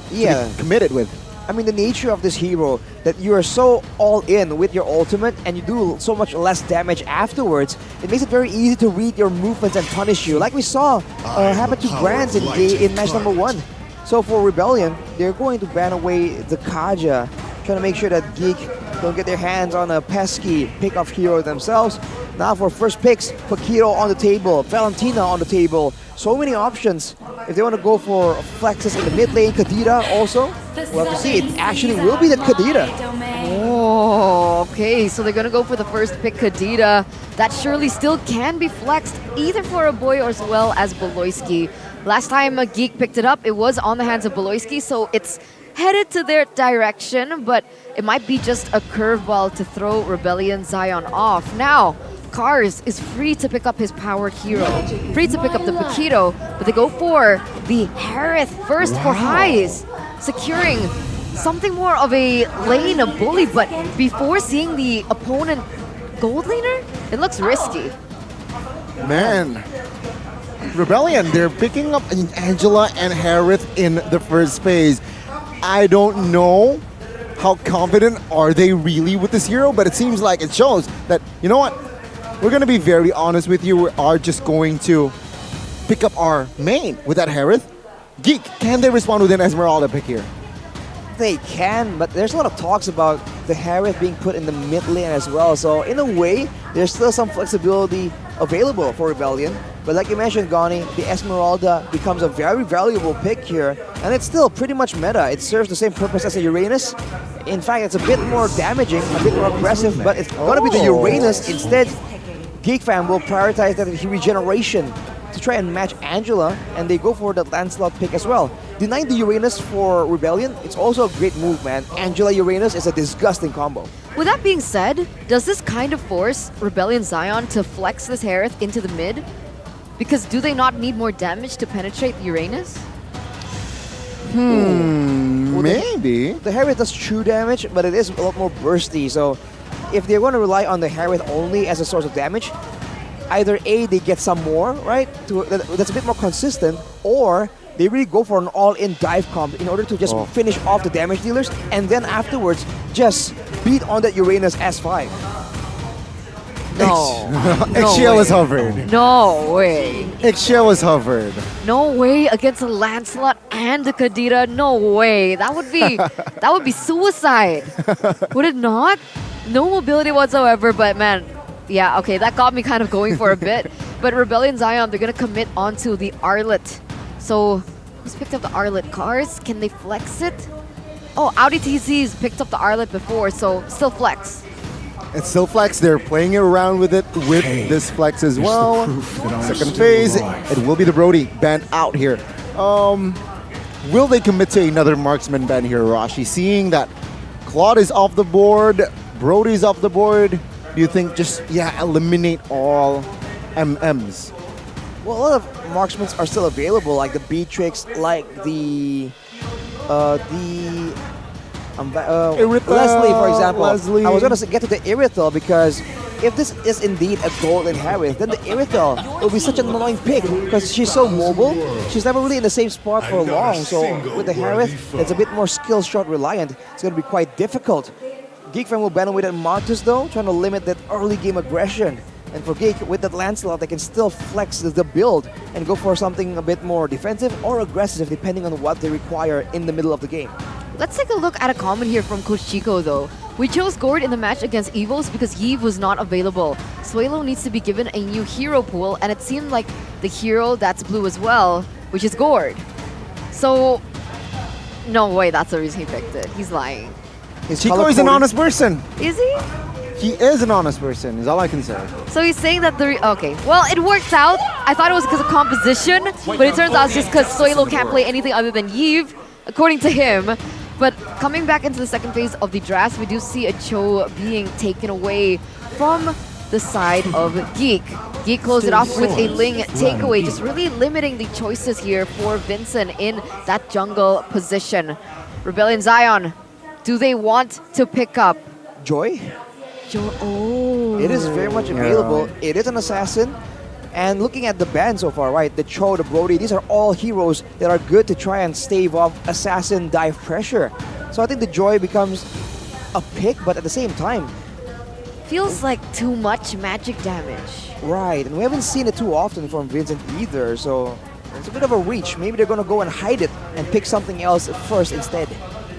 to be committed with. I mean, the nature of this hero, that you are so all in with your ultimate and you do so much less damage afterwards, it makes it very easy to read your movements and punish you, like we saw happen to Brands in match number 1. So for Rebellion, they're going to ban away the Kaja, trying to make sure that Geek don't get their hands on a pesky pick-off hero themselves. Now for first picks, Paquito on the table, Valentina on the table. So many options. If they want to go for flexes in the mid lane, Kadira also, we'll have to see. It actually will be that Kadira. Oh, okay. So they're going to go for the first pick, Kadira. That surely still can be flexed, either for a boy or as well as Beloyski. Last time a Geek picked it up, it was on the hands of Beloyski, so it's headed to their direction, but it might be just a curveball to throw Rebellion Zion off. Now, Cars is free to pick up his powered hero, free to pick up the Paquito, but they go for the Harith first for Highs, securing something more of a lane, a bully, but before seeing the opponent gold laner, it looks risky. Man, Rebellion, they're picking up Angela and Harith in the first phase. I don't know how confident are they really with this hero, but it seems like it shows that, you know what, we're going to be very honest with you, we are just going to pick up our main with that Harith. Geek, can they respond with an Esmeralda pick here? They can, but there's a lot of talks about the Harith being put in the mid lane as well. So in a way, there's still some flexibility available for Rebellion. But like you mentioned, Gani, the Esmeralda becomes a very valuable pick here. And it's still pretty much meta. It serves the same purpose as a Uranus. In fact, it's a bit more damaging, a bit more aggressive, but it's going to be the Uranus instead. Geek Fam will prioritize that regeneration to try and match Angela, and they go for the Lancelot pick as well. Denying the Uranus for Rebellion, it's also a great move, man. Angela Uranus is a disgusting combo. With that being said, does this kind of force Rebellion Zion to flex this Harith into the mid? Because do they not need more damage to penetrate Uranus? Maybe. The Harith does true damage, but it is a lot more bursty, so if they're going to rely on the Harith only as a source of damage, either A, they get some more, right? That's a bit more consistent, or they really go for an all-in dive comp in order to just finish off the damage dealers, and then afterwards, just beat on that Uranus S5. No. Ixia was hovered. No way. Ixia was hovered. No way against a Lancelot and the Kadira. No way. That would be suicide. Would it not? No mobility whatsoever, but man, yeah, okay, that got me kind of going for a bit. But Rebellion Zion, they're gonna commit onto the Arlet. So, who's picked up the Arlet? Cars? Can they flex it? Oh, Audi TC's picked up the Arlet before, so still flex. It's still flex. They're playing around with it with this flex as well. Second phase, it will be the Brody ban out here. Will they commit to another marksman ban here, Rashi? Seeing that Claude is off the board, Brody's off the board, do you think just, eliminate all MMs? Well, a lot of marksmen are still available, like the Beatrix, like the Leslie, for example. I was going to get to the Irithel because if this is indeed a golden Harith, then the Irithel will be such an annoying pick because she's so mobile. She's never really in the same spot for long. So with the Harith, it's a bit more skill shot reliant. It's going to be quite difficult. Geek Fam will ban away that Marcus though, trying to limit that early game aggression. And for Geek, with that Lancelot, they can still flex the build and go for something a bit more defensive or aggressive depending on what they require in the middle of the game. Let's take a look at a comment here from Coach Chico though. We chose Gord in the match against Evos because Yves was not available. Suelo needs to be given a new hero pool, and it seemed like the hero that's blue as well, which is Gord. So, no way that's the reason he picked it. He's lying. Chico is an honest person. Is he? He is an honest person, is all I can say. So he's saying that okay, well, it worked out. I thought it was because of composition, but it turns out it's just because Suelo can't play anything other than Yves, according to him. But coming back into the second phase of the draft, we do see a Cho being taken away from the side of Geek. Geek closed it off with a Ling takeaway, just really limiting the choices here for Vincent in that jungle position. Rebellion Zion, do they want to pick up Joy? Oh. It is very much available. It is an assassin. And looking at the band so far, right, the Cho, the Brody, these are all heroes that are good to try and stave off assassin dive pressure. So I think the Joy becomes a pick, but at the same time, feels like too much magic damage. Right, and we haven't seen it too often from Vincent either, so it's a bit of a reach. Maybe they're going to go and hide it and pick something else first instead.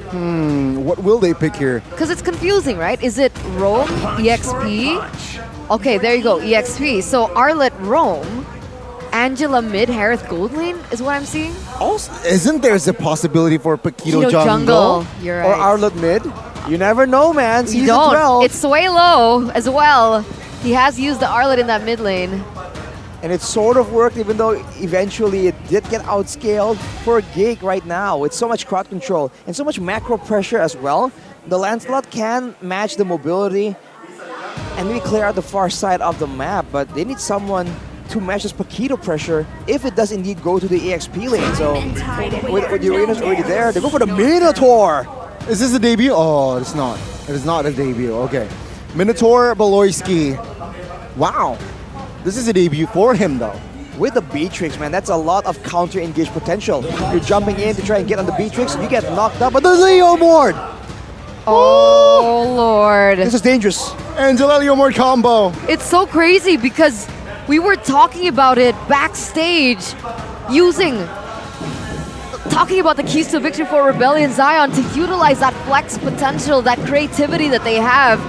What will they pick here? Because it's confusing, right? Is it Rome, EXP? Okay, there you go, EXP. So Arlet Rome, Angela mid, Harith gold lane is what I'm seeing. Also, isn't there a possibility for Paquito jungle? You're right. Or Arlet mid? You never know, man. You don't. 12. It's Suelo as well. He has used the Arlet in that mid lane. And it sort of worked, even though eventually it did get outscaled for Geek right now. With so much crowd control and so much macro pressure as well. The Lancelot can match the mobility and maybe clear out the far side of the map, but they need someone to match this Paquito pressure if it does indeed go to the EXP lane. So with the arenas already there, they go for the Minotaur. Is this a debut? Oh, it's not. It is not a debut. Okay. Minotaur Beloyski. Wow. This is a debut for him, though. With the Beatrix, man, that's a lot of counter-engage potential. You're jumping in to try and get on the Beatrix, you get knocked up, but the Leo Mord! Oh, Lord. This is dangerous. Angela Leo Mord combo. It's so crazy because we were talking about it backstage, talking about the keys to victory for Rebellion Zion to utilize that flex potential, that creativity that they have.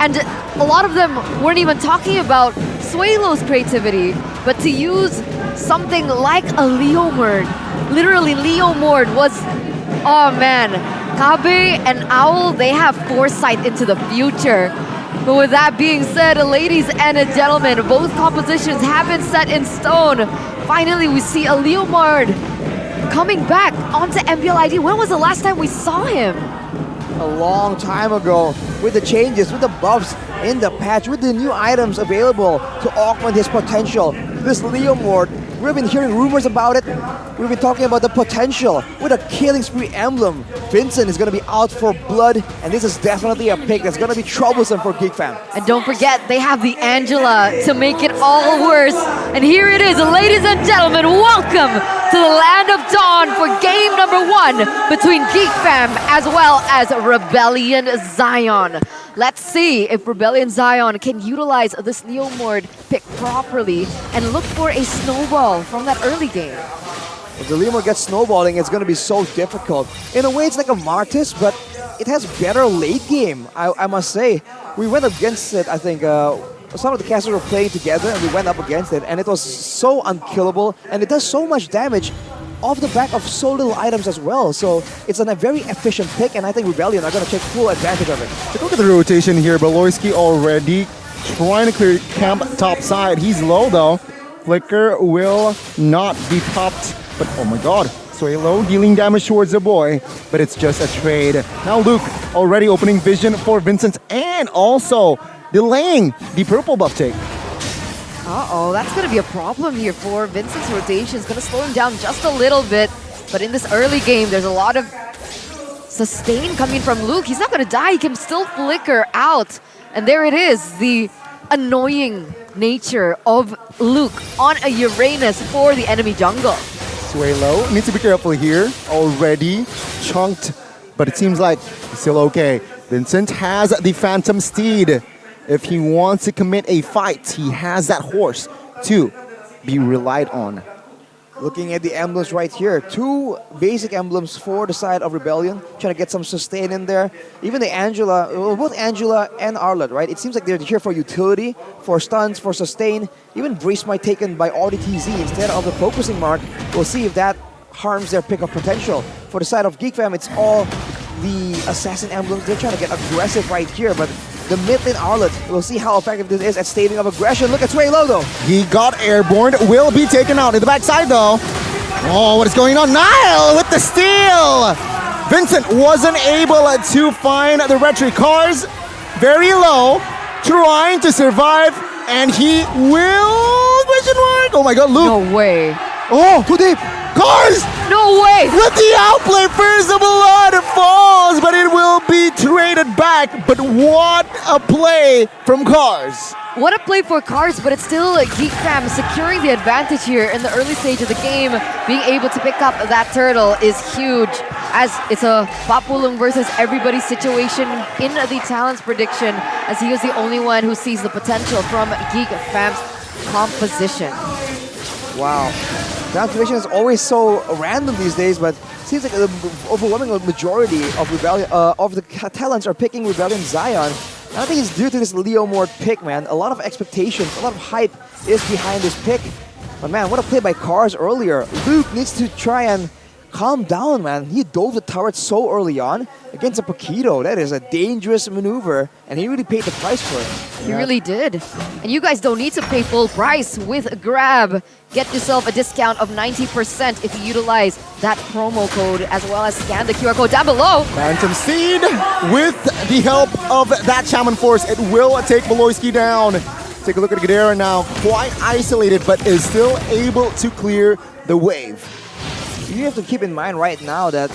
And a lot of them weren't even talking about Suelo's creativity, but to use something like a Leomord. Literally, Leomord was, oh man, Kabe and Owl, they have foresight into the future. But with that being said, ladies and gentlemen, both compositions have been set in stone. Finally, we see a Leomord coming back onto MPL ID. When was the last time we saw him? A long time ago, with the changes, with the buffs in the patch, with the new items available to augment his potential. This Leomord, we've been hearing rumors about it. We've been talking about the potential with a Killing Spree emblem. Vincent is going to be out for blood, and this is definitely a pick that's going to be troublesome for Geek Fam. And don't forget, they have the Angela to make it all worse. And here it is, ladies and gentlemen, welcome to the Land of Dawn for game number 1 between Geek Fam as well as Rebellion Zion. Let's see if Rebellion Zion can utilize this Leomord pick properly and look for a snowball from that early game. If the Leomord gets snowballing, it's going to be so difficult. In a way, it's like a Martis, but it has better late game, I must say. We went against it, I think, some of the casters were playing together and we went up against it, and it was so unkillable, and it does so much damage off the back of so little items as well. So it's a very efficient pick, and I think Rebellion are going to take full advantage of it. Take a look at the rotation here. Beloyski already trying to clear camp top side. He's low though. Flicker will not be popped. But oh my god, Suelo dealing damage towards the boy, but it's just a trade. Now Luke already opening vision for Vincent and also delaying the purple buff take. Uh-oh, that's going to be a problem here for Vincent's rotation. It's going to slow him down just a little bit. But in this early game, there's a lot of sustain coming from Luke. He's not going to die. He can still flicker out. And there it is, the annoying nature of Luke on a Uranus for the enemy jungle. Suelo needs to be careful here. Already chunked, but it seems like he's still okay. Vincent has the Phantom Steed. If he wants to commit a fight, he has that horse to be relied on. Looking at the emblems right here, 2 basic emblems for the side of Rebellion, trying to get some sustain in there. Even the Angela, both Angela and Arlet, right? It seems like they're here for utility, for stuns, for sustain. Even Breeze might taken by RDTZ instead of the focusing mark. We'll see if that harms their pick of potential. For the side of Geek Fam, it's all the assassin emblems. They're trying to get aggressive right here, but the mid lane Arlet. We'll see how effective this is at staving of aggression. Look at Suelo though. He got airborne, will be taken out in the backside though. Oh, what is going on? Nile with the steal! Vincent wasn't able to find the retry. Cars very low, trying to survive, and he will, question mark? Oh my god, Luke. No way. Oh, too deep. Cars! No way! With the outplay, first of blood falls, but it will be traded back. But what a play from Cars. What a play for Cars, but it's still Geek Fam securing the advantage here in the early stage of the game. Being able to pick up that turtle is huge, as it's a Papulung versus everybody situation in the talents prediction, as he is the only one who sees the potential from Geek Fam's composition. Wow. That situation is always so random these days, but it seems like the overwhelming majority of the talents are picking Rebellion Zion. And I think it's due to this Leo Mort pick, man. A lot of expectations, a lot of hype is behind this pick. But man, what a play by Cars earlier. Luke needs to try and calm down, man. He dove the turret so early on against a Paquito. That is a dangerous maneuver, and he really paid the price for it. He really did. And you guys don't need to pay full price with Grab. Get yourself a discount of 90% if you utilize that promo code, as well as scan the QR code down below. Phantom Seed, with the help of that Shaman Force, it will take Beloyski down. Take a look at Gadara now, quite isolated, but is still able to clear the wave. You have to keep in mind right now that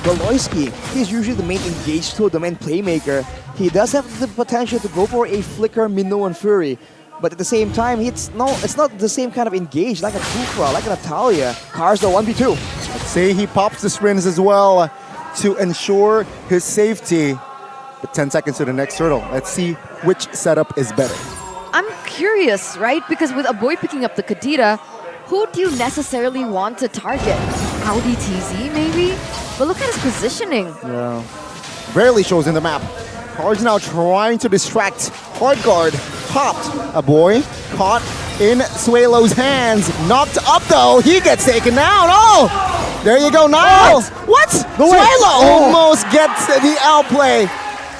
Beloyski, he's usually the main engaged tool, the main playmaker. He does have the potential to go for a Flicker, Minnow, and Fury. But at the same time, it's not the same kind of engage like a Kufra, like a Natalia. Cars the 1v2. Let's say he pops the sprints as well to ensure his safety. But 10 seconds to the next turtle. Let's see which setup is better. I'm curious, right? Because with a boy picking up the Kadira, who do you necessarily want to target? Audi TZ maybe? But look at his positioning. Yeah. Rarely shows in the map. Cars now trying to distract. Hard guard popped. A boy caught in Suelo's hands. Knocked up though. He gets taken down. Oh! There you go, Niles. What? Suelo almost gets the outplay.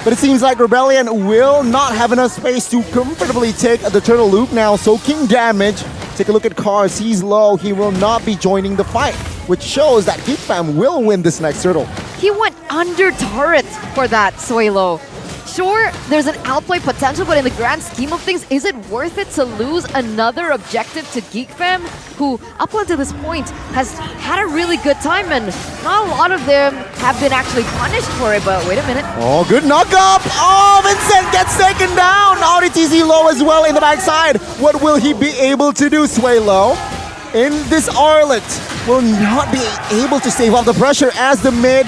But it seems like Rebellion will not have enough space to comfortably take the turtle loop now. Soaking damage. Take a look at Cars. He's low. He will not be joining the fight, which shows that Geek Fam will win this next turtle. He went under turret for that, Suelo. Sure, there's an outplay potential, but in the grand scheme of things, is it worth it to lose another objective to Geek Fam, who up until this point has had a really good time, and not a lot of them have been actually punished for it, but wait a minute. Oh, good knock up! Oh, Vincent gets taken down! RTZ low as well in the backside. What will he be able to do, Suelo? In this Arlet will not be able to stave off the pressure as the mid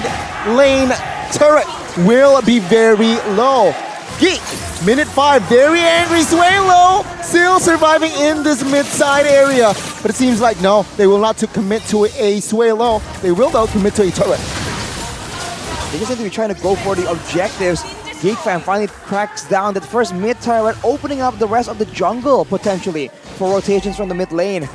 lane turret will be very low. Geek, minute 5, very angry Suelo, still surviving in this mid-side area. But it seems like no, they will not commit to a Suelo. They will though commit to a turret. They just need to be trying to go for the objectives. Geek Fam finally cracks down that first mid turret, opening up the rest of the jungle potentially for rotations from the mid lane.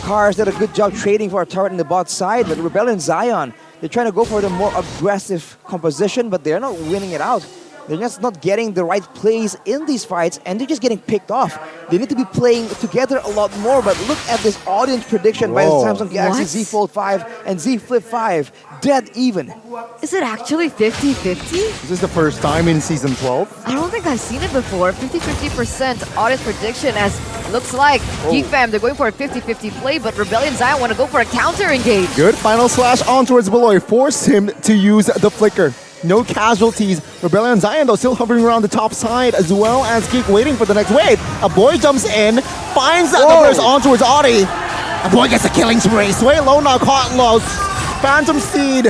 Cars did a good job trading for a turret in the bot side, but Rebellion Zion, they're trying to go for the more aggressive composition, but they're not winning it out. They're just not getting the right plays in these fights, and they're just getting picked off. They need to be playing together a lot more, but look at this audience prediction by the Samsung Galaxy Z Fold 5 and Z Flip 5. Dead even. Is it actually 50-50? Is this the first time in Season 12? I don't think I've seen it before. 50-50% audience prediction, as looks like Geek Fam, they're going for a 50-50 play, but Rebellion Zion want to go for a counter engage. Good final slash on towards Beloy. Forced him to use the flicker. No casualties. Rebellion Zion though still hovering around the top side, as well as Geek waiting for the next wave. A boy jumps in, finds the burst on towards Audi. A boy gets a killing spree. Suelo now caught low. Phantom Seed.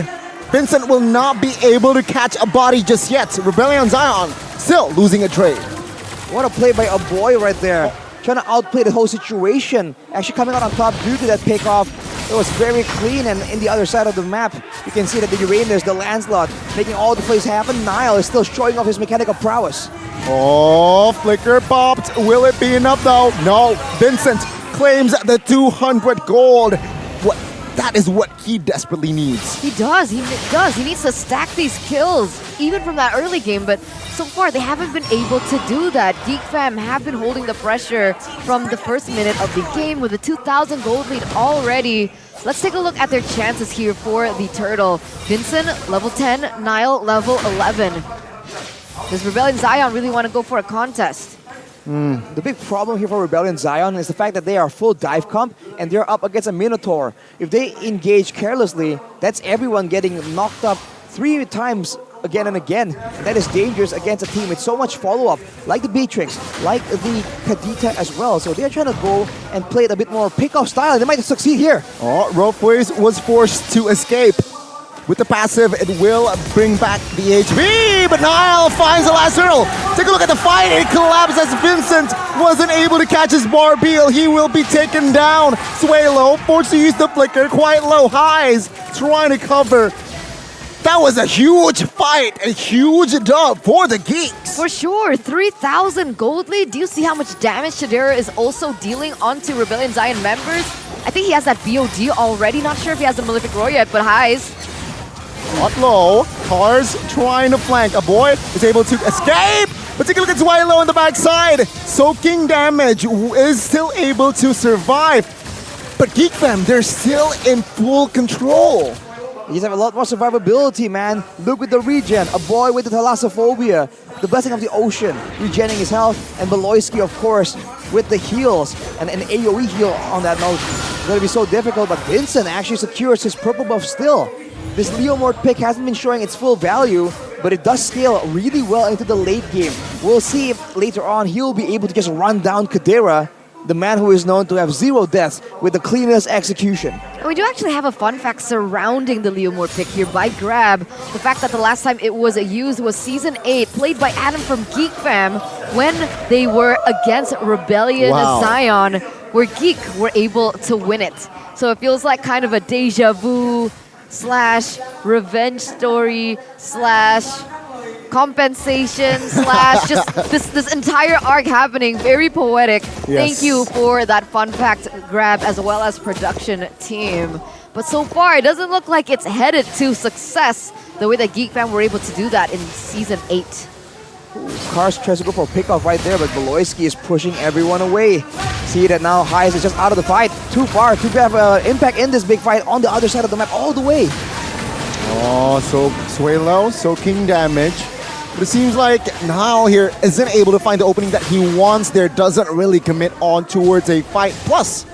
Vincent will not be able to catch a body just yet. Rebellion Zion still losing a trade. What a play by a boy right there. Trying to outplay the whole situation. Actually coming out on top due to that pickoff. It was very clean, and in the other side of the map, you can see that the Uranus, the Lancelot, making all the plays happen. Nile is still showing off his mechanical prowess. Oh, flicker popped. Will it be enough though? No. Vincent claims the 200 gold. What? that is what he desperately needs. He does. He does. He needs to stack these kills, even from that early game. But so far, they haven't been able to do that. Geek Fam have been holding the pressure from the first minute of the game with a 2,000 gold lead already. Let's take a look at their chances here for the Turtle. Vincent, level 10. Nile, level 11. Does Rebellion Zion really want to go for a contest? The big problem here for Rebellion Zion is the fact that they are full dive comp and they're up against a Minotaur. If they engage carelessly, that's everyone getting knocked up 3 times again and again. And that is dangerous against a team with so much follow-up, like the Beatrix, like the Kadita as well. So they're trying to go and play it a bit more pick-off style. They might succeed here. Oh, Ropeways was forced to escape. With the passive, it will bring back the HP, but Nile finds the last hurdle. Take a look at the fight. It collapsed as Vincent wasn't able to catch his Barbiel. He will be taken down. Suelo forced to use the flicker, quite low highs, trying to cover. That was a huge fight, a huge dub for the Geeks. For sure, 3,000 gold lead. Do you see how much damage Shadera is also dealing onto Rebellion Zion members? I think he has that BOD already. Not sure if he has the Malefic Roar yet, but highs. Not low. Cars trying to flank. A boy is able to escape. But take a look at Zwilo on the backside. Soaking damage is still able to survive. But Geek Fam, they're still in full control. You just have a lot more survivability, man. Look with the regen, a boy with the thalassophobia, the blessing of the ocean, regenerating his health, and Beloyski, of course, with the heals, and an AoE heal on that note. It's going to be so difficult, but Vincent actually secures his purple buff still. This Leomord pick hasn't been showing its full value, but it does scale really well into the late game. We'll see if later on he'll be able to just run down Kadera, the man who is known to have 0 deaths with the cleanest execution. And we do actually have a fun fact surrounding the Leomord pick here by Grab. The fact that the last time it was used was Season 8, played by Adam from Geek Fam, when they were against Rebellion Zion, where Geek were able to win it. So it feels like kind of a deja vu / revenge story / compensation / just this entire arc happening. Very poetic. Yes. Thank you for that fun fact, Grab, as well as production team. But so far, it doesn't look like it's headed to success the way that Geek Fam were able to do that in Season 8. Cars tries to go for a pick-off right there, but Beloyski is pushing everyone away. See that now Highs is just out of the fight. Too far to have impact in this big fight on the other side of the map all the way. Oh, so Suelo soaking damage. But it seems like Nile here isn't able to find the opening that he wants there, doesn't really commit on towards a fight. Plus,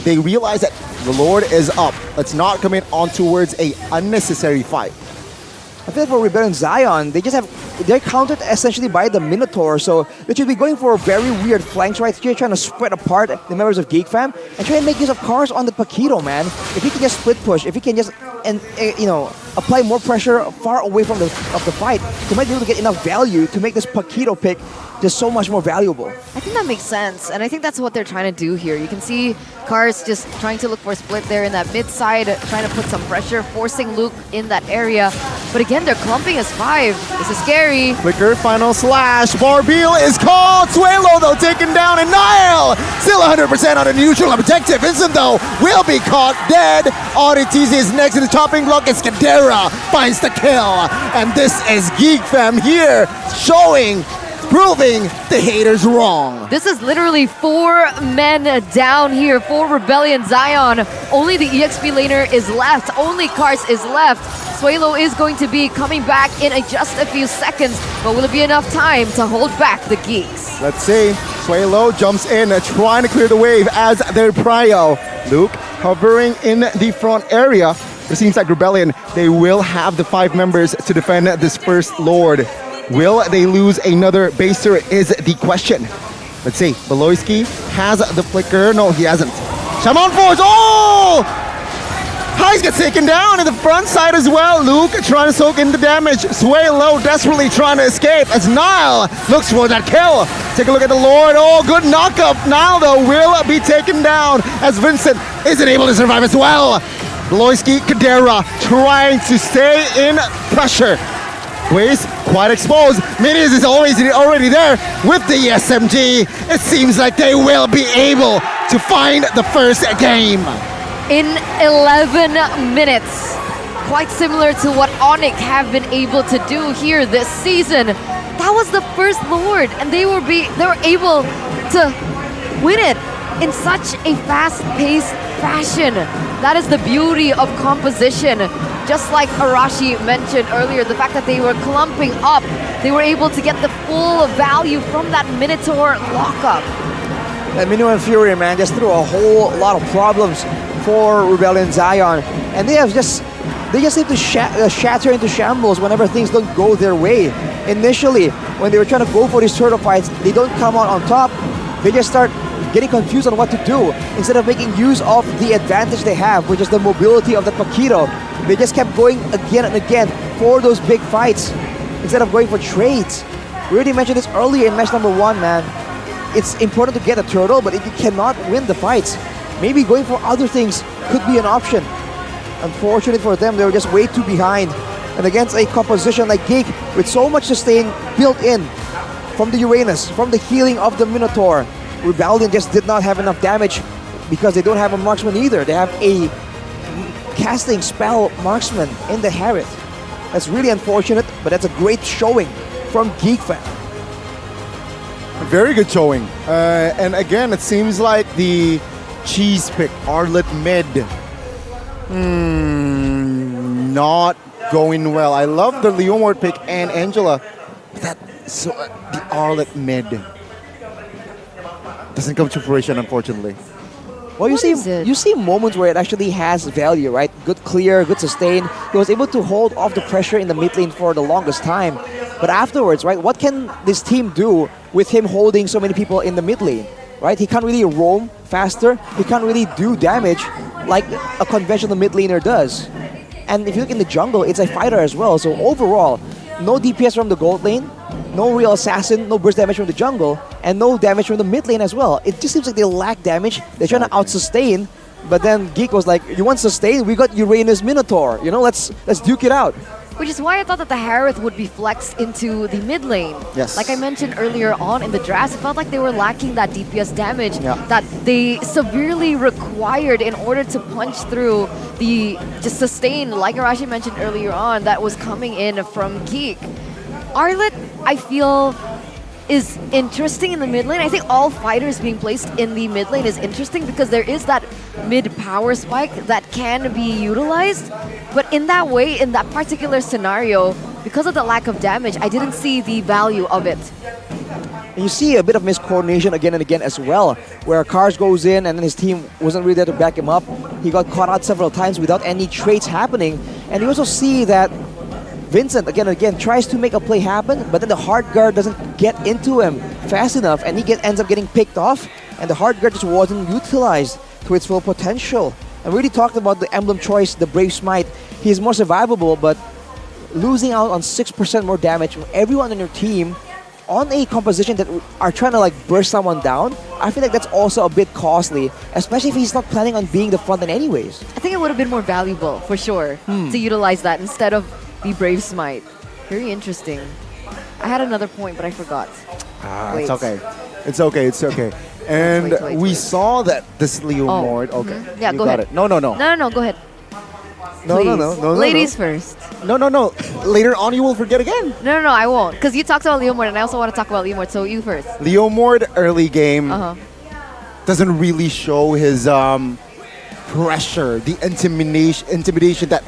they realize that the Lord is up. Let's not commit on towards a unnecessary fight. I feel like for Rebellion Zion, they're countered essentially by the Minotaur, so they should be going for very weird flanks right here, trying to spread apart the members of Geek Fam and try and make use of cars on the Paquito, man. If he can just split push, if he can just apply more pressure far away from the fight, he might be able to get enough value to make this Paquito pick just so much more valuable. I think that makes sense, and I think that's what they're trying to do here. You can see Cars just trying to look for a split there in that mid side, trying to put some pressure, forcing Luke in that area. But again, they're clumping as 5. This is scary. Flicker, final slash. Barbiel is called. Suelo, though, taken down, and Nile still 100% on a neutral objective. Vincent, though, will be caught dead. Auditiz is next in the chopping block, and Skadera finds the kill. And this is Geek Fam here, proving the haters wrong. This is literally 4 men down here for Rebellion Zion. Only the EXP laner is left. Only Cars is left. Suelo is going to be coming back in just a few seconds, but will it be enough time to hold back the Geeks? Let's see. Suelo jumps in, trying to clear the wave as their prio. Luke hovering in the front area. It seems like Rebellion, they will have the 5 members to defend this first Lord. Will they lose another baser is the question. Let's see. Beloyski has the flicker. No, he hasn't. Shaman Force. Oh! Highs gets taken down in the front side as well. Luke trying to soak in the damage. Suelo desperately trying to escape as Nile looks for that kill. Take a look at the Lord. Oh, good knockup. Nile, though, will be taken down as Vincent isn't able to survive as well. Beloyski, Kadera trying to stay in pressure. Waze quite exposed. Minions is always already there with the SMG. It seems like they will be able to find the first game. in 11 minutes. Quite similar to what Onyx have been able to do here this season. That was the first Lord, and they were able to win it in such a fast-paced fashion. That is the beauty of composition. Just like Arashi mentioned earlier, the fact that they were clumping up, they were able to get the full value from that Minotaur lockup. And Minu and Fury, man, just threw a whole lot of problems for Rebellion Zion, and they just seem to shatter into shambles whenever things don't go their way. Initially, when they were trying to go for these turtle fights, they don't come out on top. They just start getting confused on what to do. Instead of making use of the advantage they have, which is the mobility of the Paquito, they just kept going again and again for those big fights instead of going for trades. We already mentioned this earlier in match number 1, man. It's important to get a turtle, but if you cannot win the fights, maybe going for other things could be an option. Unfortunate for them, they were just way too behind. And against a composition like Geek with so much sustain built in from the Uranus, from the healing of the Minotaur, Rebellion just did not have enough damage because they don't have a marksman either. They have a casting spell marksman in the Harith. That's really unfortunate, but that's a great showing from Geek Fan. Very good showing. And again, it seems like the cheese pick, Arlet mid, not going well. I love the Leomord pick and Angela, but the Arlet mid doesn't come to fruition, unfortunately. Well, you see moments where it actually has value, right? Good clear, good sustain. He was able to hold off the pressure in the mid lane for the longest time. But afterwards, right, what can this team do with him holding so many people in the mid lane, right? He can't really roam faster. He can't really do damage like a conventional mid laner does. And if you look in the jungle, it's a fighter as well. So overall, no DPS from the gold lane, no real assassin, no burst damage from the jungle, and no damage from the mid lane as well. It just seems like they lack damage. They're trying to out-sustain, but then Geek was like, you want sustain? We got Uranus Minotaur. You know, let's duke it out. Which is why I thought that the Harith would be flexed into the mid lane. Yes. Like I mentioned earlier on in the draft, it felt like they were lacking that DPS damage that they severely required in order to punch through the just sustain, like Arashi mentioned earlier on, that was coming in from Geek. Arlet, I feel, is interesting in the mid lane. I think all fighters being placed in the mid lane is interesting because there is that mid power spike that can be utilized. But in that way, in that particular scenario, because of the lack of damage, I didn't see the value of it. And you see a bit of miscoordination again and again as well, where Kars goes in and then his team wasn't really there to back him up. He got caught out several times without any trades happening. And you also see that Vincent, again and again, tries to make a play happen, but then the hard guard doesn't get into him fast enough, and he ends up getting picked off, and the hard guard just wasn't utilized to its full potential. And we already talked about the emblem choice, the Brave Smite. He's more survivable, but losing out on 6% more damage from everyone on your team on a composition that are trying to like burst someone down, I feel like that's also a bit costly, especially if he's not planning on being the front end anyways. I think it would have been more valuable, for sure, to utilize that instead of the Brave Smite. Very interesting. I had another point, but I forgot. It's okay. It's okay. It's okay. And we saw that this Leomord. Okay. Yeah, you go got ahead. It. No. No, go ahead. No, Ladies first. No. Later on, you will forget again. No, I won't. Because you talked about Leomord, and I also want to talk about Leomord, so you first. Leomord early game doesn't really show his pressure, the intimidation that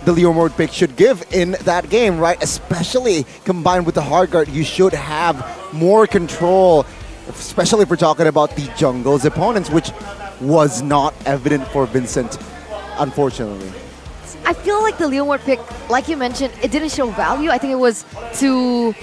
the Leomord pick should give in that game, right? Especially combined with the hard guard, you should have more control, especially if we're talking about the jungle's opponents, which was not evident for Vincent, unfortunately. I feel like the Leomord pick, like you mentioned, it didn't show value. I think it was too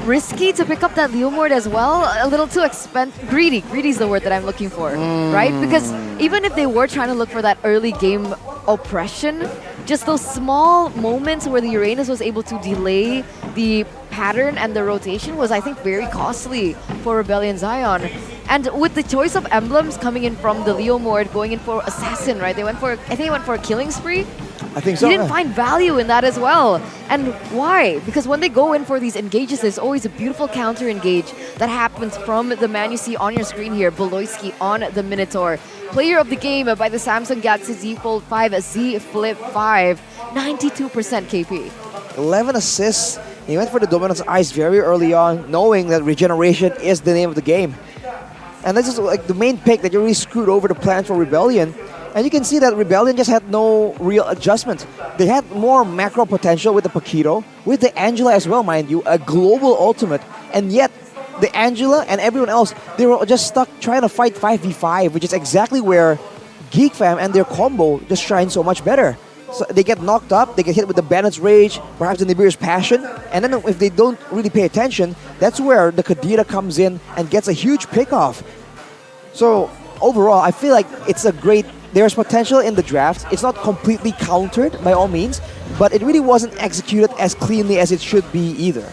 risky to pick up that Leomord as well. A little too expensive. Greedy is the word that I'm looking for, right? Because even if they were trying to look for that early game oppression, just those small moments where the Uranus was able to delay the pattern and the rotation was, I think, very costly for Rebellion Zion. And with the choice of emblems coming in from the Leomord, going in for Assassin, right? I think they went for a killing spree. I think so. He didn't yeah. find value in that as well. And why? Because when they go in for these engages, there's always a beautiful counter engage that happens from the man you see on your screen here, Beloyski on the Minotaur. Player of the game by the Samsung Galaxy Z Fold 5, Z Flip 5, 92% KP. 11 assists. He went for the Dominance Ice very early on, knowing that regeneration is the name of the game. And this is like the main pick that you really screwed over the plans for Rebellion. And you can see that Rebellion just had no real adjustment. They had more macro potential with the Paquito, with the Angela as well, mind you, a global ultimate. And yet, the Angela and everyone else, they were just stuck trying to fight 5v5, which is exactly where Geek Fam and their combo just shine so much better. So they get knocked up, they get hit with the Bandit's Rage, perhaps the Nibiru's Passion, and then if they don't really pay attention, that's where the Kadira comes in and gets a huge pickoff. So overall, I feel like it's a great, there's potential in the draft. It's not completely countered by all means, but it really wasn't executed as cleanly as it should be either.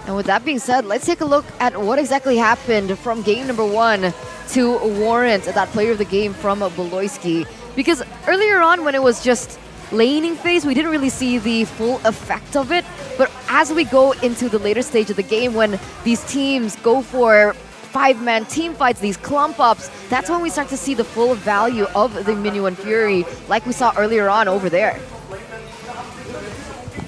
And with that being said, let's take a look at what exactly happened from game number 1 to warrant that player of the game from Beloyski. Because earlier on, when it was just laning phase, we didn't really see the full effect of it. But as we go into the later stage of the game, when these teams go for 5-man team fights, these clump ups, that's when we start to see the full value of the Minuan Fury, like we saw earlier on over there.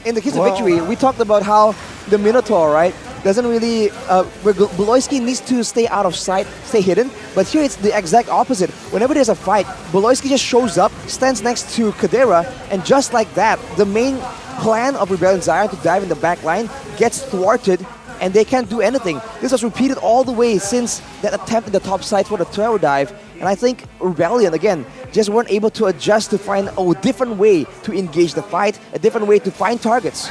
In the case of victory, we talked about how the Minotaur, right, doesn't really, Beloyski needs to stay out of sight, stay hidden, but here it's the exact opposite. Whenever there's a fight, Beloyski just shows up, stands next to Kadera, and just like that, the main plan of Rebellion Zion to dive in the back line gets thwarted, and they can't do anything. This was repeated all the way since that attempt in the top side for the tower dive, and I think Rebellion, again, just weren't able to adjust to find a different way to engage the fight, a different way to find targets.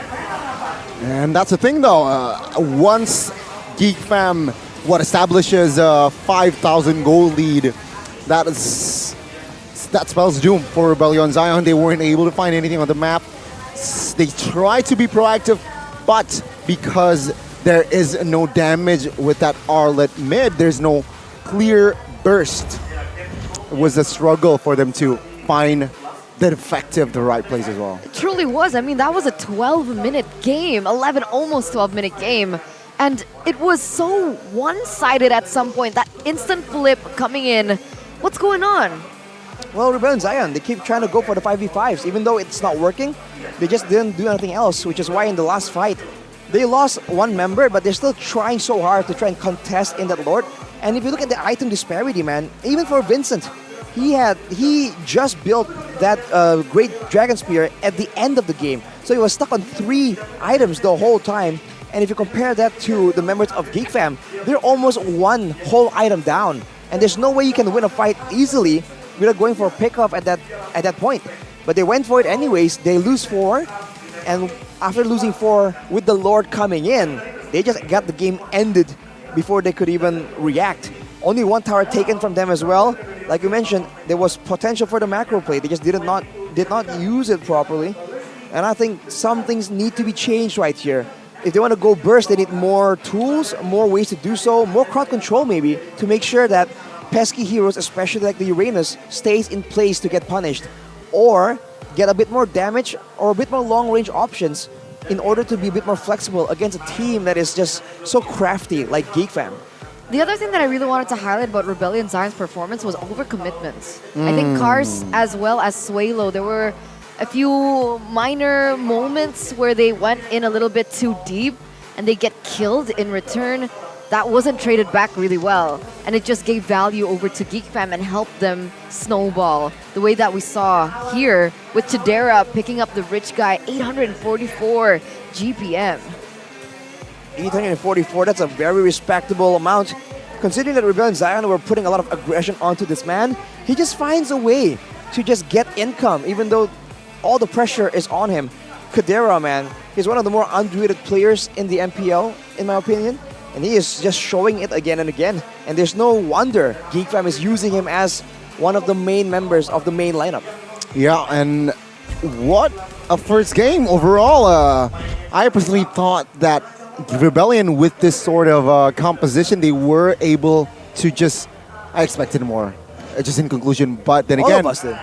And that's the thing though, once Geek Fam establishes a 5,000 goal lead, that spells doom for Rebellion Zion. They weren't able to find anything on the map. They tried to be proactive, but because there is no damage with that Arlet mid, there's no clear burst. It was a struggle for them to find the effective, the right place as well. It truly was. I mean, that was a 12-minute game, 11, almost 12-minute game. And it was so one-sided at some point, that instant flip coming in. What's going on? Well, Rebellion Zion, they keep trying to go for the 5v5s. Even though it's not working, they just didn't do anything else, which is why in the last fight, they lost one member, but they're still trying so hard to try and contest in that Lord. And if you look at the item disparity, man, even for Vincent, he just built that great Dragon Spear at the end of the game. So he was stuck on 3 items the whole time. And if you compare that to the members of Geek Fam, they're almost 1 whole item down. And there's no way you can win a fight easily without going for a pickoff at that point. But they went for it anyways. They lose 4. And after losing 4 with the Lord coming in, they just got the game ended before they could even react. Only 1 tower taken from them as well. Like you mentioned, there was potential for the macro play. They just did not use it properly. And I think some things need to be changed right here. If they want to go burst, they need more tools, more ways to do so, more crowd control maybe, to make sure that pesky heroes, especially like the Uranus, stays in place to get punished. Or get a bit more damage or a bit more long-range options in order to be a bit more flexible against a team that is just so crafty like Geek Fam. The other thing that I really wanted to highlight about Rebellion Zion's performance was overcommitments. I think Cars as well as Suelo, there were a few minor moments where they went in a little bit too deep and they get killed in return. That wasn't traded back really well. And it just gave value over to Geek Fam and helped them snowball. The way that we saw here with Chidera picking up the rich guy, 844 GPM. 844, that's a very respectable amount. Considering that Rebellion Zion were putting a lot of aggression onto this man, he just finds a way to just get income, even though all the pressure is on him. Kadera, man, he's one of the more underrated players in the MPL, in my opinion. And he is just showing it again and again. And there's no wonder Geek Fam is using him as one of the main members of the main lineup. Yeah, and what a first game overall. I personally thought that Rebellion, with this sort of composition, they were able to I expected more, just in conclusion. But then again, all of us did.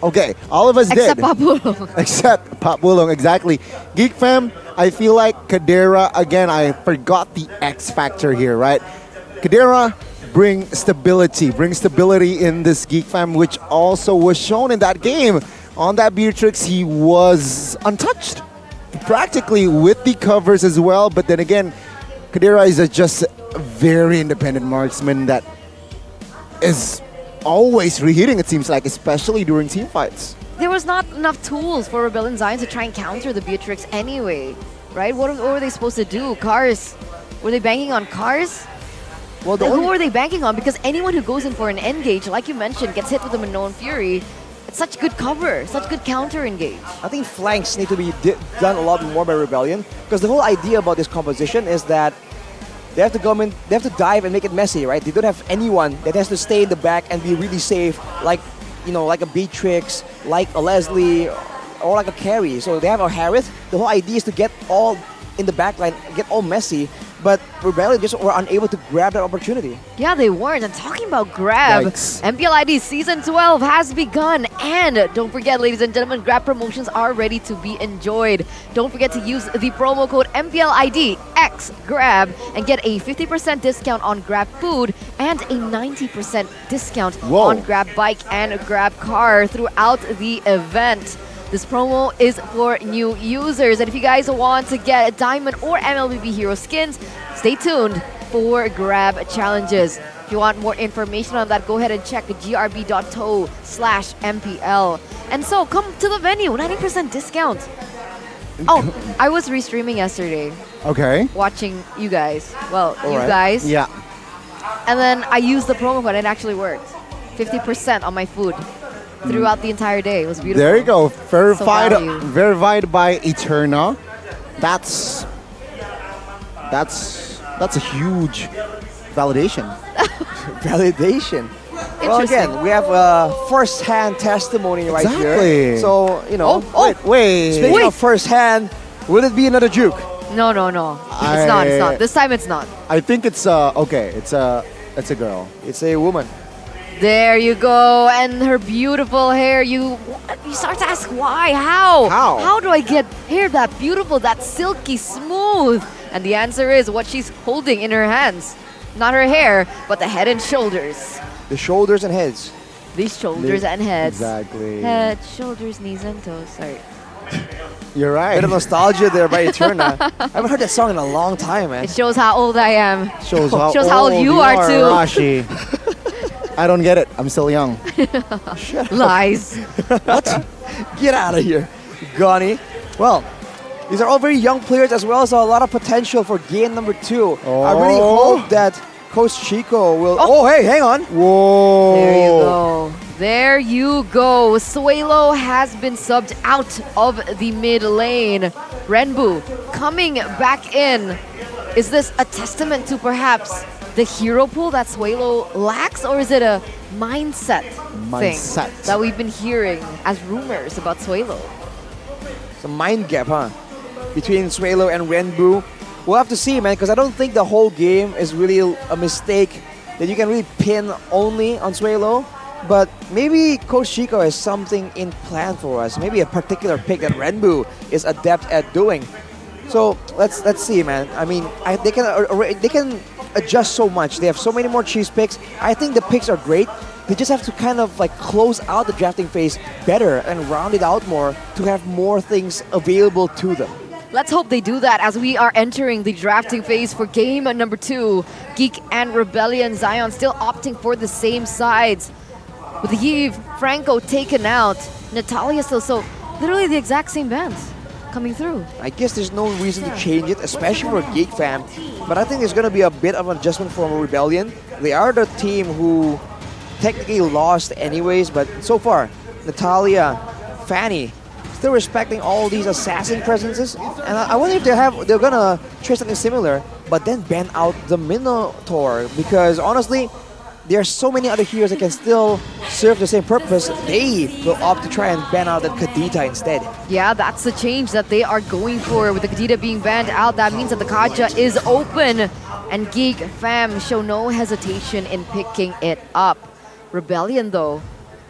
Okay, all of us Except did. Papulong. Except Pop Wulong, exactly. Geek Fam, I feel like Kadera, again, I forgot the X factor here, right? Kadera bring stability in this Geek Fam, which also was shown in that game. On that Beatrix, he was untouched, practically with the covers as well. But then again, Kadera is just a very independent marksman that is always reheating, it seems like, especially during team fights. There was not enough tools for Rebellion Zion to try and counter the Beatrix anyway, right? What were they supposed to do? Cars? Were they banking on cars? Well, Who were they banking on? Because anyone who goes in for an engage, like you mentioned, gets hit with a Minoan Fury. It's such good cover, such good counter engage. I think flanks need to be done a lot more by Rebellion, because the whole idea about this composition is that they have to go in, they have to dive and make it messy, right? They don't have anyone that has to stay in the back and be really safe, like, you know, like a Beatrix, like a Leslie, or like a carry. So they have a Harith. The whole idea is to get all in the back line, get all messy, but Rebellion just were unable to grab that opportunity. Yeah, they weren't. And talking about grab, Yikes. MPL ID Season 12 has begun. And don't forget, ladies and gentlemen, grab promotions are ready to be enjoyed. Don't forget to use the promo code MPL ID XGRAB and get a 50% discount on Grab Food and a 90% discount on Grab Bike and Grab Car throughout the event. This promo is for new users, and if you guys want to get a Diamond or MLBB Hero skins, stay tuned for grab challenges. If you want more information on that, go ahead and check grb.to/MPL. And so, come to the venue, 90% discount. Oh, I was restreaming yesterday. Okay. Watching you guys. Well, All you right. guys. Yeah. And then I used the promo code and it actually worked. 50% on my food throughout the entire day. It was beautiful. There you go. Verified, value. verified by Eterna. That's a huge validation. Validation. Well, again, we have first-hand testimony right Exactly. here. So, you know, wait. Speaking of first-hand, will it be another juke? No. It's not. This time it's not. I think it's okay. It's a girl. It's a woman. There you go. And her beautiful hair. You start to ask why? How? How do I get hair that beautiful, that silky smooth? And the answer is what she's holding in her hands. Not her hair, but the head and shoulders. The shoulders and heads. These shoulders and heads. Exactly. Head, shoulders, knees, and toes. Sorry. You're right. Bit of nostalgia there by Eterna. I haven't heard that song in a long time, man. It shows how old I am. Shows how old you are too. Rashi. I don't get it. I'm still young. Lies. What? Get out of here, Gani. Well, these are all very young players as well, so a lot of potential for game number 2. I really hope that Coach Chico will... Oh, hey, hang on. Whoa. There you go. There you go. Suelo has been subbed out of the mid lane. Renbu coming back in. Is this a testament to perhaps the hero pool that Suelo lacks, or is it a mindset thing that we've been hearing as rumors about Suelo? It's a mind gap, huh? Between Suelo and Renbu. We'll have to see, man, because I don't think the whole game is really a mistake that you can really pin only on Suelo. But maybe Coach Chico has something in plan for us. Maybe a particular pick that Renbu is adept at doing. So let's see, man. I mean, they can adjust so much. They have so many more cheese picks. I think the picks are great. They just have to kind of like close out the drafting phase better and round it out more to have more things available to them. Let's hope they do that as we are entering the drafting phase for game number 2. Geek and Rebellion. Zion still opting for the same sides. With Yves, Franco taken out. Natalia still, so literally the exact same bands coming through. I guess there's no reason to change it, especially for Geek Fam. But I think there's going to be a bit of an adjustment for Rebellion. They are the team who technically lost anyways, but so far, Natalia, Fanny, still respecting all these assassin presences. And I wonder if they're going to try something similar, but then ban out the Minotaur. Because honestly, there are so many other heroes that can still serve the same purpose. They will opt to try and ban out that Kadita instead. Yeah, that's the change that they are going for. With the Kadita being banned out, that means that the Kaja is open. And Geek Fam show no hesitation in picking it up. Rebellion though,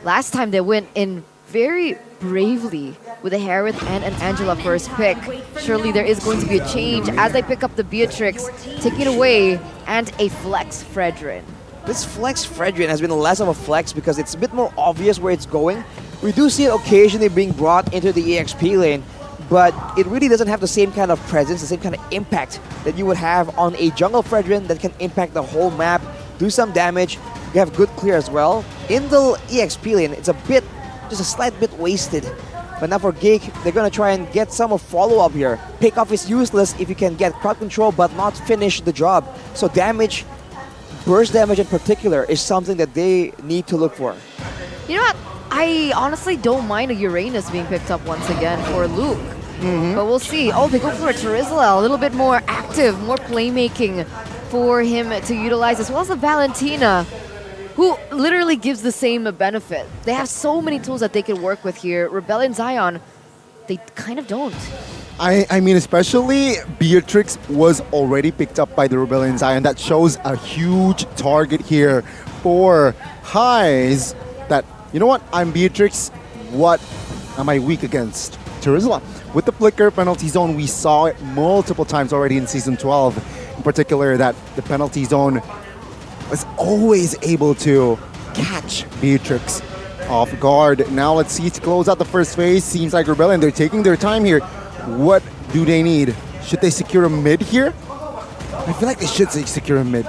last time they went in very bravely with a Harith and an Angela first pick. Surely there is going to be a change as they pick up the Beatrix, taking it away, and a flex Fredrin. This flex Fredrin has been less of a flex because it's a bit more obvious where it's going. We do see it occasionally being brought into the EXP lane, but it really doesn't have the same kind of presence, the same kind of impact that you would have on a jungle Fredrin that can impact the whole map, do some damage. You have good clear as well. In the EXP lane, it's just a slight bit wasted. But now for Geek, they're gonna try and get some follow-up here. Pick off is useless if you can get crowd control but not finish the job. So damage, burst damage in particular, is something that they need to look for. You know what? I honestly don't mind a Uranus being picked up once again for Luke. But we'll see. Oh, they go for a Terizla, a little bit more active, more playmaking for him to utilize, as well as the Valentina, who literally gives the same benefit. They have so many tools that they can work with here. Rebellion Zion, they kind of don't. I mean, especially Beatrix was already picked up by the Rebellion Zion. That shows a huge target here for Highs that, you know what, I'm Beatrix, what am I weak against? Terizla. With the flicker penalty zone, we saw it multiple times already in Season 12. In particular, that the penalty zone was always able to catch Beatrix off guard. Now let's see to close out the first phase. Seems like Rebellion, they're taking their time here. What do they need? Should they secure a mid here? I feel like they should secure a mid.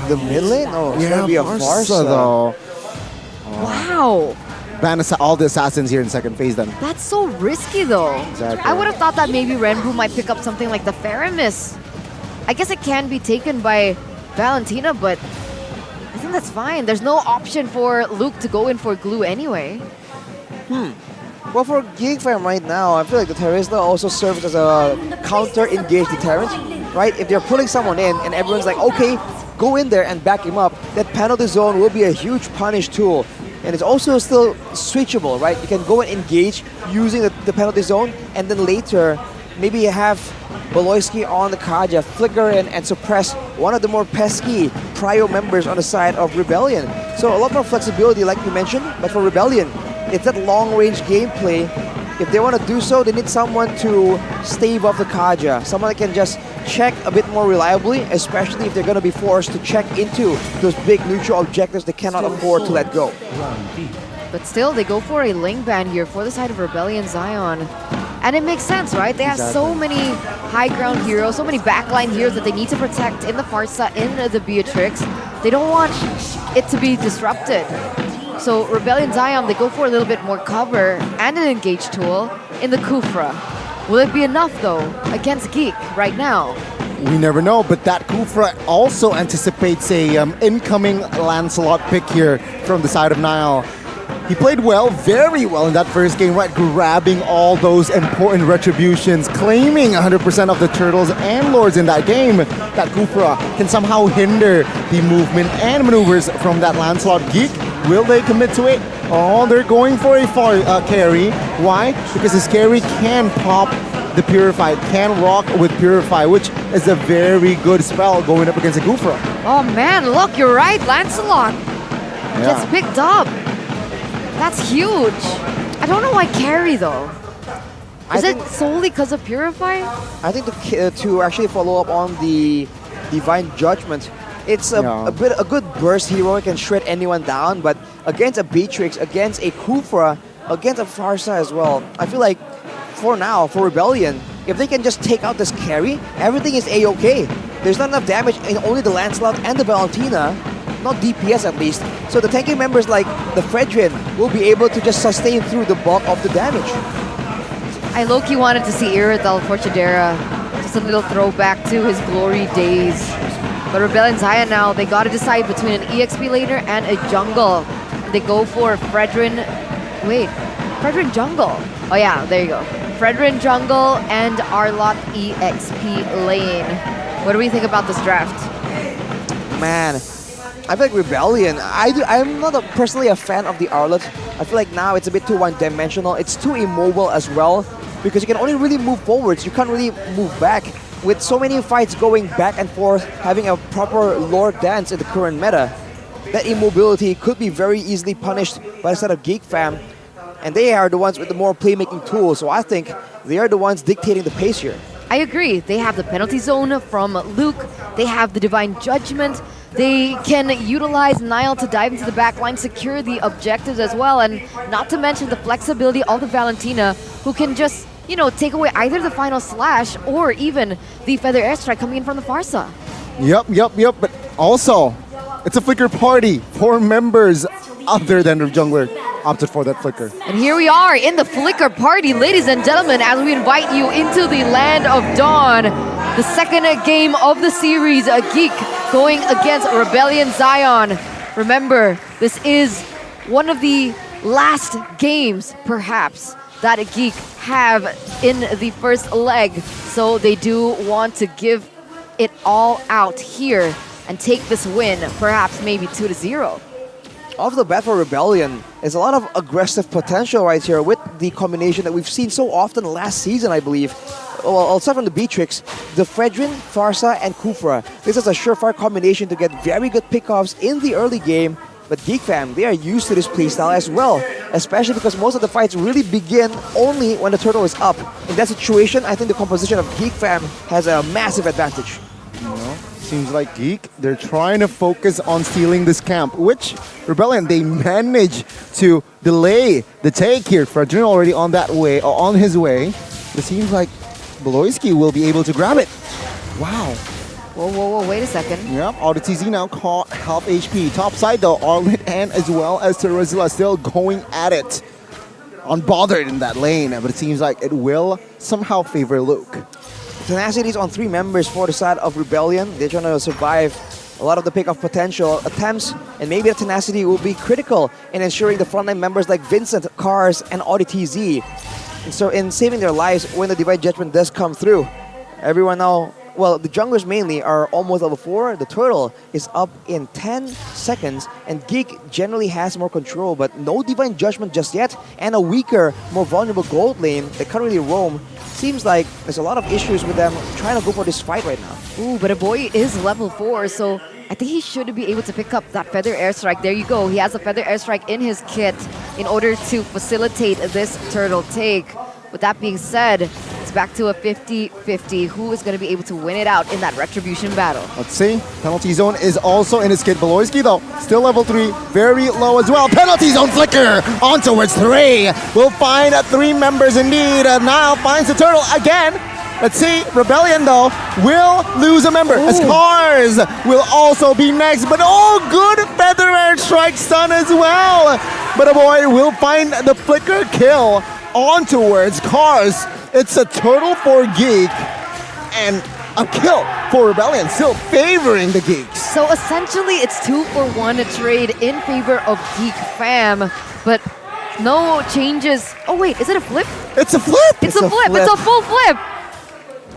The mid lane? Oh, it's gonna be a Farsa though. Wow. Ban all the assassins here in second phase then. That's so risky though. Exactly. I would have thought that maybe Renbu might pick up something like the Faramis. I guess it can be taken by Valentina, but I think that's fine. There's no option for Luke to go in for glue anyway. Well, for Geek Fam right now, I feel like the Terizla also serves as a counter-engage deterrent, right? If they're pulling someone in and everyone's like, okay, go in there and back him up, that penalty zone will be a huge punish tool. And it's also still switchable, right? You can go and engage using the penalty zone, and then later, maybe you have Baloyski on the Kaja, flicker and suppress one of the more pesky Prio members on the side of Rebellion. So a lot more flexibility, like you mentioned, but for Rebellion, it's that long-range gameplay. If they want to do so, they need someone to stave off the Kaja, someone that can just check a bit more reliably, especially if they're going to be forced to check into those big neutral objectives they cannot afford to let go. But still, they go for a lane ban here for the side of Rebellion Zion. And it makes sense, right? They have so many high ground heroes, so many backline heroes that they need to protect in the Farsa, in the Beatrix. They don't want it to be disrupted. So Rebellion Zion, they go for a little bit more cover and an engage tool in the Kufra. Will it be enough though against Geek right now? We never know, but that Kufra also anticipates a incoming Lancelot pick here from the side of Nile. He played well, very well in that first game, right? Grabbing all those important retributions, claiming 100% of the turtles and lords in that game. That Kufra can somehow hinder the movement and maneuvers from that Lancelot. Geek, will they commit to it? Oh, they're going for a carry. Why? Because his carry can pop the Purify, can rock with Purify, which is a very good spell going up against a Kufra. Oh man, look, you're right, Lancelot gets picked up. That's huge. I don't know why carry though. Is it solely because of Purify? I think to actually follow up on the Divine Judgment, it's a good burst hero. It can shred anyone down, but against a Beatrix, against a Kufra, against a Farsa as well, I feel like for now, for Rebellion, if they can just take out this carry, everything is A-okay. There's not enough damage in only the Lancelot and the Valentina, not DPS at least. So the tanking members like the Fredrin will be able to just sustain through the bulk of the damage. I low-key wanted to see Iridal for Chidera. Just a little throwback to his glory days. But Rebellion Zion now, they gotta decide between an EXP laner and a jungle. They go for Fredrin. Wait, Fredrin jungle. Oh yeah, there you go. Fredrin jungle and Arlott EXP lane. What do we think about this draft? Man, I feel like Rebellion, I'm not personally a fan of the Arlott. I feel like now it's a bit too one-dimensional. It's too immobile as well, because you can only really move forwards. You can't really move back. With so many fights going back and forth, having a proper lore dance in the current meta, that immobility could be very easily punished by the side of Geek Fam. And they are the ones with the more playmaking tools, so I think they are the ones dictating the pace here. I agree. They have the penalty zone from Luke. They have the divine judgment. They can utilize Nile to dive into the back line, secure the objectives as well, and not to mention the flexibility of the Valentina, who can just, you know, take away either the final slash or even the feather airstrike coming in from the Farsa. Yep. But also, it's a flicker party. 4 members other than the jungler opted for that flicker. And here we are in the flicker party, ladies and gentlemen, as we invite you into the land of Dawn. The second game of the series, a Geek going against Rebellion Zion. Remember, this is one of the last games, perhaps, that a Geek have in the first leg. So they do want to give it all out here and take this win, perhaps maybe 2-0. Off the bat for Rebellion, there's a lot of aggressive potential right here with the combination that we've seen so often last season, I believe. Well, aside from the Beatrix, the Fredrin, Farsa, and Kufra. This is a surefire combination to get very good pickoffs in the early game. But Geek Fam, they are used to this playstyle as well, especially because most of the fights really begin only when the turtle is up. In that situation, I think the composition of Geek Fam has a massive advantage. Seems like Geek, they're trying to focus on stealing this camp, which Rebellion, they managed to delay the take here. Fredrin already on that way, or on his way. It seems like Beloyski will be able to grab it. Wow. Whoa, wait a second. Yep, TZ now caught half HP. Top side though, Arlit and as well as Terizla still going at it. Unbothered in that lane, but it seems like it will somehow favor Luke. Tenacity is on 3 members for the side of Rebellion. They're trying to survive a lot of the pick-off potential attempts, and maybe the tenacity will be critical in ensuring the frontline members like Vincent, Cars, and Audi TZ. And so in saving their lives when the Divine Judgment does come through. Everyone now, well, the junglers mainly are almost level 4. The turtle is up in 10 seconds, and Geek generally has more control, but no Divine Judgment just yet, and a weaker, more vulnerable gold lane that currently roam. Seems like there's a lot of issues with them trying to go for this fight right now. Ooh, but a boy is level 4, so I think he should be able to pick up that feather airstrike. There you go. He has a feather airstrike in his kit in order to facilitate this turtle take. With that being said, it's back to a 50-50. Who is going to be able to win it out in that retribution battle? Let's see. Penalty zone is also in his kit. Beloyski though, still level 3, very low as well. Penalty zone flicker on towards 3. We'll find 3 members indeed. Nile finds the turtle again. Let's see. Rebellion though will lose a member. As Cars will also be next. But good feather airstrike stun as well. But a boy will find the flicker kill on towards Cars. It's a turtle for Geek and a kill for Rebellion, still favoring the Geeks. So essentially it's 2-for-1 trade in favor of Geek Fam, but no changes. Oh wait, is it a flip? It's a flip! It's a flip! It's a full flip!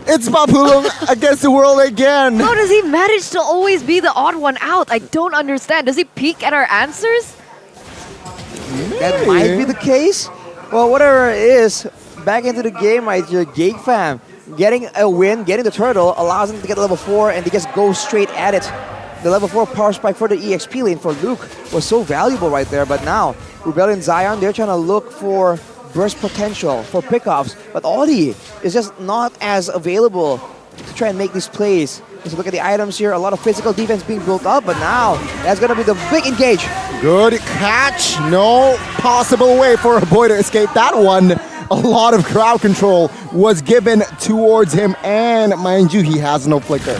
It's Papulong against the world again! How does he manage to always be the odd one out? I don't understand. Does he peek at our answers? That might be the case. Well, whatever it is, back into the game right here, Geek Fam. Getting a win, getting the turtle, allows them to get level 4 and they just go straight at it. The level 4 power spike for the EXP lane for Luke was so valuable right there, but now Rebellion Zion, they're trying to look for burst potential, for pickoffs, but Audi is just not as available to try and make these plays. Just look at the items here, a lot of physical defense being built up, but now that's going to be the big engage. Good catch. No possible way for a boy to escape that one. A lot of crowd control was given towards him, and mind you, he has no flicker.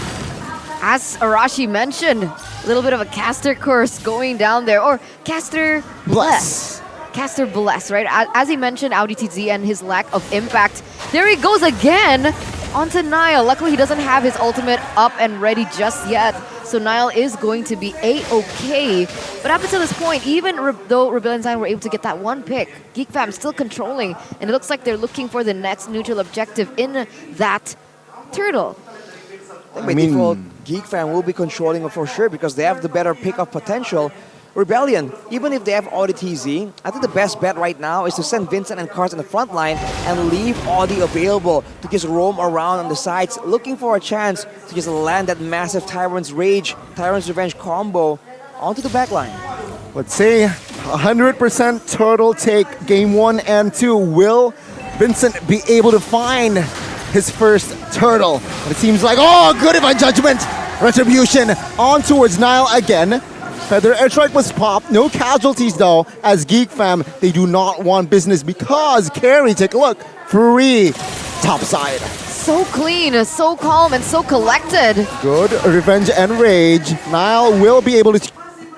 As Arashi mentioned, a little bit of a caster curse going down there, or caster bless. Caster bless, right? As he mentioned, Audi TZ and his lack of impact. There he goes again onto Nile. Luckily, he doesn't have his ultimate up and ready just yet. So Nile is going to be A-okay. But up until this point, even though Rebellion Zion were able to get that one pick, Geek Fam still controlling. And it looks like they're looking for the next neutral objective in that turtle. By default, Geek Fam will be controlling it for sure because they have the better pick-off potential. Rebellion, even if they have Audi TZ, I think the best bet right now is to send Vincent and Cars in the front line and leave Audi available to just roam around on the sides, looking for a chance to just land that massive Tyrant's Rage, Tyrant's Revenge combo. onto the back line. Let's see, 100% total take game 1 and 2. Will Vincent be able to find his first turtle? And it seems like, oh, good divine judgment. Retribution on towards Nile again. Feather airstrike was popped. No casualties though, as Geek Fam, they do not want business because Carry, take a look, free topside. So clean, so calm, and so collected. Good revenge and rage. Nile will be able to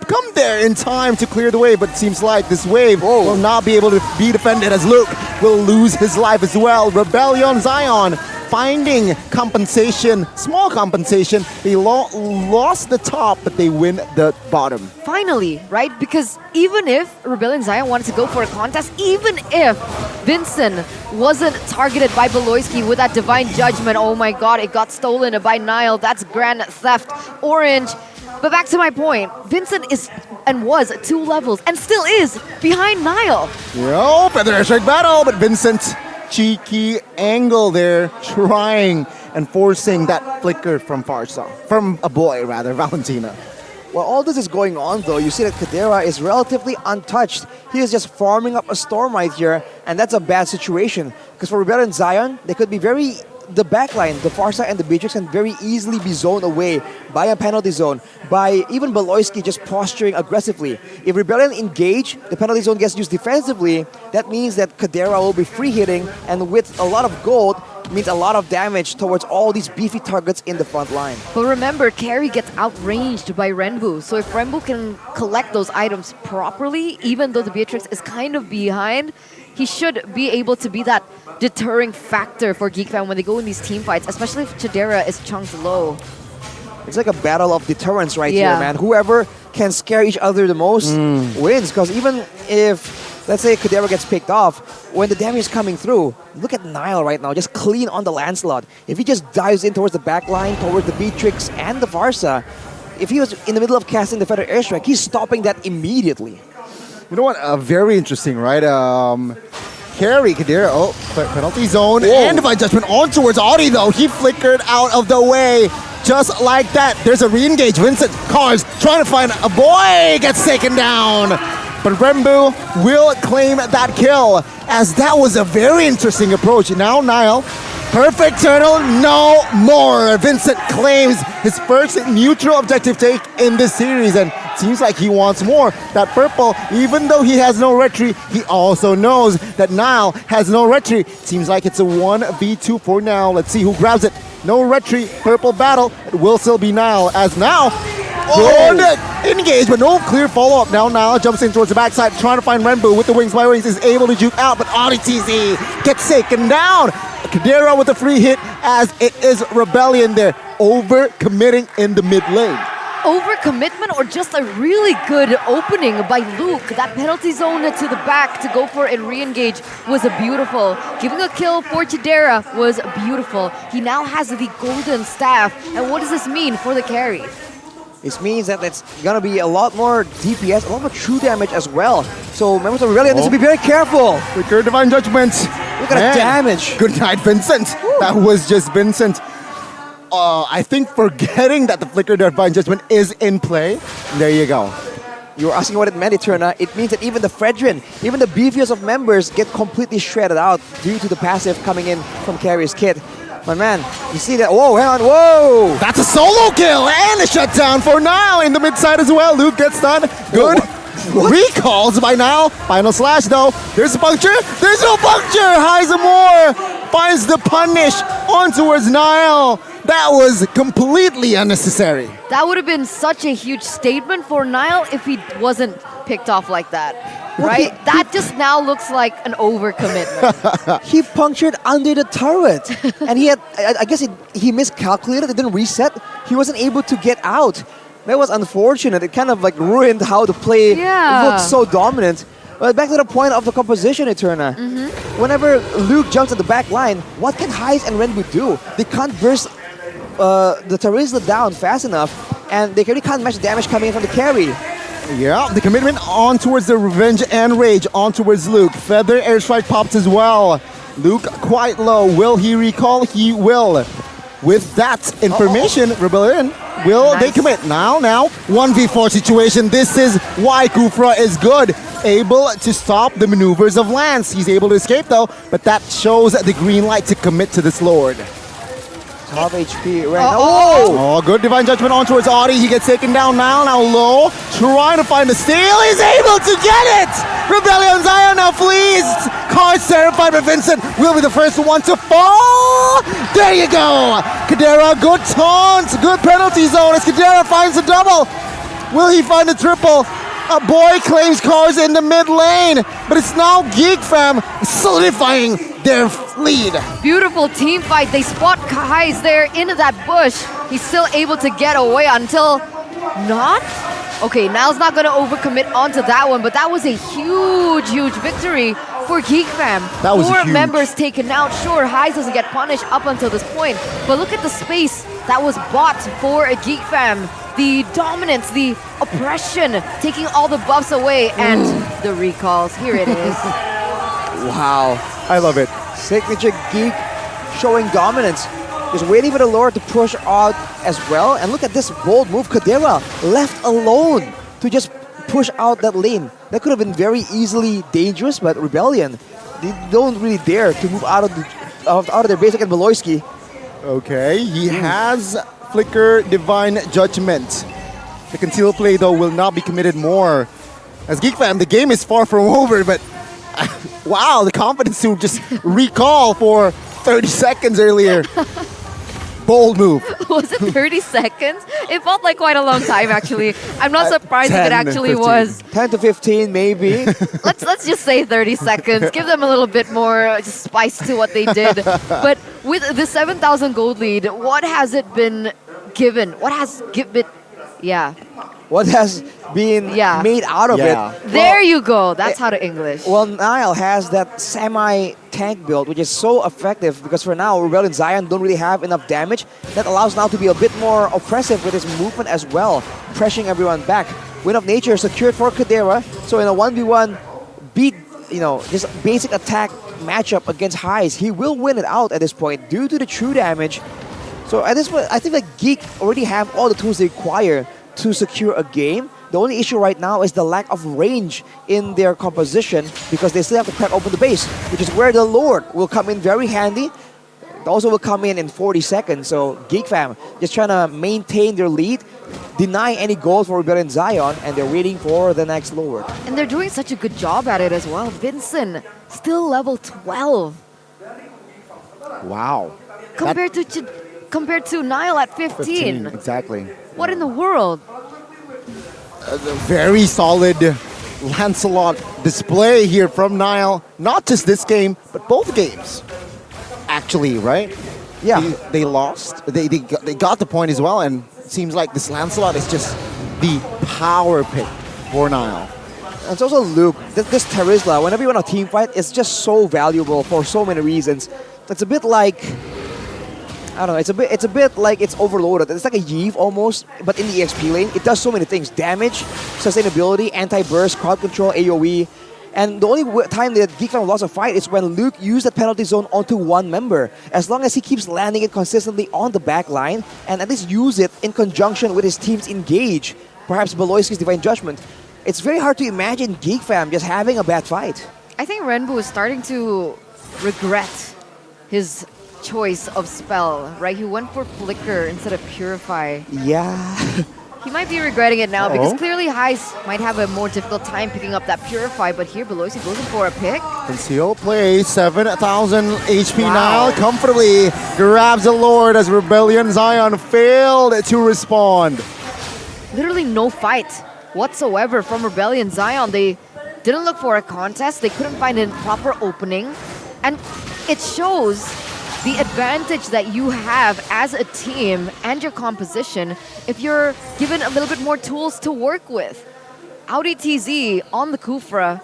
come there in time to clear the wave, but it seems like this wave will not be able to be defended as Luke will lose his life as well. Rebellion Zion finding compensation, small compensation. They lost the top, but they win the bottom. Finally, right? Because even if Rebellion Zion wanted to go for a contest, even if Vincent wasn't targeted by Beloyski with that divine judgment, oh my god, it got stolen by Nile. That's grand theft. Orange. But back to my point, Vincent is and was 2 levels and still is behind Nile. Yo, Feather airstrike battle, but Vincent, cheeky angle there, trying and forcing that flicker from Farsa. From a boy, rather, Valentina. While all this is going on though, you see that Kadera is relatively untouched. He is just farming up a storm right here, and that's a bad situation. Because for Rebellion Zion, they could be the backline, the Farsa and the Beatrix can very easily be zoned away by a penalty zone, by even Beloyski just posturing aggressively. If Rebellion engage, the penalty zone gets used defensively, that means that Kadera will be free hitting, and with a lot of gold, means a lot of damage towards all these beefy targets in the front line. But remember, Carry gets outranged by Renbu, so if Renbu can collect those items properly, even though the Beatrix is kind of behind, he should be able to be that deterring factor for Geek Fam when they go in these team fights, especially if Chidera is chunked low. It's like a battle of deterrence right here, man. Whoever can scare each other the most wins, because even if, let's say, Kadera gets picked off, when the damage is coming through, look at Nile right now, just clean on the Lancelot. If he just dives in towards the back line, towards the Beatrix and the Farsa, if he was in the middle of casting the Feather Airstrike, he's stopping that immediately. You know what? Very interesting, right? Carry Kadera, penalty zone, and divine judgment on towards Audi though. He flickered out of the way. Just like that, there's a re-engage. Vincent Cars trying to find a boy, gets taken down. But Renbu will claim that kill, as that was a very interesting approach. Now Nile, perfect turtle, no more. Vincent claims his first neutral objective take in this series, and seems like he wants more. That purple, even though he has no retry, he also knows that Nile has no retry. Seems like it's a 1v2 for now. Let's see who grabs it. No retry, purple battle. It will still be Nile, as now good engage, but no clear follow-up. Now Nile jumps in towards the backside, trying to find Renbu with the wings. My wings is able to juke out, but AudiTZ gets taken down. Kadera with a free hit, as it is Rebellion there, over-committing in the mid lane. Overcommitment or just a really good opening by Luke. That penalty zone to the back to go for it and re-engage was beautiful. Giving a kill for Chidera was beautiful. He now has the golden staff. And what does this mean for the carry? This means that it's gonna be a lot more DPS, a lot more true damage as well. So members of Rebellion needs to be very careful. Quicker divine judgment. Look at the damage. Good night, Vincent. Woo. That was just Vincent. I think forgetting that the Flicker Divine Judgment is in play. There you go. You were asking what it meant, Eterna. It means that even the Fredrin, even the beefiest of members get completely shredded out due to the passive coming in from Carrier's kit. But man, you see that? Whoa, hang on, whoa! That's a solo kill and a shutdown for Nile in the mid side as well. Luke gets done. Good. What? Recalls by Nile. Final slash though. There's a puncture. There's no puncture. Heizamore finds the punish on towards Nile. That was completely unnecessary. That would have been such a huge statement for Nile if he wasn't picked off like that. Right? That just now looks like an overcommitment. He punctured under the turret. And he had, I guess he miscalculated. It didn't reset. He wasn't able to get out. That was unfortunate. It kind of like ruined how the play looked so dominant. But back to the point of the composition, Eterna. Whenever Luke jumps at the back line, what can Heiz and Renbu do? They can't burst the Terizla down fast enough, and they really can't match the damage coming in from the carry. Yeah, the commitment on towards the Revenge and Rage, on towards Luke. Feather Airstrike pops as well. Luke quite low. Will he recall? He will. With that information, Rebellion Will they commit? Now, 1v4 situation. This is why Kufra is good. Able to stop the maneuvers of Lance. He's able to escape though, but that shows the green light to commit to this Lord. Top HP right now. Oh, good divine judgment on towards Audi. He gets taken down now low. Trying to find the steal. He's able to get it! Rebellion Zion now flees. Cars terrified, but Vincent will be the first one to fall. There you go. Kadera, good taunt. Good penalty zone as Kadera finds the double. Will he find the triple? A boy claims cars in the mid lane, but it's now Geek Fam solidifying their lead. Beautiful team fight. They spot Kai's there into that bush. He's still able to get away until not. Okay, Niall's not going to overcommit onto that one, but that was a huge victory for Geek Fam. That was 4 huge. members taken out. Sure, Highs doesn't get punished up until this point, but look at the space that was bought for a Geek Fam. The dominance, the oppression, taking all the buffs away, and the recalls. Here it is. Wow. I love it. Signature Geek showing dominance. Just waiting for the Lord to push out as well. And look at this bold move. Kadera left alone to just push out that lane. That could have been very easily dangerous, but Rebellion, they don't really dare to move out of their basic and Beloyski. Okay, he has Flicker Divine Judgment. The conceal play though will not be committed more. As Geek Fam, the game is far from over, but wow, the confidence to just recall for 30 seconds earlier. Bold move. Was it 30 seconds? It felt like quite a long time actually. I'm not surprised if it 10, actually 15. was. 10 to 15 maybe. Let's just say 30 seconds. Give them a little bit more just spice to what they did. But with the 7,000 gold lead, what has it been given? What has given? Yeah. What has been made out of it? There you go. That's how to English. Well, Niall has that semi-tank build, which is so effective because for now, Rebel and Zion don't really have enough damage. That allows now to be a bit more oppressive with his movement as well, pressuring everyone back. Wind of Nature secured for Kadera, so in a 1v1 beat, just basic attack matchup against Highs, he will win it out at this point due to the true damage. So at this point, I think that Geek already have all the tools they require to secure a game. The only issue right now is the lack of range in their composition because they still have to crack open the base, which is where the Lord will come in very handy. It also will come in 40 seconds. So Geek Fam just trying to maintain their lead, deny any goals for Rebellion Zion, and they're waiting for the next Lord. And they're doing such a good job at it as well. Vincent, still level 12. Wow. Compared to Niall at 15. Exactly. What in the world? A very solid Lancelot display here from Niall. Not just this game, but both games. Actually, right? Yeah. They lost. They got the point as well, and it seems like this Lancelot is just the power pick for Niall. And it's also Luke. This Terizla, whenever you're on a team fight, it's just so valuable for so many reasons. It's a bit like, I don't know, it's a bit like it's overloaded. It's like a Yeve almost, but in the EXP lane. It does so many things. Damage, sustainability, anti-burst, crowd control, AoE. And the only time that Geek Fam lost a fight is when Luke used that penalty zone onto one member. As long as he keeps landing it consistently on the back line, and at least use it in conjunction with his team's engage, perhaps Beloyski's Divine Judgment, it's very hard to imagine Geek Fam just having a bad fight. I think Renbu is starting to regret his choice of spell, right? He went for Flicker instead of Purify. Yeah. He might be regretting it now because clearly Heist might have a more difficult time picking up that Purify, but here Beloyski goes in for a pick. Conceal play, 7,000 HP now, comfortably grabs the Lord as Rebellion Zion failed to respond. Literally no fight whatsoever from Rebellion Zion. They didn't look for a contest, they couldn't find a proper opening, and it shows the advantage that you have as a team and your composition if you're given a little bit more tools to work with. Audi TZ on the Kufra,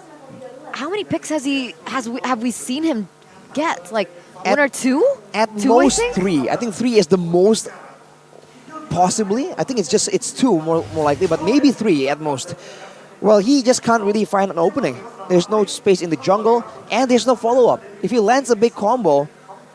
how many picks have we seen him get? Like one or two? At two, most I think? 3. I think 3 is the most possibly. I think it's 2 more likely, but maybe 3 at most. Well, he just can't really find an opening. There's no space in the jungle, and there's no follow-up. If he lands a big combo,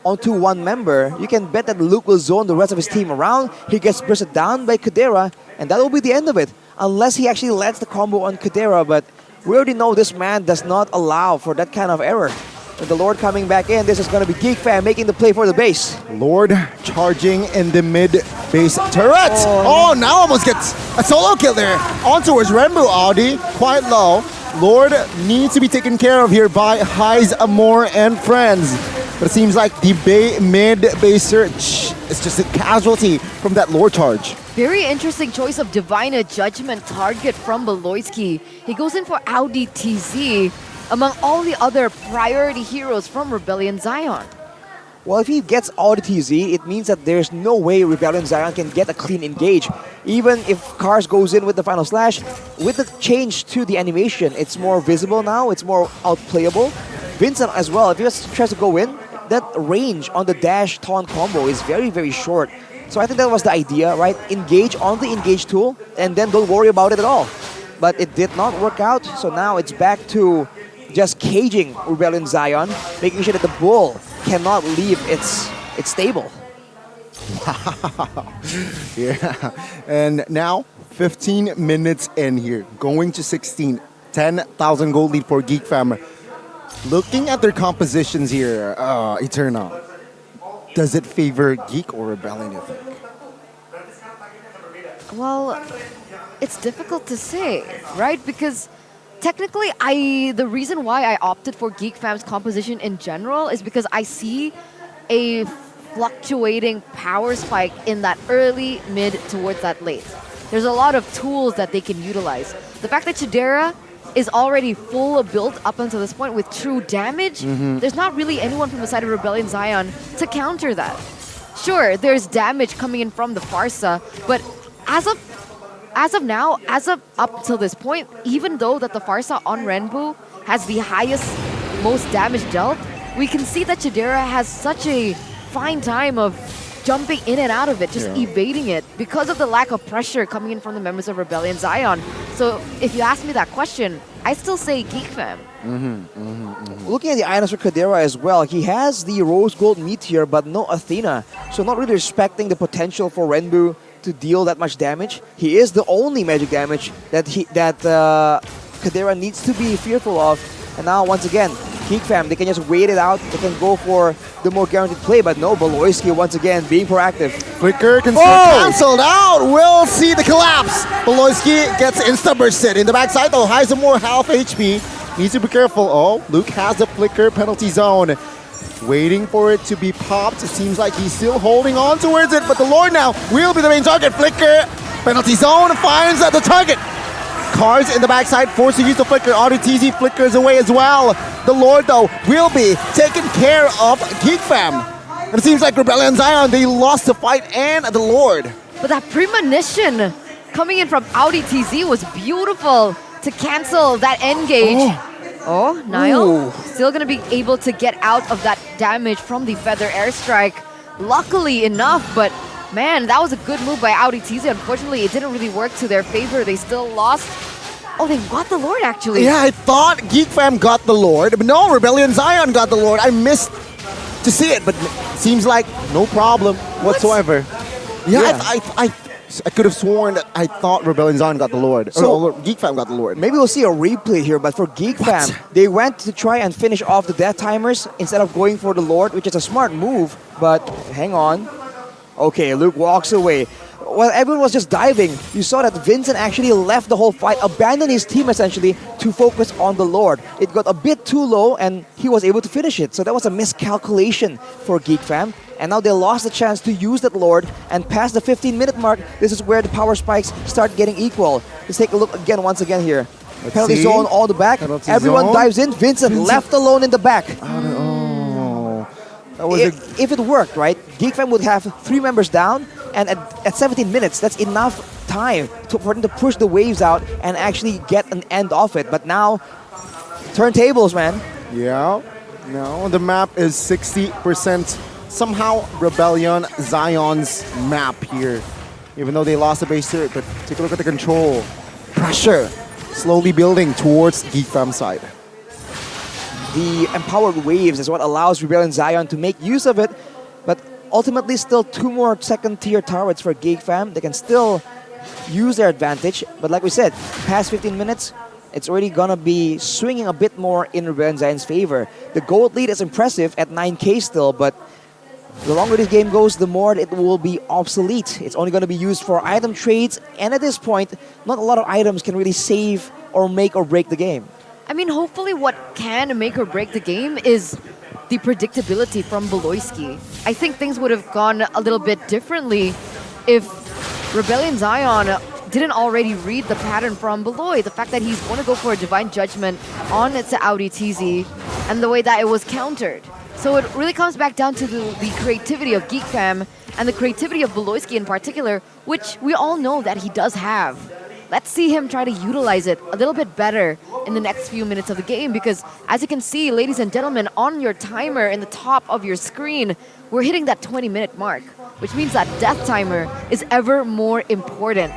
onto one member, you can bet that Luke will zone the rest of his team around. He gets bursted down by Kadera, and that will be the end of it. Unless he actually lands the combo on Kadera, but we already know this man does not allow for that kind of error. With the Lord coming back in, this is going to be Geek Fam making the play for the base. Lord charging in the mid base turret. Oh, now almost gets a solo kill there. On towards Renbu, Audi, quite low. Lord needs to be taken care of here by Heiz, Amor, and friends. But it seems like the mid base search is just a casualty from that Lord charge. Very interesting choice of Divine Judgment target from Beloyski. He goes in for Audi TZ among all the other priority heroes from Rebellion Zion. Well, if he gets Audi TZ, it means that there's no way Rebellion Zion can get a clean engage. Even if Cars goes in with the final slash, with the change to the animation, it's more visible now, it's more outplayable. Vincent as well, if he tries to go in, that range on the dash taunt combo is very, very short. So I think that was the idea, right? Engage on the engage tool and then don't worry about it at all. But it did not work out, so now it's back to just caging Rebellion Zion, making sure that the bull cannot leave its stable. Yeah, and now 15 minutes in here, going to 16, 10,000 gold lead for Geek Fam. Looking at their compositions here, Eternal, does it favor Geek or Rebellion, you think? Well, it's difficult to say, right? Because technically, the reason why I opted for Geek Fam's composition in general is because I see a fluctuating power spike in that early, mid, towards that late. There's a lot of tools that they can utilize. The fact that Chidera is already full built up until this point with true damage, there's not really anyone from the side of Rebellion Zion to counter that. Sure, there's damage coming in from the Farsa, but as of now, up till this point, even though that the Farsa on Renbu has the highest, most damage dealt, we can see that Chidera has such a fine time of jumping in and out of it, just evading it, because of the lack of pressure coming in from the members of Rebellion Zion. So if you ask me that question, I still say Geek Fam. Looking at the items for Kadera as well, he has the Rose Gold Meteor, but no Athena. So not really respecting the potential for Renbu to deal that much damage. He is the only magic damage that Kadera needs to be fearful of. And now, once again, Geek Fam, they can just wait it out. They can go for the more guaranteed play, but no, Beloyski once again being proactive. Flicker can cancelled out. We'll see the collapse. Beloyski gets insta-bursted in the backside though. Heisemore half HP. Needs to be careful. Oh, Luke has the Flicker penalty zone. Waiting for it to be popped. It seems like he's still holding on towards it, but the Lord now will be the main target. Flicker, penalty zone, finds the target. Cars in the backside, forced to use the Flicker. Auto TZ flickers away as well. The Lord, though, will be taking care of Geek Fam. And it seems like Rebellion Zion, they lost the fight and the Lord. But that premonition coming in from Audi TZ was beautiful to cancel that engage. Oh, Niall still going to be able to get out of that damage from the Feather Airstrike. Luckily enough, but man, that was a good move by Audi TZ. Unfortunately, it didn't really work to their favor. They still lost. Oh, they got the Lord, actually. Yeah, I thought Geek Fam got the Lord, but no, Rebellion Zion got the Lord. I missed to see it, but seems like no problem whatsoever. Yeah, I could have sworn that I thought Rebellion Zion got the Lord. So Geek Fam got the Lord. Maybe we'll see a replay here, but for Geek Fam, they went to try and finish off the death timers instead of going for the Lord, which is a smart move, but hang on. Okay, Luke walks away. While everyone was just diving, you saw that Vincent actually left the whole fight, abandoned his team essentially to focus on the Lord. It got a bit too low and he was able to finish it. So that was a miscalculation for Geek Fam. And now they lost the chance to use that Lord, and past the 15-minute mark, this is where the power spikes start getting equal. Let's take a look again, once again here. Penalty zone all the back. Everyone dives in. Vincent left alone in the back. If it worked, right, Geek Fam would have 3 members down, and at 17 minutes, that's enough time for them to push the waves out and actually get an end off it. But now, turntables, man. Yeah, no, the map is 60%. Somehow, Rebellion Zion's map here. Even though they lost the base turret, but take a look at the control. Pressure slowly building towards Geek Fam's side. the empowered waves is what allows Rebellion Zion to make use of it. But ultimately, still 2 more second-tier turrets for Geek Fam. They can still use their advantage. But like we said, past 15 minutes, it's already gonna be swinging a bit more in Rebellion Zion's favor. The gold lead is impressive at 9k still, but the longer this game goes, the more it will be obsolete. It's only gonna be used for item trades, and at this point, not a lot of items can really save or make or break the game. I mean, hopefully what can make or break the game is the predictability from Beloyski. I think things would have gone a little bit differently if Rebellion Zion didn't already read the pattern from Beloy. The fact that he's going to go for a Divine Judgment on its Audi TZ and the way that it was countered. So it really comes back down to the creativity of Geek Fam and the creativity of Beloyski in particular, which we all know that he does have. Let's see him try to utilize it a little bit better in the next few minutes of the game, because as you can see, ladies and gentlemen, on your timer in the top of your screen, we're hitting that 20-minute mark, which means that death timer is ever more important.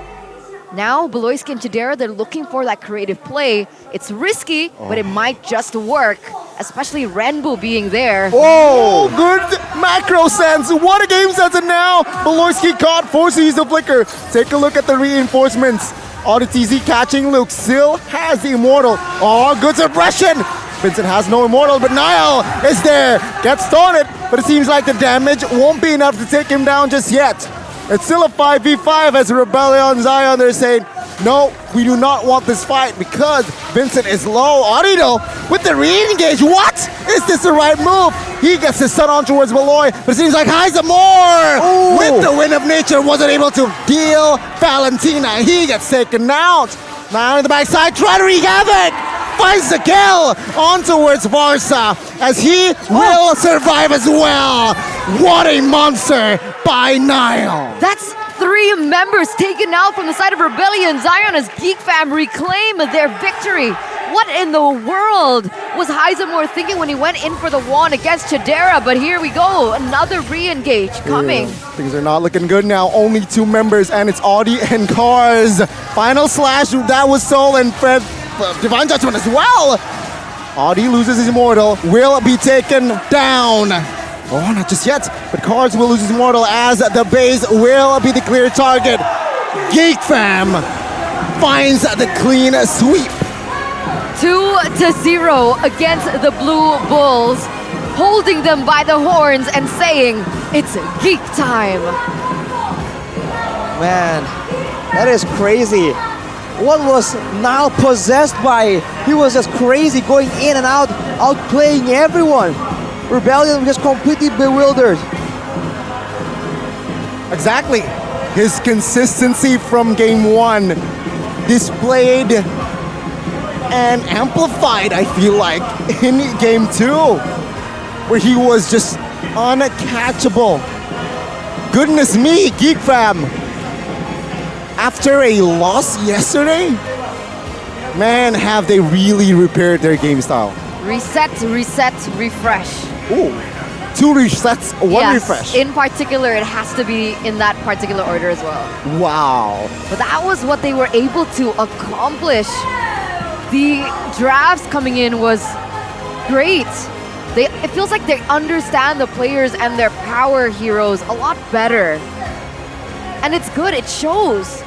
Now, Beloyski and Chidera, they're looking for that creative play. It's risky, but it might just work, especially Renbu being there. Oh, good macro sense. What a game sense. And now, Beloyski caught, forced to use the flicker. Take a look at the reinforcements. All the TZ catching Luke still has the Immortal. Oh, good suppression. Vincent has no Immortal, but Niall is there. Gets taunted, but it seems like the damage won't be enough to take him down just yet. It's still a 5v5 as Rebellion Zion, they're saying, no, we do not want this fight because Vincent is low. Arido with the re-engage. What? Is this the right move? He gets his son on towards Beloy, but it seems like Heisemore with the Wind of Nature wasn't able to deal Valentina. He gets taken out. Now on the backside, trying to wreak havoc. Finds the kill on towards Varsa as he will survive as well. What a monster by Niall. That's 3 members taken out from the side of Rebellion Zion as Geek Fam reclaim their victory. What in the world was Heisemore thinking when he went in for the wand against Chidera? But here we go, another re-engage coming. Things are not looking good now. Only 2 members, and it's Audi and Cars. Final slash, that was Soul and Fred. Divine Judgment as well. Audi loses his Immortal, will be taken down. Oh, not just yet, but Cars will lose his Immortal as the base will be the clear target. Geek Fam finds the clean sweep. 2-0 against the Blue Bulls, holding them by the horns and saying, it's Geek time. Man, that is crazy. What was Niall possessed by? He was just crazy, going in and out, outplaying everyone. Rebellion was just completely bewildered. Exactly. His consistency from game 1 displayed and amplified, I feel like, in game 2, where he was just uncatchable. Goodness me, Geek Fam. After a loss yesterday, man, have they really repaired their game style. Reset, refresh. Ooh, 2 resets, 1 refresh. In particular, it has to be in that particular order as well. Wow. But that was what they were able to accomplish. The drafts coming in was great. It feels like they understand the players and their power heroes a lot better. And it's good, it shows.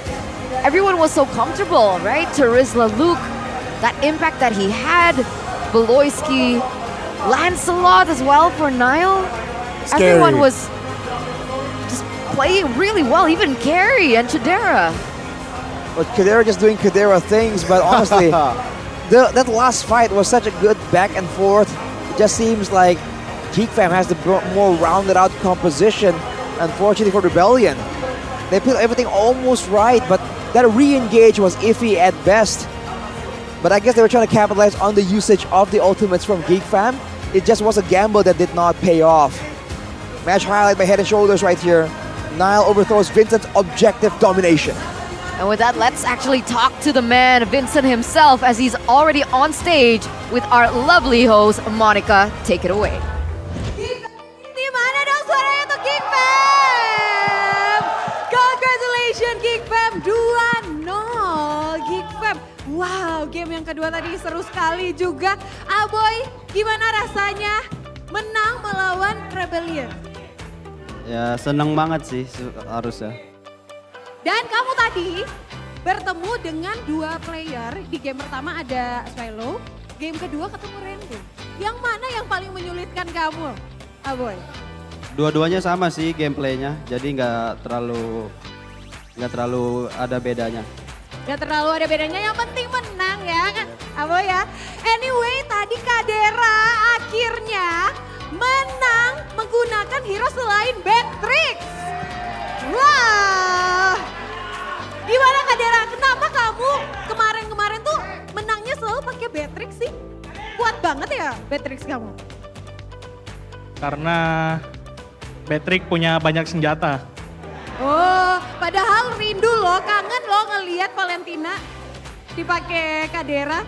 Everyone was so comfortable, right? Terizla, Luke, that impact that he had. Beloyski, Lancelot as well for Niall. Scary. Everyone was just playing really well, even Carrie and Chidera. But Chidera just doing Chidera things, but honestly, that last fight was such a good back and forth. It just seems like Geek Fam has the more rounded out composition, unfortunately for Rebellion. They put everything almost right, but that re-engage was iffy at best. But I guess they were trying to capitalize on the usage of the ultimates from Geek Fam. It just was a gamble that did not pay off. Match highlight by Head and Shoulders right here. Niall overthrows Vincent's objective domination. And with that, let's actually talk to the man, Vincent himself, as he's already on stage with our lovely host, Monica. Take it away. Dimana dong suaranya untuk Geek Fam? Congratulations Geek Fam 2-0 Geek Fam. Wow, Wow, game yang kedua tadi seru sekali juga. Aboy, gimana rasanya menang melawan Rebellion? Ya seneng banget sih harusnya. Dan kamu tadi bertemu dengan 2 player. Di game pertama ada Swallow, game kedua ketemu Randy. Yang mana yang paling menyulitkan kamu, Aboy? Dua-duanya sama sih gameplaynya, jadi nggak terlalu ada bedanya. Gak terlalu ada bedanya, yang penting menang ya kan, Aboy ya. Anyway, tadi Kadera akhirnya menang menggunakan hero selain Beatrix. Wah, gimana Kadera? Kenapa kamu kemarin-kemarin tuh menangnya selalu pakai Beatrix sih? Kuat banget ya Beatrix kamu? Karena Beatrix punya banyak senjata. Oh, padahal rindu loh, kangen loh ngelihat Valentina dipakai Kadera.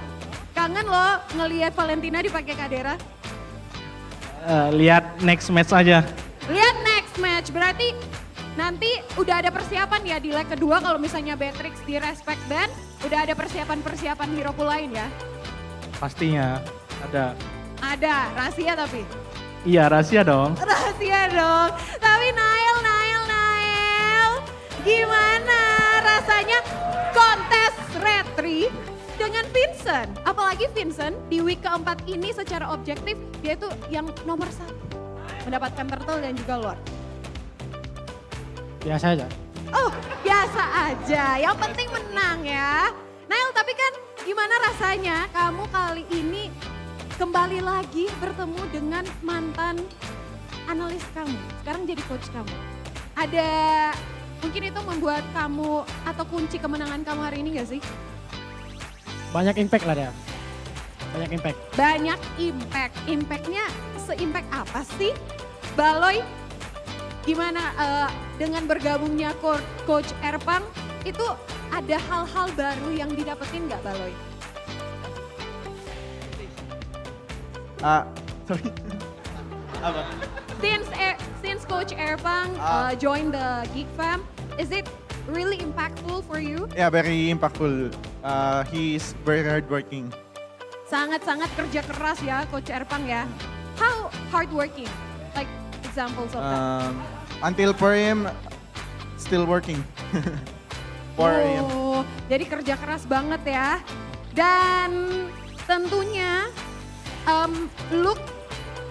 Kangen loh ngelihat Valentina dipakai Kadera. Lihat next match aja. Lihat next match, berarti nanti udah ada persiapan ya di leg kedua kalau misalnya Beatrix di respect ban, udah ada persiapan-persiapan hero pool lain ya? Pastinya ada. Ada, rahasia tapi? Iya rahasia dong. Rahasia dong, tapi Nael, gimana rasanya kontes retri dengan Vincent? Apalagi Vincent di week keempat ini secara objektif dia tuh yang nomor 1. Mendapatkan turtle dan juga lord. Biasa aja. Oh biasa aja, yang penting menang ya. Nael tapi kan gimana rasanya kamu kali ini kembali lagi bertemu dengan mantan analis kamu, sekarang jadi coach kamu. Ada mungkin itu membuat kamu atau kunci kemenangan kamu hari ini gak sih? Banyak impact lah dia. Banyak impact. Banyak impact. Impactnya se-impact apa sih? Baloy, gimana dengan bergabungnya Coach Erpang itu ada hal-hal baru yang didapetin gak Baloy? Sorry. Apa? Since Coach Erpang joined the Geek Fam, is it really impactful for you? Yeah, very impactful. He is very hardworking. Sangat-sangat kerja keras ya Coach Erpang ya. How hardworking? Like examples of that. Until 4 AM, still working. 4 AM. Oh, jadi kerja keras banget ya. Dan tentunya look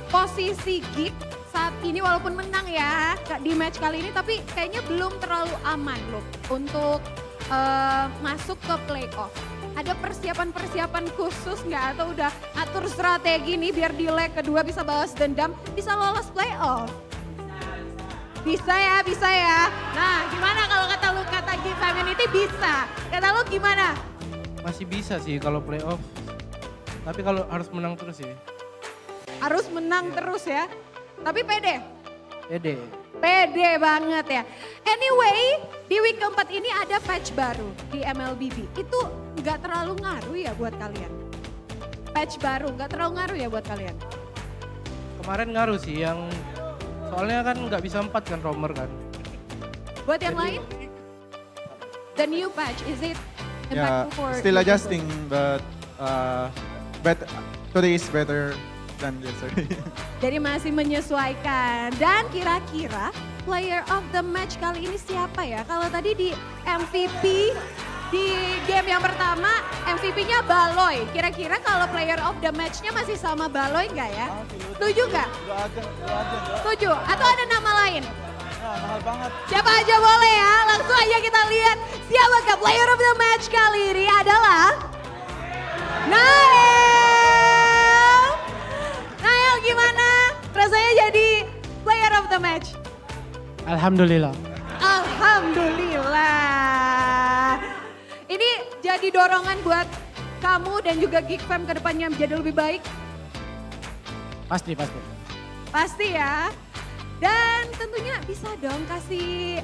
posisi Geek saat ini walaupun menang ya di match kali ini, tapi kayaknya belum terlalu aman loh untuk masuk ke playoff. Ada persiapan-persiapan khusus nggak atau udah atur strategi nih biar di leg kedua bisa balas dendam, bisa lolos playoff? Bisa ya. Nah gimana kalau kata lu kata Geek Community bisa? Kata lu gimana? Masih bisa sih kalau playoff. Tapi kalau harus menang terus sih. Harus menang terus ya. Tapi pede? Pede. Pede banget ya. Anyway, di week keempat ini ada patch baru di MLBB. Itu nggak terlalu ngaruh ya buat kalian? Patch baru nggak terlalu ngaruh ya buat kalian? Kemarin ngaruh sih yang soalnya kan nggak bisa 4 kan roamer kan. Buat yang lain? The new patch, is it Yeah, impactful for still you adjusting, but today is better than yesterday. Jadi masih menyesuaikan. Dan kira-kira player of the match kali ini siapa ya? Kalau tadi di MVP di game yang pertama MVP-nya Baloy. Kira-kira kalau player of the match-nya masih sama Baloy nggak ya? Setuju nggak? Setuju? Atau ada nama lain? Mahal banget. Siapa aja boleh ya? Langsung aja kita lihat siapakah player of the match kali ini adalah Nael. Nael gimana? Rasanya jadi player of the match? Alhamdulillah. Alhamdulillah. Ini jadi dorongan buat kamu dan juga Geek Fam ke depannya menjadi lebih baik? Pasti. Pasti ya. Dan tentunya bisa dong kasih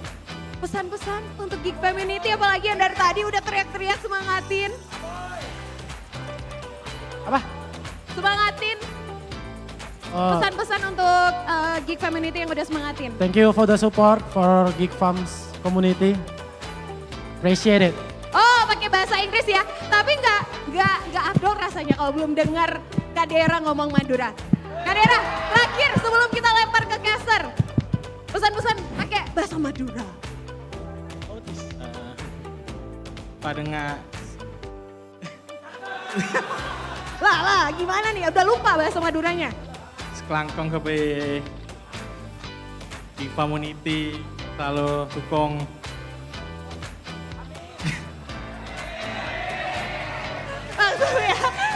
pesan-pesan untuk Geek Community, apalagi yang dari tadi udah teriak-teriak semangatin. Apa? Semangatin. Pesan-pesan untuk Geek Community yang udah semangatin. Thank you for the support for Geek Farms community. Appreciate it. Oh, pakai bahasa Inggris ya. Tapi nggak nggak afdol rasanya kalau belum dengar Kak Dera ngomong Madura. Kak Dera, terakhir sebelum kita lempar ke caster, pesan-pesan pakai bahasa Madura. Pada nggak Lah, gimana nih? Udah lupa bahasa Maduranya. sekelangkong ke di community selalu dukung.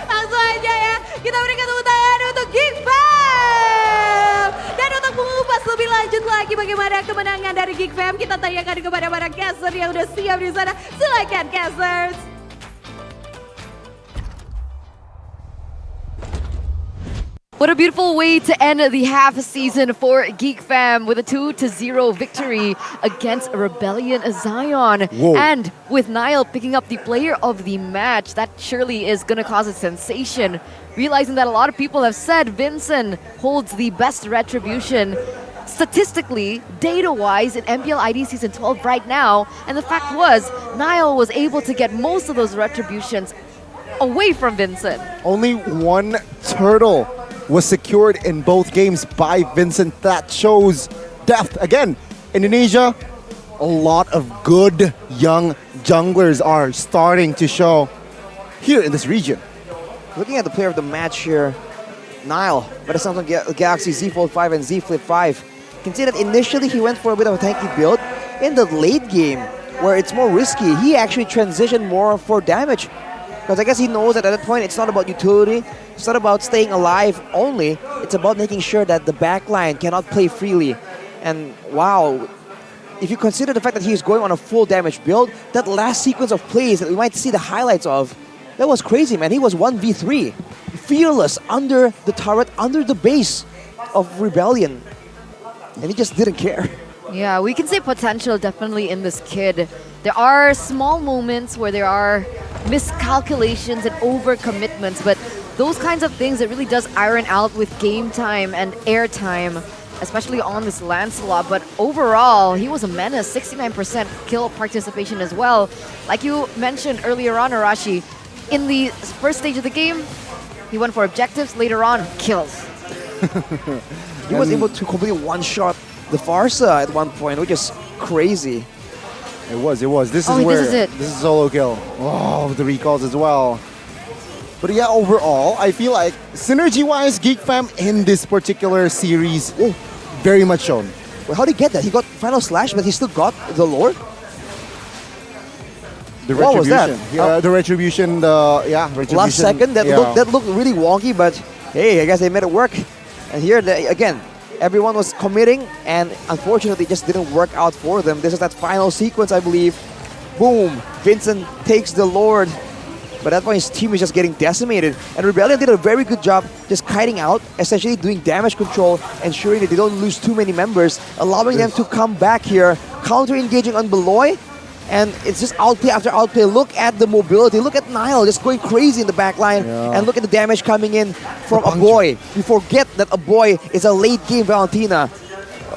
Langsung aja ya. Kita berikan tepuk tangan untuk Geek Fam. Dan untuk mengupas lebih lanjut lagi bagaimana kemenangan dari Geek Fam, kita tanyakan kepada para caster yang udah siap di sana. Silakan casters. What a beautiful way to end the half season for Geek Fam with a 2-0 victory against Rebellion Zion. Whoa. And with Niall picking up the player of the match, that surely is going to cause a sensation. Realizing that a lot of people have said Vincent holds the best retribution statistically, data-wise, in MPL ID Season 12 right now. And the fact was, Niall was able to get most of those retributions away from Vincent. Only one turtle was secured in both games by Vincent. That shows depth. Again, Indonesia, a lot of good young junglers are starting to show here in this region. Looking at the player of the match here, Niall, by the Samsung Galaxy Z Fold 5 and Z Flip 5. You can see that initially he went for a bit of a tanky build. In the late game, where it's more risky, he actually transitioned more for damage. Because I guess he knows that at that point, it's not about utility, it's not about staying alive only, it's about making sure that the backline cannot play freely. And wow, if you consider the fact that he's going on a full damage build, that last sequence of plays that we might see the highlights of, that was crazy, man. He was 1v3, fearless, under the turret, under the base of Rebellion. And he just didn't care. Yeah, we can see potential definitely in this kid. There are small moments where there are miscalculations and overcommitments, but those kinds of things, it really does iron out with game time and air time, especially on this Lancelot. But overall, he was a menace, 69% kill participation as well. Like you mentioned earlier on, Arashi, in the first stage of the game, he went for objectives, later on, kills. He was able to completely one-shot the Farsa at one point, which is crazy. It was. This is this is it. This is solo kill. Oh, the recalls as well. But yeah, overall, I feel like synergy-wise, Geek Fam in this particular series, very much shown. Well, how did he get that? He got Final Slash, but he still got the Lord? The What was that? retribution. Yeah, the retribution. Retribution. Last second, that looked really wonky, but hey, I guess they made it work. And here, again, everyone was committing, and unfortunately, it just didn't work out for them. This is that final sequence, I believe. Boom! Vincent takes the Lord. But at that point, his team is just getting decimated. And Rebellion did a very good job just kiting out, essentially doing damage control, ensuring that they don't lose too many members, allowing them to come back here, counter-engaging on Beloy. And it's just outplay after outplay. Look at the mobility. Look at Niall just going crazy in the back line. Yeah. And look at the damage coming in from Aboy. You forget that Aboy is a late-game Valentina.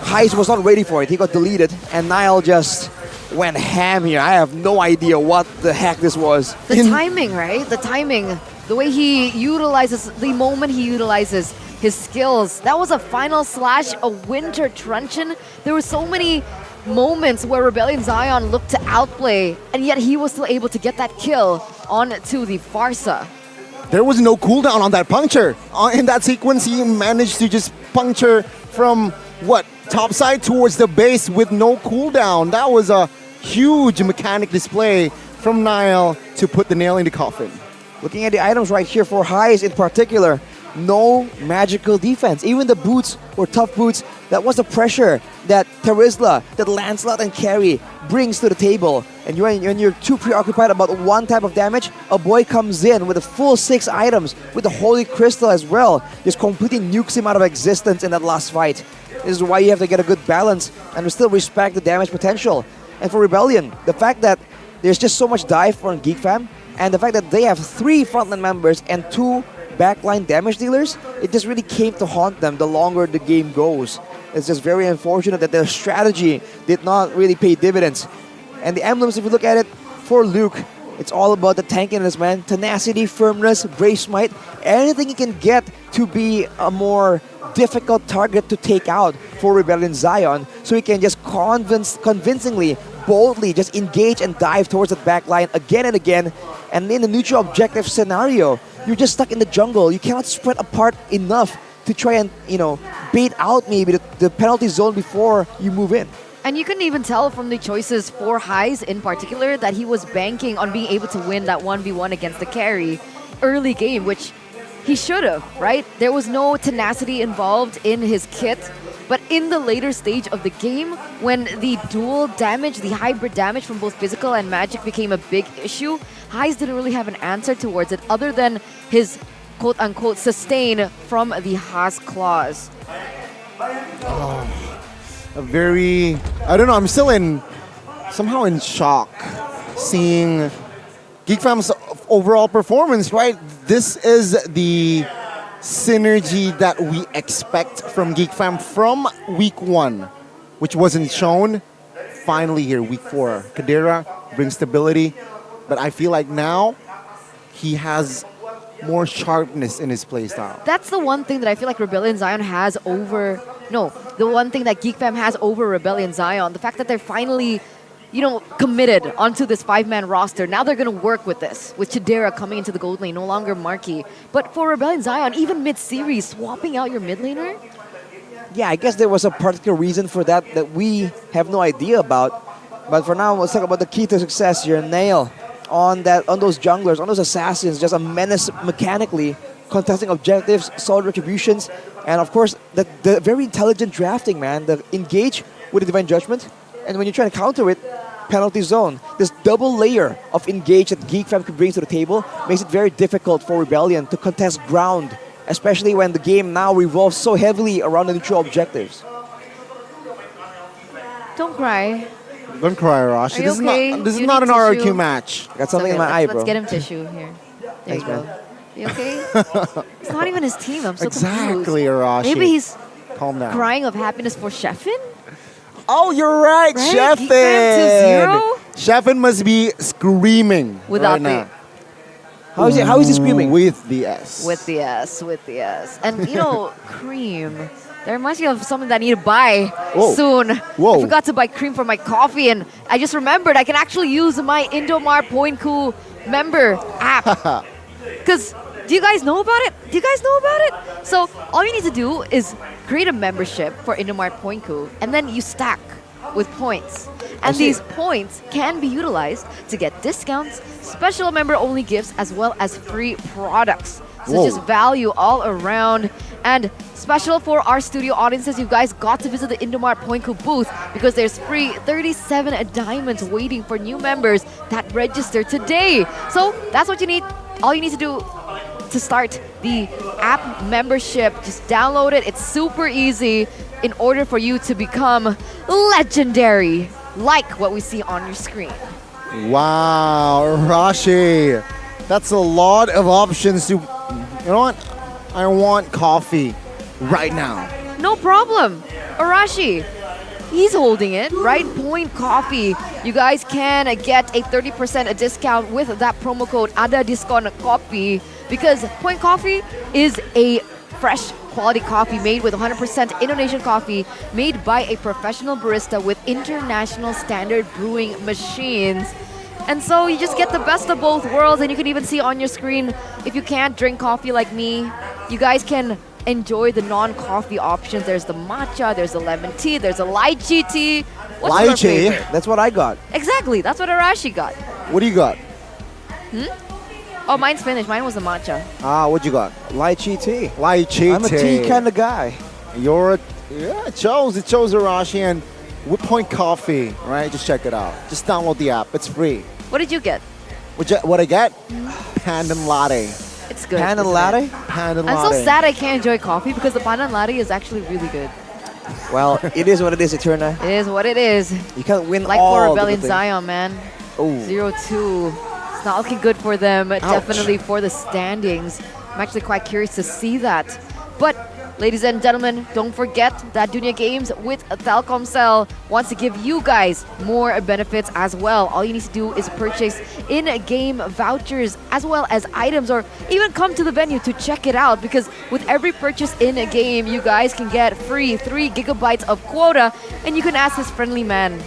Heist was not ready for it. He got deleted. And Niall just went ham here. I have no idea what the heck this was. The timing, right? The timing. The way he utilizes, the moment he utilizes his skills. That was a Final Slash, a Winter Truncheon. There were so many moments where Rebellion Zion looked to outplay, and yet he was still able to get that kill onto the Farsa. There was no cooldown on that puncture. In that sequence, he managed to just puncture from, top side towards the base with no cooldown. That was a huge mechanic display from Niall to put the nail in the coffin. Looking at the items right here for Heist in particular, no magical defense. Even the boots were tough boots. That was the pressure that Terizla, that Lancelot and Carry brings to the table. And when you're too preoccupied about one type of damage, a boy comes in with a full 6 items, with the Holy Crystal as well. Just completely nukes him out of existence in that last fight. This is why you have to get a good balance and still respect the damage potential. And for Rebellion, the fact that there's just so much dive for Geek Fam, and the fact that they have 3 frontline members and 2 backline damage dealers, it just really came to haunt them the longer the game goes. It's just very unfortunate that their strategy did not really pay dividends. And the emblems, if you look at it, for Luke, It's all about the tankiness, man. Tenacity, firmness, brave smite, anything you can get to be a more difficult target to take out for Rebellion Zion, so he can just convincingly, boldly just engage and dive towards the back line again and again. And in the neutral objective scenario, you're just stuck in the jungle. You cannot spread apart enough to try and, bait out maybe the penalty zone before you move in. And you can even tell from the choices for Highs in particular that he was banking on being able to win that 1v1 against the carry early game, which he should have, right? There was no tenacity involved in his kit. But in the later stage of the game, when the dual damage, the hybrid damage from both physical and magic became a big issue, Highs didn't really have an answer towards it other than his quote-unquote sustain from the Haas claws. I don't know, I'm still somehow in shock seeing Geek Fam's overall performance, right? This is the synergy that we expect from Geek Fam from week 1, which wasn't shown. Finally here, week 4. Kadira brings stability, but I feel like now he has more sharpness in his playstyle. That's the one thing that I feel like Rebellion Zion has over... No, the one thing that Geek Fam has over Rebellion Zion, the fact that they're finally, committed onto this 5-man roster. Now they're going to work with this, with Chidera coming into the gold lane, no longer Marky. But for Rebellion Zion, even mid-series, swapping out your mid laner? Yeah, I guess there was a particular reason for that we have no idea about. But for now, let's talk about the key to success. Your nail on those junglers, on those assassins, just a menace mechanically, contesting objectives, solid retributions, and of course, the very intelligent drafting, man. The engage with the Divine Judgment, and when you're trying to counter it, penalty zone. This double layer of engage that Geek Fam could bring to the table makes it very difficult for Rebellion to contest ground, especially when the game now revolves so heavily around the neutral objectives. Don't cry. Don't cry, Arashi. This is not an RRQ match. I got something in my eye, bro. Let's get him tissue here. There Thanks, you go. man. You okay? It's not even his team. I'm so Exactly, confused. Arashi. Maybe he's Calm down. crying of happiness for Sheffin? Oh, you're right, Right? Geek Fam 2-0? Sheffin must be screaming Without right now. How is he screaming? With the S. With the S. And cream. That reminds me of something that I need to buy soon. Whoa. I forgot to buy cream for my coffee, and I just remembered I can actually use my Indomar Poinku member app. Because, do you guys know about it? So, all you need to do is create a membership for Indomar Poinku, and then you stack with points. And these points can be utilized to get discounts, special member-only gifts, as well as free products. So just value all around. And special for our studio audiences, you guys got to visit the Indomar Poinku booth because there's free 37 diamonds waiting for new members that register today. So that's what you need. All you need to do to start the app membership, just download it. It's super easy in order for you to become legendary, like what we see on your screen. Wow, Rashi. That's a lot of options to... You know what? I want coffee right now. No problem. Arashi, he's holding it, right? Point Coffee. You guys can get a 30% discount with that promo code ADADISCON-COFFEE because Point Coffee is a fresh quality coffee made with 100% Indonesian coffee made by a professional barista with international standard brewing machines. And so you just get the best of both worlds, and you can even see on your screen, if you can't drink coffee like me, you guys can enjoy the non-coffee options. There's the matcha, there's the lemon tea, there's the lychee tea. What's your favorite? That's what I got. Exactly, that's what Arashi got. What do you got? Oh, mine's finished. Mine was the matcha. What you got? Lychee tea. Lychee tea. I'm a tea kind of guy. It chose Arashi, and with Point Coffee, right? Just check it out. Just download the app. It's free. What did you get? What I get? Pandan latte. It's good. Pandan latte? Pandan I'm latte. so sad I can't enjoy coffee because the pandan latte is actually really good. Well, it is what it is, Eterna. It is what it is. You can't win like all for the Rebellion things. Zion, man. Oh. 0-2. It's not looking good for them. Definitely for the standings. I'm actually quite curious to see that. But Ladies and gentlemen, don't forget that Dunia Games with Telkomsel wants to give you guys more benefits as well. All you need to do is purchase in-game vouchers as well as items, or even come to the venue to check it out, because with every purchase in a game, you guys can get free 3 gigabytes of quota, and you can ask this friendly man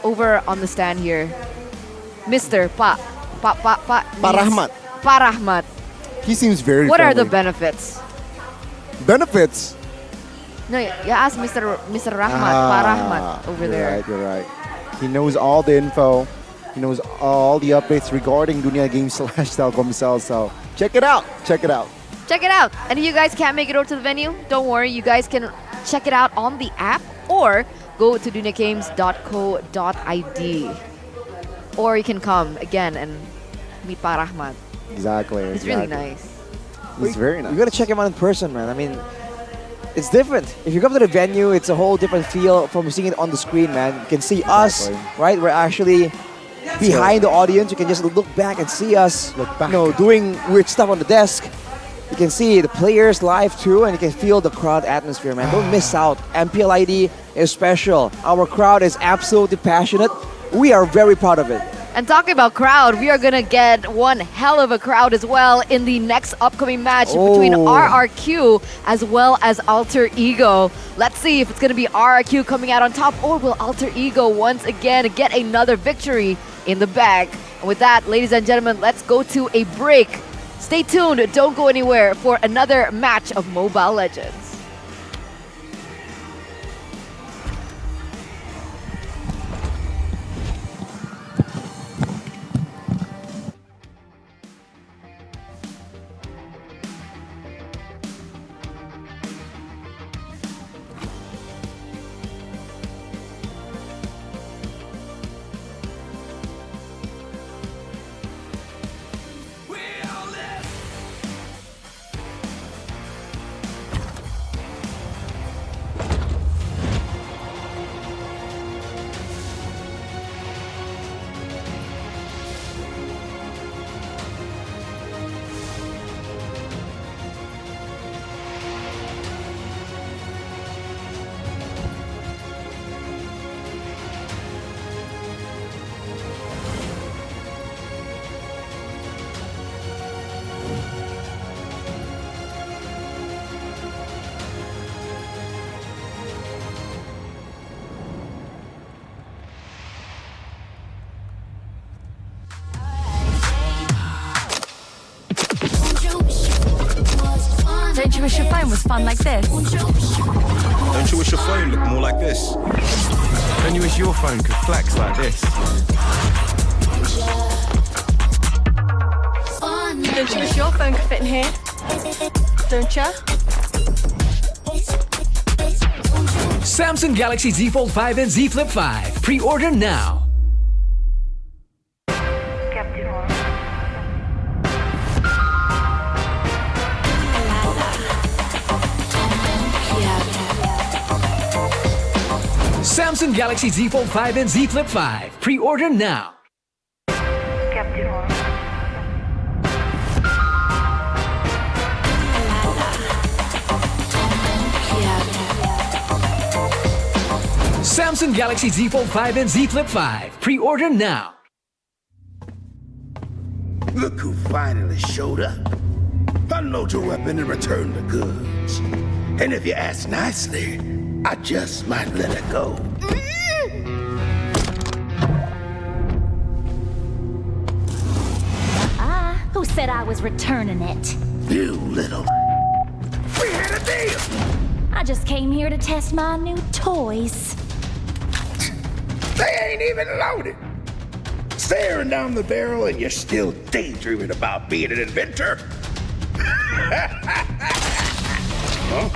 over on the stand here, Mr. Pa Rahmat. Pa Rahmat. He seems very What are the friendly. benefits? Benefits? No, you ask Mr. Rahmat, Pa Rahmat over you're there. Right, you're right. He knows all the info. He knows all the updates regarding Dunia Games / Telkomsel. So check it out. Check it out. Check it out. And if you guys can't make it over to the venue, don't worry. You guys can check it out on the app or go to duniagames.co.id. Or you can come again and meet Pa Rahmat. Exactly. He's really nice. He's very nice. You gotta check him out in person, man. I mean, it's different. If you come to the venue, it's a whole different feel from seeing it on the screen, man. You can see us, right? We're actually behind the audience. You can just look back and see us, doing weird stuff on the desk. You can see the players live too, and you can feel the crowd atmosphere, man. Don't miss out. MPL ID is special. Our crowd is absolutely passionate. We are very proud of it. And talking about crowd, we are going to get one hell of a crowd as well in the next upcoming match between RRQ as well as Alter Ego. Let's see if it's going to be RRQ coming out on top, or will Alter Ego once again get another victory in the bag. And with that, ladies and gentlemen, let's go to a break. Stay tuned, don't go anywhere for another match of Mobile Legends. Don't you wish your phone was fun like this? Don't you wish your phone looked more like this? Don't you wish your phone could flex like this? Don't you wish your phone could fit in here? Don't ya? Samsung Galaxy Z Fold 5 and Z Flip 5. Pre-order now. Samsung Galaxy Z Fold 5 and Z Flip 5. Pre-order now. Samsung Galaxy Z Fold 5 and Z Flip 5. Pre-order now. Look who finally showed up. Unload your weapon and return the goods. And if you ask nicely, I just might let it go. Who said I was returning it? You little... We had a deal! I just came here to test my new toys. They ain't even loaded. Staring down the barrel and you're still daydreaming about being an inventor? Huh?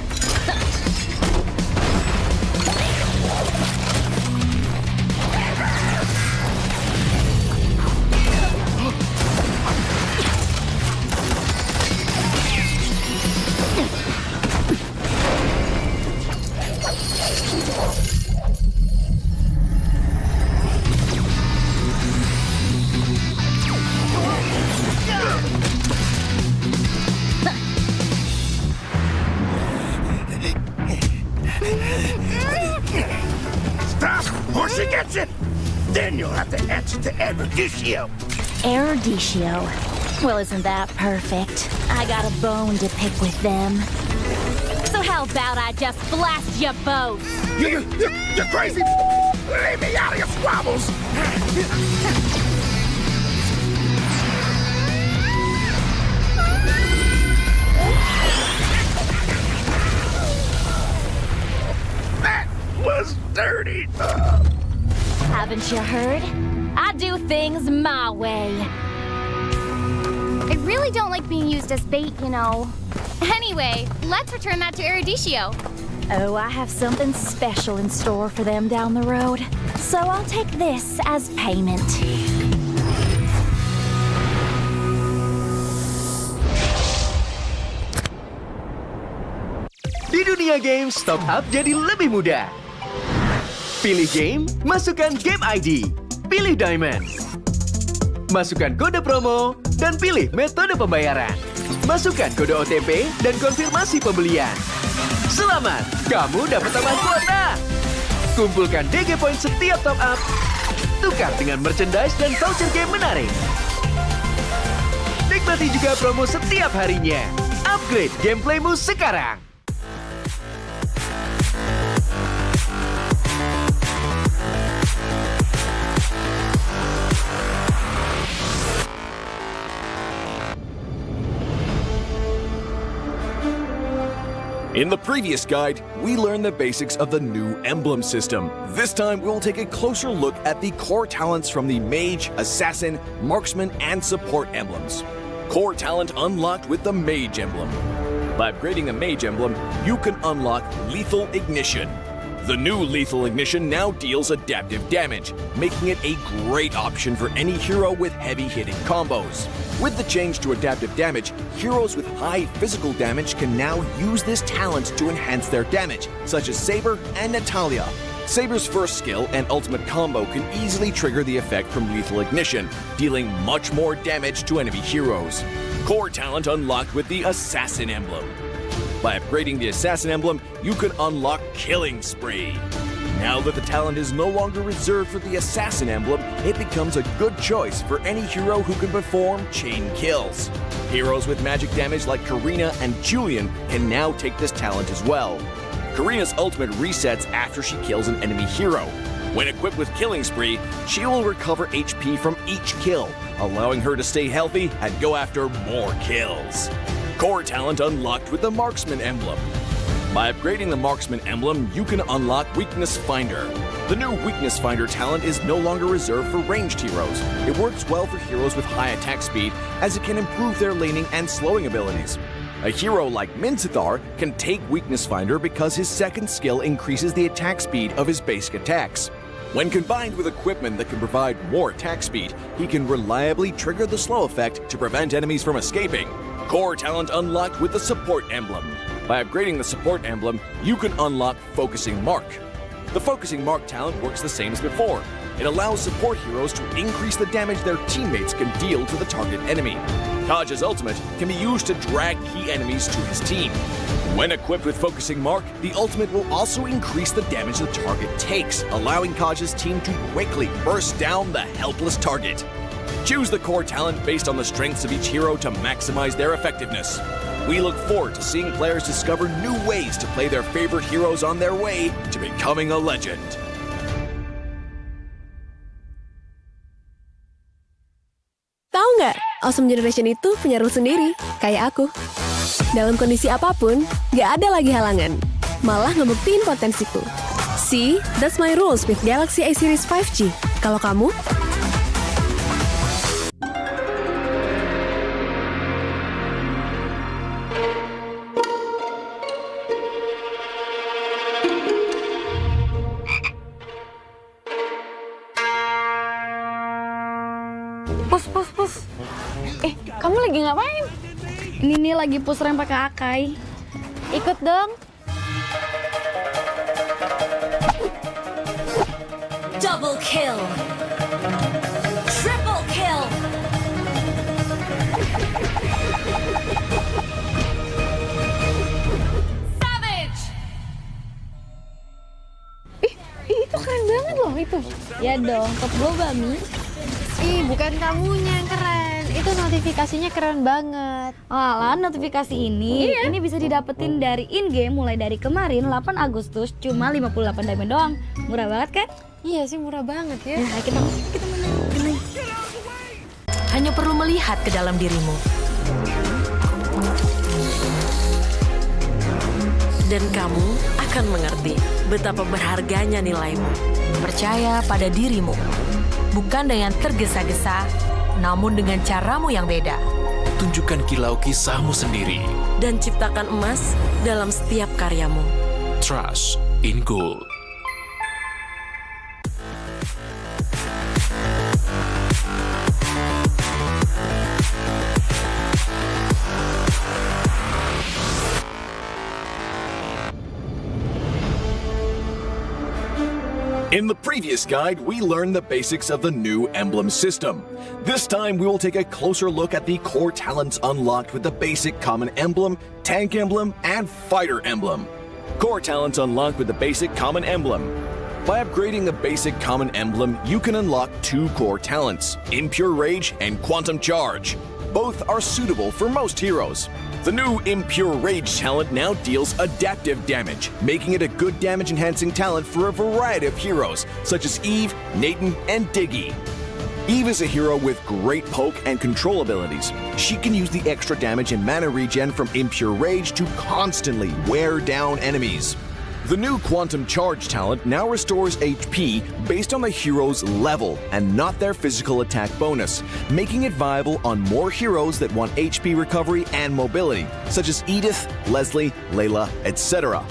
switch to Eruditio. Eruditio. Well, isn't that perfect? I got a bone to pick with them. So how about I just blast you both? You're crazy! Leave me out of your squabbles! That was dirty! Haven't you heard? I do things my way. I really don't like being used as bait, you know. Anyway, let's return that to Eruditio. Oh, I have something special in store for them down the road. So I'll take this as payment. Di dunia games, top up jadi lebih mudah. Pilih game, masukkan game ID. Pilih Diamond. Masukkan kode promo, dan pilih metode pembayaran. Masukkan kode OTP dan konfirmasi pembelian. Selamat, kamu dapat tambahan kuota. Kumpulkan DG Point setiap top up. Tukar dengan merchandise dan voucher game menarik. Nikmati juga promo setiap harinya. Upgrade gameplaymu sekarang. In the previous guide, we learned the basics of the new emblem system. This time, we'll take a closer look at the core talents from the Mage, Assassin, Marksman, and Support emblems. Core talent unlocked with the Mage emblem. By upgrading the Mage emblem, you can unlock Lethal Ignition. The new Lethal Ignition now deals adaptive damage, making it a great option for any hero with heavy-hitting combos. With the change to adaptive damage, heroes with high physical damage can now use this talent to enhance their damage, such as Saber and Natalia. Saber's first skill and ultimate combo can easily trigger the effect from Lethal Ignition, dealing much more damage to enemy heroes. Core talent unlocked with the Assassin emblem. By upgrading the Assassin emblem, you can unlock Killing Spree. Now that the talent is no longer reserved for the Assassin emblem, it becomes a good choice for any hero who can perform chain kills. Heroes with magic damage like Karina and Julian can now take this talent as well. Karina's ultimate resets after she kills an enemy hero. When equipped with Killing Spree, she will recover HP from each kill, allowing her to stay healthy and go after more kills. Core talent unlocked with the Marksman emblem. By upgrading the Marksman emblem, you can unlock Weakness Finder. The new Weakness Finder talent is no longer reserved for ranged heroes. It works well for heroes with high attack speed, as it can improve their laning and slowing abilities. A hero like Minzathar can take Weakness Finder because his second skill increases the attack speed of his basic attacks. When combined with equipment that can provide more attack speed, he can reliably trigger the slow effect to prevent enemies from escaping. Core talent unlocked with the Support emblem. By upgrading the Support emblem, you can unlock Focusing Mark. The Focusing Mark talent works the same as before. It allows support heroes to increase the damage their teammates can deal to the target enemy. Kaj's ultimate can be used to drag key enemies to his team. When equipped with Focusing Mark, the ultimate will also increase the damage the target takes, allowing Kaj's team to quickly burst down the helpless target. Choose the core talent based on the strengths of each hero to maximize their effectiveness. We look forward to seeing players discover new ways to play their favorite heroes on their way to becoming a legend. Tahu nggak, Awesome Generation itu punya rules sendiri, kayak aku. Dalam kondisi apapun, nggak ada lagi halangan. Malah ngebuktiin potensiku. See, that's my rules with Galaxy A Series 5G. Kalau kamu? Pus. Kamu lagi ngapain? Ini nih lagi push rank pakai Akai. Ikut dong. Double kill. Triple kill. Savage. Itu keren banget loh itu. Ya dong, top gue Bami. Ih, bukan kamunya yang keren. Itu notifikasinya keren banget. Alah, notifikasi ini bisa didapetin dari in-game mulai dari kemarin 8 Agustus cuma 58 diamond doang. Murah banget kan? Iya sih, murah banget ya. Nah, kita menang. Hanya perlu melihat ke dalam dirimu. Dan kamu akan mengerti betapa berharganya nilaimu. Percaya pada dirimu. Bukan dengan tergesa-gesa, namun dengan caramu yang beda. Tunjukkan kilau kisahmu sendiri. Dan ciptakan emas dalam setiap karyamu. Trust in gold. In the previous guide, we learned the basics of the new emblem system. This time, we will take a closer look at the core talents unlocked with the basic common emblem, tank emblem, and fighter emblem. Core talents unlocked with the basic common emblem. By upgrading the basic common emblem, you can unlock 2 core talents, Impure Rage and Quantum Charge. Both are suitable for most heroes. The new Impure Rage talent now deals adaptive damage, making it a good damage-enhancing talent for a variety of heroes, such as Eve, Nathan, and Diggy. Eve is a hero with great poke and control abilities. She can use the extra damage and mana regen from Impure Rage to constantly wear down enemies. The new Quantum Charge talent now restores HP based on the hero's level and not their physical attack bonus, making it viable on more heroes that want HP recovery and mobility, such as Edith, Leslie, Layla, etc.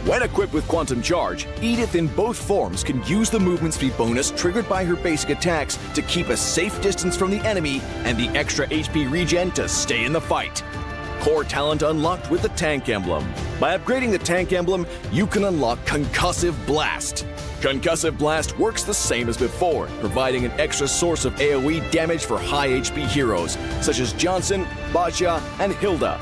When equipped with Quantum Charge, Edith in both forms can use the movement speed bonus triggered by her basic attacks to keep a safe distance from the enemy and the extra HP regen to stay in the fight. Core talent unlocked with the tank emblem. By upgrading the tank emblem, you can unlock Concussive Blast. Concussive Blast works the same as before, providing an extra source of AoE damage for high HP heroes, such as Johnson, Baja, and Hilda.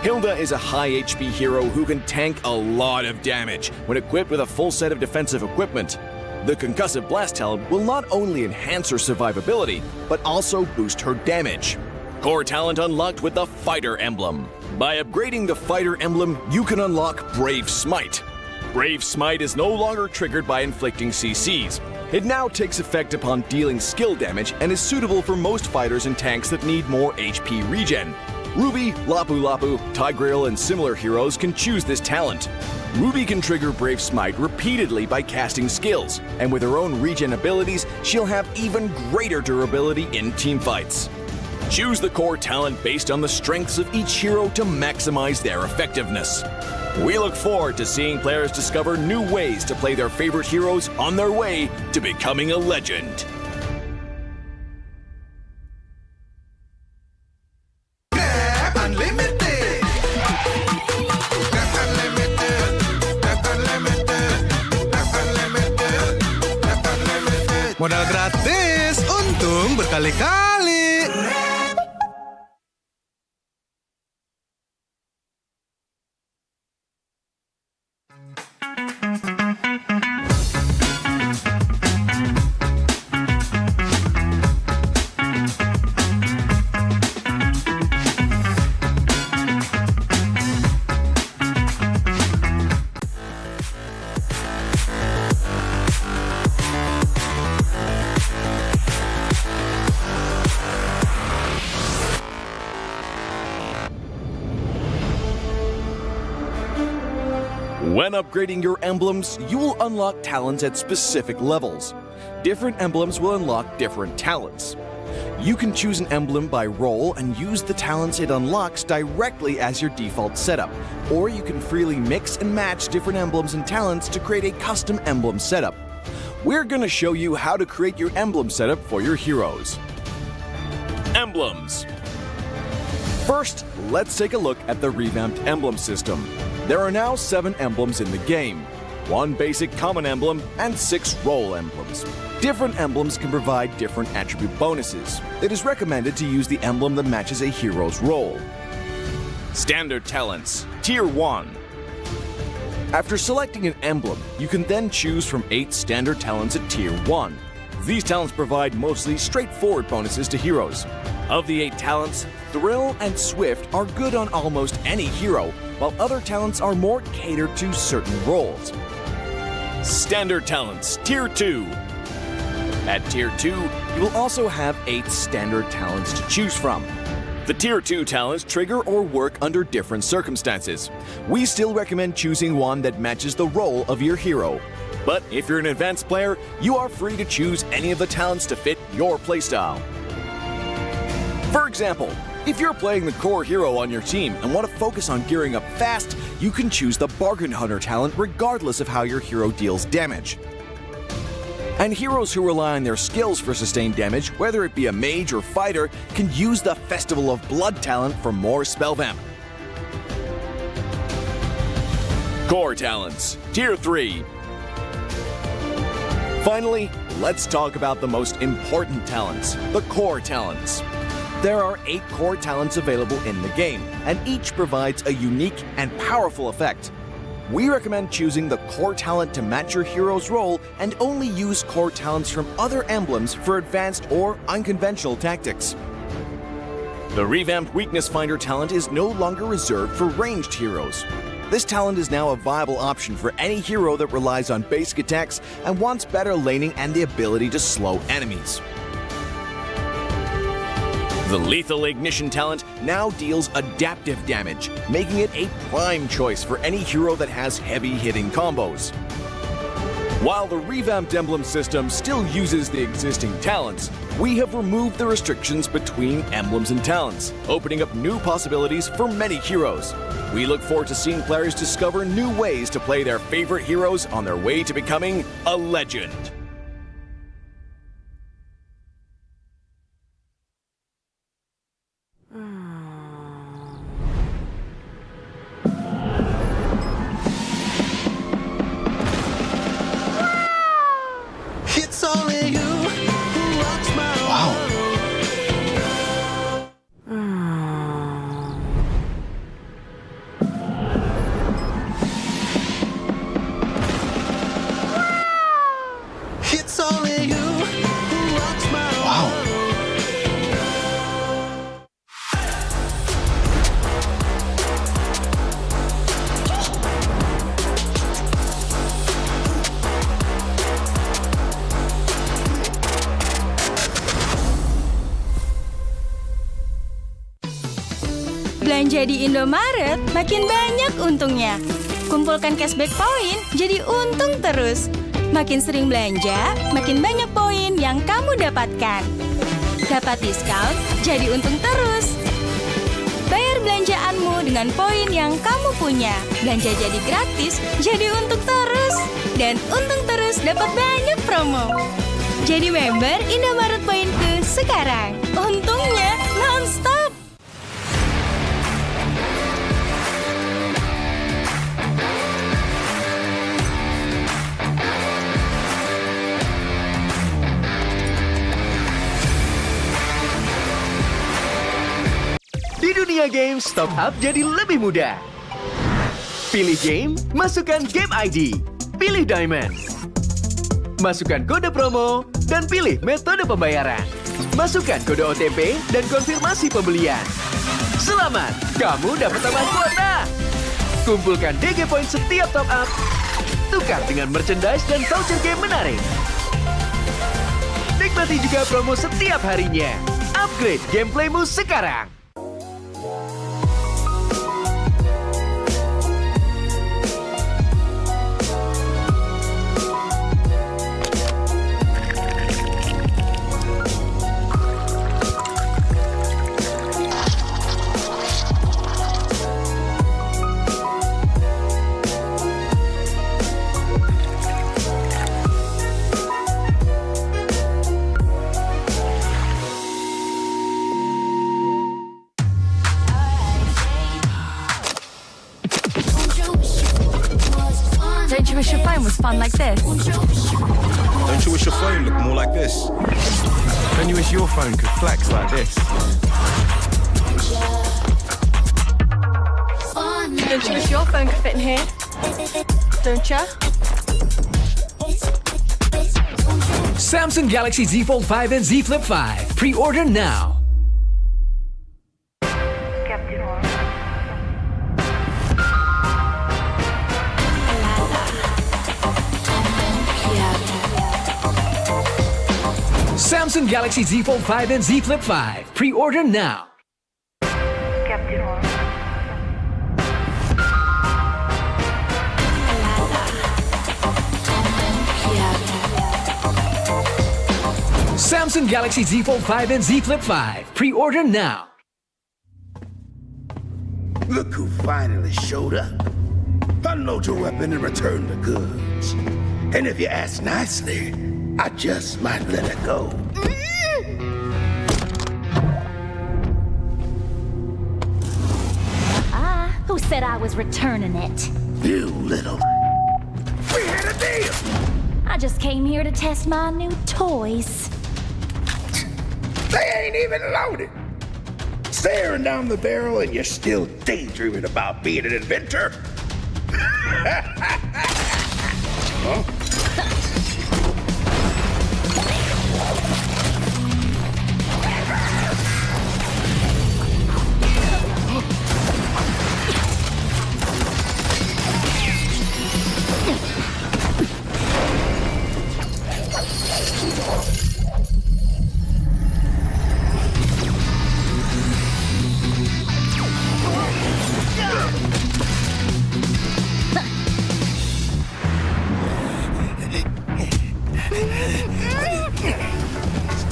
Hilda is a high HP hero who can tank a lot of damage when equipped with a full set of defensive equipment. The Concussive Blast talent will not only enhance her survivability, but also boost her damage. Core talent unlocked with the Fighter Emblem. By upgrading the Fighter Emblem, you can unlock Brave Smite. Brave Smite is no longer triggered by inflicting CCs. It now takes effect upon dealing skill damage and is suitable for most fighters and tanks that need more HP regen. Ruby, Lapu Lapu, Tigreal, and similar heroes can choose this talent. Ruby can trigger Brave Smite repeatedly by casting skills, and with her own regen abilities, she'll have even greater durability in teamfights. Choose the core talent based on the strengths of each hero to maximize their effectiveness. We look forward to seeing players discover new ways to play their favorite heroes on their way to becoming a legend. Modal gratis, untung berkali-kali. When upgrading your emblems, you will unlock talents at specific levels. Different emblems will unlock different talents. You can choose an emblem by role and use the talents it unlocks directly as your default setup, or you can freely mix and match different emblems and talents to create a custom emblem setup. We're going to show you how to create your emblem setup for your heroes. Emblems. First, let's take a look at the revamped emblem system. There are now 7 emblems in the game, 1 basic common emblem, and 6 role emblems. Different emblems can provide different attribute bonuses. It is recommended to use the emblem that matches a hero's role. Standard talents, Tier 1. After selecting an emblem, you can then choose from 8 standard talents at Tier 1. These talents provide mostly straightforward bonuses to heroes. Of the 8 talents, Thrill and Swift are good on almost any hero, while other talents are more catered to certain roles. Standard talents, Tier 2. At Tier 2, you will also have 8 standard talents to choose from. The Tier 2 talents trigger or work under different circumstances. We still recommend choosing one that matches the role of your hero. But if you're an advanced player, you are free to choose any of the talents to fit your playstyle. For example, if you're playing the core hero on your team and want to focus on gearing up fast, you can choose the Bargain Hunter talent regardless of how your hero deals damage. And heroes who rely on their skills for sustained damage, whether it be a mage or fighter, can use the Festival of Blood talent for more spell vamp. Core talents, Tier 3. Finally, let's talk about the most important talents, the core talents. There are 8 core talents available in the game, and each provides a unique and powerful effect. We recommend choosing the core talent to match your hero's role and only use core talents from other emblems for advanced or unconventional tactics. The revamped Weakness Finder talent is no longer reserved for ranged heroes. This talent is now a viable option for any hero that relies on basic attacks and wants better laning and the ability to slow enemies. The Lethal Ignition talent now deals adaptive damage, making it a prime choice for any hero that has heavy-hitting combos. While the revamped emblem system still uses the existing talents, we have removed the restrictions between emblems and talents, opening up new possibilities for many heroes. We look forward to seeing players discover new ways to play their favorite heroes on their way to becoming a legend. It's only you who rocks my It's only you who rocks my Belanja di Indomaret makin banyak untungnya. Kumpulkan cashback poin jadi untung terus. Makin sering belanja, makin banyak poin yang kamu dapatkan. Dapat diskon, jadi untung terus. Bayar belanjaanmu dengan poin yang kamu punya. Belanja jadi gratis, jadi untung terus. Dan untung terus dapat banyak promo. Jadi member Indomaret Poinku sekarang. Untungnya non-stop. Di dunia games, top up jadi lebih mudah. Pilih game, masukkan game ID. Pilih Diamond. Masukkan kode promo, dan pilih metode pembayaran. Masukkan kode OTP dan konfirmasi pembelian. Selamat, kamu dapat tambahan kuota. Kumpulkan DG Point setiap top up. Tukar dengan merchandise dan voucher game menarik. Nikmati juga promo setiap harinya. Upgrade gameplaymu sekarang. Don't you wish your phone was fun like this? Don't you wish your phone looked more like this? Don't you wish your phone could flex like this? Don't you wish your phone could fit in here? Don't ya? Samsung Galaxy Z Fold 5 and Z Flip 5. Pre-order now. Samsung Galaxy Z Fold 5 and Z Flip 5. Pre-order now. Samsung Galaxy Z Fold 5 and Z Flip 5. Pre-order now. Look who finally showed up. Unload your weapon and return the goods. And if you ask nicely, I just might let it go. Who said I was returning it? You little... We had a deal! I just came here to test my new toys. They ain't even loaded. Staring down the barrel and you're still daydreaming about being an inventor? Huh?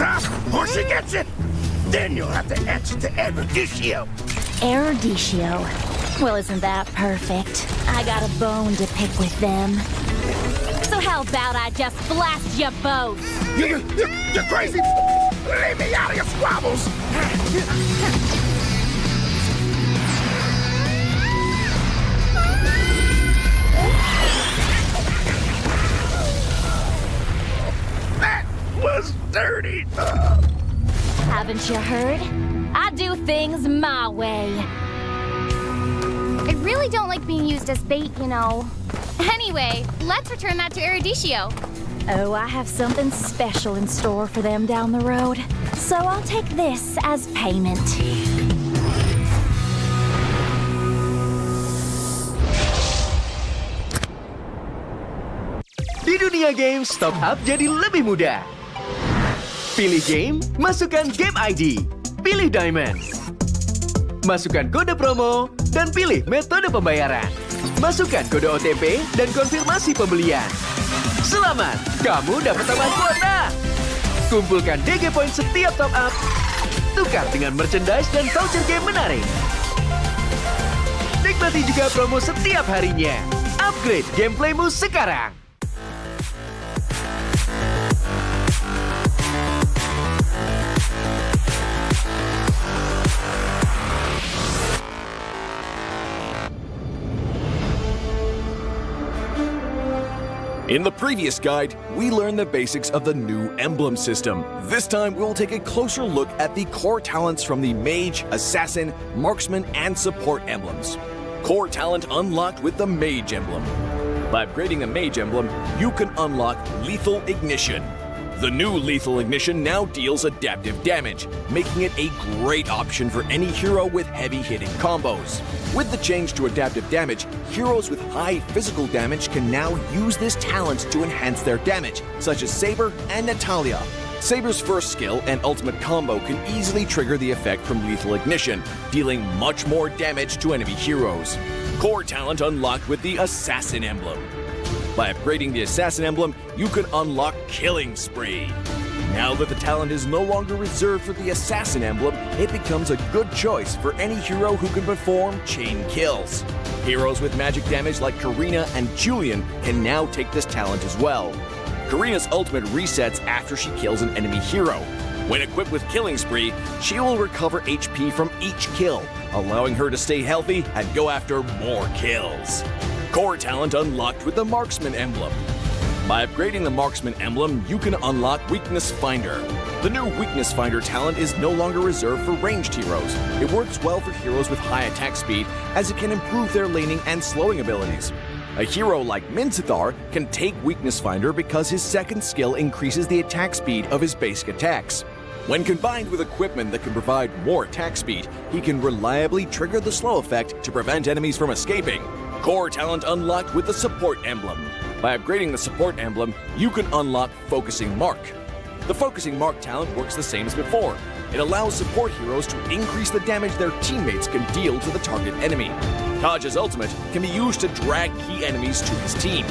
Stop, or she gets it. Then you'll have to answer to Eruditio. Eruditio? Well, isn't that perfect? I got a bone to pick with them. So how about I just blast you both? You're crazy! Leave me out of your squabbles! That was dirty! Haven't you heard? I do things my way. I really don't like being used as bait, you know. Anyway, let's return that to Eruditio. Oh, I have something special in store for them down the road. So I'll take this as payment. Di dunia game, top up jadi lebih mudah. Pilih game, masukkan game ID. Pilih Diamond. Masukkan kode promo, dan pilih metode pembayaran. Masukkan kode OTP dan konfirmasi pembelian. Selamat, kamu dapat tambahan kuota. Kumpulkan DG Point setiap top up. Tukar dengan merchandise dan voucher game menarik. Nikmati juga promo setiap harinya. Upgrade gameplaymu sekarang. In the previous guide, we learned the basics of the new emblem system. This time, we'll take a closer look at the core talents from the Mage, Assassin, Marksman, and Support emblems. Core talent unlocked with the Mage emblem. By upgrading the Mage emblem, you can unlock Lethal Ignition. The new Lethal Ignition now deals adaptive damage, making it a great option for any hero with heavy-hitting combos. With the change to adaptive damage, heroes with high physical damage can now use this talent to enhance their damage, such as Saber and Natalia. Saber's first skill and ultimate combo can easily trigger the effect from Lethal Ignition, dealing much more damage to enemy heroes. Core talent unlocked with the Assassin emblem. By upgrading the Assassin emblem, you can unlock Killing Spree. Now that the talent is no longer reserved for the Assassin emblem, it becomes a good choice for any hero who can perform chain kills. Heroes with magic damage like Karina and Julian can now take this talent as well. Karina's ultimate resets after she kills an enemy hero. When equipped with Killing Spree, she will recover HP from each kill, allowing her to stay healthy and go after more kills. Core talent unlocked with the Marksman emblem. By upgrading the Marksman emblem, you can unlock Weakness Finder. The new Weakness Finder talent is no longer reserved for ranged heroes. It works well for heroes with high attack speed, as it can improve their laning and slowing abilities. A hero like Minzathar can take Weakness Finder because his second skill increases the attack speed of his basic attacks. When combined with equipment that can provide more attack speed, he can reliably trigger the slow effect to prevent enemies from escaping. Core talent unlocked with the Support Emblem. By upgrading the Support Emblem, you can unlock Focusing Mark. The Focusing Mark talent works the same as before. It allows support heroes to increase the damage their teammates can deal to the target enemy. Kaj's ultimate can be used to drag key enemies to his team.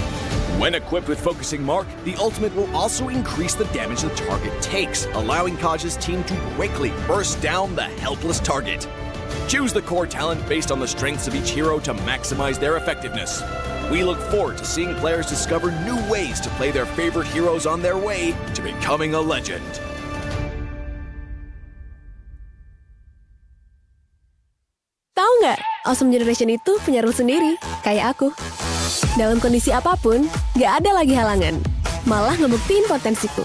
When equipped with Focusing Mark, the ultimate will also increase the damage the target takes, allowing Kaj's team to quickly burst down the helpless target. Choose the core talent based on the strengths of each hero to maximize their effectiveness. We look forward to seeing players discover new ways to play their favorite heroes on their way to becoming a legend. Tahu nggak, Awesome Generation itu punya rule sendiri, kayak aku. Dalam kondisi apapun, nggak ada lagi halangan. Malah ngebuktiin potensiku.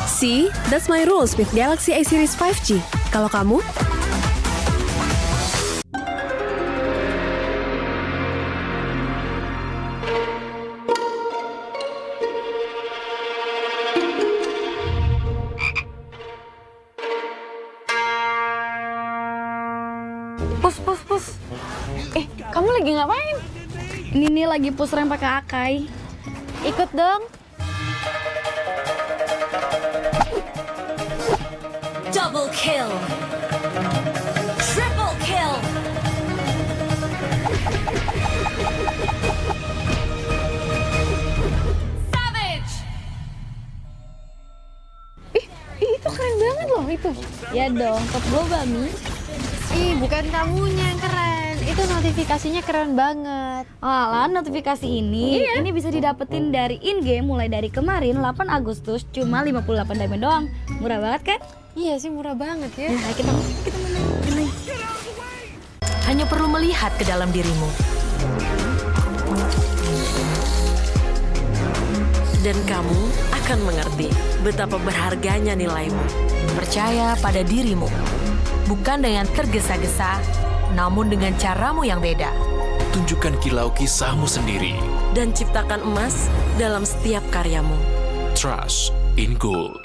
See, that's my rules with Galaxy A Series 5G. Kalau kamu? Pus. Kamu lagi ngapain? Ini nih lagi push rank pakai Akai. Ikut dong. Double kill. Triple kill. Savage. Itu keren banget loh itu. Ya dong, top global nih. Bukan kamunya yang keren. Itu notifikasinya keren banget. Alah, notifikasi ini bisa didapetin dari in-game mulai dari kemarin 8 Agustus cuma 58 diamond doang. Murah banget kan? Iya sih, murah banget ya. Nah, kita main. Hanya perlu melihat ke dalam dirimu. Dan kamu akan mengerti betapa berharganya nilaimu. Percaya pada dirimu. Bukan dengan tergesa-gesa, namun dengan caramu yang beda. Tunjukkan kilau kisahmu sendiri. Dan ciptakan emas dalam setiap karyamu. Trust in Gold.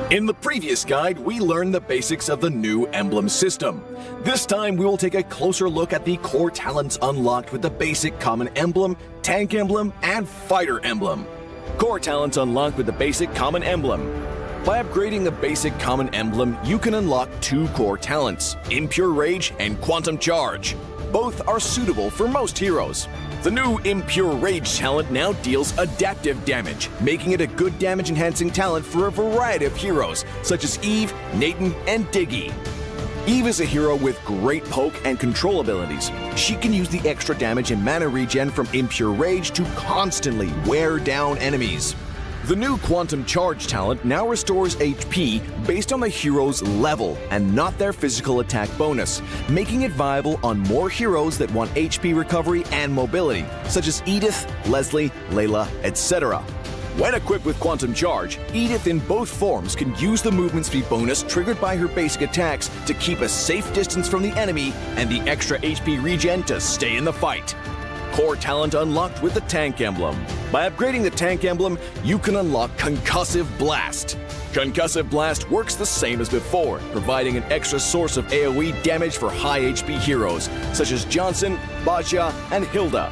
In the previous guide, we learned the basics of the new emblem system. This time, we will take a closer look at the core talents unlocked with the basic common emblem, tank emblem, and fighter emblem. Core talents unlocked with the basic common emblem. By upgrading the basic common emblem, you can unlock two core talents, Impure Rage and Quantum Charge. Both are suitable for most heroes. The new Impure Rage talent now deals adaptive damage, making it a good damage-enhancing talent for a variety of heroes, such as Eve, Nathan, and Diggy. Eve is a hero with great poke and control abilities. She can use the extra damage and mana regen from Impure Rage to constantly wear down enemies. The new Quantum Charge talent now restores HP based on the hero's level and not their physical attack bonus, making it viable on more heroes that want HP recovery and mobility, such as Edith, Leslie, Layla, etc. When equipped with Quantum Charge, Edith in both forms can use the movement speed bonus triggered by her basic attacks to keep a safe distance from the enemy and the extra HP regen to stay in the fight. Core talent unlocked with the Tank Emblem. By upgrading the Tank Emblem, you can unlock Concussive Blast. Concussive Blast works the same as before, providing an extra source of AoE damage for high HP heroes, such as Johnson, Baja, and Hilda.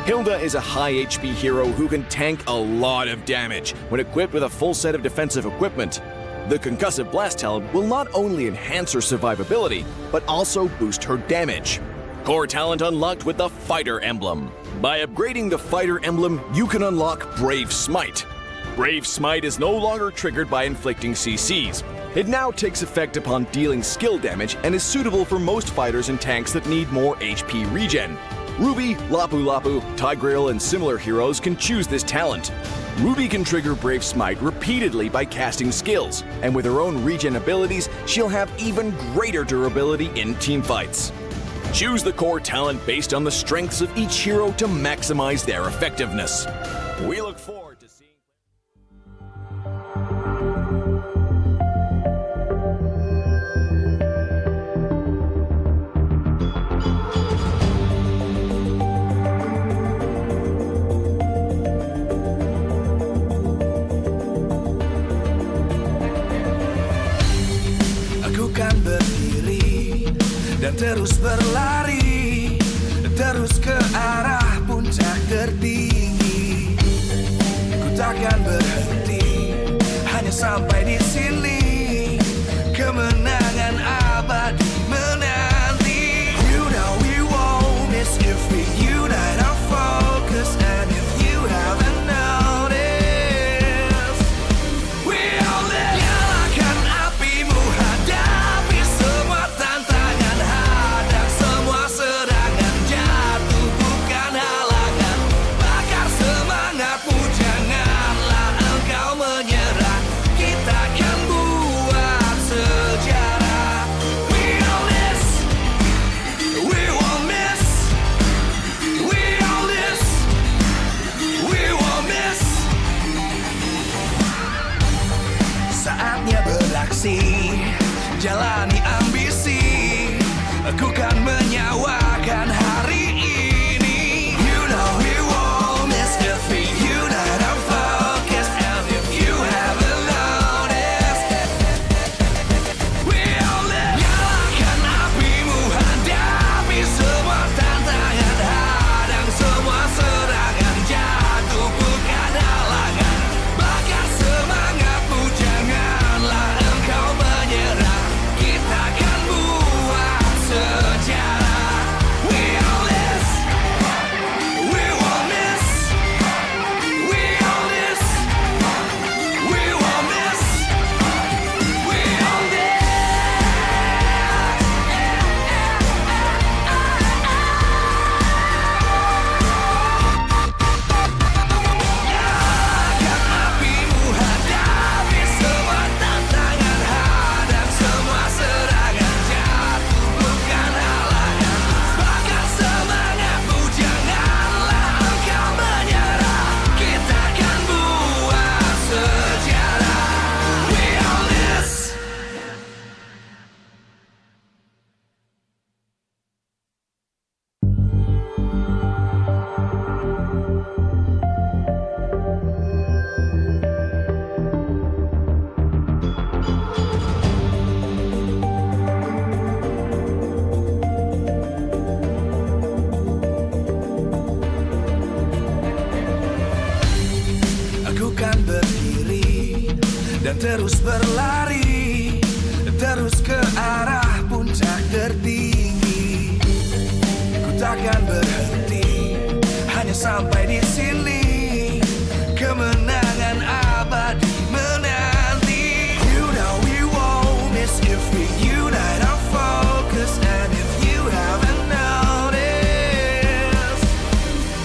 Hilda is a high HP hero who can tank a lot of damage when equipped with a full set of defensive equipment. The Concussive Blast talent will not only enhance her survivability, but also boost her damage. Core talent unlocked with the Fighter Emblem. By upgrading the Fighter Emblem, you can unlock Brave Smite. Brave Smite is no longer triggered by inflicting CCs. It now takes effect upon dealing skill damage and is suitable for most fighters and tanks that need more HP regen. Ruby, Lapu Lapu, Tigreal, and similar heroes can choose this talent. Ruby can trigger Brave Smite repeatedly by casting skills, and with her own regen abilities, she'll have even greater durability in teamfights. Choose the core talent based on the strengths of each hero to maximize their effectiveness. We look forward to seeing... Aku kan berdiri dan terus berlari, terus ke arah puncak tertinggi. Ku takkan berhenti, hanya sampai di sini. Kemenangan abadi menanti. You know we won't miss if we unite our focus. And if you haven't noticed, we all live. Nyalakan apimu, hadapi semua tantangan, hadang semua serangan, jatuh bukan halangan. Bakar semangatmu, janganlah engkau menyerah. Kita akan buat sejarah. We all this, we won't miss. We all this, we won't miss. Saatnya beraksi, jalani ambisi. Aku kan menyawakan hari ini. You know we won't miss if we unite our focus. And if you haven't noticed, we all live. Nyalakan apimu, hadapi semua tantangan, hadang semua serangan, jatuh bukan halangan. Bakar semangatmu, janganlah engkau menyerah. Kita akan buat sejarah. We all this, we won't miss. We all this, we won't miss. We all Nyalakan apimu, hadapi semua tantangan, hadang semua serangan, jatuh bukan halangan. Bakar semangatmu, janganlah engkau menyerah. Kita akan buat sejarah. We all this. Aku kan berdiri dan terus berlari, terus ke arah puncak tertinggi. Ku takkan berhenti, hanya sampai di sini. Kemenangan abadi menanti. You know we won't miss if we unite our focus. And if you haven't noticed,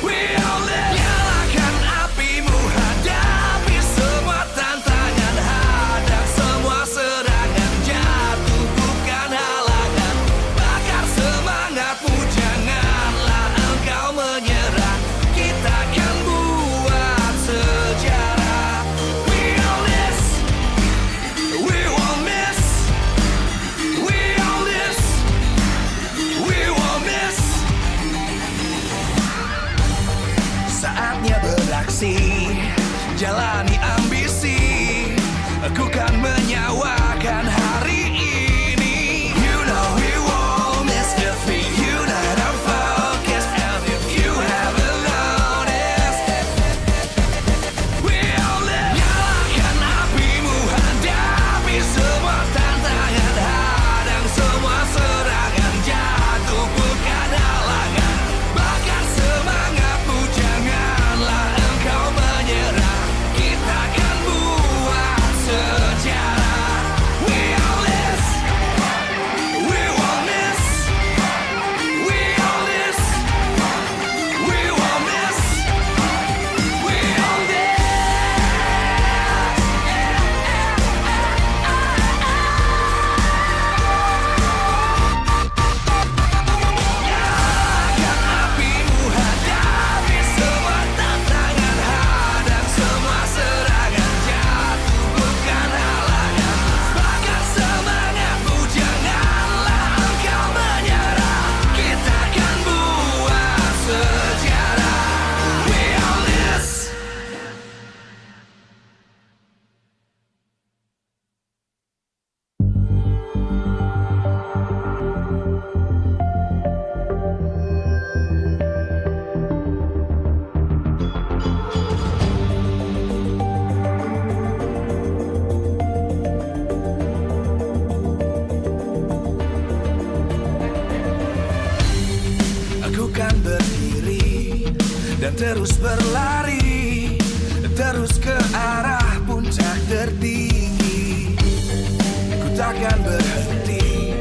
we all live. Nyalakan apimu, hadapi semua tantangan, hadang semua serangan, jatuh bukan halangan. Bakar semangatmu, janganlah engkau menyerah. Kita akan buat sejarah. We all this, we won't miss. We all this, we won't miss. Saatnya beraksi, jalani ambisi. Aku kan menyawakan hari ini. You know we won't miss if we unite our focus. And if you haven't noticed, we all live. Nyalakan apimu, hadapi semua tantangan, hadang semua serangan, jatuh bukan halangan. Bakar semangatmu, janganlah engkau menyerah. Kita Ku kan berdiri dan terus berlari, terus ke arah puncak tertinggi. Ku takkan berhenti,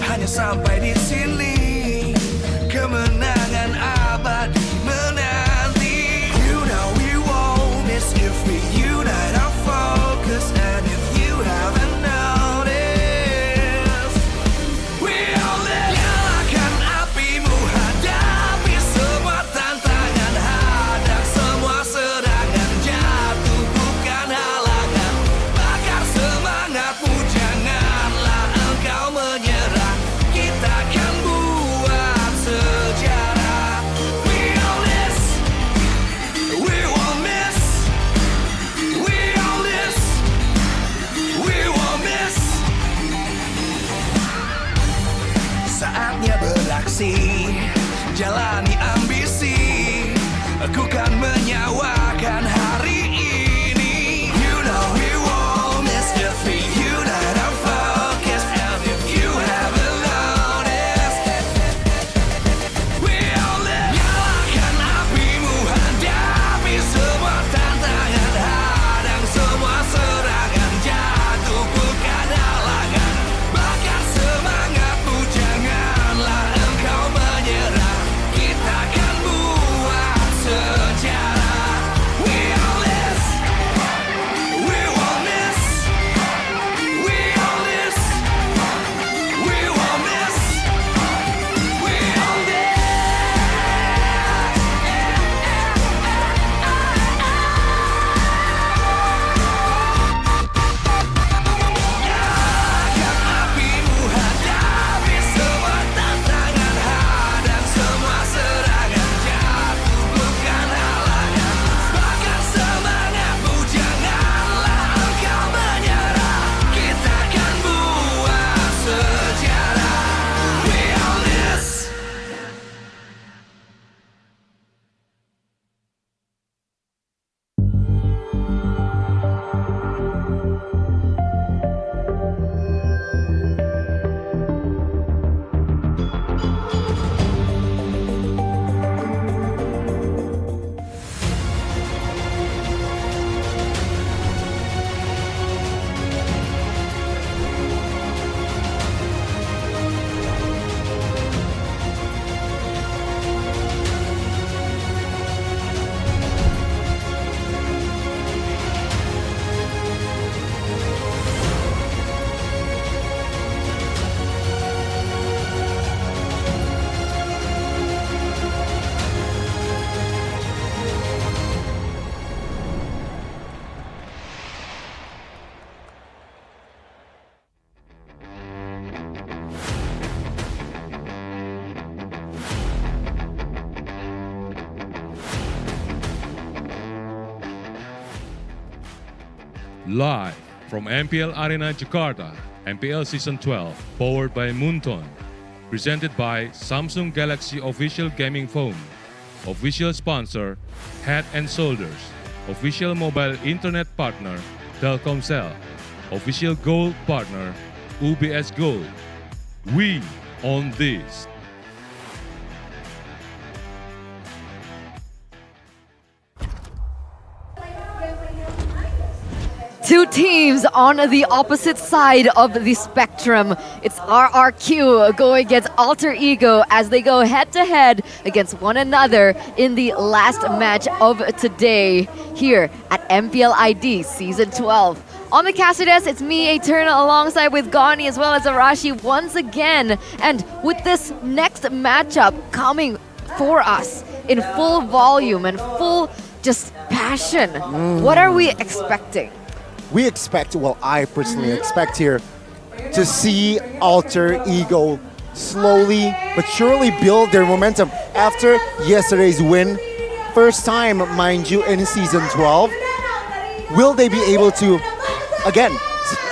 hanya sampai di sini. Kemenangan abadi menanti. You know we won't miss if we unite our focus. And if you haven't noticed, we all live. Nyalakan apimu, hadapi semua tantangan, hadang semua serangan, jatuh bukan halangan. Bakar semangatmu, janganlah engkau menyerah. Kita akan buat sejarah. We all this, we won't miss. We all this, we won't miss. Saatnya beraksi, jalani ambisi. Aku kan menyawakan hari ini. You know we won't miss if we unite our focus. And if you haven't noticed, we all live. Nyalakan apimu, hadapi semua tantangan, hadang semua serangan, jatuh bukan halangan. Bakar semangatmu, janganlah engkau menyerah. Kita akan buat sejarah. We all this, we won't miss. We all this, we won't miss. We all this. Nyalakan apimu, hadapi semua tantangan, hadang semua serangan, jatuh bukan halangan. Bakar semangatmu, janganlah engkau menyerah. Kita akan buat sejarah. We all this. Live from MPL Arena Jakarta, MPL Season 12, powered by Moonton. Presented by Samsung Galaxy Official Gaming Phone. Official sponsor, Head and Shoulders. Official mobile internet partner, Telkomsel. Official gold partner, UBS Gold. We own this. Two teams on the opposite side of the spectrum. It's RRQ going against Alter Ego as they go head-to-head against one another in the last match of today here at MPL ID Season 12. On the caster desk, it's me, Eternal, alongside with Gani as well as Arashi once again. And with this next matchup coming for us in full volume and full just passion, what are we expecting? We expect, well, I personally expect here to see Alter Ego slowly but surely build their momentum after yesterday's win. First time, mind you, in Season 12. Will they be able to, again,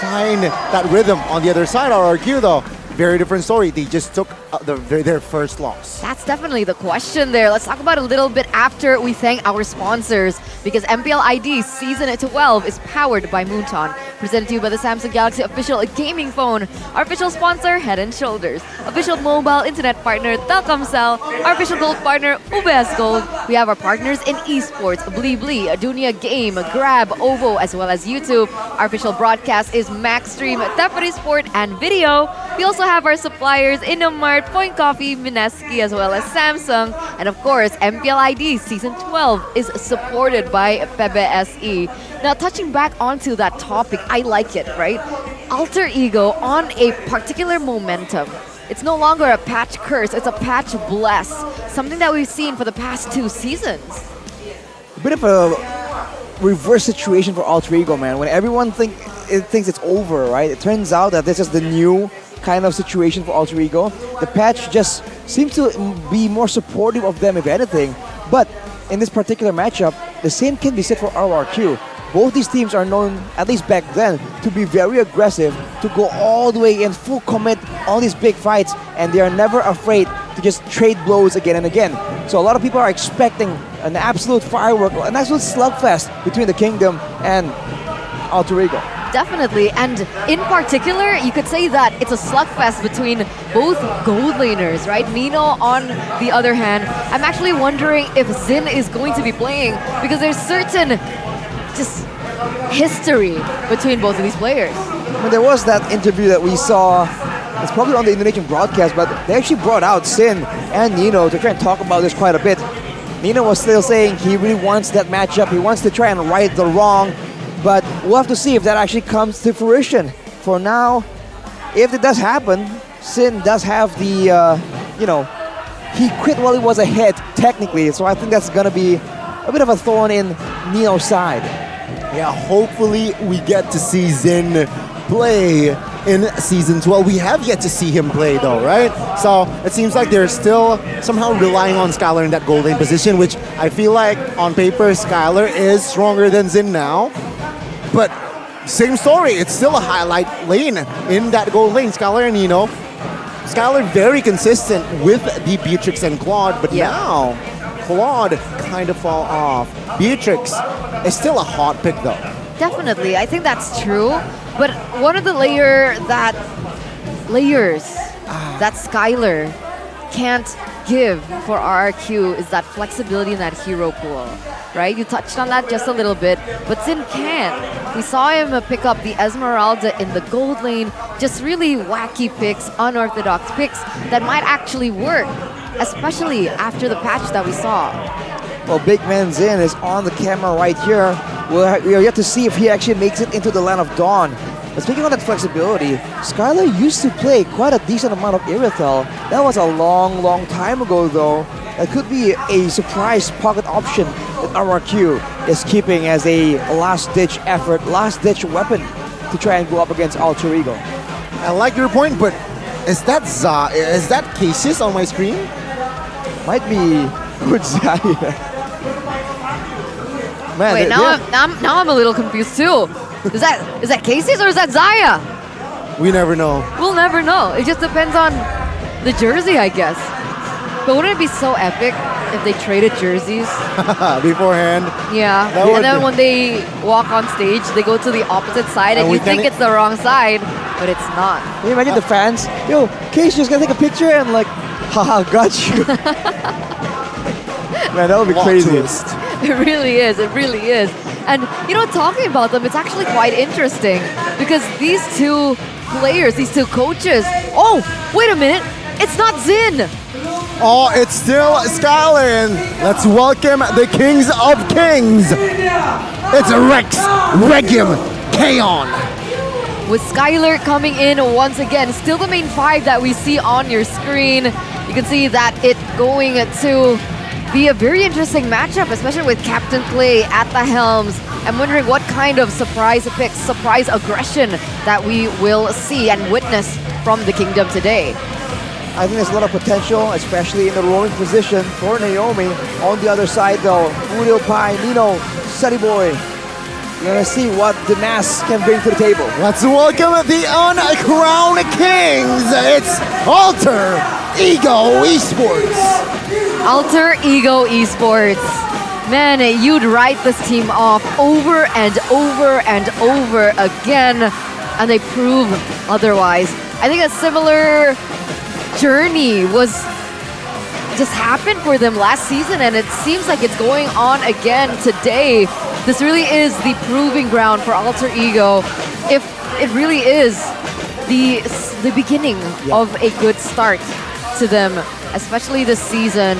find that rhythm on the other side? RRQ, though, very different story. They just took their first loss. That's definitely the question there. Let's talk about it a little bit after we thank our sponsors, because MPL ID Season 12 is powered by Moonton, presented to you by the Samsung Galaxy official gaming phone, our official sponsor Head & Shoulders, official mobile internet partner Telkomsel, our official gold partner UBS Gold. We have our partners in esports, Blibli, Dunia Game, Grab, OVO, as well as YouTube. Our official broadcast is Maxstream, Teferi Sport, and Video. We also have our suppliers Indomart, Point Coffee, Mineski, as well as Samsung. And of course, MPL ID Season 12 is supported by PBSE. Now, touching back onto that topic, I like it, right? Alter Ego on a particular momentum. It's no longer a patch curse, it's a patch bless. Something that we've seen for the past 2 seasons. A bit of a reverse situation for Alter Ego, man. When everyone thinks it's over, right? It turns out that this is the new kind of situation for Alter Ego. The patch just seems to be more supportive of them, if anything. But in this particular matchup, the same can be said for RRQ. Both these teams are known, at least back then, to be very aggressive, to go all the way in, full commit, all these big fights, and they are never afraid to just trade blows again and again. So a lot of people are expecting an absolute firework, an absolute slugfest between the Kingdom and Alter Ego. Definitely, and in particular, you could say that it's a slugfest between both gold laners, right? Nino, on the other hand, I'm actually wondering if Zin is going to be playing, because there's certain just history between both of these players. When there was that interview that we saw, it's probably on the Indonesian broadcast, but they actually brought out Sin and Nino to try and talk about this quite a bit. Nino was still saying he really wants that matchup, he wants to try and right the wrong, but we'll have to see if that actually comes to fruition. For now, if it does happen, Sin does have the, he quit while he was ahead, technically, so I think that's going to be a bit of a thorn in Nino's side. Yeah, hopefully we get to see Zin play in Season 12. We have yet to see him play though, right? So it seems like they're still somehow relying on Skylar in that gold lane position, which I feel like on paper Skylar is stronger than Zin now. But same story, it's still a highlight lane in that gold lane, Skylar and Nino. Skylar very consistent with the Beatrix and Claude, but now Claude kind of fall off. Beatrix is still a hot pick though. Definitely, I think that's true. But one of the layers that Skylar can't give for RRQ is that flexibility in that hero pool, right? You touched on that just a little bit, but Zin can. We saw him pick up the Esmeralda in the gold lane, just really wacky picks, unorthodox picks that might actually work, especially after the patch that we saw. Well, Big Man Zin is on the camera right here. We are yet to see if he actually makes it into the Land of Dawn. But speaking of that flexibility, Skylar used to play quite a decent amount of Irithel. That was a long, long time ago though. That could be a surprise pocket option that RRQ is keeping as a last-ditch effort, last-ditch weapon to try and go up against Alter Ego. I like your point, but is that Cases on my screen? Might be good Zaya. Man, wait, now I'm a little confused too. Is that Casey's or is that Zaya? We never know. We'll never know. It just depends on the jersey, I guess. But wouldn't it be so epic if they traded jerseys beforehand? Yeah, and then when they walk on stage, they go to the opposite side, and you think it's the wrong side, but it's not. Can you imagine the fans? Yo, Casey just gonna take a picture and like, haha, got you. Man, that would be crazy. It really is. It really is. And, talking about them, it's actually quite interesting because these two players, these two coaches. Oh, wait a minute. It's not Zin. Oh, it's still Skylar. And let's welcome the Kings of Kings. It's Rex, Regium, Kaon. With Skylar coming in once again, still the main 5 that we see on your screen. You can see that it going to be a very interesting matchup, especially with Captain Clay at the helms. I'm wondering what kind of surprise picks, surprise aggression that we will see and witness from the Kingdom today. I think there's a lot of potential, especially in the roaming position for Naomi. On the other side though, Udil Pai, Nino, Sunny Boy. We're gonna see what the mask can bring to the table. Let's welcome the uncrowned kings. It's Alter Ego Esports. Alter Ego Esports. Man, you'd write this team off over and over and over again, and they prove otherwise. I think a similar journey was just happened for them last season, and it seems like it's going on again today. This really is the proving ground for Alter Ego. If it really is the beginning of a good start to them, especially this season.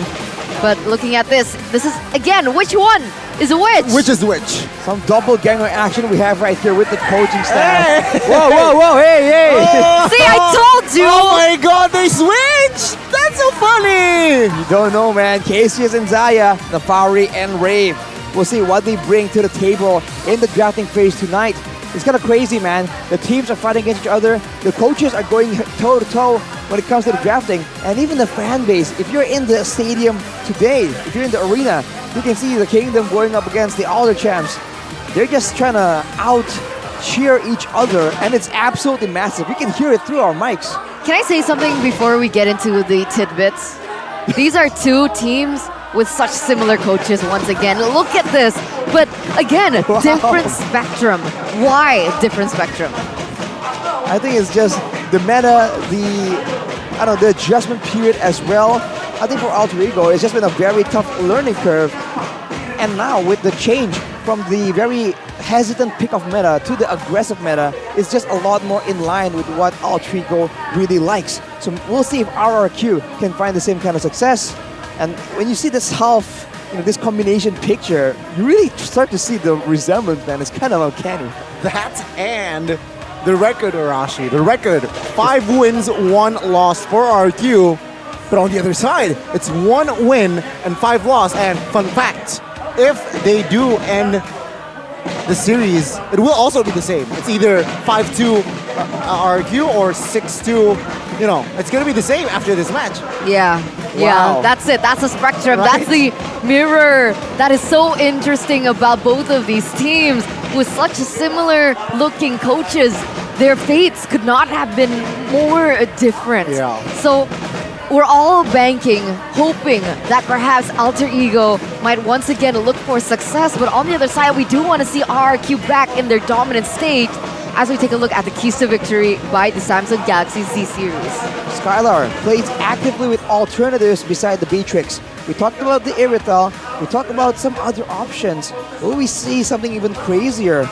But looking at this is, again, which one is which? Which is which? Some doppelganger action we have right here with the coaching staff. Hey. Whoa, hey. Oh. See, I told you! Oh my god, they switched! That's so funny! You don't know, man. Cassius and Zaya, Nafari and Rave. We'll see what they bring to the table in the drafting phase tonight. It's kind of crazy, man. The teams are fighting against each other. The coaches are going toe-to-toe when it comes to the drafting. And even the fan base. If you're in the stadium today, if you're in the arena, you can see the Kingdom going up against the Alter champs. They're just trying to out-cheer each other, and it's absolutely massive. We can hear it through our mics. Can I say something before we get into the tidbits? These are two teams with such similar coaches once again. Look at this. But again, different spectrum. Why different spectrum? I think it's just the meta, the adjustment period as well. I think for Alter Ego, it's just been a very tough learning curve. And now with the change from the very hesitant pick of meta to the aggressive meta, it's just a lot more in line with what Alter Ego really likes. So we'll see if RRQ can find the same kind of success. And when you see this this combination picture, you really start to see the resemblance, man. It's kind of uncanny. That and the record, Arashi. The record, 5 wins, 1 loss for RQ. But on the other side, it's 1 win and 5 loss. And fun fact, if they do end the series, it will also be the same. It's either 5-2 RQ or 6-2. It's going to be the same after this match. Yeah, Wow. that's it. That's the spectrum. Right? That's the mirror. That is so interesting about both of these teams. With such similar looking coaches, their fates could not have been more different. Yeah. So we're all banking, hoping that perhaps Alter Ego might once again look for success. But on the other side, we do want to see RRQ back in their dominant state as we take a look at the keys to victory by the Samsung Galaxy Z Series. Skylar plays actively with alternatives beside the Beatrix. We talked about the Irithel, we talked about some other options. Will we see something even crazier?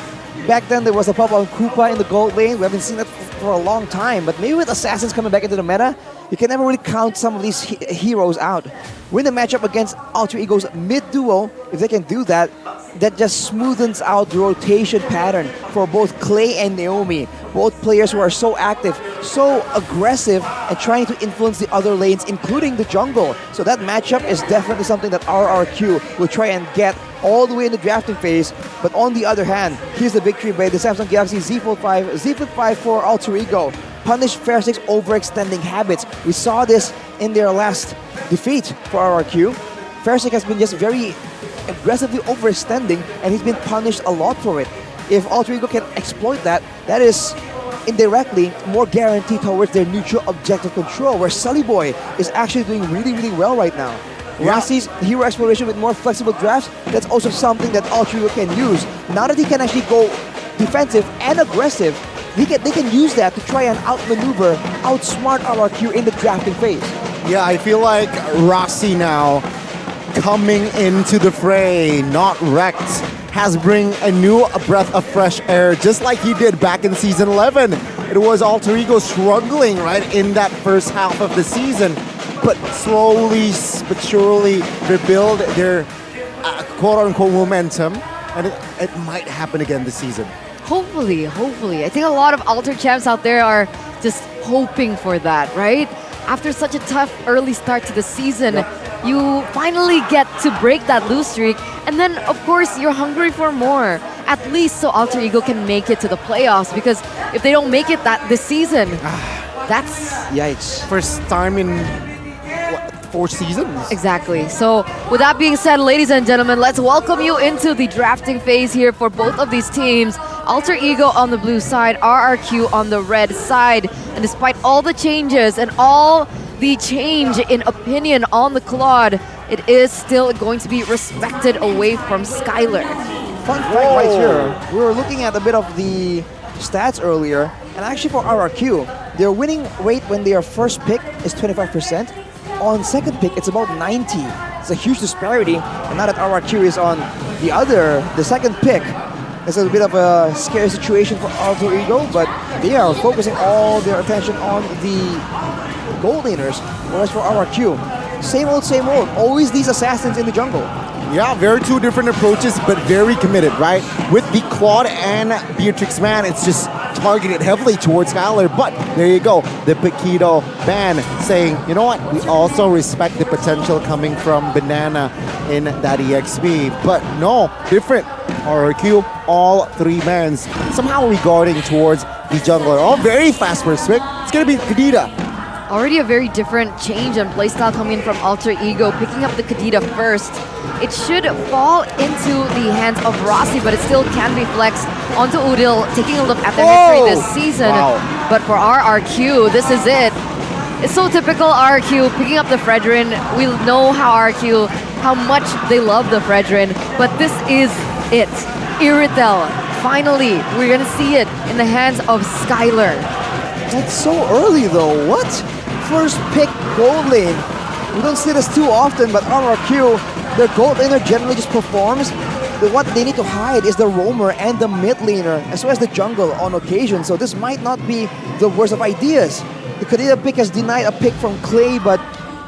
Back then there was a pop on Koopa in the gold lane. We haven't seen that for a long time, but maybe with Assassins coming back into the meta, you can never really count some of these heroes out. Win the matchup against Alter Ego's mid-duo, if they can do that, that just smoothens out the rotation pattern for both Clay and Naomi. Both players who are so active, so aggressive, and trying to influence the other lanes, including the jungle. So that matchup is definitely something that RRQ will try and get all the way in the drafting phase. But on the other hand, here's the victory by the Samsung Galaxy Z Flip 5. Z Flip 5 for Alter Ego. Punish Fairstick's overextending habits. We saw this in their last defeat for RRQ. Fairstick has been just very aggressively overextending, and he's been punished a lot for it. If Alter Ego can exploit that, that is indirectly more guaranteed towards their neutral objective control, where Sully Boy is actually doing really, really well right now. Yeah. Rassi's hero exploration with more flexible drafts, that's also something that Alter Ego can use. Now that he can actually go defensive and aggressive, they can use that to try and outmaneuver, outsmart RRQ in the drafting phase. Yeah, I feel like Rossi now coming into the fray, not wrecked, has bring a new breath of fresh air, just like he did back in Season 11. It was Alter Ego struggling, right, in that first half of the season, but slowly but surely rebuild their quote-unquote momentum, and it might happen again this season. Hopefully. I think a lot of Alter champs out there are just hoping for that, right? After such a tough early start to the season, you finally get to break that lose streak, and then of course you're hungry for more. At least so Alter Ego can make it to the playoffs, because if they don't make it this season, that's yikes. First time in 4 seasons. Exactly. So with that being said, ladies and gentlemen, let's welcome you into the drafting phase here for both of these teams. Alter Ego on the blue side, RRQ on the red side. And despite all the changes and all the change in opinion on the Claude, it is still going to be respected away from Skylar. Fun fact right here, we were looking at a bit of the stats earlier, and actually for RRQ, their winning rate when they are first pick is 25%. On second pick, it's about 90. It's a huge disparity, and now that RRQ is on the second pick, it's a bit of a scary situation for Alter Ego, but they are focusing all their attention on the gold laners, whereas for RRQ, same old, always these assassins in the jungle. Yeah, very two different approaches, but very committed, right? With the Claude and Beatrix Man, it's just targeted heavily towards Skylar. But there you go, the Paquito ban saying, you know what, we also respect the potential coming from Banana in that EXP. But no, different. RRQ, all 3 bans, somehow regarding towards the jungler. All very fast first pick. It's going to be Kadita. Already a very different change on playstyle coming from Alter Ego, picking up the Kadita first. It should fall into the hands of Rossi, but it still can be flexed onto Udil, taking a look at their history this season. Wow. But for RRQ, this is it. It's so typical RRQ, picking up the Fredrin. We know how RRQ, how much they love the Fredrin, but this is it. Iritel, finally, we're gonna see it in the hands of Skylar. That's so early though, what? First pick gold lane. We don't see this too often, but RRQ, their gold laner generally just performs. What they need to hide is the roamer and the mid laner, as well as the jungle on occasion. So this might not be the worst of ideas. The Kadita pick has denied a pick from Clay, but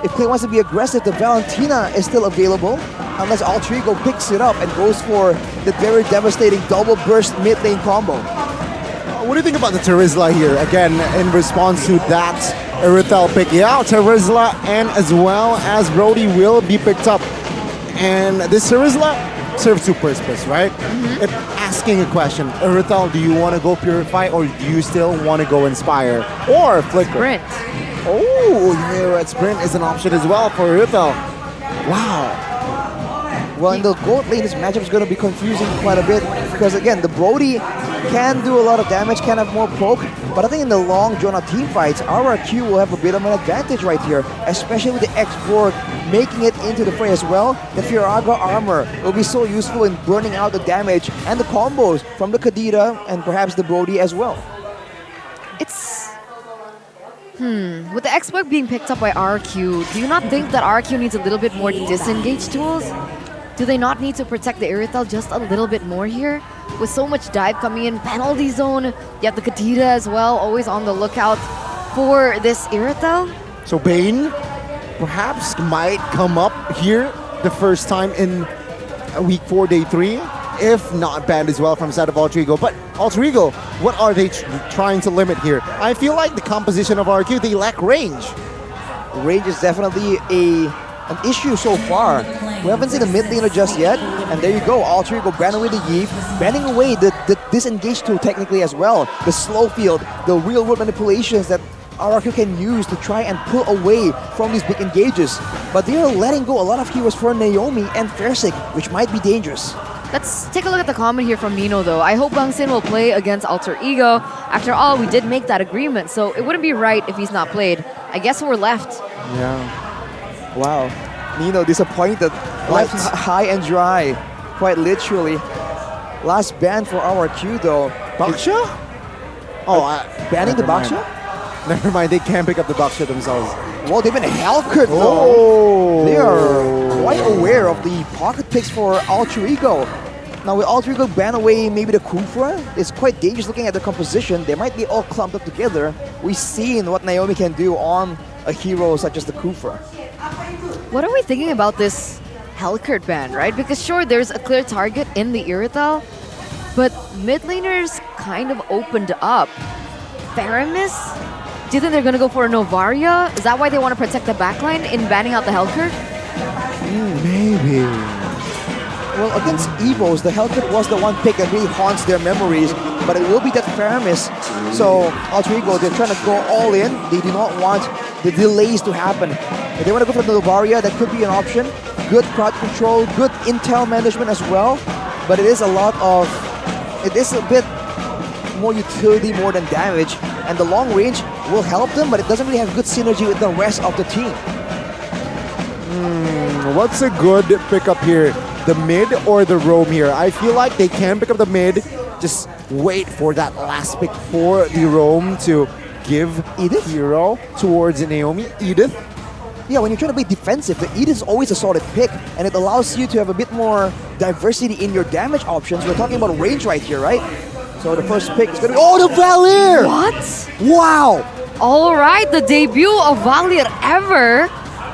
if Clay wants to be aggressive, the Valentina is still available, unless Alter Ego picks it up and goes for the very devastating double burst mid lane combo. What do you think about the Terizla here? Again, in response to that Iritel pick. Yeah, Terizla and as well as Brody will be picked up. And this Terizla serves two purposes, right? It's asking a question. Iritel, do you want to go Purify or do you still want to go Inspire? Or Flicker? Sprint. Oh, yeah, right. Sprint is an option as well for Iritel. Wow. Well, in the gold lane, this matchup is going to be confusing quite a bit because, again, the Brody can do a lot of damage, can have more poke, but I think in the long drawn-out team fights, RRQ will have a bit of an advantage right here, especially with the X-Borg making it into the fray as well. The Firaga armor will be so useful in burning out the damage and the combos from the Kadita and perhaps the Brody as well. It's... With the X-Borg being picked up by RRQ, do you not think that RRQ needs a little bit more disengage tools? Do they not need to protect the Iritel just a little bit more here? With so much dive coming in, penalty zone, you have the Kadita as well, always on the lookout for this Iritel. So Bane perhaps might come up here the first time in week 4, day 3, if not banned as well from side of Alter Ego. But Alter Ego, what are they trying to limit here? I feel like the composition of RQ, they lack range. Range is definitely an issue so far. We haven't seen the mid laner just yet, and there you go, Alter Ego banning away the Yeeve, banning away the disengage tool technically as well, the slow field, the real world manipulations that RRQ can use to try and pull away from these big engages. But they are letting go a lot of heroes for Naomi and Fersik, which might be dangerous. Let's take a look at the comment here from Nino though. I hope Bang Sin will play against Alter Ego. After all, we did make that agreement, so it wouldn't be right if he's not played. I guess we're left. Yeah. Wow. Nino disappointed. Left high and dry. Quite literally. Last ban for RRQ though. Baksha? Oh, banning the Baksha? Never mind, they can't pick up the Baksha themselves. Well, they've been hellcut though. Oh. They are quite aware of the pocket picks for Alter Ego. Now with Alter Ego ban away maybe the Kufra, it's quite dangerous looking at the composition. They might be all clumped up together. We've seen what Naomi can do on a hero such as the Kufra. What are we thinking about this Hellcurt ban, right? Because sure, there's a clear target in the Iritel, but mid laners kind of opened up. Faramis? Do you think they're going to go for a Novaria? Is that why they want to protect the backline in banning out the Hellcurt? Maybe. Well, against Evos, the Hellcurt was the one pick that really haunts their memories, but it will be that Faramis. So, Alter Ego, they're trying to go all in. They do not want the delays to happen. If they want to go for the Novaria, that could be an option. Good crowd control, good intel management as well. But it is a bit more utility more than damage. And the long range will help them, but it doesn't really have good synergy with the rest of the team. What's a good pickup here? The mid or the roam here? I feel like they can pick up the mid. Just wait for that last pick for the roam to give Edith hero towards Naomi. Edith. Yeah, when you're trying to be defensive, the Edith is always a solid pick, and it allows you to have a bit more diversity in your damage options. We're talking about range right here, right? So the first pick is going to be... Oh, the Valier! What? Wow! All right, the debut of Valier ever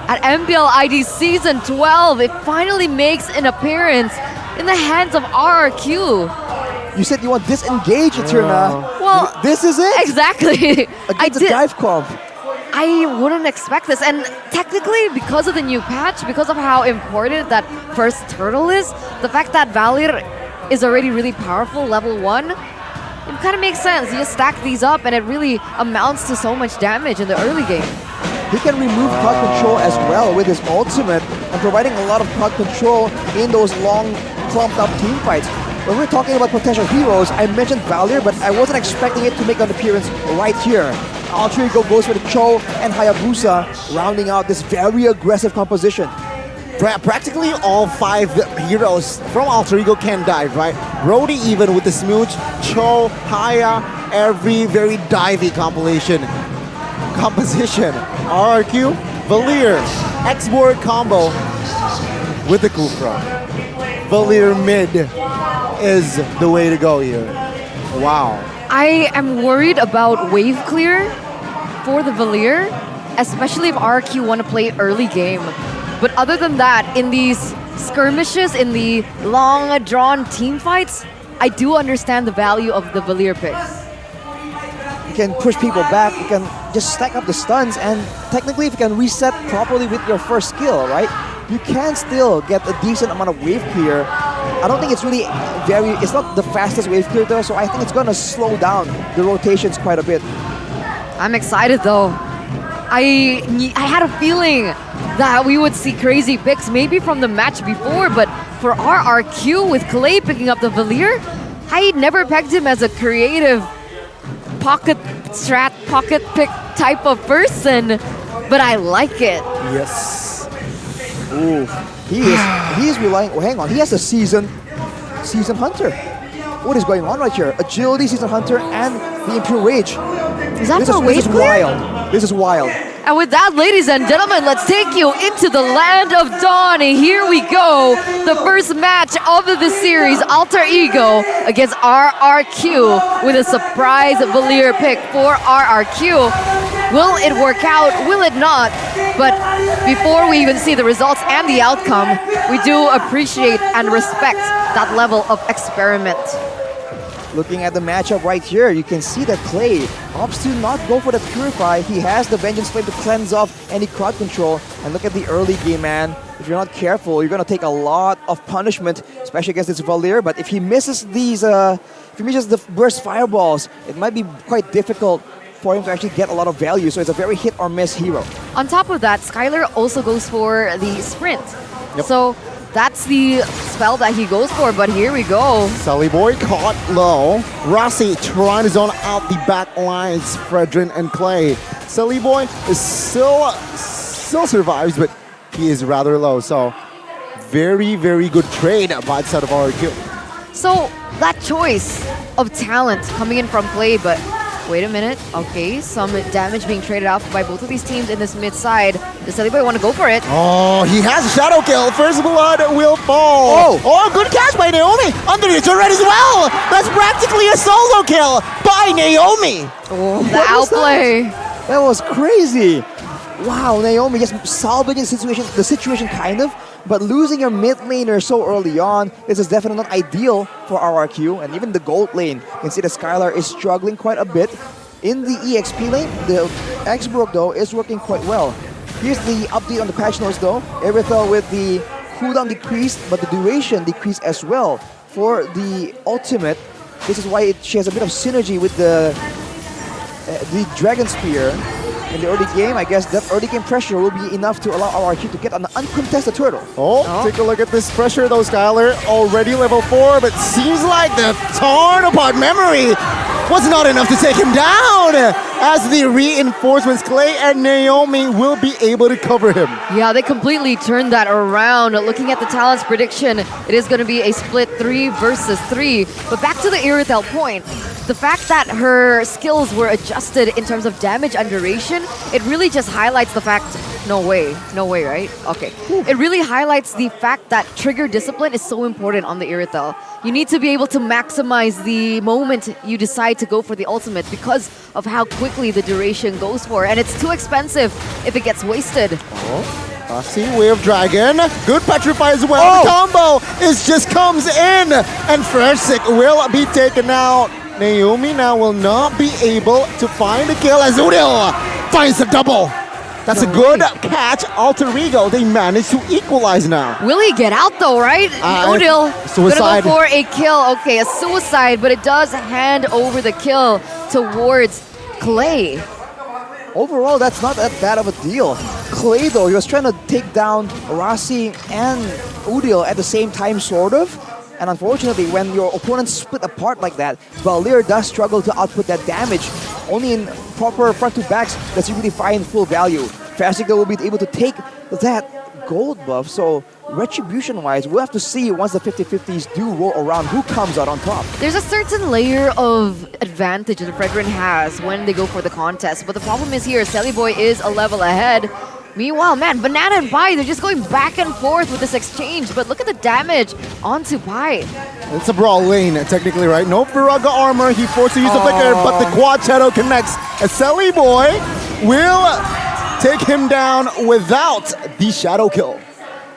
at MPL ID Season 12. It finally makes an appearance in the hands of RRQ. You said you want disengage, Eterna. Well, this is it? Exactly. Against the dive comp. I wouldn't expect this. And technically, because of the new patch, because of how important that first turtle is, the fact that Valier is already really powerful, level 1, it kind of makes sense. You just stack these up and it really amounts to so much damage in the early game. He can remove crowd control as well with his ultimate and providing a lot of crowd control in those long clumped up team fights. When we're talking about potential heroes, I mentioned Valier, but I wasn't expecting it to make an appearance right here. Alter Ego goes with Cho and Hayabusa, rounding out this very aggressive composition. Practically all 5 heroes from Alter Ego can dive, right? Brody even with the smooch, Cho, Haya, every very divey composition. RRQ, Valier, X-Board combo with the Kufra. Valier mid is the way to go here. Wow. I am worried about wave clear for the Valier, especially if RRQ want to play early game. But other than that, in these skirmishes, in the long drawn team fights, I do understand the value of the Valier pick. You can push people back, you can just stack up the stuns, and technically if you can reset properly with your first skill, right? You can still get a decent amount of wave clear. I don't think it's really it's not the fastest wave clear though, so I think it's gonna slow down the rotations quite a bit. I'm excited though. I had a feeling that we would see crazy picks maybe from the match before, but for RRQ with Clay picking up the Valier, I never pegged him as a creative pocket strat, pocket pick type of person, but I like it. Yes. Ooh, he is relying. Oh, hang on, he has a season hunter. What is going on right here? Agility, season hunter, and the Impure Rage. Is that for wave clear? Wild. This is wild. And with that, ladies and gentlemen, let's take you into the land of dawn. And here we go, the first match of the series, Alter Ego against RRQ with a surprise Valier pick for RRQ. Will it work out? Will it not? But before we even see the results and the outcome, we do appreciate and respect that level of experiment. Looking at the matchup right here, you can see that Clay opts to not go for the Purify. He has the Vengeance Flame to cleanse off any crowd control. And look at the early game, man. If you're not careful, you're going to take a lot of punishment, especially against this Valier. But if he misses these, if he misses the burst fireballs, it might be quite difficult for him to actually get a lot of value. So it's a very hit or miss hero. On top of that, Skylar also goes for the sprint. Yep. So that's the spell that he goes for, but here we go. Sully Boy caught low. Rossi trying to zone out the back lines, Fredrin and Clay. Sully Boy is still survives, but he is rather low. So very, very good trade by the side of RRQ. So that choice of talent coming in from Clay, but wait a minute. Okay, some damage being traded off by both of these teams in this mid side. Does Sully Boy want to go for it? Oh, he has a shadow kill. First blood will fall. Oh, good catch by Naomi. Under the turret as well. That's practically a solo kill by Naomi. Oh, the outplay. That was crazy. Wow, Naomi just salvaging the situation kind of, but losing your mid laner so early on, this is definitely not ideal for RRQ, and even the gold lane. You can see that Skylar is struggling quite a bit. In the EXP lane, the X-Brook though is working quite well. Here's the update on the patch notes though. Aerithel with the cooldown decreased, but the duration decreased as well for the ultimate. This is why she has a bit of synergy with the Dragon Spear. in the early game. I guess that early game pressure will be enough to allow RRQ to get an uncontested turtle. Take a look at this pressure though, Skylar. Already level 4, but seems like the torn apart memory was not enough to take him down. As the reinforcements, Clay and Naomi will be able to cover him. Yeah, they completely turned that around. Looking at the talent's prediction, it is going to be a split 3 versus 3. But back to the Irithel point, the fact that her skills were adjusted in terms of damage and duration, it really just highlights the fact, no way, right? Okay. It really highlights the fact that trigger discipline is so important on the Irithel. You need to be able to maximize the moment you decide to go for the ultimate because of how quickly the duration goes for. And it's too expensive if it gets wasted. Rossi, Wave Dragon. Good Petrify as well. The combo just comes in. And Freshsick will be taken out. Naomi now will not be able to find the kill as Udil finds the double. That's a good catch. Alter Ego, they managed to equalize now. Will he get out though, right? Odil suicide. Gonna go for a kill. Okay, a suicide, but it does hand over the kill towards Clay. Overall, that's not that bad of a deal. Clay, though, he was trying to take down Rossi and Udil at the same time, sort of. And unfortunately, when your opponents split apart like that, Valir does struggle to output that damage. Only in proper front-to-backs does he really find full value. Freshsick will be able to take that gold buff, so retribution-wise, we'll have to see once the 50-50s do roll around who comes out on top. There's a certain layer of advantage that Fredrin has when they go for the contest, but the problem is here, Selly Boy is a level ahead. Meanwhile, man, Banana and Pai, they're just going back and forth with this exchange, but look at the damage onto Pai. It's a brawl lane, technically, right? No Viraga armor, he forced to use the flicker, but the quad shadow connects. A Selly Boy will take him down without the shadow kill.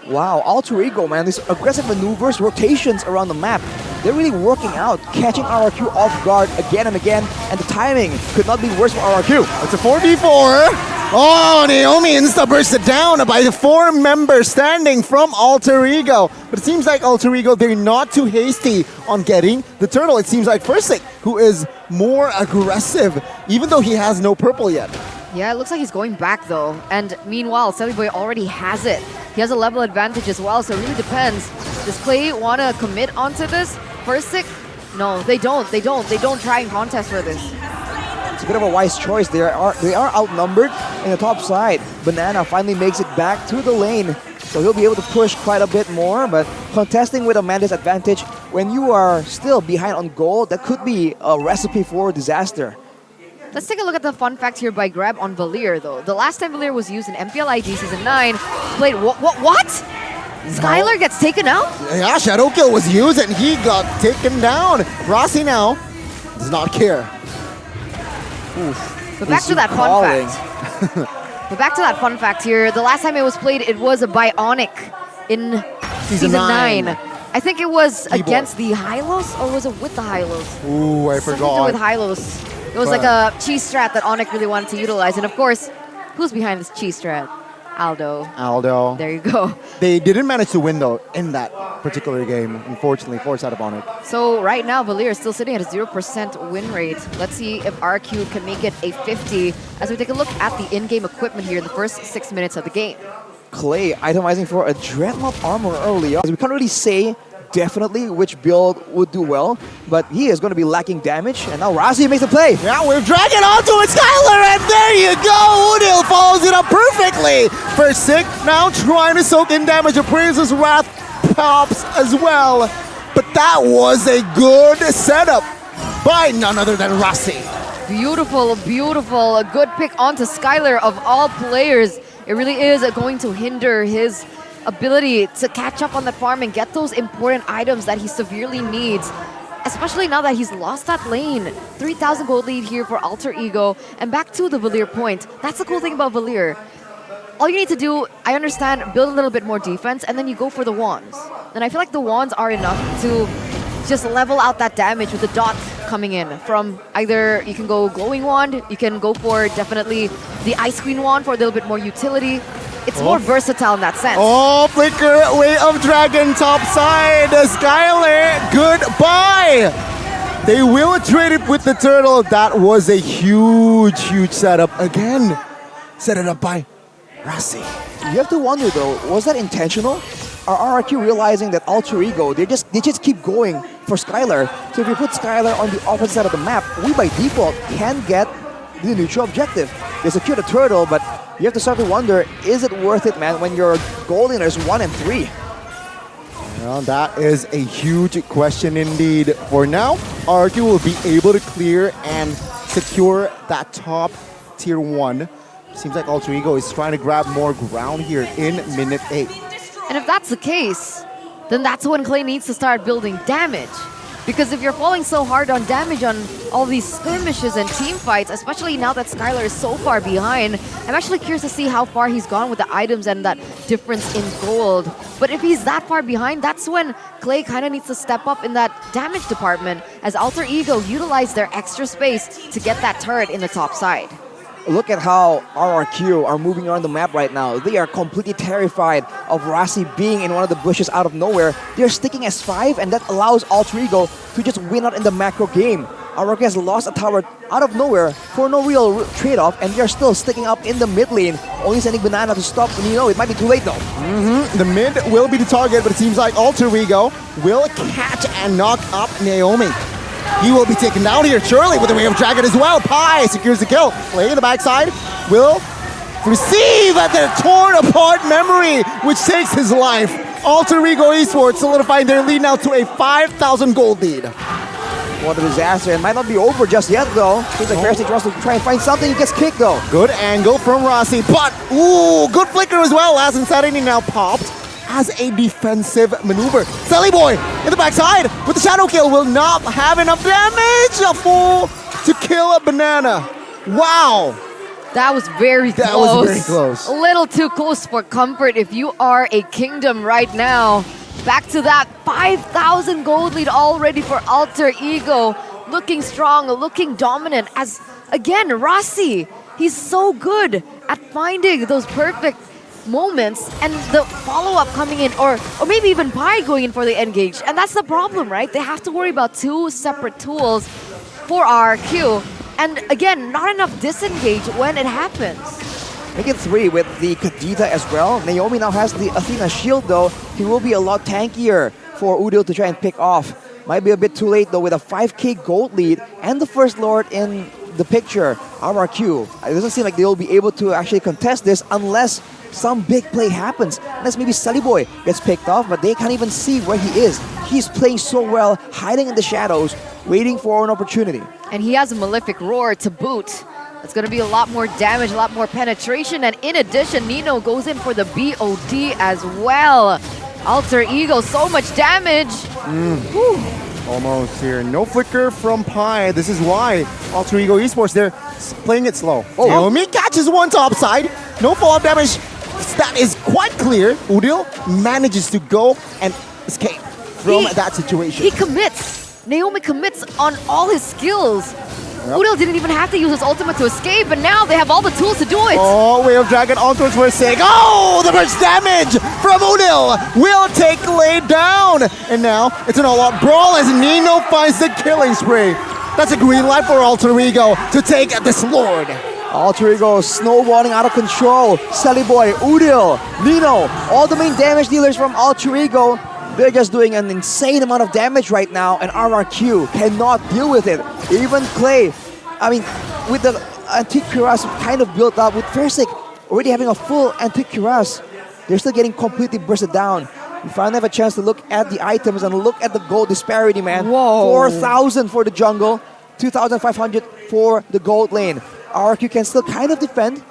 Wow, Alter Ego, man, these aggressive maneuvers, rotations around the map, they're really working out, catching RRQ off guard again and again, and the timing could not be worse for RRQ. It's a 4v4. Oh, Naomi insta-bursted down by the 4 members standing from Alter Ego. But it seems like Alter Ego, they're not too hasty on getting the turtle. It seems like Freshsick, who is more aggressive, even though he has no purple yet. Yeah, it looks like he's going back though. And meanwhile, Selly Boy already has it. He has a level advantage as well, so it really depends. Does Clay want to commit onto this? Freshsick? No, they don't. They don't try and contest for this. It's a bit of a wise choice. They are outnumbered in the top side. Banana finally makes it back to the lane, so he'll be able to push quite a bit more, but contesting with Amanda's advantage, when you are still behind on gold, that could be a recipe for disaster. Let's take a look at the fun fact here by Grab on Valir, though. The last time Valir was used in MPL ID Season 9, played what? Skylar gets taken out? Yeah, Shadow Kill was used and he got taken down. Rossi now does not care. But back to that fun fact here. The last time it was played, it was a Bionic in Season 9. I think it was against the Hylos, or was it with the Hylos? Ooh, I forgot. With Hylos. It was like a cheese strat that Onyx really wanted to utilize. And of course, who's behind this cheese strat? Aldo. There you go. They didn't manage to win though in that particular game, unfortunately, forced out of Onyx. So right now, Valir is still sitting at a 0% win rate. Let's see if RQ can make it a 50 as we take a look at the in-game equipment here in the first 6 minutes of the game. Clay itemizing for a Dreadnought armor early on. We can't really say definitely which build would do well, but he is going to be lacking damage, and now Rossi makes the play. Yeah, we're dragging onto it, Skylar, and there you go! Udil follows it up perfectly! Freshsick now trying to soak in damage. Appraiser's Wrath pops as well, but that was a good setup by none other than Rossi. Beautiful. A good pick onto Skylar of all players. It really is going to hinder his ability to catch up on that farm and get those important items that he severely needs, especially now that he's lost that lane. 3,000 gold lead here for Alter Ego. And back to the Valir point. That's the cool thing about Valir. All you need to do, I understand, build a little bit more defense, and then you go for the wands. And I feel like the wands are enough to just level out that damage with the dot coming in from either you can go glowing wand, you can go for definitely the Ice Queen wand for a little bit more utility. It's more versatile in that sense. Oh, flicker, Way of Dragon top side. Skylar, goodbye. They will trade it with the turtle. That was a huge setup. Again, set it up by Rasi. You have to wonder though, was that intentional? Are RRQ realizing that Alter Ego, they just keep going for Skylar. So if you put Skylar on the opposite side of the map, we by default can get the neutral objective. They secure the turtle, but you have to start to wonder, is it worth it, man, when your goal leader is 1 and 3? Well, that is a huge question indeed. For now, RRQ will be able to clear and secure that top tier 1. Seems like Alter Ego is trying to grab more ground here in minute 8. And if that's the case, then that's when Clay needs to start building damage. Because if you're falling so hard on damage on all these skirmishes and team fights, especially now that Skylar is so far behind, I'm actually curious to see how far he's gone with the items and that difference in gold. But if he's that far behind, that's when Clay kind of needs to step up in that damage department as Alter Ego utilize their extra space to get that turret in the top side. Look at how RRQ are moving around the map right now. They are completely terrified of Rasi being in one of the bushes out of nowhere. They're sticking as 5, and that allows Alter Ego to just win out in the macro game. RRQ has lost a tower out of nowhere for no real trade-off, and they're still sticking up in the mid lane, only sending Banana to stop Nino. It might be too late though. The mid will be the target, but it seems like Alter Ego will catch and knock up Naomi. He will be taken down here, surely, with the Way of Dragon as well. Pi secures the kill. Play in the backside will receive the torn apart memory, which takes his life. Alter Ego Esports solidifying their lead now to a 5,000 gold lead. What a disaster. It might not be over just yet, though. Seems like Fairstick wants to try and find something. He gets kicked, though. Good angle from Rasi, but, ooh, good flicker as well. As Insanity now popped as a defensive maneuver. Sally Boy in the backside with the shadow kill will not have enough damage. A full to kill a Banana. Wow. That was very close. That was very close. A little too close for comfort if you are a Kingdom right now. Back to that 5,000 gold lead already for Alter Ego. Looking strong, looking dominant as, again, Rasi. He's so good at finding those perfect moments and the follow-up coming in, or maybe even Pi going in for the engage. And that's the problem, right? They have to worry about 2 separate tools for RRQ. And again, not enough disengage when it happens. Make it 3 with the Kadita as well. Naomi now has the Athena shield though. He will be a lot tankier for Udil to try and pick off. Might be a bit too late though with a 5k gold lead and the first lord in the picture, RRQ. It doesn't seem like they'll be able to actually contest this unless some big play happens. Unless maybe Sully Boy gets picked off, but they can't even see where he is. He's playing so well, hiding in the shadows, waiting for an opportunity. And he has a Malefic Roar to boot. It's going to be a lot more damage, a lot more penetration. And in addition, Nino goes in for the BOD as well. Alter Ego, so much damage. Almost here. No flicker from Pi. This is why Alter Ego Esports, they're playing it slow. Naomi catches one top side. No follow-up damage. That is quite clear. Udil manages to go and escape from that situation. He commits. Naomi commits on all his skills. Udil didn't even have to use his ultimate to escape, but now they have all the tools to do it. Oh, Way of Dragon on towards for a sec. Oh, the first damage from Udil will take Lay down. And now it's an all-out brawl as Nino finds the killing spree. That's a green light for Alter Ego to take this Lord. Alter Ego snowballing out of control. Sally Boy, Udil, Nino, all the main damage dealers from Alter Ego. They're just doing an insane amount of damage right now, and RRQ cannot deal with it. Even Clay, I mean, with the Antique Cuirass kind of built up, with Versik already having a full Antique Cuirass, they're still getting completely bursted down. We finally have a chance to look at the items and look at the gold disparity, man. Whoa. 4,000 for the jungle, 2,500 for the gold lane. RRQ can still kind of defend,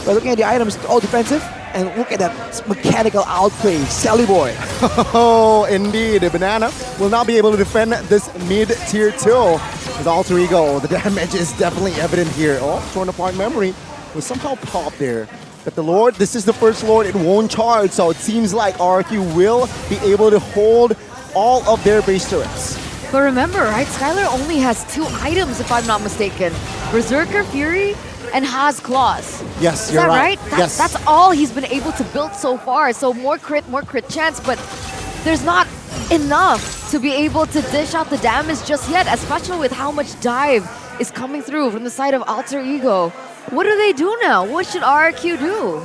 but looking at the items, it's all defensive. And look at that mechanical outplay, Sally Boy. Oh, indeed. Banana will not be able to defend this mid-tier 2. With Alter Ego, the damage is definitely evident here. Oh, torn apart memory was somehow popped there. But the Lord, this is the first Lord, it won't charge. So it seems like RRQ will be able to hold all of their base turrets. But remember, right, Skylar only has 2 items, if I'm not mistaken. Berserker Fury and Haas Claws. Yes, is you're that right. Yes. That's all he's been able to build so far. So more crit chance, but there's not enough to be able to dish out the damage just yet, especially with how much dive is coming through from the side of Alter Ego. What do they do now? What should RRQ do?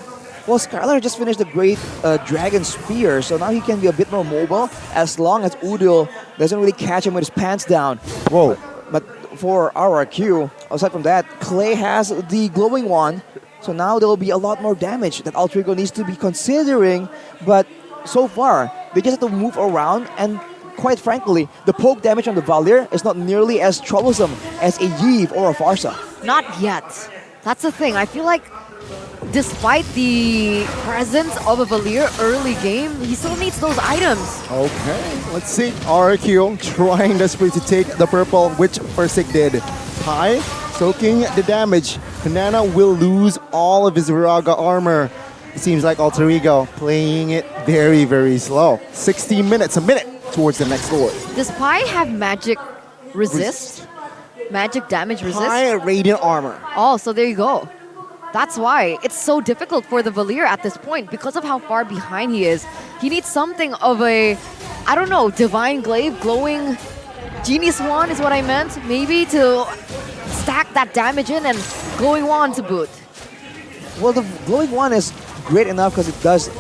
Well, Skylar just finished the great Dragon Spear, so now he can be a bit more mobile as long as Udil doesn't really catch him with his pants down. Whoa. But for RRQ, aside from that, Clay has the glowing wand, so now there will be a lot more damage that Alter Ego needs to be considering. But so far, they just have to move around, and quite frankly, the poke damage on the Valir is not nearly as troublesome as a Yves or a Farsa. Not yet. That's the thing. I feel like despite the presence of a Valir early game, he still needs those items. Okay, let's see. RQ trying desperately to take the purple, which Persik did. Pi soaking the damage. Banana will lose all of his Viraga armor. It seems like Alter Ego playing it very, very slow. 16 minutes, a minute towards the next Lord. Does Pi have magic resist? Magic damage resist? Pi radiant armor. Oh, so there you go. That's why it's so difficult for the Valir at this point because of how far behind he is. He needs something of a, I don't know, divine glaive, glowing genius wand is what I meant. Maybe to stack that damage in and glowing wand to boot. Well, the glowing wand is great enough because it does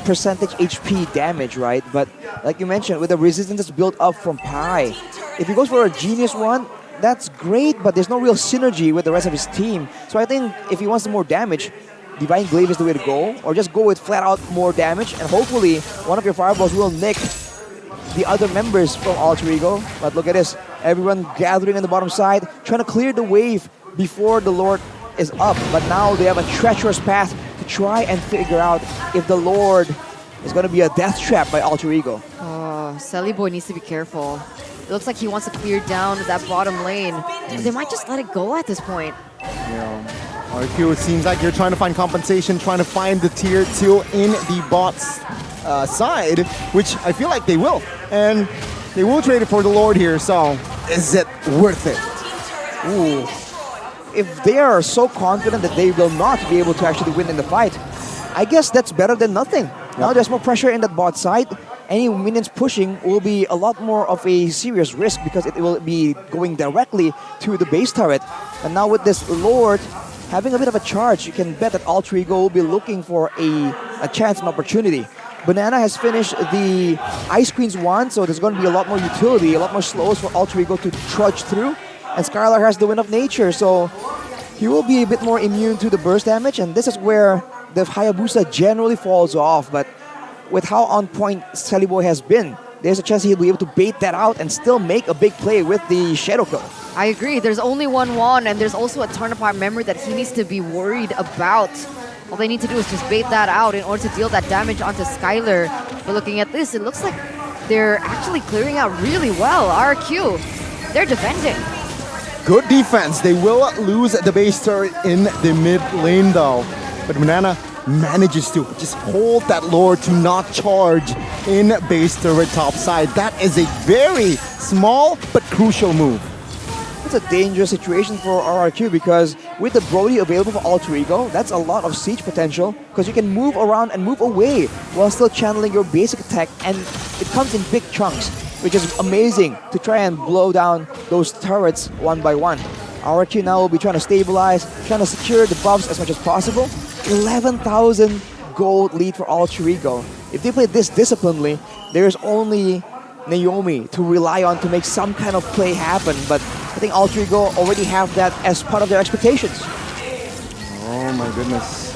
percentage HP damage, right? But like you mentioned, with the resistance that's built up from Pi, if he goes for a genius one, that's great, but there's no real synergy with the rest of his team. So I think if he wants some more damage, Divine Glaive is the way to go, or just go with flat out more damage, and hopefully one of your fireballs will nick the other members from Alter Ego. But look at this, everyone gathering on the bottom side, trying to clear the wave before the Lord is up. But now they have a treacherous path to try and figure out if the Lord is going to be a death trap by Alter Ego. Oh, Selly Boy needs to be careful. It looks like he wants to clear down that bottom lane. They might just let it go at this point. Yeah. RQ, it seems like you're trying to find compensation, trying to find the tier 2 in the bot's side, which I feel like they will. And they will trade it for the Lord here, so is it worth it? Ooh. If they are so confident that they will not be able to actually win in the fight, I guess that's better than nothing. Now there's more pressure in that bot side. Any minions pushing will be a lot more of a serious risk because it will be going directly to the base turret. And now with this Lord having a bit of a charge, you can bet that Alter Ego will be looking for a chance and opportunity. Banana has finished the Ice Queen's wand, so there's going to be a lot more utility, a lot more slows for Alter Ego to trudge through. And Skylar has the Wind of Nature, so he will be a bit more immune to the burst damage, and this is where the Hayabusa generally falls off. But with how on point Selly Boy has been, there's a chance he'll be able to bait that out and still make a big play with the Shadow Kill. I agree. There's only one wand, and there's also a turn apart member that he needs to be worried about. All they need to do is just bait that out in order to deal that damage onto Skylar. But looking at this, it looks like they're actually clearing out really well. RQ, they're defending. Good defense. They will lose the base turret in the mid lane though. But Banana manages to just hold that Lord to not charge in base turret top side. That is a very small but crucial move. It's a dangerous situation for RRQ because with the Brody available for Alter Ego, that's a lot of siege potential because you can move around and move away while still channeling your basic attack, and it comes in big chunks, which is amazing to try and blow down those turrets one by one. RRQ now will be trying to stabilize, trying to secure the buffs as much as possible. 11,000 gold lead for Alter Ego. If they play this disciplinedly, there's only Naomi to rely on to make some kind of play happen, but I think Alter Ego already have that as part of their expectations. Oh my goodness.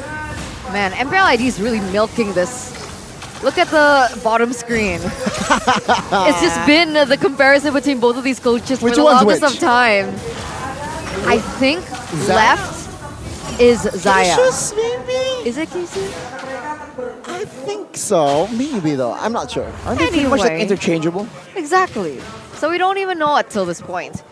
Man, MPL ID is really milking this. Look at the bottom screen. It's just been the comparison between both of these coaches for the longest of time. I think left is Zaya. Cassius, maybe? Is it Casey? I think so. Maybe though. I'm not sure. Aren't they pretty much like interchangeable? Exactly. So we don't even know until this point.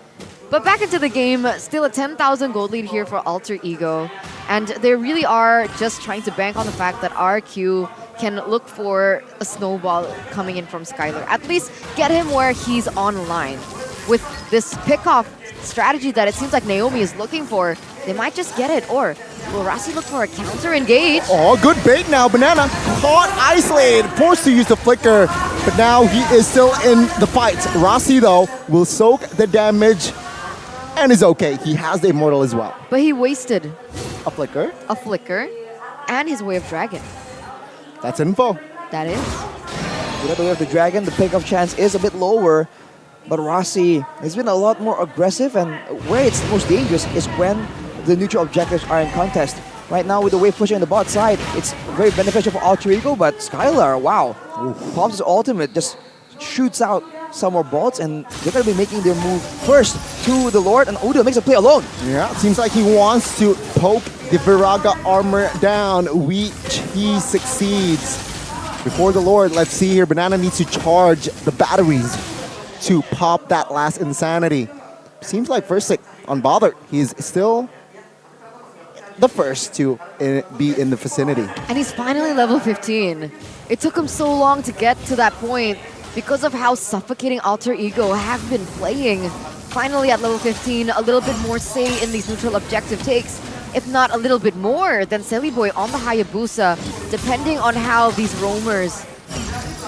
But back into the game, still a 10,000 gold lead here for Alter Ego. And they really are just trying to bank on the fact that RQ can look for a snowball coming in from Skylar. At least get him where he's online. With this pick-off strategy that it seems like Naomi is looking for, they might just get it. Or will Rasi look for a counter engage? Oh, good bait now. Banana caught isolated, forced to use the flicker, but now he is still in the fight. Rasi, though, will soak the damage and is okay. He has the Immortal as well. But he wasted A flicker. a flicker, and his Way of Dragon. That's info. That is. Without the Way of the Dragon, the pickoff chance is a bit lower. But Rossi has been a lot more aggressive, and where it's most dangerous is when the neutral objectives are in contest. Right now, with the wave pushing on the bot side, it's very beneficial for Alter Ego, but Skylar, wow, pops his ultimate, just shoots out some more bots, and they're going to be making their move first to the Lord, and Udo makes a play alone. Yeah, it seems like he wants to poke the Viraga armor down, which he succeeds. Before the Lord, let's see here, Banana needs to charge the batteries to pop that last insanity. Seems like first stick unbothered. He's still the first to be in the vicinity. And he's finally level 15. It took him so long to get to that point because of how suffocating Alter Ego have been playing. Finally at level 15, a little bit more say in these neutral objective takes, if not a little bit more than Silly Boy on the Hayabusa, depending on how these roamers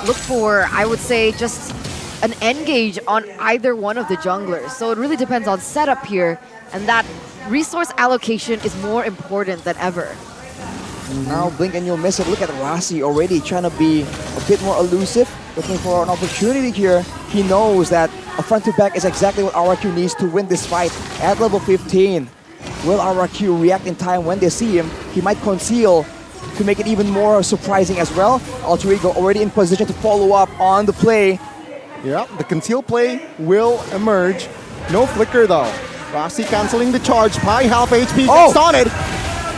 look for, I would say, just an engage on either one of the junglers. So it really depends on setup here, and that resource allocation is more important than ever. Now blink and you'll miss it. Look at Rossi already trying to be a bit more elusive, looking for an opportunity here. He knows that a front to back is exactly what RRQ needs to win this fight at level 15. Will RRQ react in time when they see him? He might conceal to make it even more surprising as well. Alter Ego already in position to follow up on the play. Yeah, the concealed play will emerge. No flicker though. Rossi canceling the charge. Pi half HP gets on it.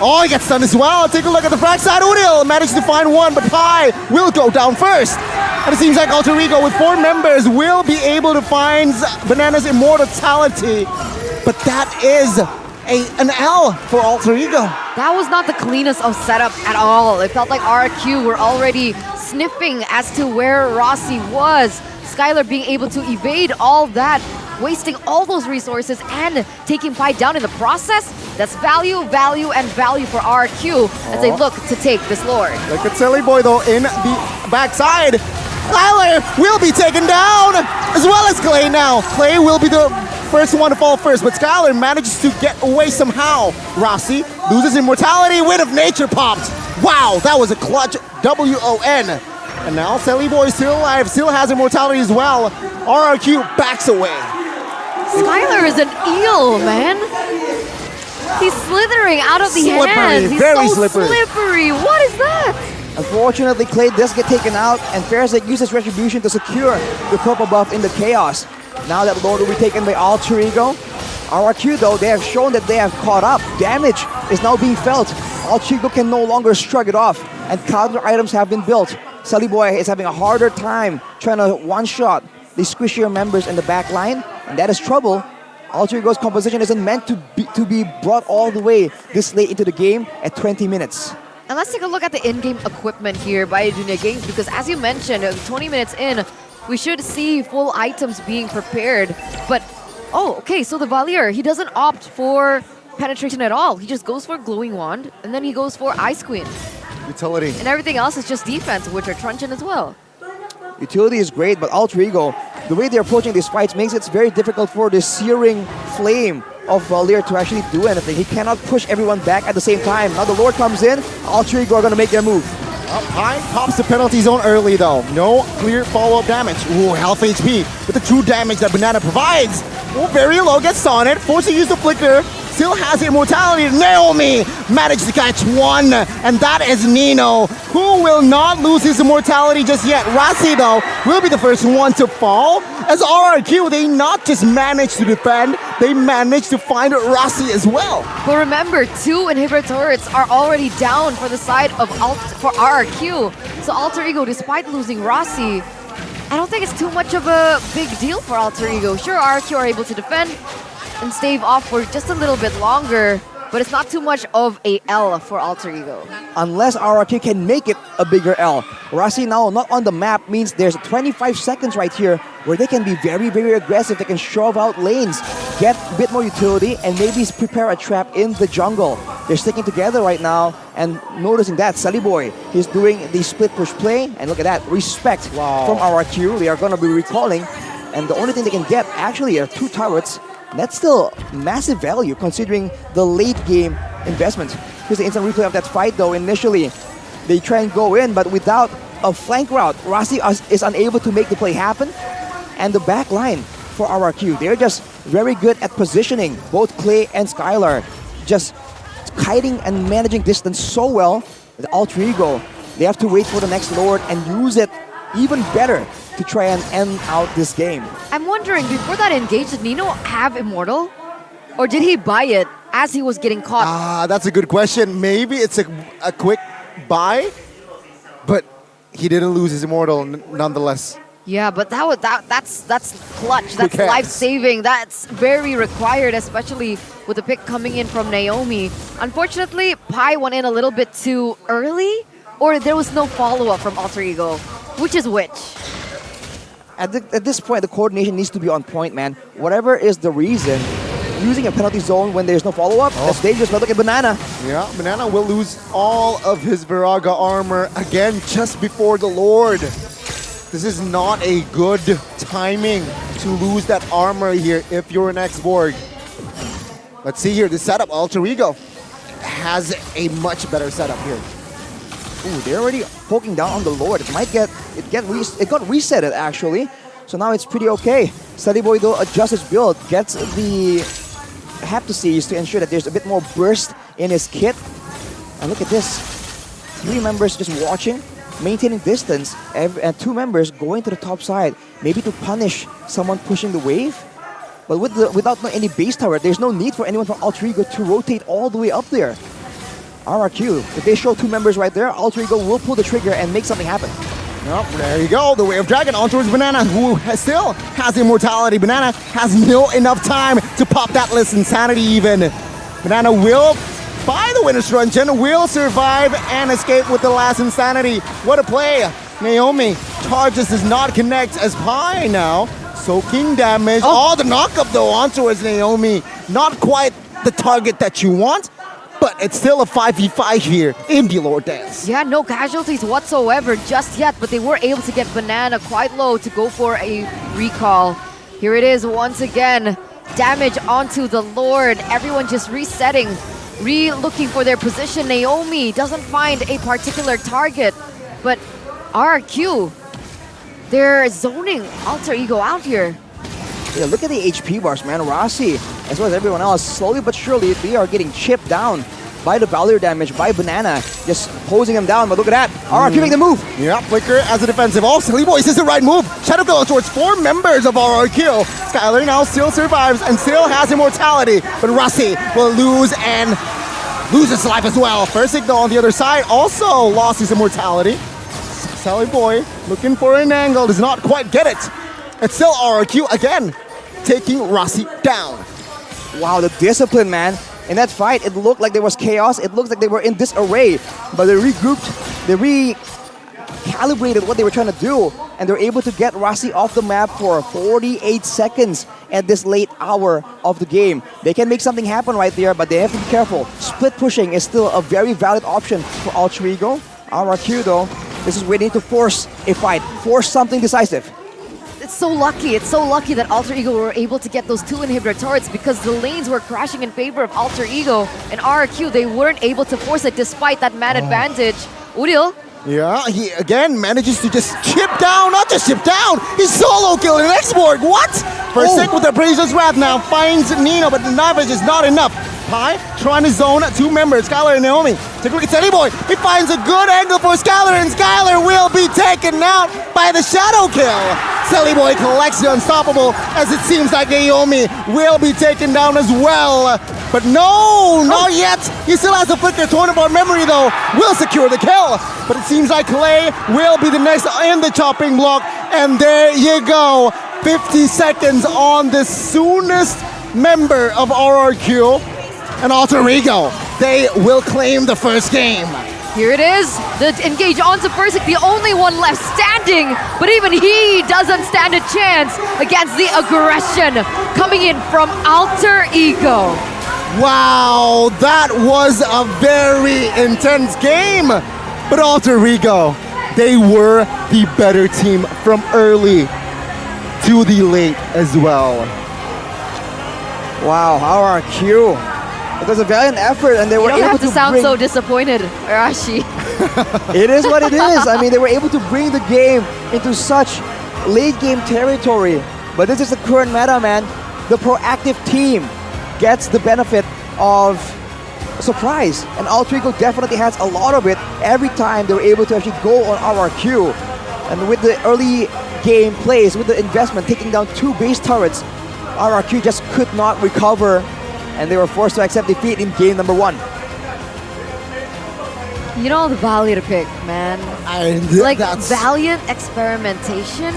Oh, he gets stunned as well. Take a look at the frag side. Udil managed to find one, but Pi will go down first. And it seems like Alter Ego with 4 members will be able to find Banana's immortality. But that is an L for Alter Ego. That was not the cleanest of setup at all. It felt like RQ were already sniffing as to where Rossi was. Skylar being able to evade all that, wasting all those resources and taking Pi down in the process. That's value, value, and value for RQ as they look to take this Lord. Look at Silly Boy though in the backside. Skylar will be taken down as well as Clay now. Clay will be the first one to fall first, but Skylar manages to get away somehow. Rossi loses immortality, Wind of Nature popped. Wow, that was a clutch WON. And now Silly Boy still alive, still has immortality as well. RRQ backs away. Skylar is an eel, man. He's slithering out of the hands. He's very so slippery. What is that? Unfortunately, Clay does get taken out, and Farazek uses Retribution to secure the purple buff in the chaos. Now that Lord will be taken by Alter Ego. RRQ though, they have shown that they have caught up. Damage is now being felt. Alter Ego can no longer shrug it off, and counter items have been built. Sully Boy is having a harder time trying to one-shot the squishier members in the back line, and that is trouble. Alter Ego's composition isn't meant to be brought all the way this late into the game at 20 minutes. And let's take a look at the in-game equipment here by Junior Games, because as you mentioned, 20 minutes in, we should see full items being prepared. But, oh, okay, so the Valier, he doesn't opt for penetration at all. He just goes for Glowing Wand, and then he goes for Ice Queen. Utility. And everything else is just defense, which are Truncheon as well. Utility is great, but Alter Ego, the way they're approaching these fights makes it very difficult for the searing flame of Valier to actually do anything. He cannot push everyone back at the same time. Now the Lord comes in, Alter Ego are going to make their move. Pi pops the penalty zone early though. No clear follow-up damage. Ooh, half HP. But the true damage that Banana provides. Oh, very low, gets on it, forced to use the flicker. Still has immortality. Naomi managed to catch one, and that is Nino, who will not lose his immortality just yet. Rossi, though, will be the first one to fall. As RRQ, they not just managed to defend, they managed to find Rossi as well. But remember, 2 inhibitor turrets are already down for the side of for RRQ. So Alter Ego, despite losing Rossi, I don't think it's too much of a big deal for Alter Ego. Sure, RRQ are able to defend and stave off for just a little bit longer, but it's not too much of a L for Alter Ego. Unless RRQ can make it a bigger L. Rossi now not on the map means there's 25 seconds right here where they can be very, very aggressive. They can shove out lanes, get a bit more utility, and maybe prepare a trap in the jungle. They're sticking together right now, and noticing that, Sully Boy, he's doing the split push play, and look at that, respect from RRQ. They are going to be recalling, and the only thing they can get actually are 2 turrets. That's still massive value considering the late game investment. Here's the instant replay of that fight though. Initially, they try and go in, but without a flank route, Rossi is unable to make the play happen. And the back line for RRQ, they're just very good at positioning. Both Clay and Skylar just kiting and managing distance so well. The Alter Ego, they have to wait for the next Lord and use it even better to try and end out this game. I'm wondering, before that engage, did Nino have Immortal? Or did he buy it as he was getting caught? That's a good question. Maybe it's a quick buy, but he didn't lose his Immortal nonetheless. Yeah, but that's clutch. That's Who cares? life-saving. That's very required, especially with the pick coming in from Naomi. Unfortunately, Pi went in a little bit too early, or there was no follow-up from Alter Ego. Which is which? At this point, the coordination needs to be on point, man. Whatever is the reason, using a penalty zone when there's no follow-up, that's dangerous. But look at Banana. Yeah, Banana will lose all of his Viraga armor again just before the Lord. This is not a good timing to lose that armor here if you're an X-Borg. Let's see here, the setup, Alter Ego has a much better setup here. Ooh, they're already poking down on the Lord. It got resetted actually. So now it's pretty okay. Steady Boy though adjusts his build, gets the haptices to ensure that there's a bit more burst in his kit. And look at this. 3 members just watching, maintaining distance, and 2 members going to the top side, maybe to punish someone pushing the wave. But without any base tower, there's no need for anyone from Alter Ego to rotate all the way up there. RRQ, if they show 2 members right there, Alter Ego will pull the trigger and make something happen. Well, there you go, the Way of Dragon on towards Banana, who still has immortality. Banana has no enough time to pop that list insanity even. Banana will buy the winner's truncheon, will survive and escape with the last insanity. What a play. Naomi charges, does not connect as Pi now. Soaking damage. Oh, the knockup though on towards Naomi. Not quite the target that you want, but it's still a 5v5 here in the Lord Dance. Yeah, no casualties whatsoever just yet, but they were able to get Banana quite low to go for a recall. Here it is once again. Damage onto the Lord. Everyone just resetting, re-looking for their position. Naomi doesn't find a particular target, but RRQ, they're zoning Alter Ego out here. Yeah, look at the HP bars, man. Rossi, as well as everyone else, slowly but surely, they are getting chipped down by the Valor damage, by Banana, just posing him down. But look at that, RRQ making the move. Yeah, Flicker as a defensive. Oh, Silly Boy, this is the right move. Shadow Kill towards 4 members of RRQ. Skylar now still survives and still has immortality, but Rossi will lose and loses life as well. First Signal on the other side also lost his immortality. Silly Boy looking for an angle, does not quite get it. It's still RRQ again, taking Rossi down. Wow, the discipline, man. In that fight, it looked like there was chaos. It looked like they were in disarray, but they regrouped, they recalibrated what they were trying to do, and they're able to get Rossi off the map for 48 seconds at this late hour of the game. They can make something happen right there, but they have to be careful. Split pushing is still a very valid option for Alter Ego. RRQ, though, this is where they need to force a fight, force something decisive. It's so lucky that Alter Ego were able to get those 2 inhibitor turrets because the lanes were crashing in favor of Alter Ego, and RRQ, they weren't able to force it despite that man advantage. Uril? Yeah, he again manages to just chip down, not just chip down, he solo killed an X-Borg, what? First Sick with the Appraiser's Wrath now finds Nino, but the knifage is not enough. Pi trying to zone 2 members, Skylar and Naomi. Take a look at Steady Boy. He finds a good angle for Skylar, and Skylar will be taken out by the Shadow Kill. Steady Boy collects the Unstoppable, as it seems like Naomi will be taken down as well. But no, not yet. He still has the Flicker. Tornabar Memory, though, will secure the kill. But it seems like Clay will be the next in the chopping block. And there you go. 50 seconds on the soonest member of RRQ. And Alter Ego, they will claim the first game. Here it is, the engage onto Versik, the only one left standing, but even he doesn't stand a chance against the aggression coming in from Alter Ego. Wow, that was a very intense game. But Alter Ego, they were the better team from early to the late as well. Wow, RRQ It was a valiant effort, and they were You don't able have to sound bring... so disappointed, Arashi. It is what it is. I mean, they were able to bring the game into such late game territory. But this is the current meta, man. The proactive team gets the benefit of surprise. And Alter Ego definitely has a lot of it every time they were able to actually go on RRQ. And with the early game plays, with the investment, taking down 2 base turrets, RRQ just could not recover. And they were forced to accept defeat in game number 1. You know the Valiant pick, man. Like valiant experimentation,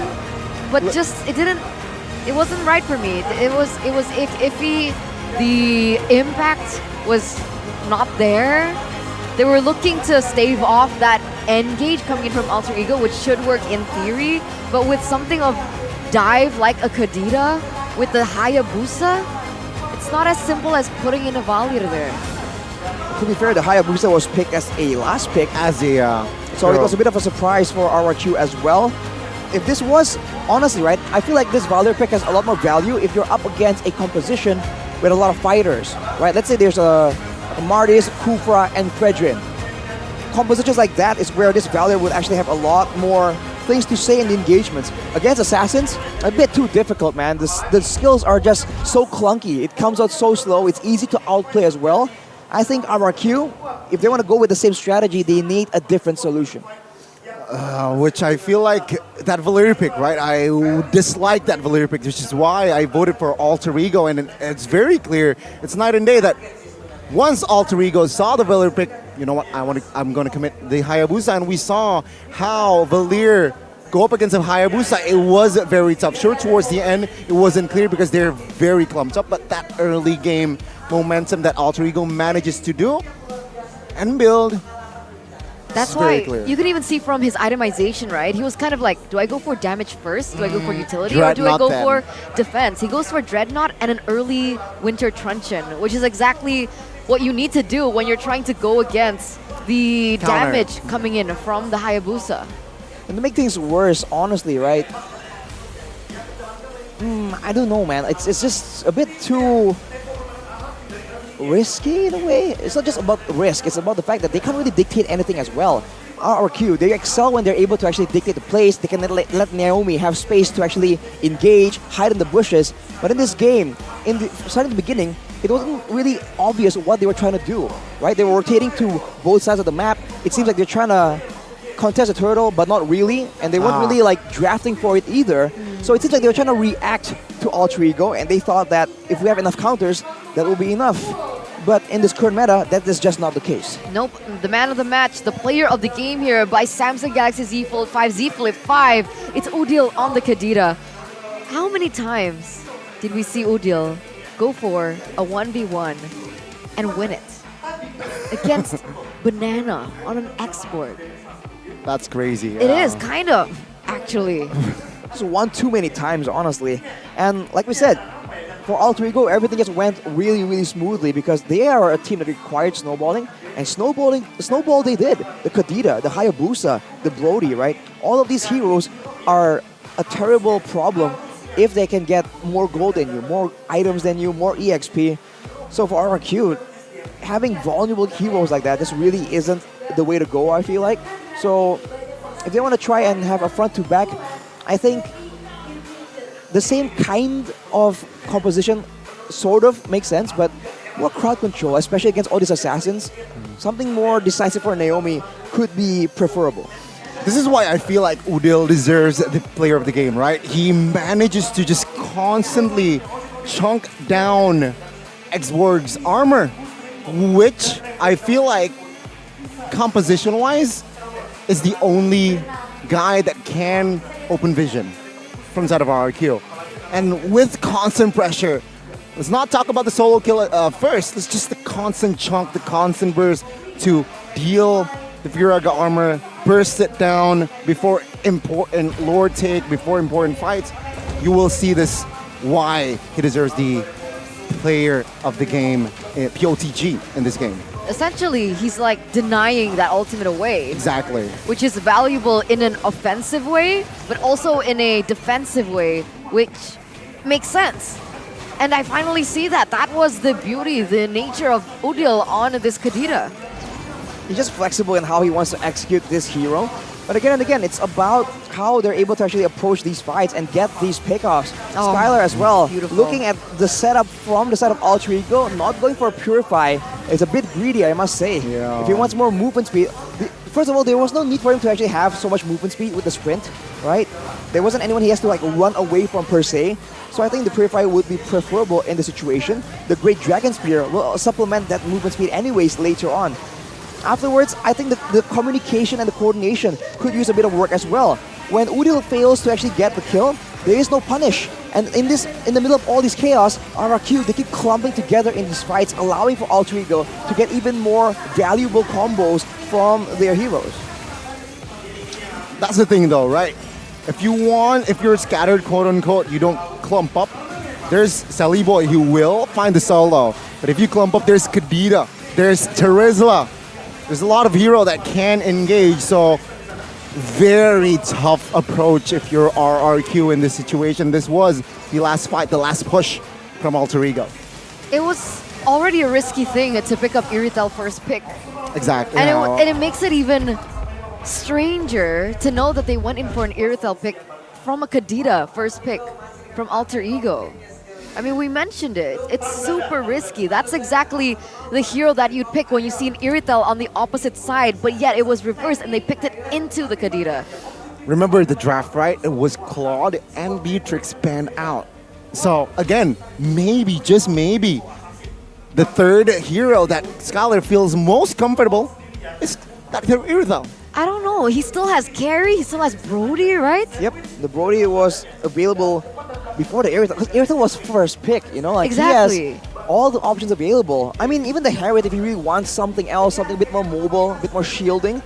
but just it wasn't right for me. It was iffy. The impact was not there. They were looking to stave off that engage coming in from Alter Ego, which should work in theory, but with something of dive like a Kadita with the Hayabusa, it's not as simple as putting in a Valiant there. To be fair, the Hayabusa was picked as a last pick. So it was a bit of a surprise for RRQ as well. If this was, honestly, right, I feel like this Valor pick has a lot more value if you're up against a composition with a lot of fighters, right? Let's say there's a Mardis, Kufra, and Fredrin. Compositions like that is where this Valor would actually have a lot more things to say in the engagements. Against Assassins, a bit too difficult, man. The skills are just so clunky. It comes out so slow. It's easy to outplay as well. I think RRQ, if they want to go with the same strategy, they need a different solution. Which I feel like that Valeria pick, right? I dislike that Valeria pick, which is why I voted for Alter Ego. And it's very clear, it's night and day that once Alter Ego saw the Valeria pick, you know what, I'm going to commit the Hayabusa. And we saw how Valir go up against a Hayabusa. It was very tough. Sure, towards the end, it wasn't clear because they're very clumped up. But that early game momentum that Alter Ego manages to do and build. That's why you can even see from his itemization, right? He was kind of like, do I go for damage first? Do I go for utility? Or do I go for defense? He goes for Dreadnought and an early Winter Truncheon, which is exactly what you need to do when you're trying to go against the damage coming in from the Hayabusa. And to make things worse, honestly, right? I don't know, man. It's just a bit too risky in a way. It's not just about risk, it's about the fact that they can't really dictate anything as well. RRQ, they excel when they're able to actually dictate the place. They can let Naomi have space to actually engage, hide in the bushes. But in this game, starting at the beginning, it wasn't really obvious what they were trying to do, right? They were rotating to both sides of the map. It seems like they're trying to contest a turtle, but not really. And they weren't really like drafting for it either. So it seems like they were trying to react to Alter Ego, and they thought that if we have enough counters, that will be enough. But in this current meta, that is just not the case. Nope. The man of the match, the player of the game here by Samsung Galaxy Z Fold 5, Z Flip 5. It's Udil on the Kadita. How many times did we see Udil go for a 1v1 and win it against Banana on an export? That's crazy. It is, kind of, actually. Just one too many times, honestly. And like we said, for Alter Ego, everything just went really, really smoothly because they are a team that required snowballing. And snowball they did. The Kadita, the Hayabusa, the Brody, right? All of these heroes are a terrible problem if they can get more gold than you, more items than you, more EXP. So for RRQ, having vulnerable heroes like that just really isn't the way to go, I feel like. So if they want to try and have a front-to-back, I think the same kind of composition sort of makes sense, but more crowd control, especially against all these assassins, something more decisive for Naomi could be preferable. This is why I feel like Udil deserves the player of the game, right? He manages to just constantly chunk down Xborg's armor, which I feel like composition-wise is the only guy that can open vision from the side of RRQ. And with constant pressure, let's not talk about the solo kill first. Let's just the constant chunk, the constant burst to deal the Firaga armor, burst it down before important lord take, before important fights. You will see this why he deserves the player of the game, POTG in this game. Essentially, he's like denying that ultimate away. Exactly. Which is valuable in an offensive way, but also in a defensive way, which makes sense. And I finally see that. That was the beauty, the nature of Udil on this Kadira. He's just flexible in how he wants to execute this hero. But again and again, it's about how they're able to actually approach these fights and get these pickoffs. Oh, Skylar as well, beautiful. looking at the setup from the side of Alter Ego, not going for a Purify. It's a bit greedy, I must say. Yeah. If he wants more movement speed, first of all, there was no need for him to actually have so much movement speed with the sprint, right? There wasn't anyone he has to like run away from per se. So I think the Purify would be preferable in the situation. The Great Dragon Spear will supplement that movement speed anyways later on. Afterwards, I think the communication and the coordination could use a bit of work as well. When Udil fails to actually get the kill, there is no punish. And in the middle of all this chaos, RRQ, they keep clumping together in these fights, allowing for Alter Ego to get even more valuable combos from their heroes. That's the thing though, right? If you're scattered, quote unquote, you don't clump up, there's Sally Boy who will find the solo. But if you clump up, there's Kadira, there's Terizla. There's a lot of hero that can engage, so very tough approach if you're RRQ in this situation. This was the last fight, the last push from Alter Ego. It was already a risky thing to pick up Iritel first pick. Exactly. And it makes it even stranger to know that they went in for an Iritel pick from a Kadira first pick from Alter Ego. I mean, we mentioned it. It's super risky. That's exactly the hero that you'd pick when you see an Iritel on the opposite side, but yet it was reversed and they picked it into the Kadira. Remember the draft, right? It was Claude and Beatrix panned out. So again, maybe, just maybe, the third hero that Skylar feels most comfortable is that Iritel. I don't know. He still has Carry. He still has Brody, right? Yep, the Brody was available before the Iritel, because Iritel was first pick, you know? Like Exactly. He has all the options available. I mean, even the Harriet, if he really wants something else, something a bit more mobile, a bit more shielding,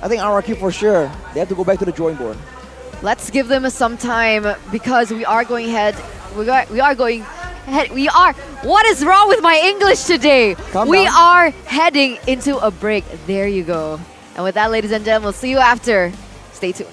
I think RRQ for sure, they have to go back to the drawing board. Let's give them some time because we are going ahead. What is wrong with my English today? We are heading into a break. There you go. And with that, ladies and gentlemen, we'll see you after. Stay tuned.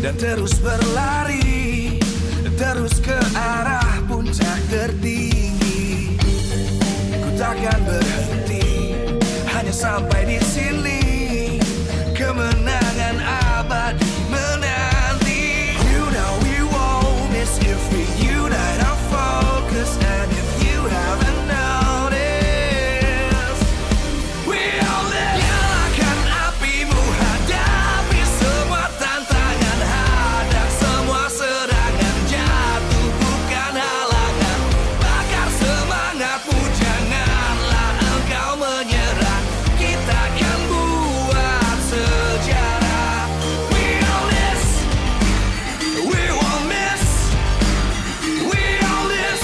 Dan terus berlari, terus ke arah puncak tertinggi. Ku takkan berhenti, hanya sampai di sini. Kemenangan abadi menanti. You know we won't miss if we unite our focus. And if you haven't noticed, we all live. Nyalakan apimu, hadapi semua tantangan. Hadang semua serangan, jatuh bukan halangan. Bakar semangatmu, janganlah engkau menyerah. Kita akan buat sejarah. We all this, we won't miss. We all this,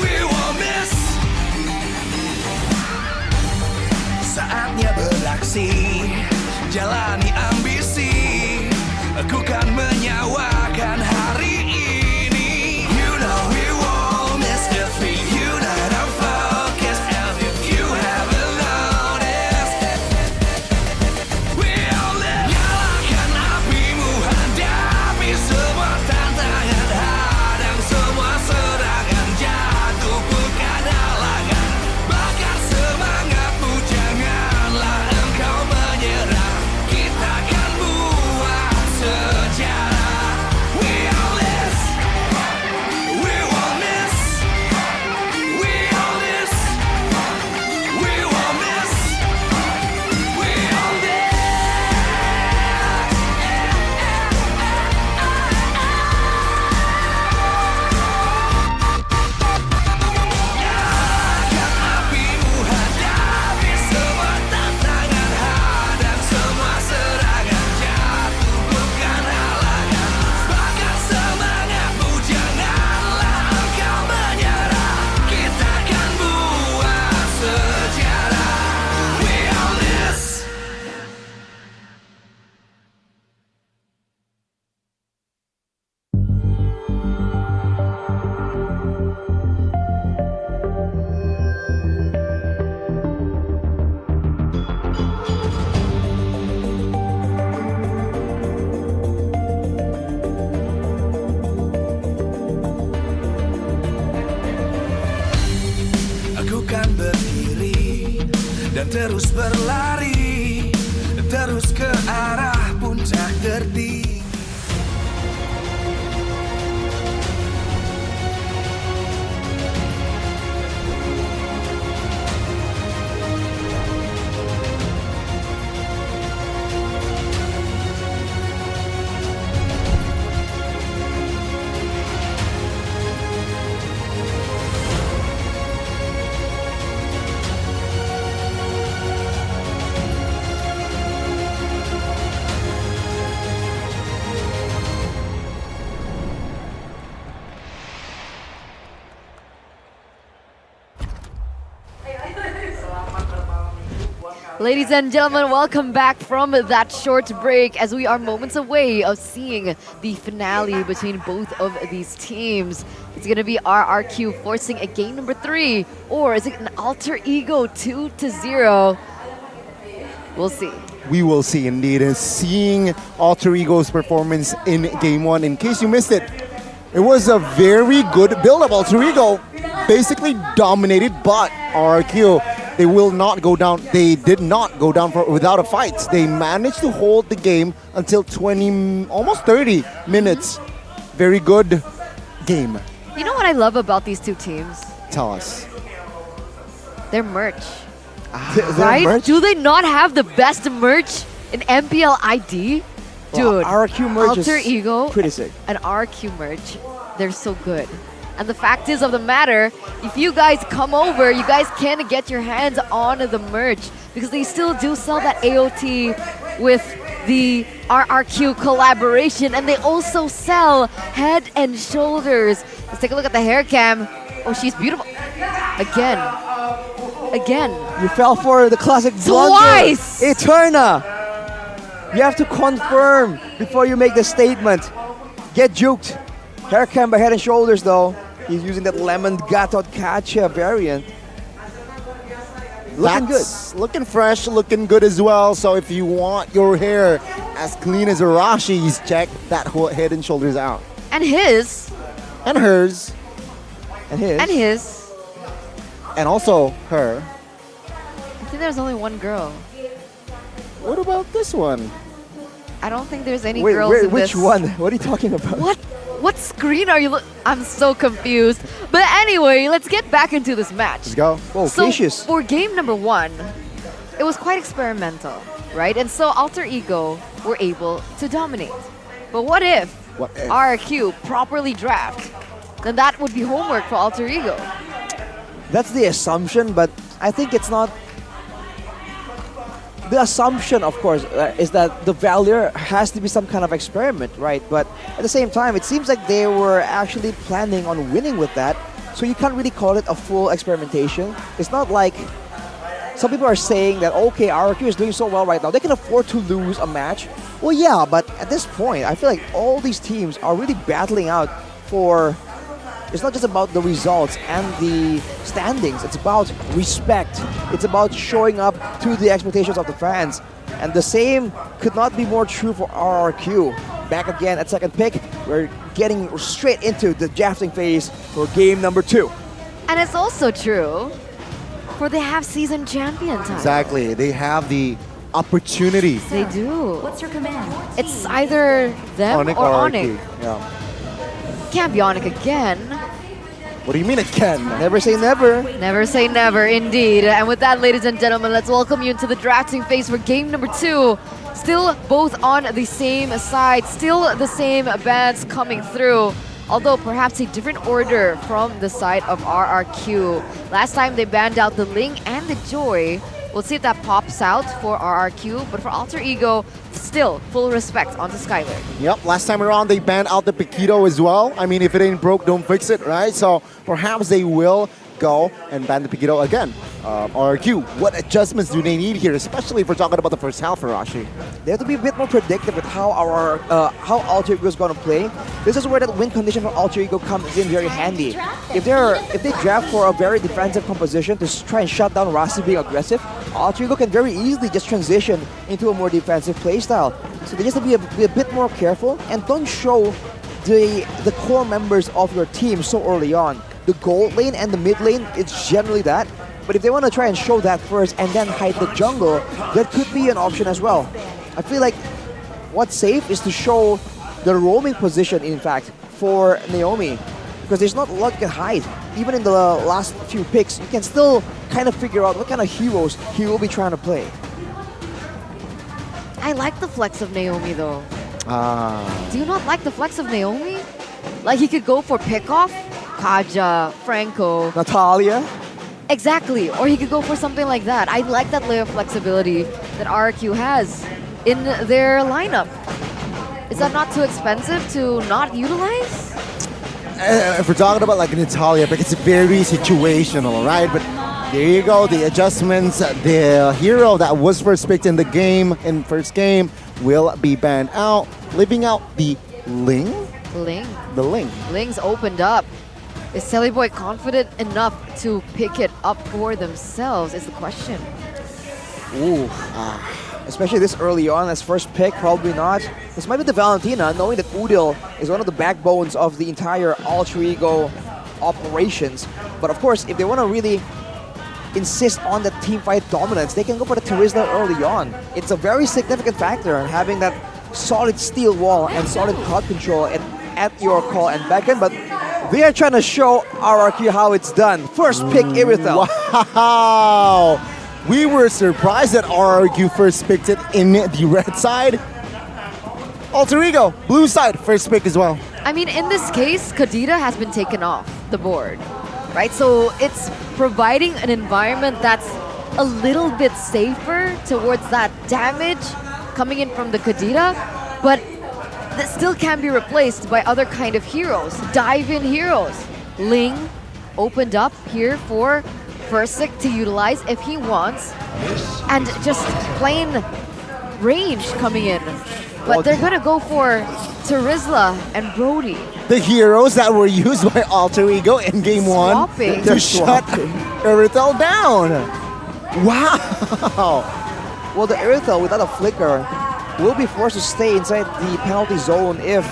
we won't miss. Saatnya beraksi, jalani ambisi. Aku kan menyawakan hari ini. You know we won't miss if we unite our focus. And if you haven't noticed, we all live. Nyalakan apimu, hadapi semua tantangan. Hadang semua serangan, jatuh bukan halangan. Bakar semangatmu, janganlah engkau menyerah. Kita akan buat sejarah. terus berlari, terus ke arah puncak tertinggi. Ladies and gentlemen, welcome back from that short break as we are moments away of seeing the finale between both of these teams. It's going to be RRQ forcing a game number 3, or is it an alter ego 2-0? We'll see. We will see indeed. And seeing Alter Ego's performance in Game 1, in case you missed it, it was a very good build-up. Alter Ego basically dominated, but RRQ, they will not go down. They did not go down without a fight. They managed to hold the game until 20, almost 30 minutes. Very good game. You know what I love about these two teams? Tell us. Their merch. Their Right? merch? Do they not have the best merch in MPL ID? Well, Dude, RRQ merch Alter is Ego pretty sick. and RRQ merch, they're so good. And the fact is of the matter, if you guys come over, you guys can get your hands on the merch because they still do sell that AOT with the RRQ collaboration, and they also sell Head and Shoulders. Let's take a look at the hair cam. Oh, she's beautiful. Again. You fell for the classic blunder. Twice! Eterna! You have to confirm before you make the statement. Get juked. Hair cam by Head and Shoulders though. He's using that lemon gatot kacha variant. Looking That's looking fresh, looking good as well. So if you want your hair as clean as Arashi's, check that whole Head and Shoulders out. And his. And hers. And his. And his. And also her. I think there's only one girl. What about this one? I don't think there's any Wait, girls in which this. one? What are you talking about? What screen are you I'm so confused. But anyway, let's get back into this match. Let's go. Oh, So Cassius. for game number 1, it was quite experimental, right? And so Alter Ego were able to dominate. But what if RRQ properly draft? Then that would be homework for Alter Ego. That's the assumption, but I think it's not. The assumption, of course, is that the Valier has to be some kind of experiment, right? But at the same time, it seems like they were actually planning on winning with that. So you can't really call it a full experimentation. It's not like some people are saying that, okay, RRQ is doing so well right now, they can afford to lose a match. Well, yeah, but at this point, I feel like all these teams are really battling out for... It's not just about the results and the standings. It's about respect. It's about showing up to the expectations of the fans. And the same could not be more true for RRQ. Back again at second pick. We're getting straight into the drafting phase for game number 2. And it's also true for the half-season champion title. Exactly. They have the opportunity. They do. What's your command? It's either them Onyx or or Onyx. RRQ. Yeah. Can't be Onyx again. What do you mean it can? Never say never. Never say never, indeed. And with that, ladies and gentlemen, let's welcome you into the drafting phase for game number 2. Still both on the same side, still the same bands coming through. Although perhaps a different order from the side of RRQ. Last time they banned out the Ling and the Joy. We'll see if that pops out for RRQ, but for Alter Ego, still full respect onto Skylar. Yep, last time around they banned out the Paquito as well. I mean, if it ain't broke, don't fix it, right? So perhaps they will go and ban the Paquito again. RRQ, what adjustments do they need here, especially if we're talking about the first half for Rashi? They have to be a bit more predictive with how how Alter Ego is going to play. This is where that win condition for Alter Ego comes in very handy. If they draft for a very defensive composition to try and shut down Rasi being aggressive, Alter Ego can very easily just transition into a more defensive playstyle. So they just have to be a bit more careful and don't show the core members of your team so early on. The gold lane and the mid lane, it's generally that. But if they want to try and show that first and then hide the jungle, that could be an option as well. I feel like what's safe is to show the roaming position, in fact, for Naomi. Because there's not a lot you can hide. Even in the last few picks, you can still kind of figure out what kind of heroes he will be trying to play. I like the flex of Naomi though. Ah. Do you not like the flex of Naomi? Like he could go for pickoff, Kaja, Franco, Natalia. Exactly, or he could go for something like that. I like that layer of flexibility that RRQ has in their lineup. Is that not too expensive to not utilize? If we're talking about like Natalia, but it's very situational, right? But there you go, the adjustments. The hero that was first picked in the game, in first game, will be banned out, leaving out the Ling. Ling. The Ling. Ling's opened up. Is Celiboy confident enough to pick it up for themselves is the question. Ooh. Especially this early on as first pick, probably not. This might be the Valentina, knowing that Udil is one of the backbones of the entire alter ego operations. But of course, if they want to really insist on the teamfight dominance, they can go for the Terizla early on. It's a very significant factor in having that solid steel wall and solid crowd control at your call and beckon, but they are trying to show RRQ how it's done. First pick, Irithel. Wow! We were surprised that RRQ first picked it in the red side. Alter Ego, blue side, first pick as well. I mean, in this case, Kadita has been taken off the board, right? So it's providing an environment that's a little bit safer towards that damage coming in from the Kadita, but that still can be replaced by other kind of heroes, dive-in heroes. Ling opened up here for Versik to utilize if he wants, and just plain range coming in. But they're gonna go for Terizla and Brody. The heroes that were used by Alter Ego in game one to shut Irithel down. Wow! Well, the Irithel without a flicker will be forced to stay inside the penalty zone if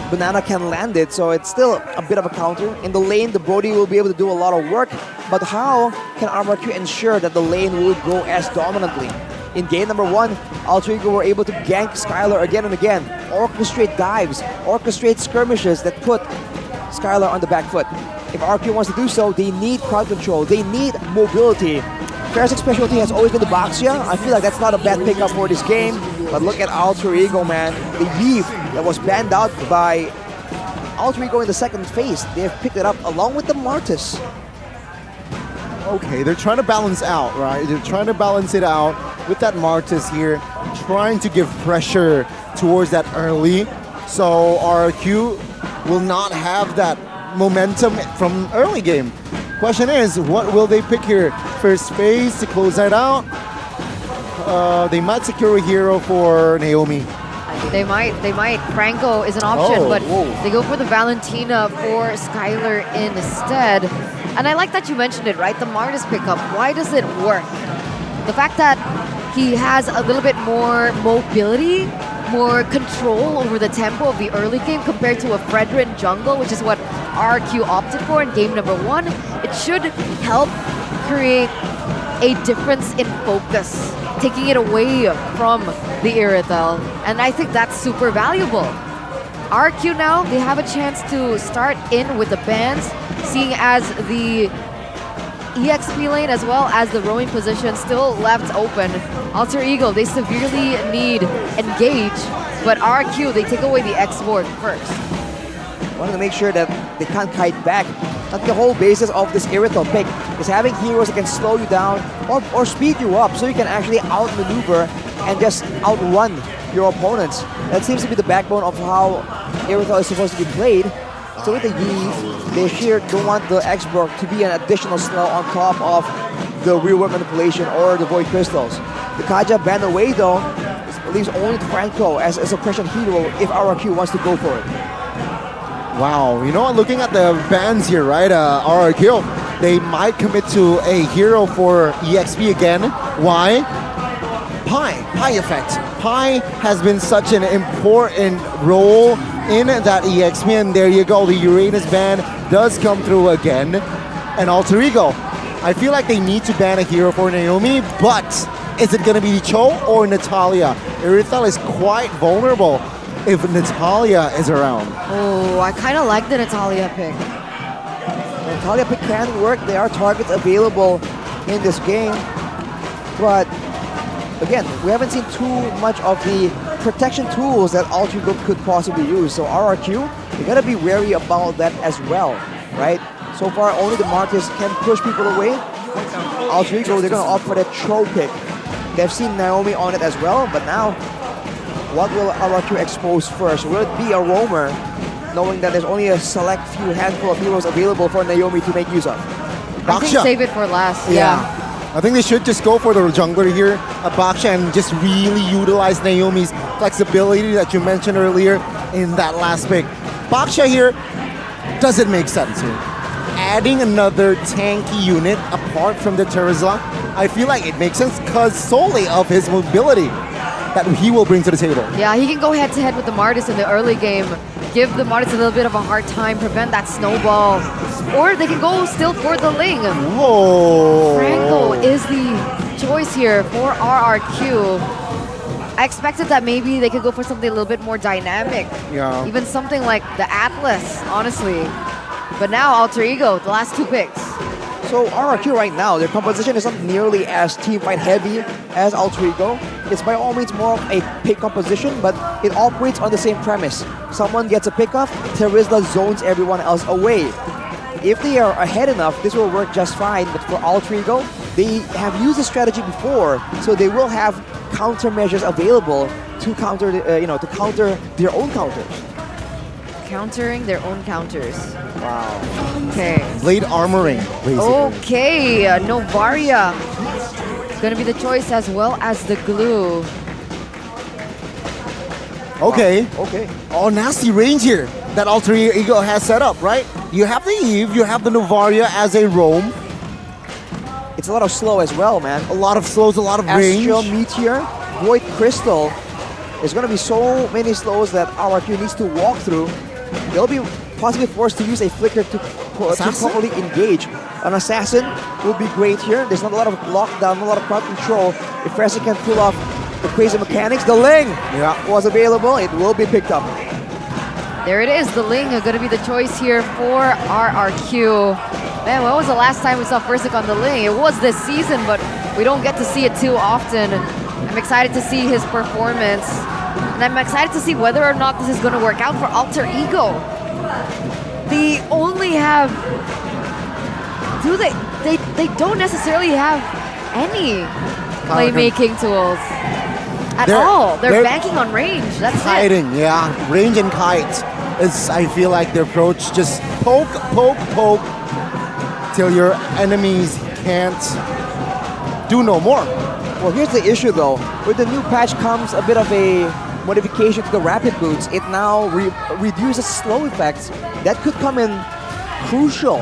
Banana can land it, so it's still a bit of a counter. In the lane, the Brody will be able to do a lot of work, but how can RRQ ensure that the lane will go as dominantly? In game number one, Alter Ego were able to gank Skylar again and again, orchestrate dives, orchestrate skirmishes that put Skylar on the back foot. If RRQ wants to do so, they need crowd control, they need mobility. Ferric's specialty has always been the Boxia. I feel like that's not a bad pickup for this game. But look at Alter Ego, man. The Eve that was banned out by Alter Ego in the second phase. They have picked it up along with the Martis. Okay, they're trying to balance out, right? They're trying to balance it out with that Martis here, trying to give pressure towards that early. So RRQ will not have that momentum from early game. Question is, what will they pick here? First phase to close that out. They might secure a hero for Naomi. They might. Franco is an option, but whoa. they go for the Valentina for Skylar instead. And I like that you mentioned it, right? The Martis pickup. Why does it work? The fact that he has a little bit more mobility, more control over the tempo of the early game compared to a Fredrin jungle, which is what RRQ opted for in game number one. It should help create a difference in focus, taking it away from the Irithel. And I think that's super valuable. RRQ now, they have a chance to start in with the bans, seeing as the EXP lane as well as the roaming position still left open. Alter Ego, they severely need engage, but RRQ, they take away the X board first. Wanted to make sure that they can't kite back. That's the whole basis of this Irithel pick, is having heroes that can slow you down or speed you up so you can actually outmaneuver and just outrun your opponents. That seems to be the backbone of how Irithel is supposed to be played. So with the Yi, they here don't want the X-Borg to be an additional slow on top of the real-world manipulation or the Void Crystals. The Kaja banned away though, leaves only Franco as a suppression hero if RRQ wants to go for it. Wow, you know what, looking at the bans here, right, RRQ, they might commit to a hero for EXP again. Why? Pi effect. Pi has been such an important role in that EXP, and there you go, the Uranus ban does come through again. And Alter Ego, I feel like they need to ban a hero for Naomi, but is it going to be Cho or Natalia? Irithel is quite vulnerable if Natalia is around. Oh, I kind of like the Natalia pick. Natalia pick can work. There are targets available in this game. But again, we haven't seen too much of the protection tools that Alter Ego could possibly use. So RRQ, you gotta be wary about that as well, right? So far, only the Martyrs can push people away. Alter Ego, they're gonna opt for that Cho pick. They've seen Naomi on it as well, but now, what will RRQ expose first? Will it be a roamer, knowing that there's only a select few handful of heroes available for Naomi to make use of? I think save it for last. Yeah. I think they should just go for the jungler here, Baksha, and just really utilize Naomi's flexibility that you mentioned earlier in that last pick. Baksha here doesn't make sense here. Adding another tanky unit apart from the Terizla, I feel like it makes sense because solely of his mobility that he will bring to the table. Yeah, he can go head-to-head with the Martis in the early game, give the Martis a little bit of a hard time, prevent that snowball. Or they can go still for the Ling. Whoa! Franco is the choice here for RRQ. I expected that maybe they could go for something a little bit more dynamic. Yeah. Even something like the Atlas, honestly. But now Alter Ego, the last two picks. So RRQ right now, their composition is not nearly as teamfight heavy as Alter Ego. It's by all means more of a pick composition, but it operates on the same premise. Someone gets a pick off, Terizla zones everyone else away. If they are ahead enough, this will work just fine. But for Alter Ego, they have used this strategy before, so they will have countermeasures available to counter, to counter their own counters. Countering their own counters. Wow. Okay. Blade armoring, basically. Okay, Novaria. Gonna be the choice as well as the glue. Okay. Okay. Oh, nasty range here that Alter Ego has set up, right? You have the Eve, you have the Novaria as a roam. It's a lot of slow as well, man. A lot of slows, a lot of range. Astral Meteor, Void Crystal. There's going to be so many slows that RRQ needs to walk through. They'll be possibly forced to use a Flicker to properly engage. An Assassin will be great here. There's not a lot of lockdown, not a lot of crowd control. If Fresy can pull off the crazy mechanics, the Ling was available. It will be picked up. There it is, the Ling are gonna be the choice here for RRQ. Man, when was the last time we saw Fursic on the Ling? It was this season, but we don't get to see it too often. I'm excited to see his performance. And I'm excited to see whether or not this is gonna work out for Alter Ego. They only have... They don't necessarily have any playmaking tools. At all. They're banking on range. That's kiting, yeah. Range and kite is, I feel like, their approach. Just poke, poke, poke till your enemies can't do no more. Well, here's the issue though. With the new patch comes a bit of a modification to the rapid boots. It now reduces slow effects. That could come in crucial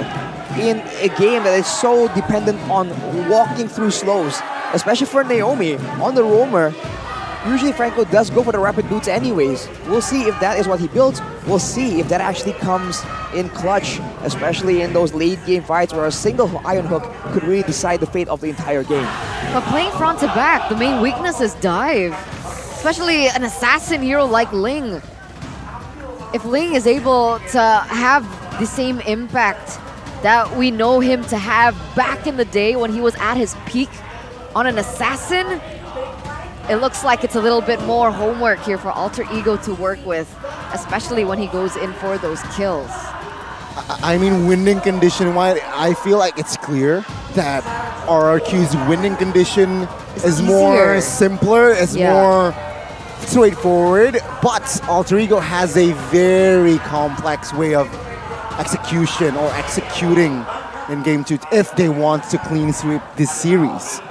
in a game that is so dependent on walking through slows. Especially for Naomi on the roamer. Usually Franco does go for the rapid boots anyways. We'll see if that is what he builds. We'll see if that actually comes in clutch, especially in those late game fights where a single Iron Hook could really decide the fate of the entire game. But playing front to back, the main weakness is dive. Especially an assassin hero like Ling. If Ling is able to have the same impact that we know him to have back in the day when he was at his peak on an assassin, it looks like it's a little bit more homework here for Alter Ego to work with, especially when he goes in for those kills. I mean, winning condition-wise, I feel like it's clear that RRQ's winning condition is more simpler, it's more straightforward, but Alter Ego has a very complex way of execution or executing in Game 2 if they want to clean sweep this series.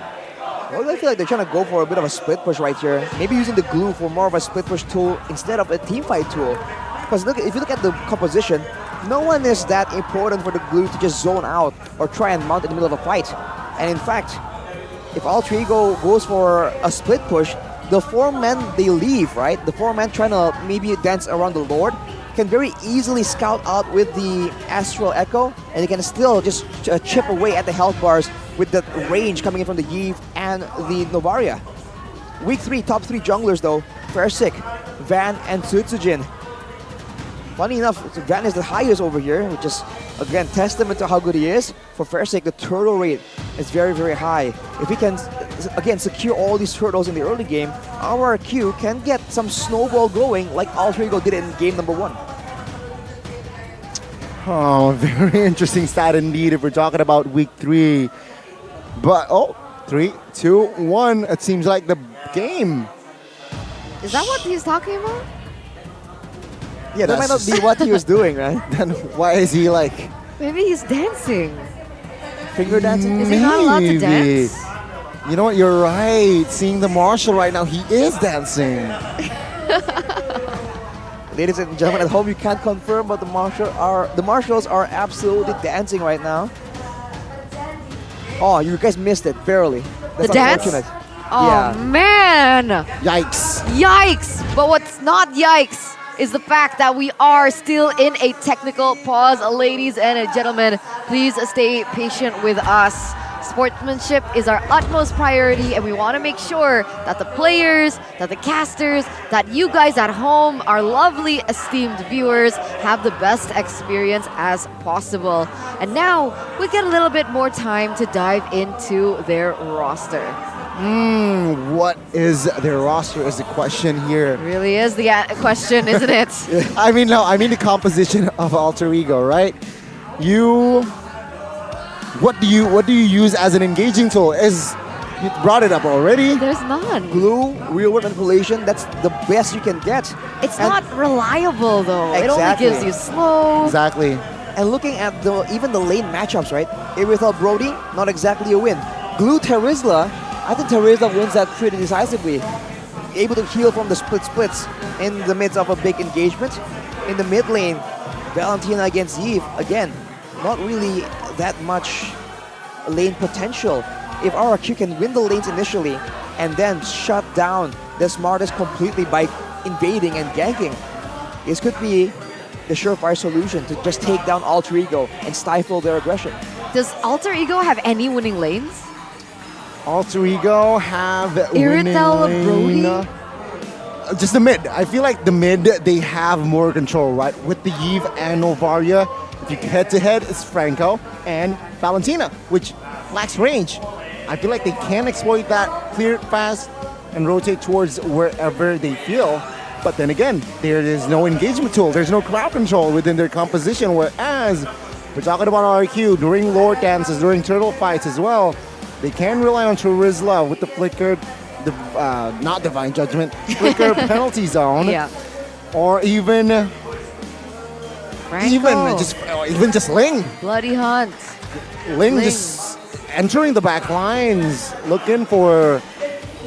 Well, I feel like they're trying to go for a bit of a split push right here. Maybe using the glue for more of a split push tool instead of a teamfight tool. Because look, if you look at the composition, no one is that important for the glue to just zone out or try and mount in the middle of a fight. And in fact, if Alter Ego goes for a split push, the 4 men they leave, right? The 4 men trying to maybe dance around the Lord, can very easily scout out with the Astral Echo, and he can still just chip away at the health bars with the range coming in from the Yve and the Novaria. Week 3, top 3 junglers though, Fersik, Van, and Tsutsujin. Funny enough, Van is the highest over here, which is, again, testament to how good he is. For Fersik, the turtle rate is very, very high. If he can, again, secure all these turtles in the early game, our Q can get some snowball going like Alter Ego did in game number 1. Oh, very interesting stat indeed if we're talking about week 3. But, 3, 2, 1, it seems like the game. Is that what he's talking about? Yeah, that might not be what he was doing, right? Then why is he like... Maybe he's dancing. Finger dancing? Is he not allowed to dance? You know what, you're right. Seeing the Marshall right now, he is dancing. Ladies and gentlemen at home, you can't confirm, but the Marshalls are absolutely dancing right now. Oh, you guys missed it, barely. That's the dance? Unfortunate. Oh, yeah. man! Yikes. Yikes! But what's not yikes is the fact that we are still in a technical pause. Ladies and gentlemen, please stay patient with us. Sportsmanship is our utmost priority, and we want to make sure that the players, that the casters, that you guys at home, our lovely esteemed viewers, have the best experience as possible. And now we get a little bit more time to dive into their roster. What is their roster is the question here. Really is the question, isn't it? I mean the composition of Alter Ego, right? What do you use as an engaging tool? You brought it up already. There's none. Glue, real world manipulation, that's the best you can get. It's not reliable though. Exactly. It only gives you slow. Exactly. And looking at even the lane matchups, right? Irithel Brody, not exactly a win. Glue Terizla, I think Terizla wins that pretty decisively. Able to heal from the splits in the midst of a big engagement. In the mid lane, Valentina against Yve, again, not really that much lane potential. If RRQ can win the lanes initially and then shut down the smartest completely by invading and ganking, this could be the surefire solution to just take down Alter Ego and stifle their aggression. Does Alter Ego have any winning lanes? Alter Ego have Irithel Brody? Just the mid. I feel like the mid, they have more control, right? With the Yve and Novaria, if you head to head, it's Franco and Valentina, which lacks range. I feel like they can exploit that, clear it fast, and rotate towards wherever they feel. But then again, there is no engagement tool. There's no crowd control within their composition, whereas we're talking about RQ during lore dances, during turtle fights as well. They can rely on Terizla with the flicker, not Divine Judgment, flicker penalty zone. Yeah. Or even just Ling. Bloody Hunt. Ling just entering the back lines, looking for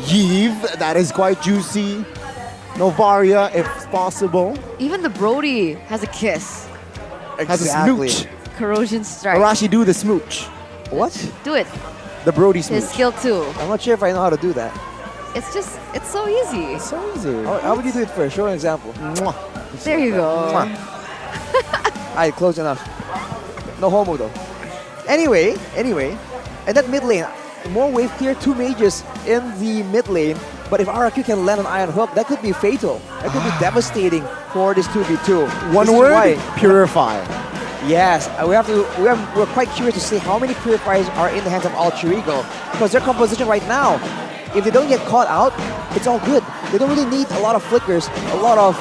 Yve. That is quite juicy. Novaria, if possible. Even the Brody has a kiss. Has a smooch. Corrosion Strike. Arashi, do the smooch. What? Do it. The Brody smooch. His skill 2. I'm not sure if I know how to do that. It's so easy. It's so easy. How would you do it first? Show an example. There you go. Alright, close enough. No homo though. Anyway, and that mid lane, more wave clear, 2 mages in the mid lane. But if RRQ can land an Iron Hook, that could be fatal. That could be devastating for this 2v2. One word, purify. Yes, we're quite curious to see how many purifiers are in the hands of Alter Ego, because their composition right now, if they don't get caught out, it's all good. They don't really need a lot of flickers, a lot of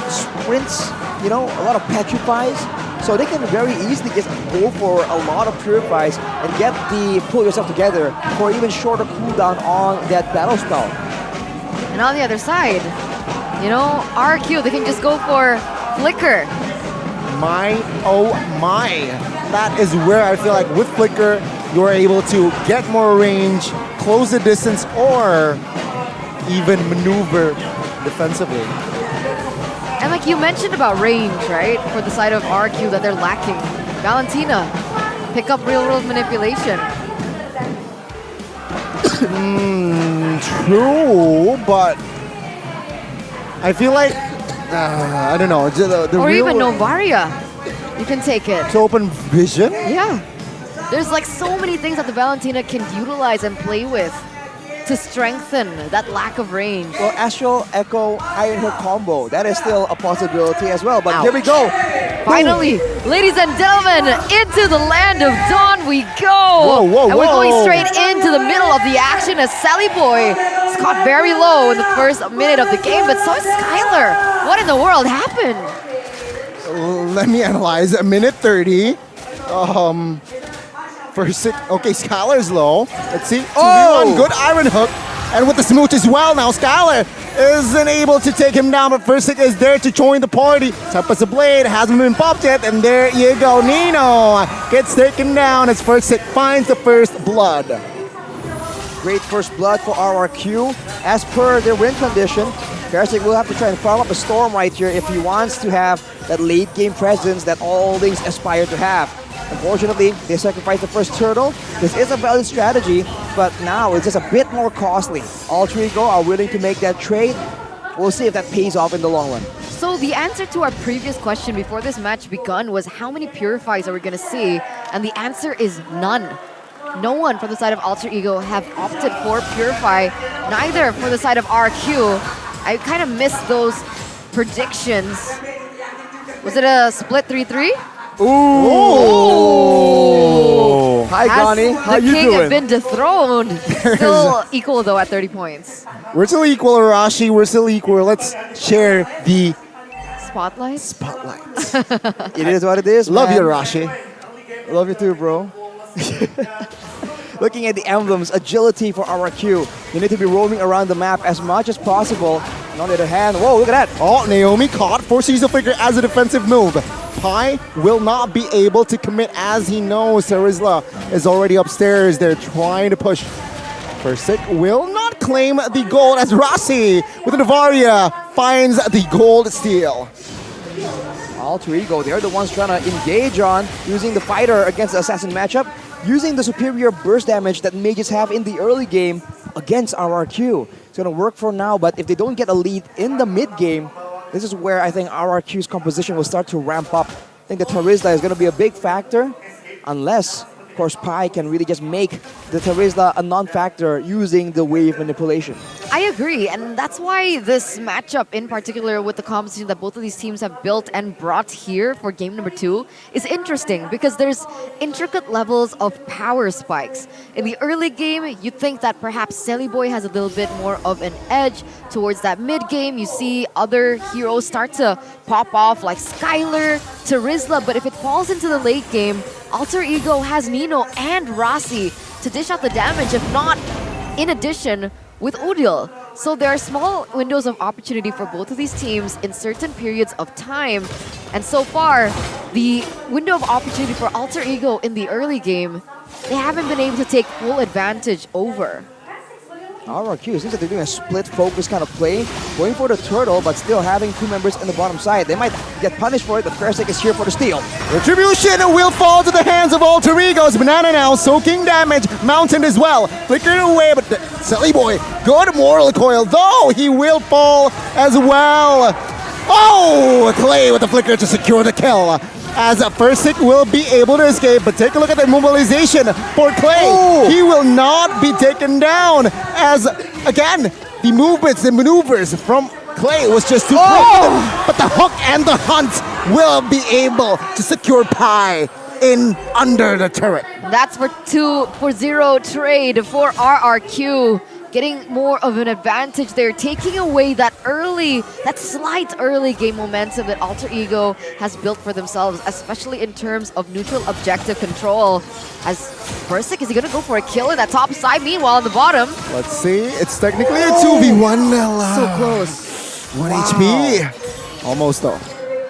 sprints, a lot of petrifies. So they can very easily just go for a lot of purifies and get the pull yourself together for even shorter cooldown on that battle spell. And on the other side, RQ, they can just go for flicker. Oh my. That is where I feel like with flicker, you're able to get more range, close the distance, or even maneuver defensively. And like you mentioned about range, right? For the side of RQ that they're lacking. Valentina, pick up real world manipulation. True, but I feel like I don't know. The or real even Novaria. You can take it. to open vision. Yeah. There's like so many things that the Valentina can utilize and play with to strengthen that lack of range. Well, Astral Echo Iron Hook combo, that is still a possibility as well. But Ouch. here we go. Finally, ladies and gentlemen, into the land of dawn we go. Whoa, whoa, and we're going whoa. straight into the middle of the action as Sally Boy is caught very low in the first minute of the game, but so is Skylar. What in the world happened? Let me analyze. A minute 30. First six. Okay, Skylar's low. Let's see. 2v1. Good Iron Hook. And with the smooch as well now, Skylar isn't able to take him down, but First is there to join the party. Tap as a blade, hasn't been popped yet, and there you go. Nino gets taken down as First finds the first blood. Great first blood for RRQ. As per their win condition, Persic will have to try and farm up a storm right here if he wants to have that late game presence that all things aspire to have. Unfortunately, they sacrificed the first turtle. This is a valid strategy, but now it's just a bit more costly. Alter Ego are willing to make that trade. We'll see if that pays off in the long run. So the answer to our previous question before this match begun was how many Purifies are we going to see? And the answer is none. No one from the side of Alter Ego have opted for Purify, neither for the side of RQ. I kind of missed those predictions. Was it a split 3-3? Ooh. Hi, Gani. How you the king doing? have been dethroned. Still equal, though, at 30 points. We're still equal, Arashi. We're still equal. Let's share the Spotlight? spotlights. It is what it is, Love man. you, Arashi. Love you too, bro. Looking at the emblems, agility for RRQ. You need to be roaming around the map as much as possible. And on the other hand, whoa, look at that. Oh, Naomi caught, forces the flicker as a defensive move. Pai will not be able to commit as he knows Sarizla is already upstairs. They're trying to push. Persic will not claim the gold as Rossi with Navaria finds the gold steal. Alter Ego, they're the ones trying to engage on using the fighter against the assassin matchup, using the superior burst damage that mages have in the early game against RRQ. It's going to work for now, but if they don't get a lead in the mid game, this is where I think RRQ's composition will start to ramp up. I think the Tarizla is going to be a big factor, unless, of course, Pai can really just make the Tarizla a non-factor using the wave manipulation. I agree, and that's why this matchup in particular with the composition that both of these teams have built and brought here for game number 2 is interesting because there's intricate levels of power spikes. In the early game, you'd think that perhaps Sally Boy has a little bit more of an edge. Towards that mid game, you see other heroes start to pop off like Skylar, Tarizla, but if it falls into the late game, Alter Ego has Nino and Rossi to dish out the damage, if not in addition with Odil. So there are small windows of opportunity for both of these teams in certain periods of time. And so far, the window of opportunity for Alter Ego in the early game, they haven't been able to take full advantage over. RRQ seems like they're doing a split focus kind of play, going for the turtle, but still having two members in the bottom side. They might get punished for it, but Persic is here for the steal. Retribution will fall to the hands of Alter Ego's Banana now, soaking damage, Mountain as well. Flickering away, but Sally Boy, good Mortal Coil, though he will fall as well. Oh, Clay with the flicker to secure the kill. As Persic will be able to escape, but take a look at the mobilization for Clay. Ooh. He will not be taken down as, again, the movements, the maneuvers from Clay was just too quick. But the hook and the hunt will be able to secure Pai in under the turret. That's for 2-0 trade for RRQ. Getting more of an advantage there, taking away that slight early game momentum that Alter Ego has built for themselves, especially in terms of neutral objective control. As Persic, is he going to go for a kill in that top side? Meanwhile, on the bottom. Let's see, it's technically a 2v1. So close. 1 HP. Almost though.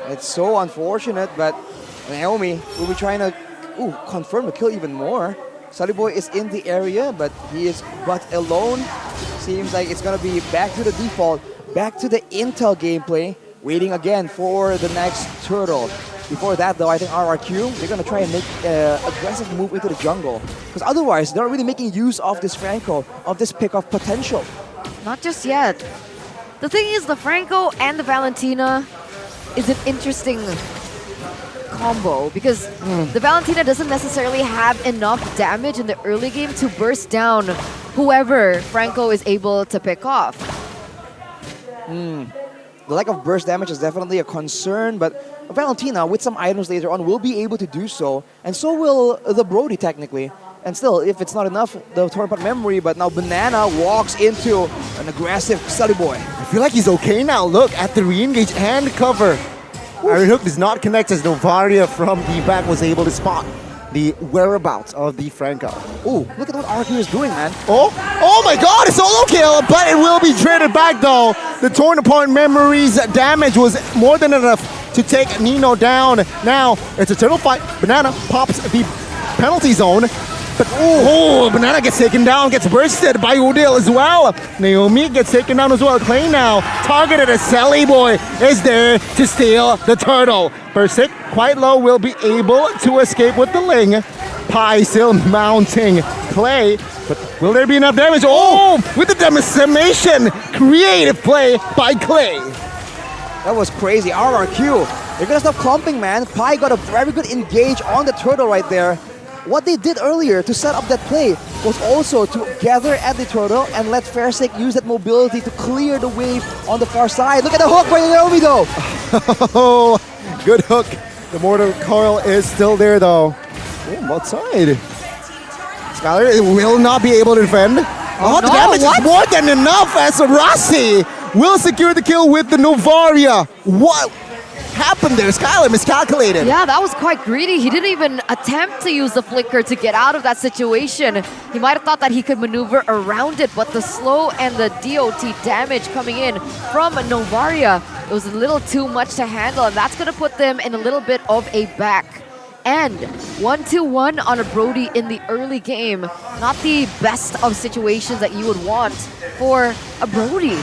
It's so unfortunate, but Naomi will be trying to confirm the kill even more. Sally Boy is in the area, but he is but alone. Seems like it's going to be back to the default, back to the Intel gameplay, waiting again for the next turtle. Before that, though, I think RRQ, they're going to try and make an aggressive move into the jungle. Because otherwise, they're not really making use of this Franco, of this pick-off potential. Not just yet. The thing is, the Franco and the Valentina is an interesting combo because the Valentina doesn't necessarily have enough damage in the early game to burst down whoever Franco is able to pick off. The lack of burst damage is definitely a concern, but Valentina, with some items later on, will be able to do so, and so will the Brody technically. And still, if it's not enough, the Tornapart memory, but now Banana walks into an aggressive Sully Boy. I feel like he's okay now. Look at the re-engage and cover. Iron Hook does not connect as Novaria from the back was able to spot the whereabouts of the Franco. Ooh, look at what RQ is doing, man. Oh my god, a solo kill, but it will be traded back though. The Tornapart memory's damage was more than enough to take Nino down. Now, it's a turtle fight. Banana pops the penalty zone. But Banana gets taken down, gets bursted by Udil as well. Naomi gets taken down as well. Clay now, targeted as Sally Boy, is there to steal the turtle. Persik, quite low, will be able to escape with the Ling. Pi still mounting Clay, but will there be enough damage? With the decimation! Creative play by Clay. That was crazy. RRQ, they're gonna stop clumping, man. Pi got a very good engage on the turtle right there. What they did earlier to set up that play was also to gather at the turtle and let Fairsake use that mobility to clear the wave on the far side. Look at the hook by Naomi though! Good hook. The mortar coil is still there though. Outside. Skylar will not be able to defend. The damage is more than enough as Rossi will secure the kill with the Novaria. What happened there? Skylar miscalculated. Yeah, that was quite greedy. He didn't even attempt to use the flicker to get out of that situation. He might have thought that he could maneuver around it, but the slow and the DOT damage coming in from Novaria, it was a little too much to handle, and that's going to put them in a little bit of a back. And 1-2-1 on a Brody in the early game. Not the best of situations that you would want for a Brody.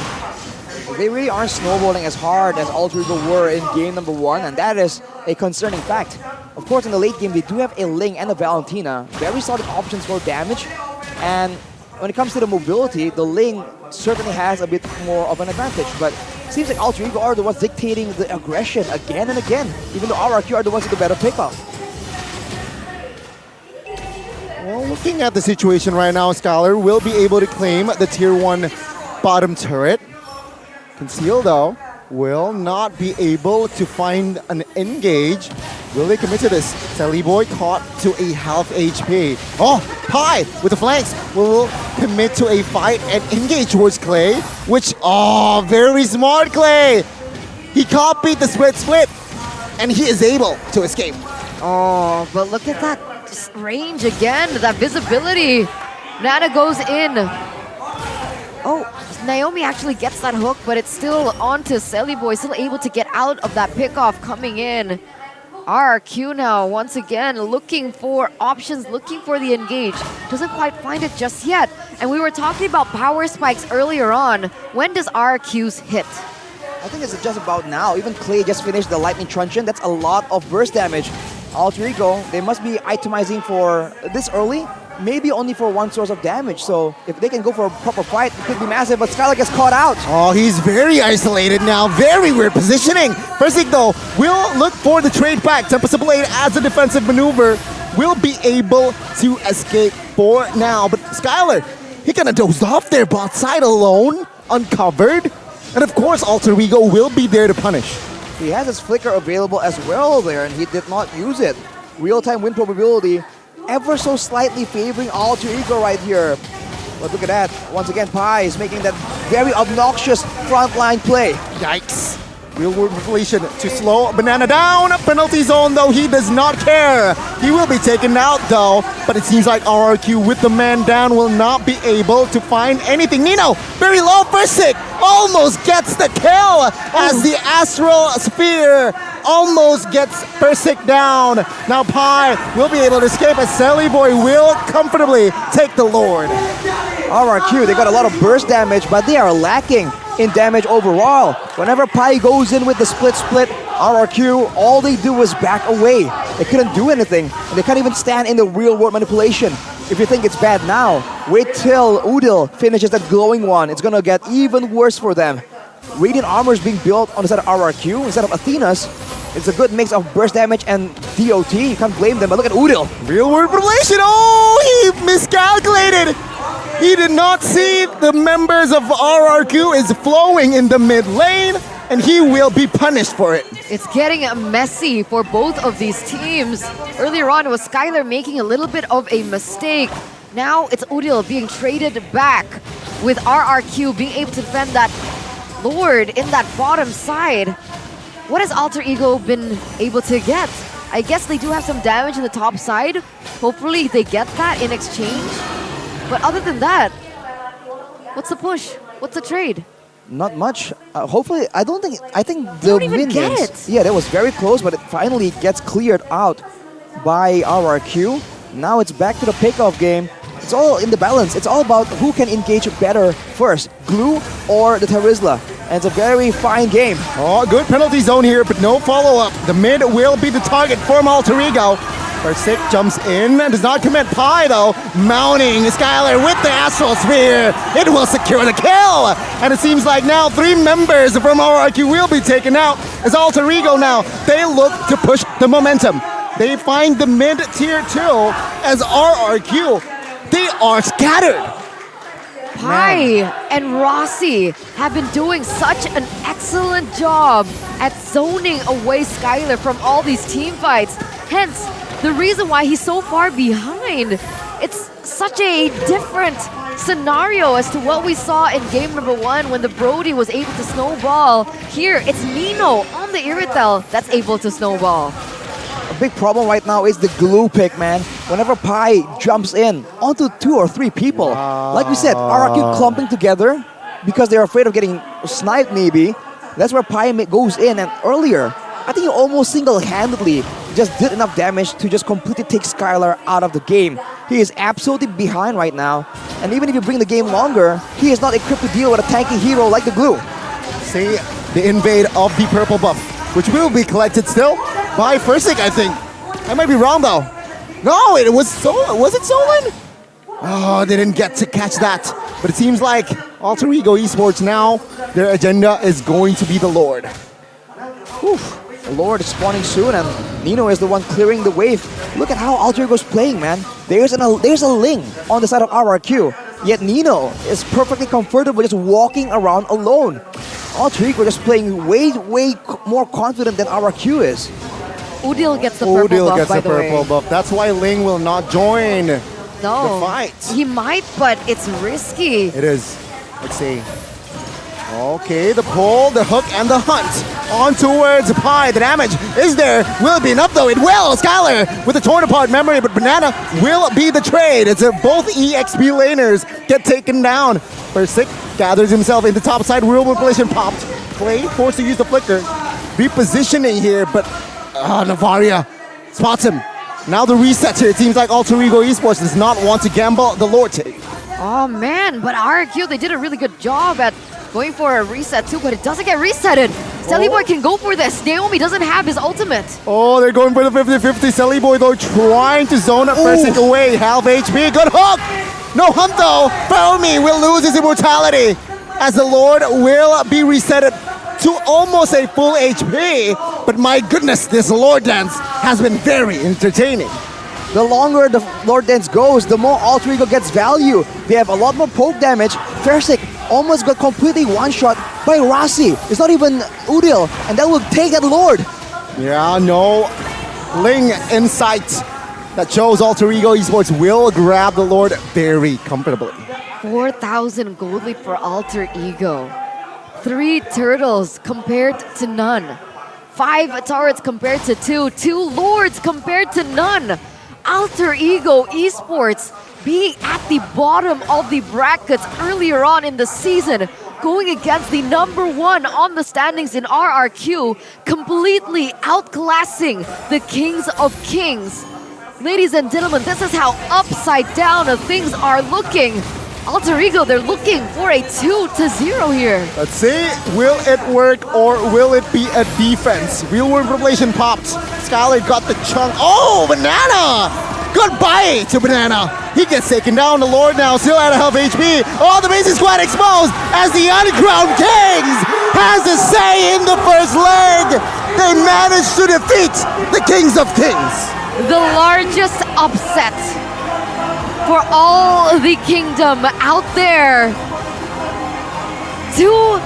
They really aren't snowballing as hard as Alter Ego were in game number 1, and that is a concerning fact. Of course, in the late game, they do have a Ling and a Valentina. Very solid options for damage. And when it comes to the mobility, the Ling certainly has a bit more of an advantage. But it seems like Alter Ego are the ones dictating the aggression again and again, even though RRQ are the ones with the better pickup. Well, looking at the situation right now, Scholar will be able to claim the tier 1 bottom turret. Conceal though, will not be able to find an engage. Will they commit to this? Sally Boy caught to a half HP. Pi with the flanks will commit to a fight and engage towards Clay, which, very smart Clay. He copied the split, and he is able to escape. But look at that range again, that visibility. Nana goes in. Naomi actually gets that hook, but it's still onto Sally Boy, still able to get out of that pickoff coming in. RRQ now, once again, looking for options, looking for the engage. Doesn't quite find it just yet. And we were talking about power spikes earlier on. When does RRQ's hit? I think it's just about now. Even Clay just finished the Lightning Truncheon. That's a lot of burst damage. Alter Ego, they must be itemizing for this early. Maybe only for one source of damage, so if they can go for a proper fight, it could be massive, but Skylar gets caught out. He's very isolated now, very weird positioning. Persik though, will look for the trade back. Tempest Blade as a defensive maneuver, will be able to escape for now. But Skylar, he kind of dozed off there, bot side alone, uncovered. And of course, Alter Ego will be there to punish. He has his flicker available as well there, and he did not use it. Real-time win probability ever so slightly favoring Alter Ego right here. But look at that. Once again, Pi is making that very obnoxious frontline play. Yikes. Real world manipulation to slow Banana down. Penalty zone though, he does not care. He will be taken out though, but it seems like RRQ with the man down will not be able to find anything. Nino, very low Persik, almost gets the kill as the Astral Sphere almost gets Persik down. Now Pi will be able to escape as Sally Boy will comfortably take the Lord. RRQ, they got a lot of burst damage, but they are lacking in damage overall. Whenever Pi goes in with the split, RRQ, all they do is back away. They couldn't do anything, and they can't even stand in the real-world manipulation. If you think it's bad now, wait till Udil finishes that glowing one. It's gonna get even worse for them. Radiant armor is being built on the side of RRQ instead of Athena's. It's a good mix of burst damage and DOT. You can't blame them, but look at Udil. Real world revelation. Oh, he miscalculated. He did not see the members of RRQ is flowing in the mid lane, and he will be punished for it. It's getting messy for both of these teams. Earlier on, it was Skylar making a little bit of a mistake. Now it's Udil being traded back with RRQ being able to defend that Lord in that bottom side. What has Alter Ego been able to get? I guess they do have some damage in the top side. Hopefully they get that in exchange. But other than that, what's the push? What's the trade? Not much. Hopefully, I think the don't even minions. get it. Yeah, that was very close, but it finally gets cleared out by RRQ. Now it's back to the pickoff game. It's all in the balance. It's all about who can engage better first, Glue or the Terizla. And it's a very fine game. Oh, good penalty zone here, but no follow-up. The mid will be the target for Alter Ego. Versick jumps in and does not commit. Pi, though, mounting Skylar with the Astral Sphere. It will secure the kill. And it seems like now 3 members from RRQ will be taken out as Alter Ego now. They look to push the momentum. They find the mid-tier 2 as RRQ. They are scattered. Pi and Rossi have been doing such an excellent job at zoning away Skylar from all these team fights. Hence, the reason why he's so far behind. It's such a different scenario as to what we saw in game number 1 when the Brody was able to snowball. Here, it's Nino on the Iritel that's able to snowball. A big problem right now is the glue pick, man. Whenever Pi jumps in onto 2 or 3 people, like we said, RRQ clumping together because they're afraid of getting sniped maybe. That's where Pi goes in, and earlier, I think he almost single-handedly just did enough damage to just completely take Skylar out of the game. He is absolutely behind right now, and even if you bring the game longer, he is not equipped to deal with a tanky hero like the glue. See the invade of the purple buff, which will be collected still by Versick, I think. I might be wrong though. No, it was Solon. Was it Solon? Oh, they didn't get to catch that. But it seems like Alter Ego Esports now, their agenda is going to be the Lord. Oof. The Lord is spawning soon, and Nino is the one clearing the wave. Look at how Alter Ego's playing, man. There's a Ling on the side of RRQ, yet Nino is perfectly comfortable just walking around alone. Alter Ego just playing way more confident than RRQ is. Udil gets the purple buff, by the way. Buff. That's why Ling will not join the fight. He might, but it's risky. It is. Let's see. Okay, the pull, the hook, and the hunt. On towards Pi. The damage is there. Will it be enough, though? It will. Skylar with the torn apart memory, but Banana will be the trade. It's both EXP laners get taken down. Versick gathers himself into top side. Real manipulation popped. Play forced to use the flicker. Repositioning here, but Navaria spots him. Now the reset here. It seems like Alter Ego Esports does not want to gamble the Lord take. Oh man, but RRQ, they did a really good job at going for a reset too, but it doesn't get resetted. Boy can go for this. Naomi doesn't have his ultimate. Oh, they're going for the 50-50. Boy, though, trying to zone up Versick away. Half HP. Good hook. No hunt, though. Fermi will lose his immortality as the Lord will be resetted to almost a full HP. But my goodness, this Lord Dance has been very entertaining. The longer the Lord Dance goes, the more Alter Ego gets value. They have a lot more poke damage. Versick almost got completely one-shot by Rossi. It's not even Udil, and that will take that Lord. Yeah, no Ling in sight. That shows Alter Ego Esports will grab the Lord very comfortably. 4,000 gold lead for Alter Ego. 3 turtles compared to none. 5 turrets compared to 2. 2 lords compared to none. Alter Ego Esports being at the bottom of the brackets earlier on in the season, going against the #1 on the standings in RRQ, completely outclassing the Kings of Kings. Ladies and gentlemen, this is how upside down things are looking. Alter Ego, they're looking for a 2-0 here. Let's see, will it work or will it be a defense? Real world revelation popped. Skylar got the chunk. Oh, Banana! Goodbye to Banana. He gets taken down. The Lord now still at a half HP. Oh, the base is quite exposed as the Underground Kings has a say in the first leg. They managed to defeat the Kings of Kings. The largest upset for all the kingdom out there. 2-0,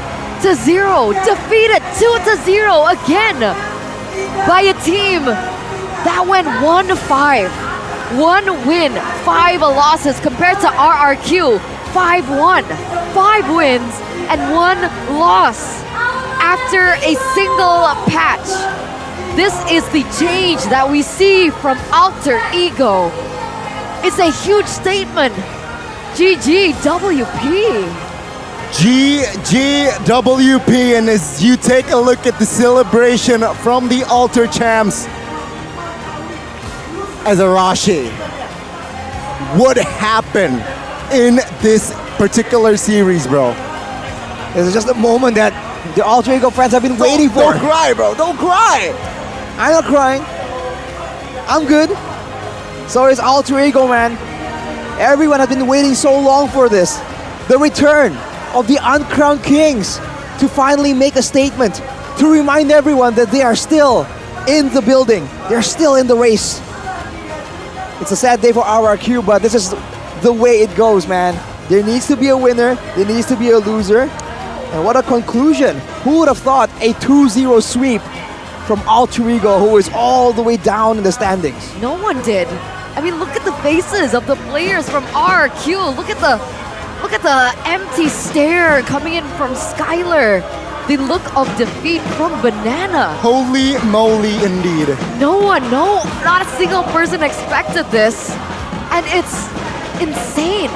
defeated 2-0 again by a team that went 1-5. 1 win, 5 losses compared to RRQ, 5-1, 5 wins and 1 loss after a single patch. This is the change that we see from Alter Ego. It's a huge statement. GGWP. GGWP, and as you take a look at the celebration from the Alter Champs, as Arashi, what happened in this particular series, bro? This is just a moment that the Alter Ego fans have been waiting for. Don't cry, bro. Don't cry. I'm not crying. I'm good. So is Alter Ego, man. Everyone has been waiting so long for this. The return of the uncrowned kings to finally make a statement, to remind everyone that they are still in the building. They're still in the race. It's a sad day for RRQ, but this is the way it goes, man. There needs to be a winner. There needs to be a loser. And what a conclusion. Who would have thought a 2-0 sweep from Alter Ego, who is all the way down in the standings? No one did. I mean, look at the faces of the players from RRQ. Look at the empty stare coming in from Skylar. The look of defeat from Banana. Holy moly indeed. No one, not a single person expected this. And it's insane.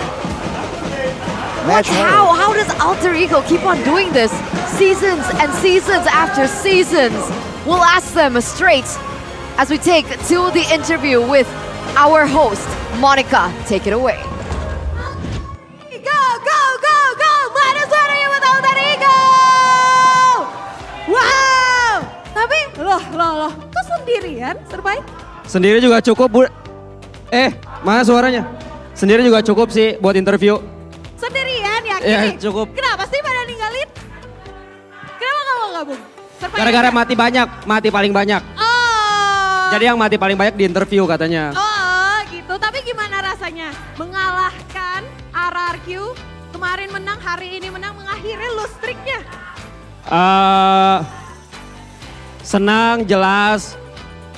How does Alter Ego keep on doing this? Seasons and seasons after seasons. We'll ask them straight as we take to the interview with our host, Monica. Take it away. Go, go, go, go! Mana suaranya buat Alter Ego? Wow! Tapi, loh, kok sendirian, Serbai? Sendiri juga cukup, Bu. Mana suaranya? Sendiri juga cukup sih buat interview. Sendirian, yakin? Ya, cukup. Kenapa sih pada ninggalin? Kenapa kamu gabung? Serbai Gara-gara aja? mati paling banyak. Oh. Jadi yang mati paling banyak di interview katanya. Oh, gitu. Tapi gimana rasanya mengalahkan RRQ? Kemarin menang, hari ini menang, mengakhiri lose streak-nya. Senang, jelas.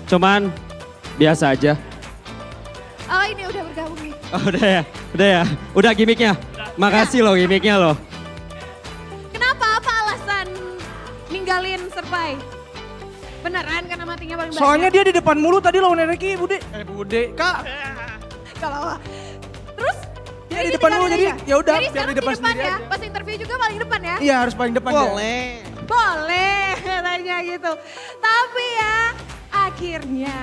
Cuman biasa aja. Oh, ini udah bergabung nih. Oh, udah ya. Udah gimmicknya. Makasih loh gimmicknya loh. Kenapa? Apa alasan ninggalin Serbai? Beneran karena matinya paling banyak? Soalnya dia di depan mulu tadi lawan Ricky, Bude. Bude, Kak. Kalau terus dia di depan mulu jadi ya udah biar di depan sendiri ya. Pas interview juga paling depan ya? Iya, harus paling depan. Boleh katanya gitu. Tapi ya akhirnya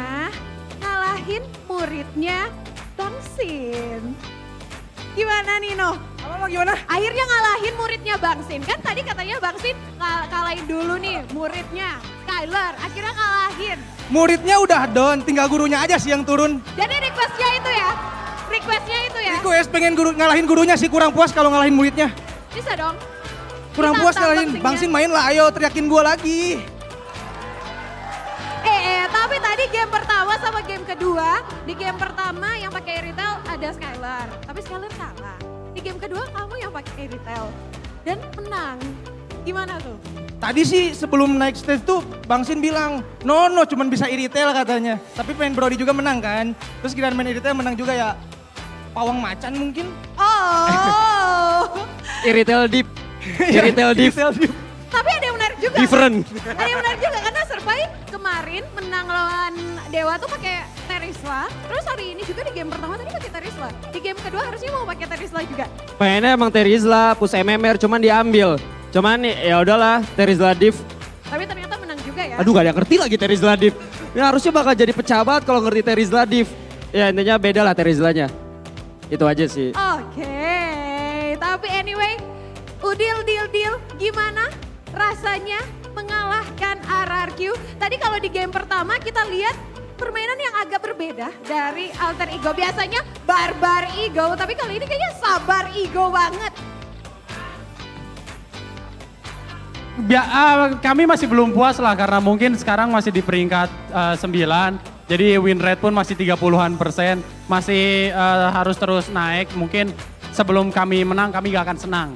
ngalahin muridnya Bangsin. Gimana Nino? Apa gimana? Akhirnya ngalahin muridnya Bangsin. Kan tadi katanya Bangsin kalahin dulu nih muridnya Skylar. Akhirnya ngalahin. Muridnya udah down, tinggal gurunya aja sih yang turun. Jadi requestnya itu ya? Requestnya itu ya? Request pengen ngalahin gurunya sih, kurang puas kalau ngalahin muridnya. Bisa dong. Kurang puas ngalahin, Bangsin main lah, ayo teriakin gua lagi. Tapi tadi game pertama sama game kedua, di game pertama yang pakai retail ada Skylar, tapi Skylar kalah. Di game kedua kamu yang pakai retail dan menang. Gimana tuh? Tadi sih sebelum naik stage tuh Bangsin bilang, no cuman bisa iritel katanya. Tapi main Brody juga menang kan. Terus kira main iritel menang juga ya pawang macan mungkin. Oh. Iritel deep. Iritel deep. Tapi ada yang menarik juga. Different. Ada yang menarik juga karena Serbai kemarin menang lawan Dewa tuh pakai Terisla. Terus hari ini juga di game pertama tadi pakai Terisla. Di game kedua harusnya mau pakai Terisla juga. Pengennya emang Terizla, push MMR cuman diambil. Cuman ya udahlah Terizla div. Tapi ternyata menang juga ya. Aduh gak ada yang ngerti lagi Terizla div. Ini harusnya bakal jadi pecah banget kalau ngerti Terizla div. Ya intinya beda lah Terizlanya. Itu aja sih. Oke. Tapi anyway, deal. Gimana rasanya mengalahkan RRQ? Tadi kalau di game pertama kita lihat permainan yang agak berbeda dari Alter Ego. Biasanya barbar ego, tapi kali ini kayaknya sabar ego banget. Kami masih belum puas lah karena mungkin sekarang masih di peringkat 9. Jadi win rate pun masih 30-an%. Masih harus terus naik. Mungkin sebelum kami menang kami gak akan senang.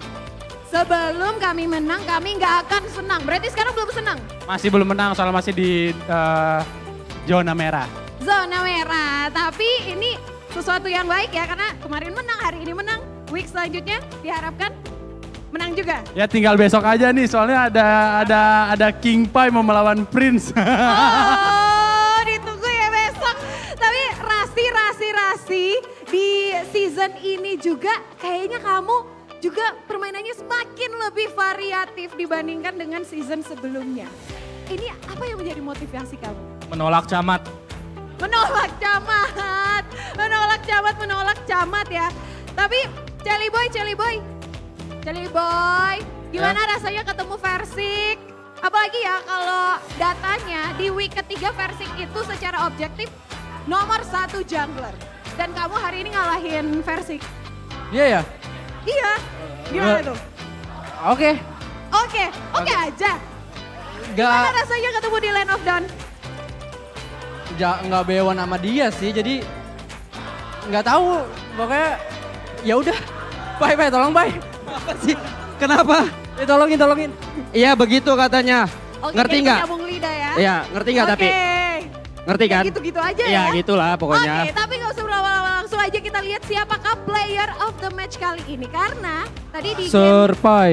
Sebelum kami menang, kami nggak akan senang. Berarti sekarang belum senang? Masih belum menang, soalnya masih di zona merah. Zona merah, tapi ini sesuatu yang baik ya, karena kemarin menang, hari ini menang. Week selanjutnya diharapkan menang juga. Ya tinggal besok aja nih, soalnya ada King Pai mau melawan Prince. Oh, ditunggu ya besok. Tapi Rasi, di season ini juga kayaknya kamu juga permainannya semakin lebih variatif dibandingkan dengan season sebelumnya. Ini apa yang menjadi motivasi kamu? Menolak camat. Menolak camat ya. Tapi Celi Boy, gimana rasanya ketemu Versik? Apalagi ya kalau datanya di week ketiga Versik itu secara objektif nomor 1 jungler. Dan kamu hari ini ngalahin Versik. Iya ya? Iya, gimana tuh? Oke. Oke aja. Gimana rasanya ketemu di Land of Dawn? Nggak bewan sama dia sih, jadi nggak tahu. Pokoknya ya udah. Bye, tolong bye. Apa sih? Kenapa? Tolongin. Iya begitu katanya. Oke, ngerti nggak? Nyambung lidah ya. Iya, ngerti nggak tapi? Ngerti kan? Ya gitu-gitu aja ya? ya. Gitulah pokoknya. Oke, tapi nggak usah berlama-lama, langsung aja kita lihat siapakah player of the match kali ini. Karena tadi di game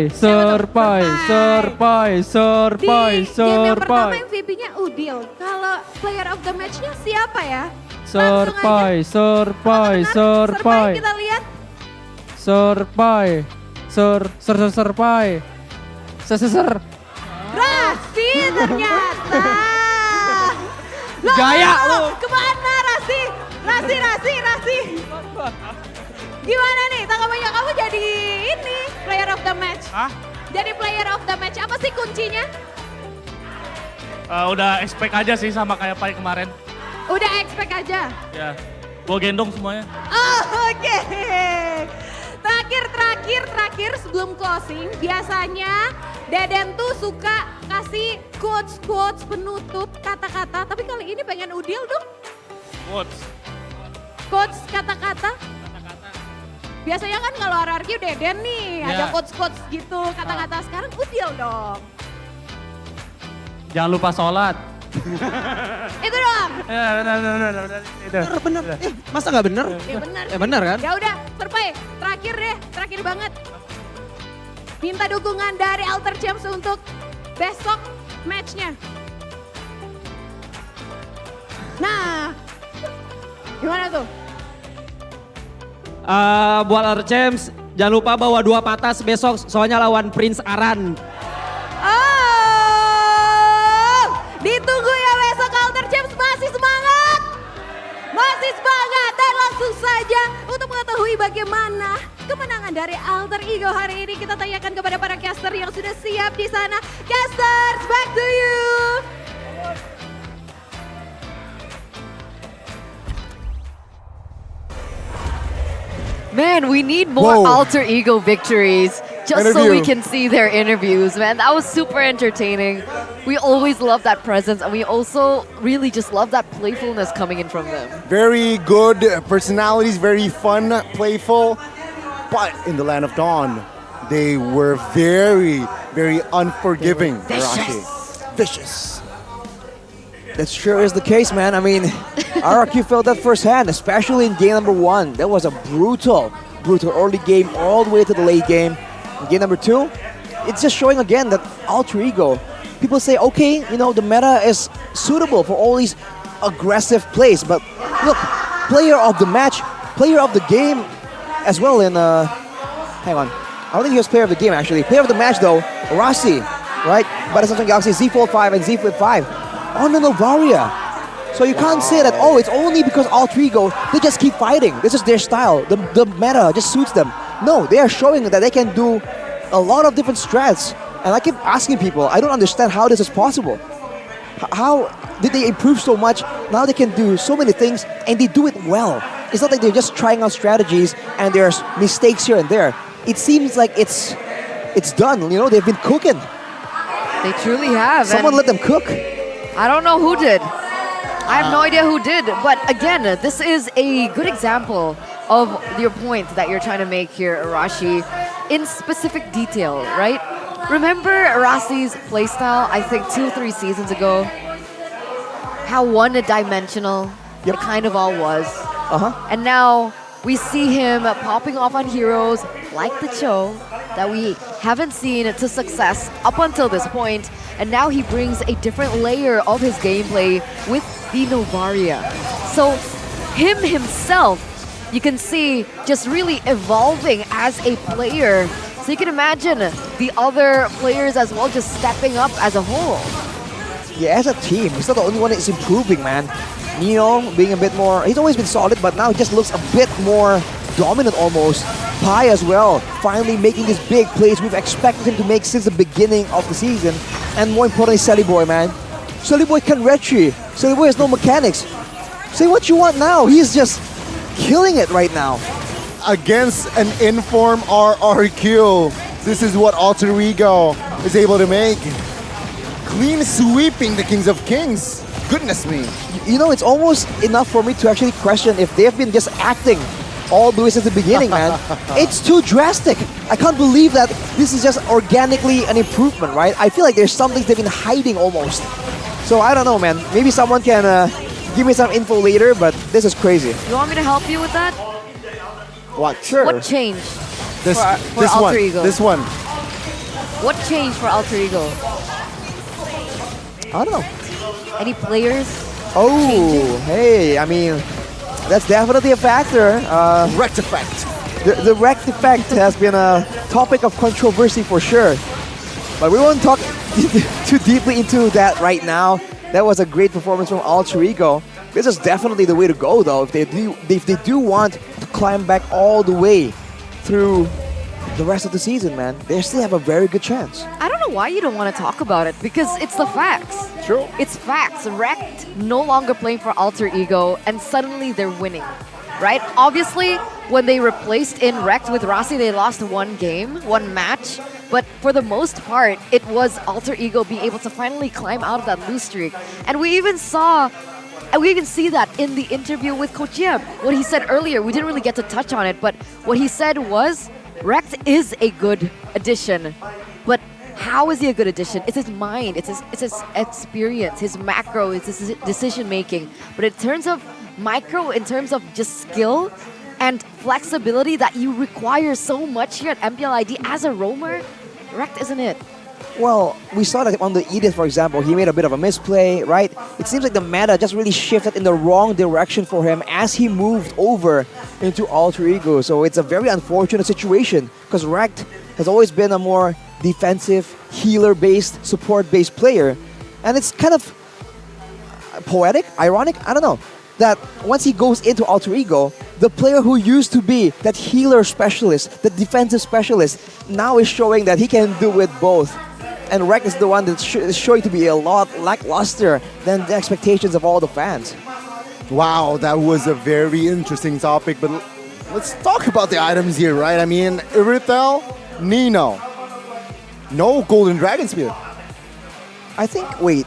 yang pertama MVP-nya Udil. Kalau player of the match-nya siapa ya? Surpai. Kita lihat. Rasi ternyata. Gaya lu. Kemana Rasi? Gimana nih tanggapannya kamu jadi ini player of the match? Hah? Jadi player of the match, apa sih kuncinya? Udah expect aja sih sama kayak Pai kemarin. Udah expect aja? Ya, gua gendong semuanya. Oh, oke. Terakhir sebelum closing, biasanya Deden tuh suka kasih quotes penutup kata-kata, tapi kali ini pengen Udil dong. Quotes kata-kata. Biasanya kan kalau RRQ Deden nih, ada quotes gitu, kata-kata. Sekarang Udil dong. Jangan lupa sholat. Itu doang. Ya benar. Bener. Masa nggak bener? Ya benar. Ya benar kan? Ya udah, Surpai, terakhir banget. Minta dukungan dari Alter Champs untuk besok matchnya. Nah, gimana tuh? Buat Alter Champs, jangan lupa bawa 2 patas besok soalnya lawan Prince Aran. Oh, ditunggu ya besok Alter Champs masih semangat. Dan langsung saja untuk mengetahui bagaimana kemenangan dari Alter Ego hari ini kita tanyakan kepada para caster yang sudah siap di sana. Casters, back to you. Man, we need more Alter Ego victories just so we can see their interviews, man. That was super entertaining. We always love that presence, and we also really just love that playfulness coming in from them. Very good personalities, very fun, playful. But in the Land of Dawn, they were very, very unforgiving. Vicious. That sure is the case, man. I mean, RRQ felt that firsthand, especially in game number 1. That was a brutal early game all the way to the late game. In game number 2, it's just showing again that Alter Ego, people say, okay, you know, the meta is suitable for all these aggressive plays. But look, player of the match, player of the game as well in, hang on. I don't think he was player of the game actually. Player of the match though, Rasi, right? By the Samsung Galaxy Z Fold 5 and Z Flip 5 on the Novaria. So you can't say that, oh, it's only because Alter Ego, they just keep fighting. This is their style. The meta just suits them. No, they are showing that they can do a lot of different strats. And I keep asking people, I don't understand how this is possible. How did they improve so much? Now they can do so many things and they do it well. It's not like they're just trying out strategies and there's mistakes here and there. It seems like it's done, you know, they've been cooking. They truly have. Someone and let them cook. I don't know who did. I have no idea who did. But again, this is a good example of your point that you're trying to make here, Arashi, in specific detail, right? Remember Arashi's playstyle, I think 2-3 seasons ago? How one-dimensional it kind of all was. And now we see him popping off on heroes like the Cho that we haven't seen to success up until this point. And now he brings a different layer of his gameplay with the Novaria. So him himself, you can see just really evolving as a player. So you can imagine the other players as well just stepping up as a whole. Yeah, as a team, he's not the only one that's improving, man. Neo being a bit more, he's always been solid, but now he just looks a bit more dominant almost. Pai as well, finally making these big plays we've expected him to make since the beginning of the season. And more importantly, Sally Boy, man. Sally Boy can retry. Sally Boy has no mechanics. Say what you want now. He's just killing it right now. Against an inform RRQ, this is what Alter Ego is able to make. Clean sweeping the Kings of Kings. Goodness me. You know, it's almost enough for me to actually question if they've been just acting all the way since the beginning, man. It's too drastic. I can't believe that this is just organically an improvement, right? I feel like there's something they've been hiding almost. So I don't know, man. Maybe someone can give me some info later, but this is crazy. You want me to help you with that? What? Sure. What changed This, for this Alter one. Ego? This one. What changed for Alter Ego? I don't know. Any players? Oh, changing? hey, I mean, that's definitely a factor. Rect effect. The Rect effect has been a topic of controversy for sure. But we won't talk too deeply into that right now. That was a great performance from Alter Ego. This is definitely the way to go, though. If they do want to climb back all the way through the rest of the season, man, they still have a very good chance. I don't know why you don't want to talk about it, because it's the facts. True. It's facts. Rect no longer playing for Alter Ego, and suddenly they're winning, right? Obviously, when they replaced in Rect with Rossi, they lost one game, one match. But for the most part, it was Alter Ego being able to finally climb out of that lose streak. And we even see that in the interview with Coach Yeb. What he said earlier, we didn't really get to touch on it, but what he said was, Rect is a good addition. But how is he a good addition? It's his mind, it's his experience, his macro, it's his decision making. But in terms of micro, in terms of just skill and flexibility that you require so much here at MPL ID as a roamer, Rect isn't it. Well, we saw that on the Edith, for example, he made a bit of a misplay, right? It seems like the meta just really shifted in the wrong direction for him as he moved over into Alter Ego. So it's a very unfortunate situation because Rect has always been a more defensive, healer-based, support-based player. And it's kind of poetic, ironic, I don't know, that once he goes into Alter Ego, the player who used to be that healer specialist, the defensive specialist, now is showing that he can do it both. And Rect is the one that's showing to be a lot lackluster than the expectations of all the fans. Wow, that was a very interesting topic, but let's talk about the items here, right? I mean, Irithel, Nino. No Golden Dragon Spear. I think, wait.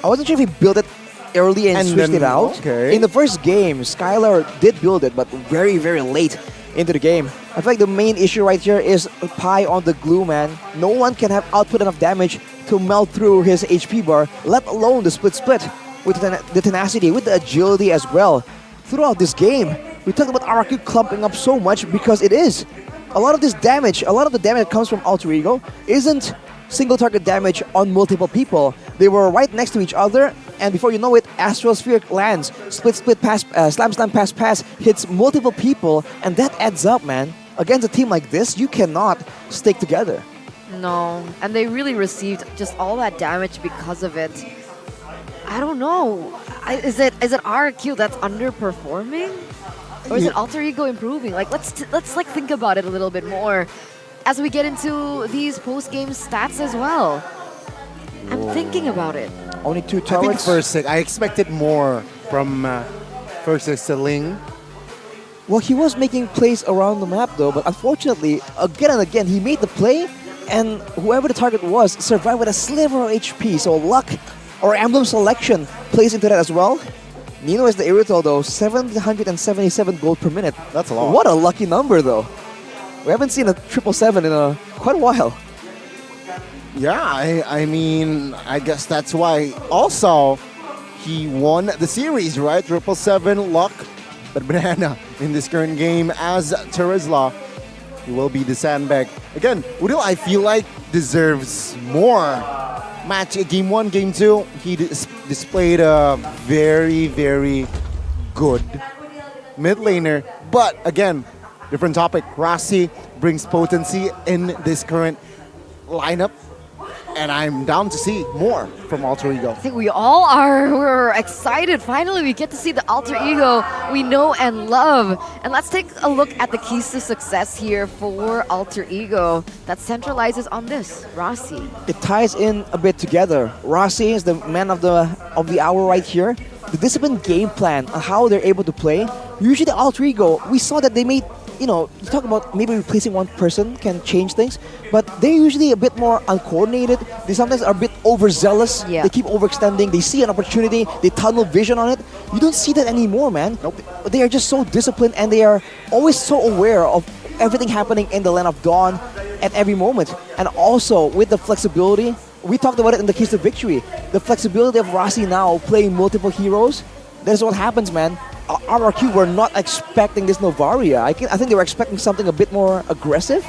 I wasn't sure if he built it early and switched it out. Okay. In the first game, Skylar did build it, but very, very late into the game. I feel like the main issue right here is Pai on the glue, man. No one can have output enough damage to melt through his HP bar, let alone the split with the tenacity, with the agility as well. Throughout this game, we talked about RRQ clumping up so much because it is. A lot of this damage, a lot of the damage that comes from Alter Ego isn't single target damage on multiple people. They were right next to each other, and before you know it, Astral Sphere lands, split pass, slam pass, hits multiple people, and that adds up, man. Against a team like this, you cannot stick together. No, and they really received just all that damage because of it. I don't know. Is it RRQ that's underperforming? Or is it Alter Ego improving? Like, let's like think about it a little bit more as we get into these post-game stats as well. I'm thinking about it. Only 2 I think turrets. Fursic, I expected more from Fursic Seling. Well, he was making plays around the map though, but unfortunately, again and again, he made the play, and whoever the target was survived with a sliver of HP. So luck or emblem selection plays into that as well. Nino is the Irritol though, 777 gold per minute. That's a lot. What a lucky number though. We haven't seen a 777 in quite a while. Yeah, I mean, I guess that's why also he won the series, right? 777 luck. But Banana in this current game as Terizla, he will be the sandbag. Again, Udil, I feel like deserves more. Match game 1, game 2, he displayed a very, very good mid laner. But again, different topic. Rasi brings potency in this current lineup. And I'm down to see more from Alter Ego. I think we all are. We're excited. Finally, we get to see the Alter Ego we know and love. And let's take a look at the keys to success here for Alter Ego that centralizes on this, Rasi. It ties in a bit together. Rasi is the man of the hour right here. The disciplined game plan on how they're able to play. Usually the Alter Ego, we saw that they made, you talk about maybe replacing one person can change things, but they're usually a bit more uncoordinated. They sometimes are a bit overzealous. Yeah. They keep overextending. They see an opportunity. They tunnel vision on it. You don't see that anymore, man. Nope. They are just so disciplined and they are always so aware of everything happening in the Land of Dawn at every moment. And also with the flexibility, we talked about it in the Keys to Victory. The flexibility of Rasi now playing multiple heroes. That's what happens, man. RRQ were not expecting this Novaria. I think they were expecting something a bit more aggressive.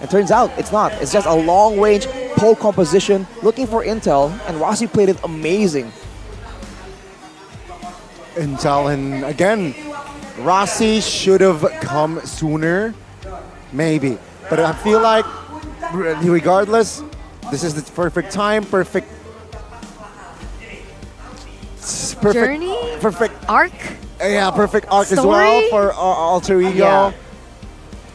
It turns out it's not. It's just a long-range pole composition, looking for intel, and Rasi played it amazing. Intel, and again, Rasi should have come sooner, maybe. But I feel like, regardless, this is the perfect time, perfect Journey? Perfect arc? Yeah, perfect arc Story? as well for Alter Ego. Yeah.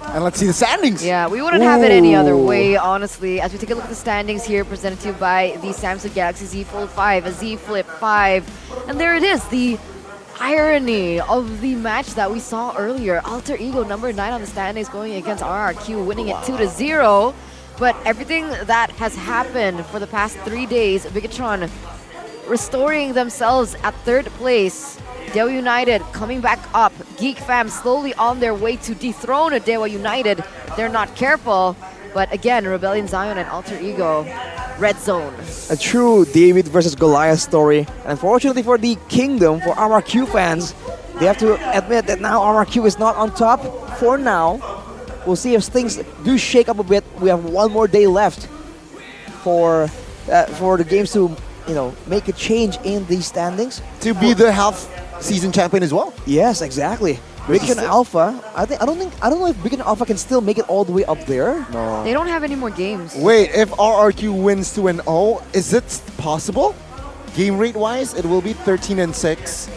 And let's see the standings. Yeah, we wouldn't have it any other way, honestly. As we take a look at the standings here, presented to you by the Samsung Galaxy Z Fold 5, a Z Flip 5. And there it is, the irony of the match that we saw earlier. Alter Ego, number 9 on the standings, going against RRQ, winning it 2-0. But everything that has happened for the past 3 days, Bigatron restoring themselves at 3rd place. Dewa United coming back up. Geek Fam slowly on their way to dethrone Dewa United. They're not careful. But again, Rebellion Zion and Alter Ego, red zone. A true David versus Goliath story. And unfortunately for the Kingdom, for RRQ fans, they have to admit that now RRQ is not on top for now. We'll see if things do shake up a bit. We have one more day left for the games to make a change in these standings. To be the half season champion as well. Yes, exactly. Bigatron Alpha, I don't know if Bigatron Alpha can still make it all the way up there. No. They don't have any more games. Wait, if RRQ wins 2-0, is it possible? Game rate wise, it will be 13-6.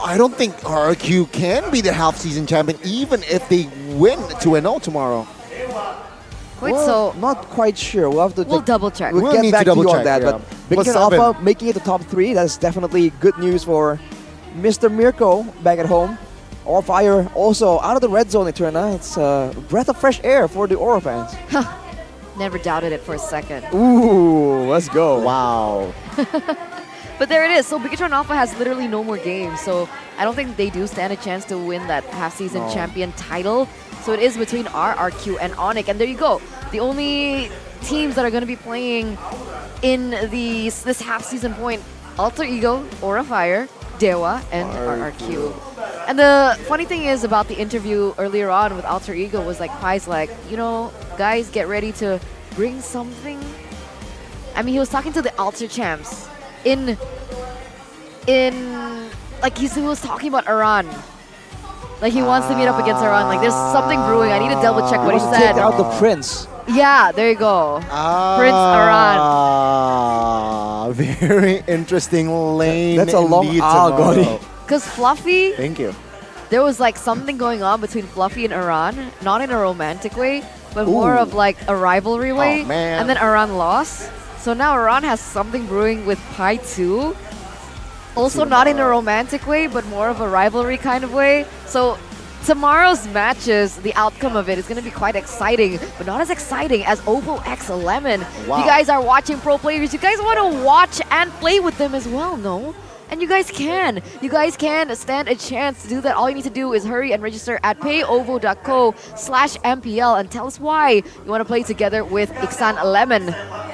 I don't think RRQ can be the half season champion even if they win 2-0 tomorrow. Wait, well, not quite sure. We'll have to. We'll double check. We'll get back to you on that. Yeah. But Bigatron Alpha making it the top 3, that's definitely good news for Mr. Mirko back at home. Aura Fire also out of the red zone, Eterna. It's a breath of fresh air for the Aura fans. Never doubted it for a second. Ooh, let's go. Wow. But there it is. So Bigatron Alpha has literally no more games. So I don't think they do stand a chance to win that half-season champion title. So it is between RRQ and Onyx. And there you go. The only teams that are going to be playing in this half-season point, Alter Ego, Aura Fire, Dewa, and RRQ. And the funny thing is about the interview earlier on with Alter Ego was like, Pai's like, guys, get ready to bring something. I mean, he was talking to the Alter champs like he was talking about Iran. Like he wants to meet up against Iran. Like there's something brewing. I need to double check what he said. Take out the prince. Yeah, there you go. Prince Iran. Very interesting lane. That's a long Gori. Because Fluffy. Thank you. There was like something going on between Fluffy and Iran, not in a romantic way, but more of like a rivalry way. Oh, man. And then Iran lost. So now Iran has something brewing with Pai too. Also not in a romantic way, but more of a rivalry kind of way. So tomorrow's matches, the outcome of it is going to be quite exciting, but not as exciting as Ovo X Lemon. Wow. You guys are watching pro players. You guys want to watch and play with them as well, no? And you guys can. You guys can stand a chance to do that. All you need to do is hurry and register at payovo.co/MPL and tell us why you want to play together with Iksan Lemon.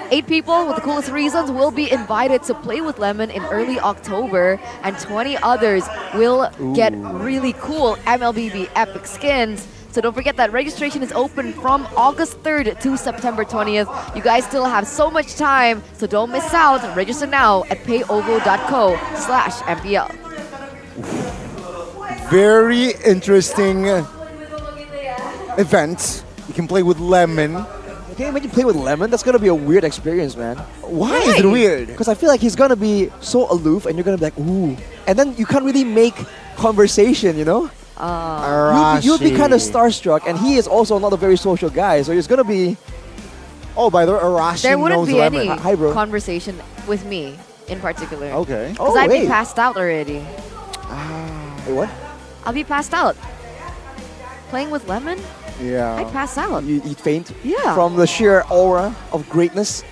8 people with the coolest reasons will be invited to play with Lemon in early October, and 20 others will get really cool MLBB epic skins. So don't forget that registration is open from August 3rd to September 20th. You guys still have so much time, so don't miss out. Register now at payovo.co/MPL. Very interesting event. You can play with Lemon. Can you imagine playing with Lemon? That's gonna be a weird experience, man. Why is it weird? Because I feel like he's gonna be so aloof, and you're gonna be like, ooh. And then you can't really make conversation, you know? You'll be kind of starstruck, and he is also not a very social guy, so it's gonna be. Oh, by the way, Arashi There wouldn't knows be Lemon. any Hi, bro. conversation with me in particular. Okay. Because I'd be passed out already. Wait, what? I'll be passed out. Playing with Lemon? Yeah. I'd pass out. You'd faint? Yeah. From the sheer aura of greatness?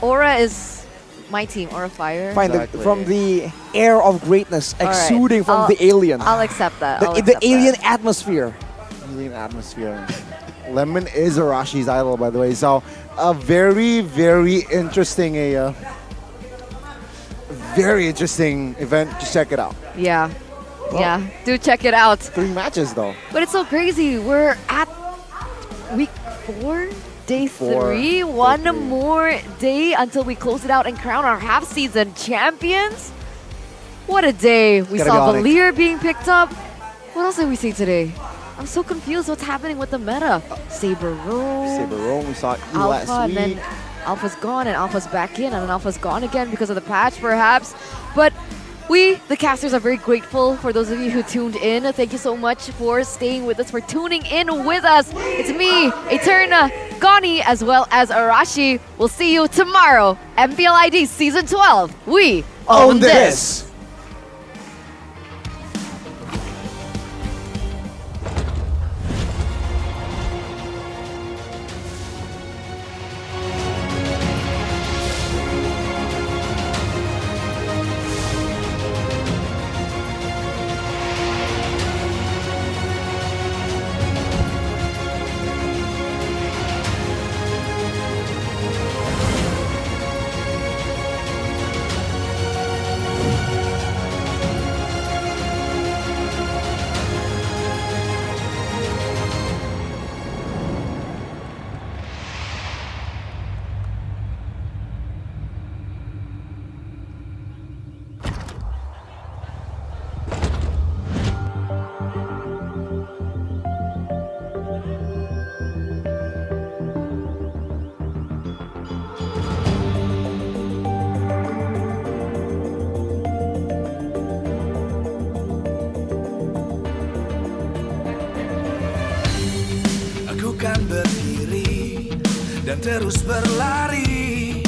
Aura is my team, Aura Fire. Fine, from the air of greatness All right. exuding from I'll- the alien. I'll accept that. I'll The accept alien that. atmosphere. Alien atmosphere. Lemon is Arashi's idol, by the way. So a very, very interesting, very interesting event. Just check it out. Yeah. Well, Yeah. Do check it out. 3 matches though. But it's so crazy. We're at week 4, day 3. One more day until we close it out and crown our half-season champions. What a day. We Gotta saw be on it. Valir being picked up. What else did we see today? I'm so confused what's happening with the meta. Saber Roam. We saw you Alpha, last and week. then Alpha's gone, and Alpha's back in, and then Alpha's gone again because of the patch, perhaps. But we, the casters, are very grateful for those of you who tuned in. Thank you so much for staying with us, for tuning in with us. It's me, Eterna, Gani, as well as Arashi. We'll see you tomorrow. MPL ID Season 12. We own this. Aku kan berdiri dan terus berlari,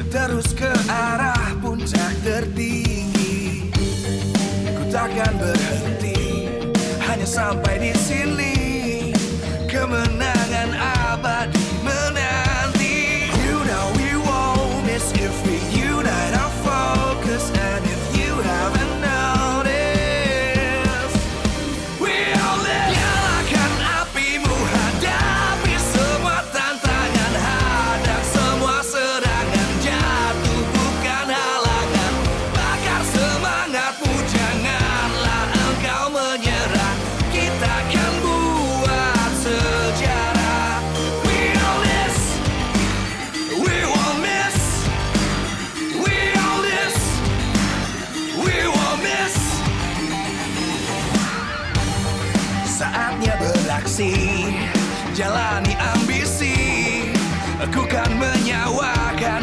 terus ke arah puncak tertinggi. Ku takkan berhenti, hanya sampai di sini. Kemenangan abadi menanti. You know we won't miss if we unite our focus, and if you haven't noticed, we all live. Nyalakan apimu, hadapi semua tantangan, hadang semua serangan, jatuh bukan halangan. Bakar semangatmu, janganlah engkau menyerah. Kita akan buat sejarah. We all this, we won't miss. We all this, we won't miss. Saatnya beraksi, jalani ambisi. Aku kan menyawakan